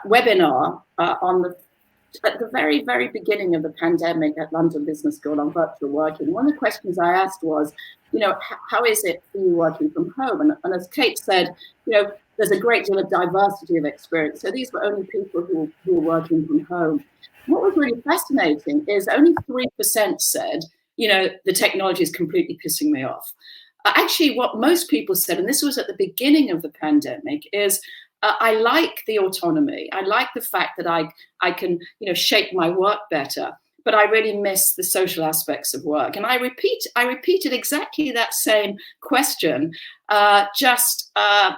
webinar at the very, very beginning of the pandemic at London Business School on virtual working. One of the questions I asked was, how is it for you working from home? And as Kate said, there's a great deal of diversity of experience. So these were only people who were working from home. What was really fascinating is only 3% said, the technology is completely pissing me off. Actually, what most people said, and this was at the beginning of the pandemic, is I like the autonomy. I like the fact that I can, shape my work better. But I really miss the social aspects of work. And I repeated exactly that same question just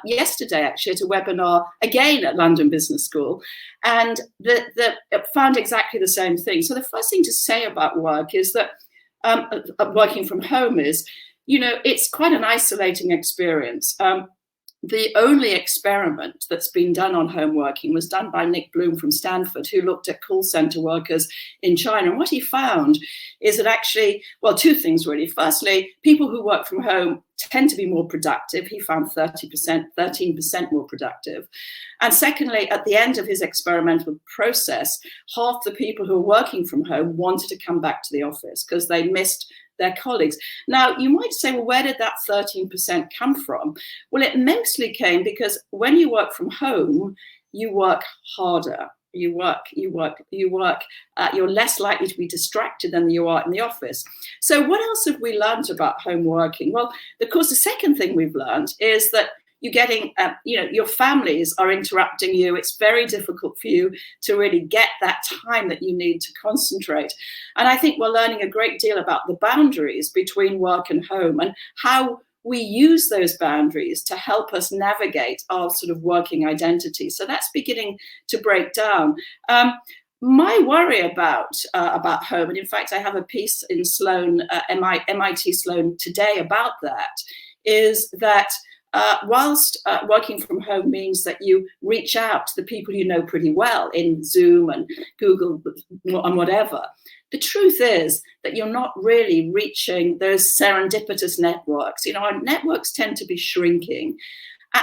yesterday, actually, at a webinar, again at London Business School, and found exactly the same thing. So the first thing to say about work is that working from home is, it's quite an isolating experience. The only experiment that's been done on home working was done by Nick Bloom from Stanford, who looked at call center workers in China. And what he found is that actually, well, two things really. Firstly, people who work from home tend to be more productive. He found 13% more productive. And secondly, at the end of his experimental process, half the people who were working from home wanted to come back to the office because they missed their colleagues. Now, you might say, well, where did that 13% come from? Well, it mostly came because when you work from home, you work harder. You're less likely to be distracted than you are in the office. So what else have we learned about home working? Well, of course, the second thing we've learned is that you're getting, your families are interrupting you. It's very difficult for you to really get that time that you need to concentrate. And I think we're learning a great deal about the boundaries between work and home and how we use those boundaries to help us navigate our sort of working identity. So that's beginning to break down. My worry about home, and in fact, I have a piece in Sloan, MIT Sloan today about that, is that whilst working from home means that you reach out to the people you know pretty well in Zoom and Google and whatever, the truth is that you're not really reaching those serendipitous networks. Our networks tend to be shrinking.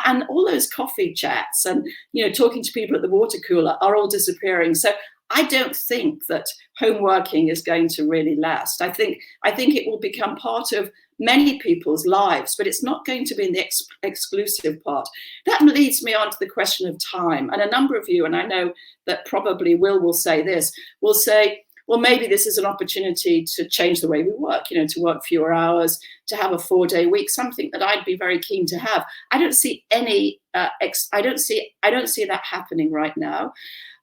And all those coffee chats and, talking to people at the water cooler are all disappearing. So I don't think that home working is going to really last. I think it will become part of many people's lives, but it's not going to be in the exclusive part. That leads me on to the question of time. And a number of you, and I know that probably will say this, will say, well, maybe this is an opportunity to change the way we work, to work fewer hours, to have a 4-day week, something that I'd be very keen to have. I don't see I don't see that happening right now.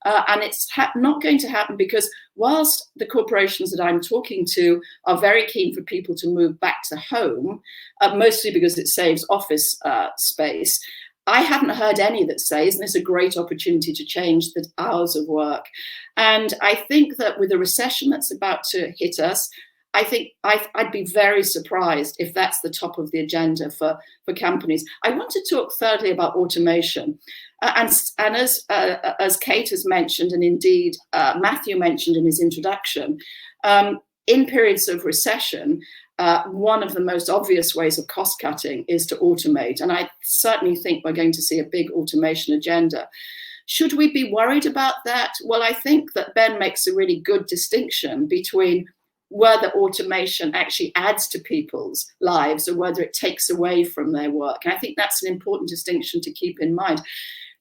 And it's not going to happen because whilst the corporations that I'm talking to are very keen for people to move back to home, mostly because it saves office space, I haven't heard any that say, isn't this a great opportunity to change the hours of work? And I think that with the recession that's about to hit us, I think I'd be very surprised if that's the top of the agenda for companies. I want to talk thirdly about automation. And as Kate has mentioned, and indeed Matthew mentioned in his introduction, in periods of recession, one of the most obvious ways of cost cutting is to automate. And I certainly think we're going to see a big automation agenda. Should we be worried about that? Well, I think that Ben makes a really good distinction between whether automation actually adds to people's lives or whether it takes away from their work. And I think that's an important distinction to keep in mind.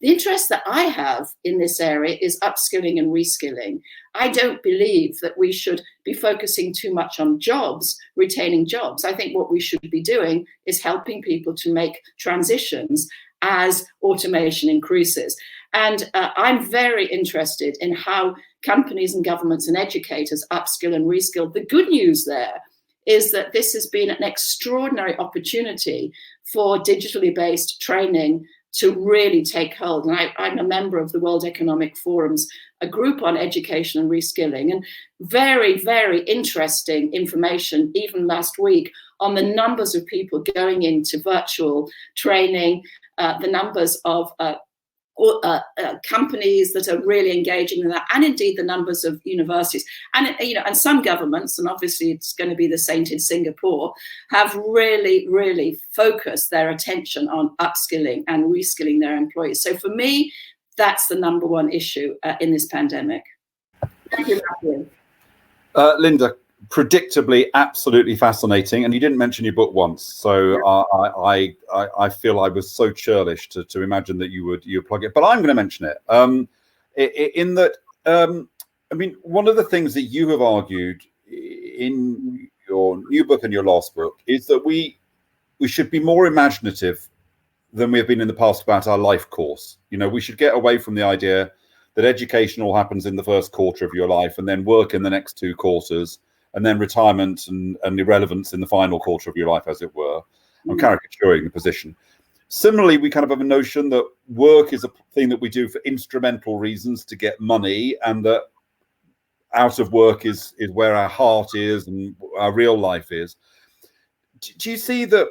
The interest that I have in this area is upskilling and reskilling. I don't believe that we should be focusing too much on jobs, retaining jobs. I think what we should be doing is helping people to make transitions as automation increases. And I'm very interested in how companies and governments and educators upskill and reskill. The good news there is that this has been an extraordinary opportunity for digitally based training to really take hold. And I'm a member of the World Economic Forum's a group on education and reskilling, and very, very interesting information, even last week, on the numbers of people going into virtual training, the numbers of companies that are really engaging in that, and indeed the numbers of universities, and some governments, and obviously it's going to be the same in Singapore, have really focused their attention on upskilling and reskilling their employees. So for me, that's the number one issue in this pandemic. Thank you, Matthew. Linda, predictably absolutely fascinating, and you didn't mention your book once, so I feel I was so churlish to imagine that you would plug it, but I'm going to mention it in that I mean, one of the things that you have argued in your new book and your last book is that we should be more imaginative than we have been in the past about our life course. We should get away from the idea that education all happens in the first quarter of your life and then work in the next 2 quarters, and then retirement and irrelevance in the final quarter of your life, as it were. I'm caricaturing the position. Similarly, we kind of have a notion that work is a thing that we do for instrumental reasons to get money, and that out of work is where our heart is and our real life is. Do you see that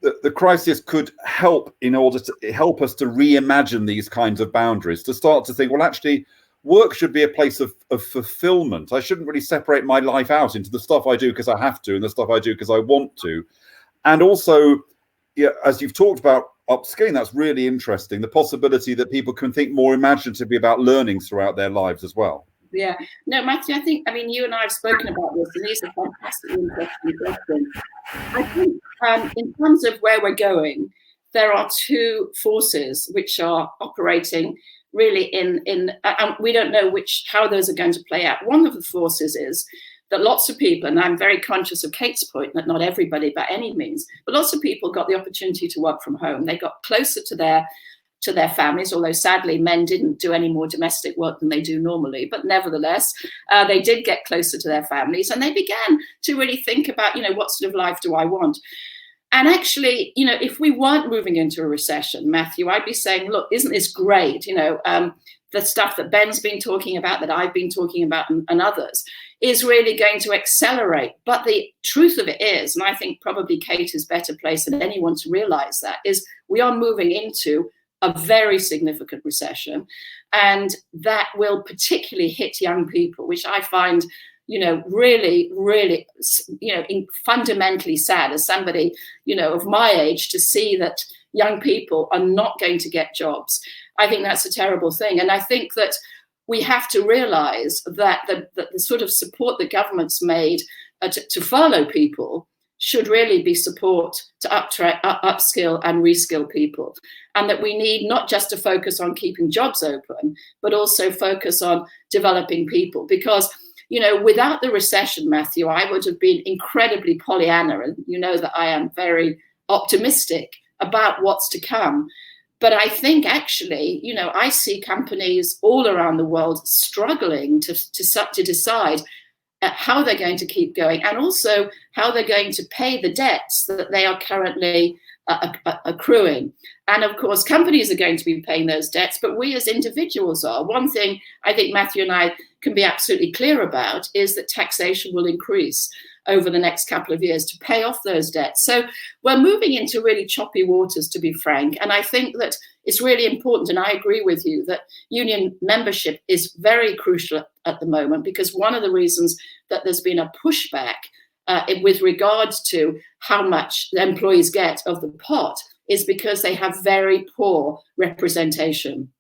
the crisis could help in order to help us to reimagine these kinds of boundaries, to start to think, well, actually, work should be a place of fulfillment. I shouldn't really separate my life out into the stuff I do because I have to and the stuff I do because I want to. And also, as you've talked about upskilling, that's really interesting, the possibility that people can think more imaginatively about learning throughout their lives as well. Yeah. No, Matthew, I mean, you and I have spoken about this, and these are fantastically interesting questions. I think in terms of where we're going, there are 2 forces which are operating really and we don't know how those are going to play out. One of the forces is that lots of people, and I'm very conscious of Kate's point that not everybody by any means, but lots of people got the opportunity to work from home. They got closer to their families, although sadly men didn't do any more domestic work than they do normally. But nevertheless, they did get closer to their families, and they began to really think about, what sort of life do I want? And actually, if we weren't moving into a recession, Matthew, I'd be saying, look, isn't this great? The stuff that Ben's been talking about, that I've been talking about, and others, is really going to accelerate. But the truth of it is, and I think probably Kate is better placed than anyone to realize that, is we are moving into a very significant recession, and that will particularly hit young people, which I find, really, really, fundamentally sad as somebody, of my age, to see that young people are not going to get jobs. I think that's a terrible thing. And I think that we have to realize that the sort of support that government's made to furlough people should really be support to upskill and reskill people. And that we need not just to focus on keeping jobs open, but also focus on developing people. Because, without the recession, Matthew, I would have been incredibly Pollyanna. And you know that I am very optimistic about what's to come. But I think actually, I see companies all around the world struggling to decide how they're going to keep going, and also how they're going to pay the debts that they are currently accruing. And of course, companies are going to be paying those debts, but we as individuals are. One thing I think Matthew and I can be absolutely clear about is that taxation will increase over the next couple of years to pay off those debts. So we're moving into really choppy waters, to be frank. And I think that it's really important, and I agree with you, that union membership is very crucial at the moment, because one of the reasons that there's been a pushback with regards to how much the employees get of the pot is because they have very poor representation.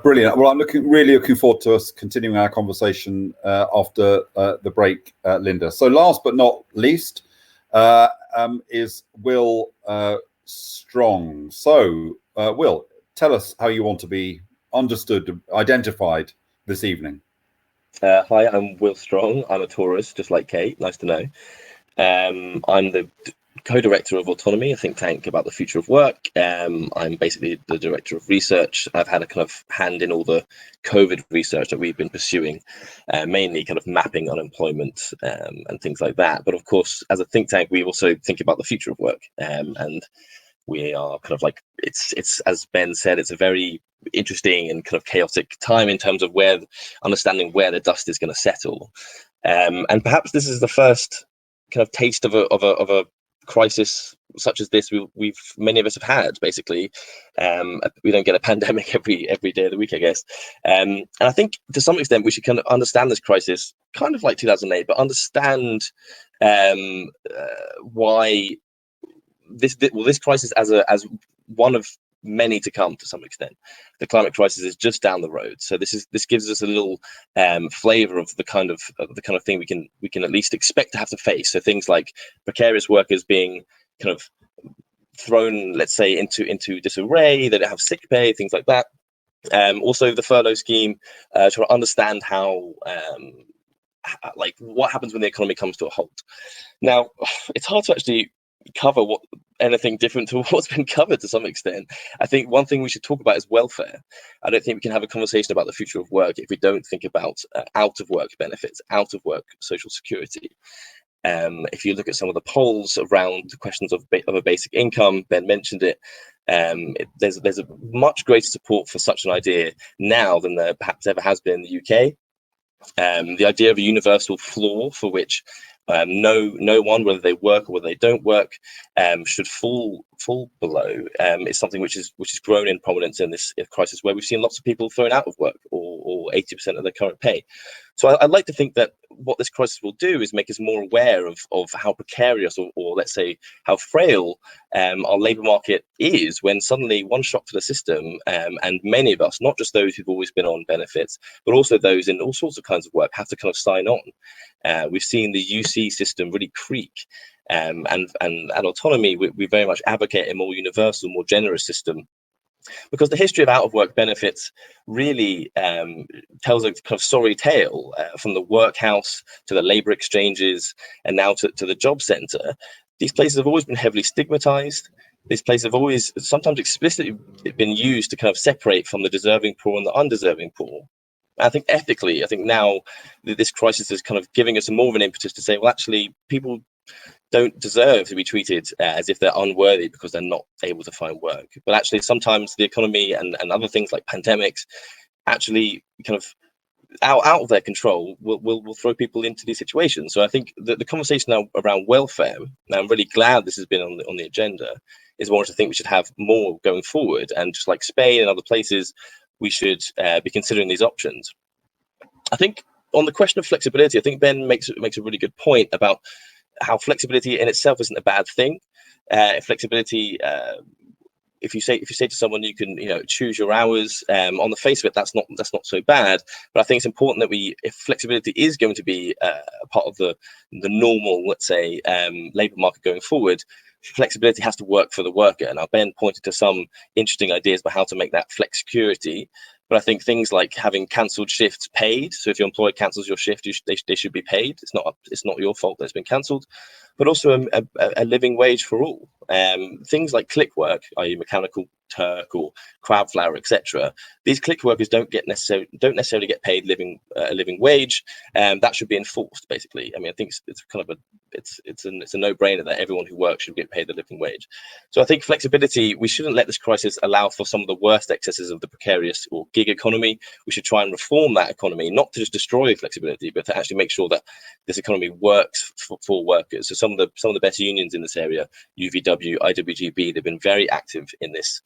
Brilliant. Well, I'm really looking forward to us continuing our conversation after the break, Linda. So last but not least is Will Strong. So Will, tell us how you want to be understood, identified this evening. Hi, I'm Will Strong. I'm a tourist, just like Kate. Nice to know. I'm the co-director of Autonomy, a think tank about the future of work. I'm basically the director of research. I've had a kind of hand in all the COVID research that we've been pursuing, mainly kind of mapping unemployment and things like that. But of course, as a think tank, we also think about the future of work. And we are kind of like, it's as Ben said, it's a very interesting and kind of chaotic time in terms of understanding where the dust is going to settle. And perhaps this is the first kind of taste of a crisis such as this many of us have had. Basically, we don't get a pandemic every day of the week, I guess. And I think to some extent we should kind of understand this crisis, kind of like 2008, but understand why this crisis as one of many to come. To some extent, the climate crisis is just down the road. So this gives us a little flavor of the kind of thing we can at least expect to have to face. So things like precarious workers being kind of thrown, let's say, into disarray. They don't have sick pay, things like that. Also the furlough scheme, to understand how like what happens when the economy comes to a halt. Now, it's hard to actually cover anything different to what's been covered to some extent. I think one thing we should talk about is welfare. I don't think we can have a conversation about the future of work if we don't think about out of work benefits, out of work social security. If you look at some of the polls around the questions of a basic income, Ben mentioned it, there's a much greater support for such an idea now than there perhaps ever has been in the UK. The idea of a universal floor for which no one, whether they work or whether they don't work, should fall below, is something which is grown in prominence in this crisis, where we've seen lots of people thrown out of work or 80% of their current pay. So I'd like to think that what this crisis will do is make us more aware of how precarious or let's say how frail our labour market is, when suddenly one shock to the system, and many of us, not just those who've always been on benefits, but also those in all sorts of kinds of work, have to kind of sign on. We've seen the UC system really creak. And at Autonomy, we very much advocate a more universal, more generous system because the history of out-of-work benefits really tells a kind of sorry tale from the workhouse to the labour exchanges and now to the job centre. These places have always been heavily stigmatised. These places have always sometimes explicitly been used to kind of separate from the deserving poor and the undeserving poor. I think ethically, I think now this crisis is kind of giving us more of an impetus to say, well, actually, people don't deserve to be treated as if they're unworthy because they're not able to find work. But actually, sometimes the economy and other things like pandemics actually kind of out of their control will throw people into these situations. So I think that the conversation now around welfare, and I'm really glad this has been on the agenda, is one I think we should have more going forward. And just like Spain and other places, we should be considering these options. I think on the question of flexibility, I think Ben makes a really good point about how flexibility in itself isn't a bad thing. Flexibility, if you say to someone you can choose your hours, on the face of it, that's not so bad. But I think it's important that if flexibility is going to be a part of the normal, let's say, labour market going forward, flexibility has to work for the worker. Now, Ben pointed to some interesting ideas about how to make that flex security. But I think things like having cancelled shifts paid. So if your employer cancels your shift, they should be paid. It's not your fault that it's been cancelled. But also a living wage for all. Things like click work, i.e. Mechanical Turk or Crowdflower, etc. These click workers don't necessarily get paid a living wage. That should be enforced, basically. I mean, I think it's kind of it's a no-brainer that everyone who works should get paid a living wage. So I think flexibility, we shouldn't let this crisis allow for some of the worst excesses of the precarious or gig economy. We should try and reform that economy, not to just destroy flexibility, but to actually make sure that this economy works for workers. So some of the best unions in this area, UVW, IWGB, they've been very active in this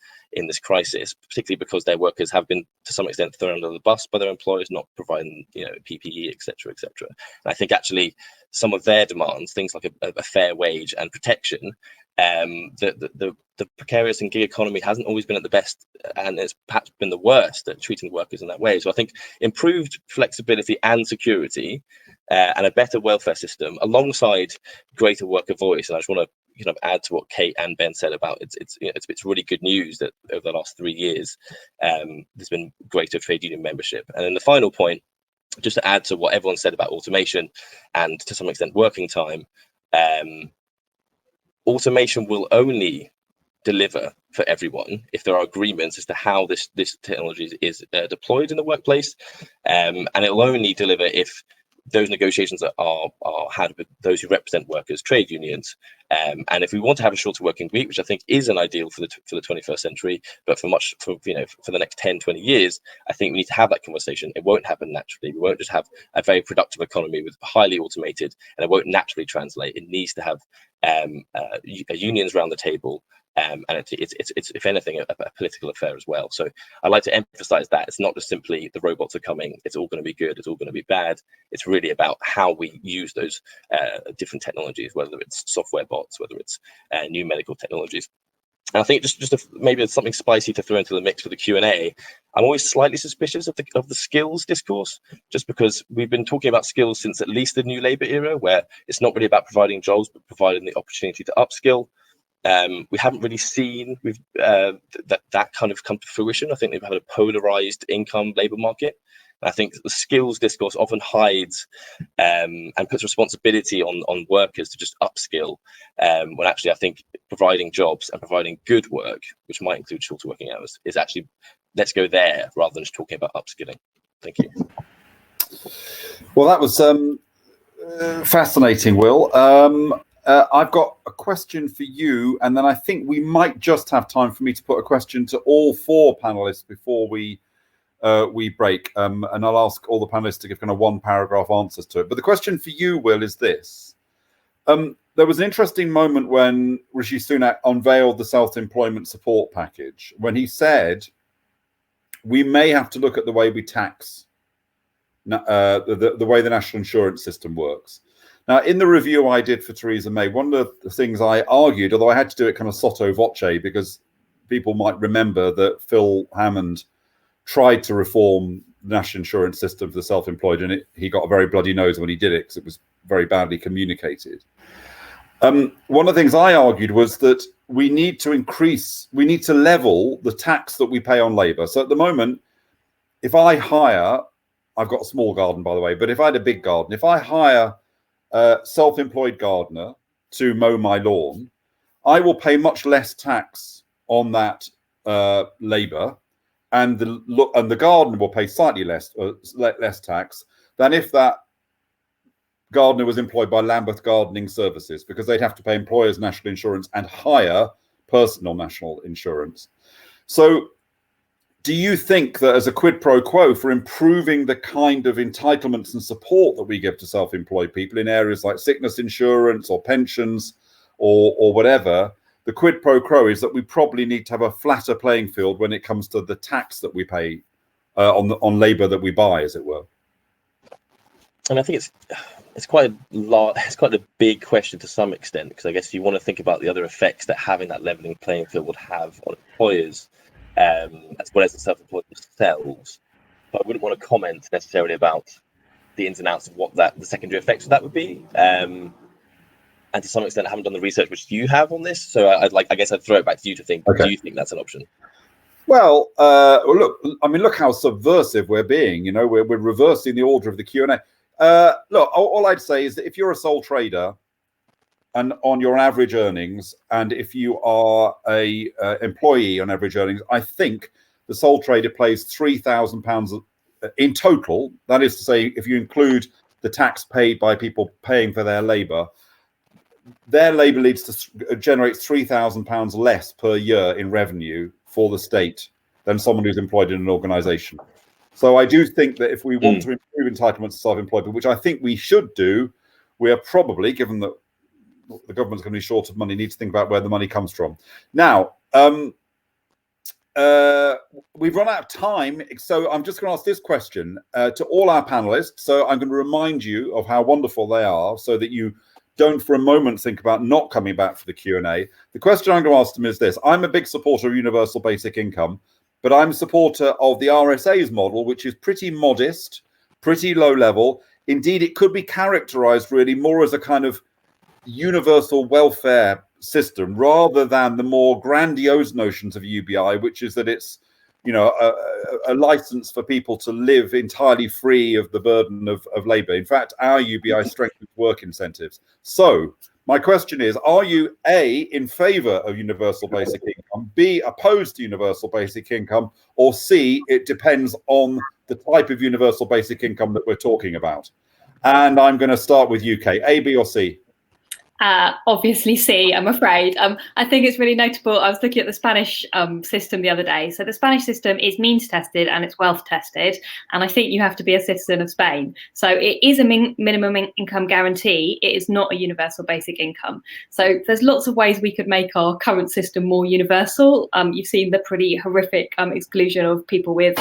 crisis, particularly because their workers have been to some extent thrown under the bus by their employers, not providing PPE, etc., etc. And I think actually some of their demands, things like a fair wage and protection, the precarious and gig economy hasn't always been at the best, and it's perhaps been the worst at treating workers in that way. So I think improved flexibility and security and a better welfare system alongside greater worker voice. And I just want to add to what Kate and Ben said about it's really good news that over the last 3 years there's been greater trade union membership. And then the final point, just to add to what everyone said about automation and to some extent working time, automation will only deliver for everyone if there are agreements as to how this technology is deployed in the workplace, and it will only deliver if those negotiations are had with those who represent workers' trade unions. And if we want to have a shorter working week, which I think is an ideal for the 21st century, but for the next 10, 20 years, I think we need to have that conversation. It won't happen naturally. We won't just have a very productive economy with highly automated, and it won't naturally translate. It needs to have unions around the table. And it's if anything a political affair as well. So I'd like to emphasize that it's not just simply the robots are coming, it's all going to be good, it's all going to be bad. It's really about how we use those different technologies, whether it's software bots, whether it's new medical technologies. And I think maybe something spicy to throw into the mix for the Q&A. I'm always slightly suspicious of the skills discourse, just because we've been talking about skills since at least the New Labour era, where it's not really about providing jobs, but providing the opportunity to upskill. We haven't really seen that kind of come to fruition. I think they've had a polarized income labour market. And I think the skills discourse often hides and puts responsibility on workers to just upskill, when actually I think providing jobs and providing good work, which might include shorter working hours, is actually, let's go there rather than just talking about upskilling. Thank you. Well, that was fascinating, Will. I've got a question for you, and then I think we might just have time for me to put a question to all 4 panelists before we break. And I'll ask all the panelists to give kind of 1-paragraph answers to it. But the question for you, Will, is this. There was an interesting moment when Rishi Sunak unveiled the self-employment support package, when he said, we may have to look at the way we tax, the way the national insurance system works. Now, in the review I did for Theresa May, one of the things I argued, although I had to do it kind of sotto voce, because people might remember that Phil Hammond tried to reform the national insurance system for the self-employed, and he got a very bloody nose when he did it, because it was very badly communicated. One of the things I argued was that we need to level the tax that we pay on labour. So at the moment, if I hire, I've got a small garden, by the way, but if I had a big garden, if I hire a self-employed gardener to mow my lawn, I will pay much less tax on that labour, and the gardener will pay slightly less tax than if that gardener was employed by Lambeth Gardening Services, because they'd have to pay employers' national insurance and hire personal national insurance. So do you think that as a quid pro quo for improving the kind of entitlements and support that we give to self-employed people in areas like sickness insurance or pensions or whatever, the quid pro quo is that we probably need to have a flatter playing field when it comes to the tax that we pay on labour that we buy, as it were? And I think it's quite a big question to some extent, because I guess you want to think about the other effects that having that levelling playing field would have on employers, as well as the self-employed themselves. But I wouldn't want to comment necessarily about the ins and outs of what the secondary effects of that would be. And to some extent, I haven't done the research which you have on this, so I guess I'd throw it back to you to think. Okay. Do you think that's an option? Well, look how subversive we're being. We're reversing the order of the Q&A. Look, all I'd say is that if you're a sole trader and on your average earnings, and if you are a employee on average earnings, I think the sole trader pays £3,000 in total. That is to say, if you include the tax paid by people paying for their labour generates £3,000 less per year in revenue for the state than someone who's employed in an organisation. So I do think that if we want to improve entitlements to self-employed people, which I think we should do, we are probably, given that the government's going to be short of money, need to think about where the money comes from. Now, we've run out of time, so I'm just going to ask this question to all our panelists. So I'm going to remind you of how wonderful they are, so that you don't for a moment think about not coming back for the Q&A. The question I'm going to ask them is this. I'm a big supporter of universal basic income, but I'm a supporter of the RSA's model, which is pretty modest, pretty low level. Indeed, it could be characterized really more as a kind of universal welfare system rather than the more grandiose notions of UBI, which is that it's, a license for people to live entirely free of the burden of labour. In fact, our UBI strengthens work incentives. So my question is, are you A, in favour of universal basic income, B, opposed to universal basic income, or C, it depends on the type of universal basic income that we're talking about? And I'm going to start with UK. A, B, or C? Obviously C, I'm afraid. I think it's really notable. I was looking at the Spanish system the other day. So the Spanish system is means tested and it's wealth tested. And I think you have to be a citizen of Spain. So it is a minimum income guarantee. It is not a universal basic income. So there's lots of ways we could make our current system more universal. You've seen the pretty horrific exclusion of people with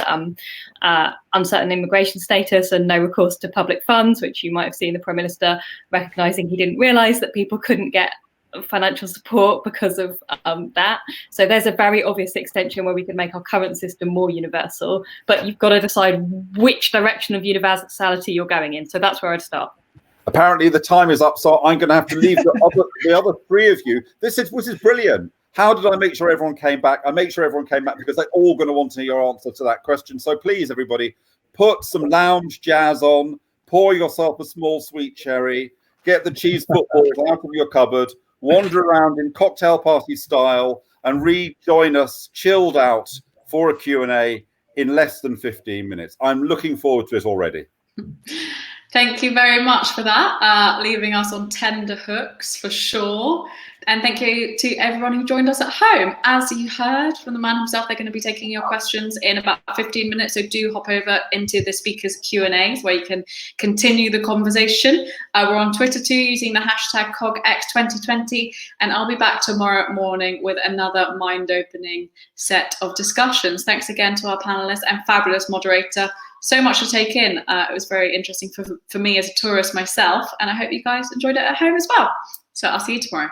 uncertain immigration status and no recourse to public funds, which you might have seen the Prime Minister recognising he didn't realise that people couldn't get financial support because of that. So there's a very obvious extension where we could make our current system more universal, but you've got to decide which direction of universality you're going in. So that's where I'd start. Apparently the time is up, so I'm going to have to leave the other three of you. This is brilliant. How did I make sure everyone came back? I made sure everyone came back because they're all going to want to hear your answer to that question. So please, everybody, put some lounge jazz on, pour yourself a small sweet cherry, get the cheese footballs out of your cupboard, wander around in cocktail party style, and rejoin us chilled out for a Q&A in less than 15 minutes. I'm looking forward to it already. Thank you very much for that, leaving us on tender hooks for sure. And thank you to everyone who joined us at home. As you heard from the man himself, they're going to be taking your questions in about 15 minutes. So do hop over into the speakers' Q&As where you can continue the conversation. We're on Twitter too, using the hashtag CogX2020. And I'll be back tomorrow morning with another mind-opening set of discussions. Thanks again to our panelists and fabulous moderator. So much to take in. It was very interesting for me as a tourist myself. And I hope you guys enjoyed it at home as well. So I'll see you tomorrow.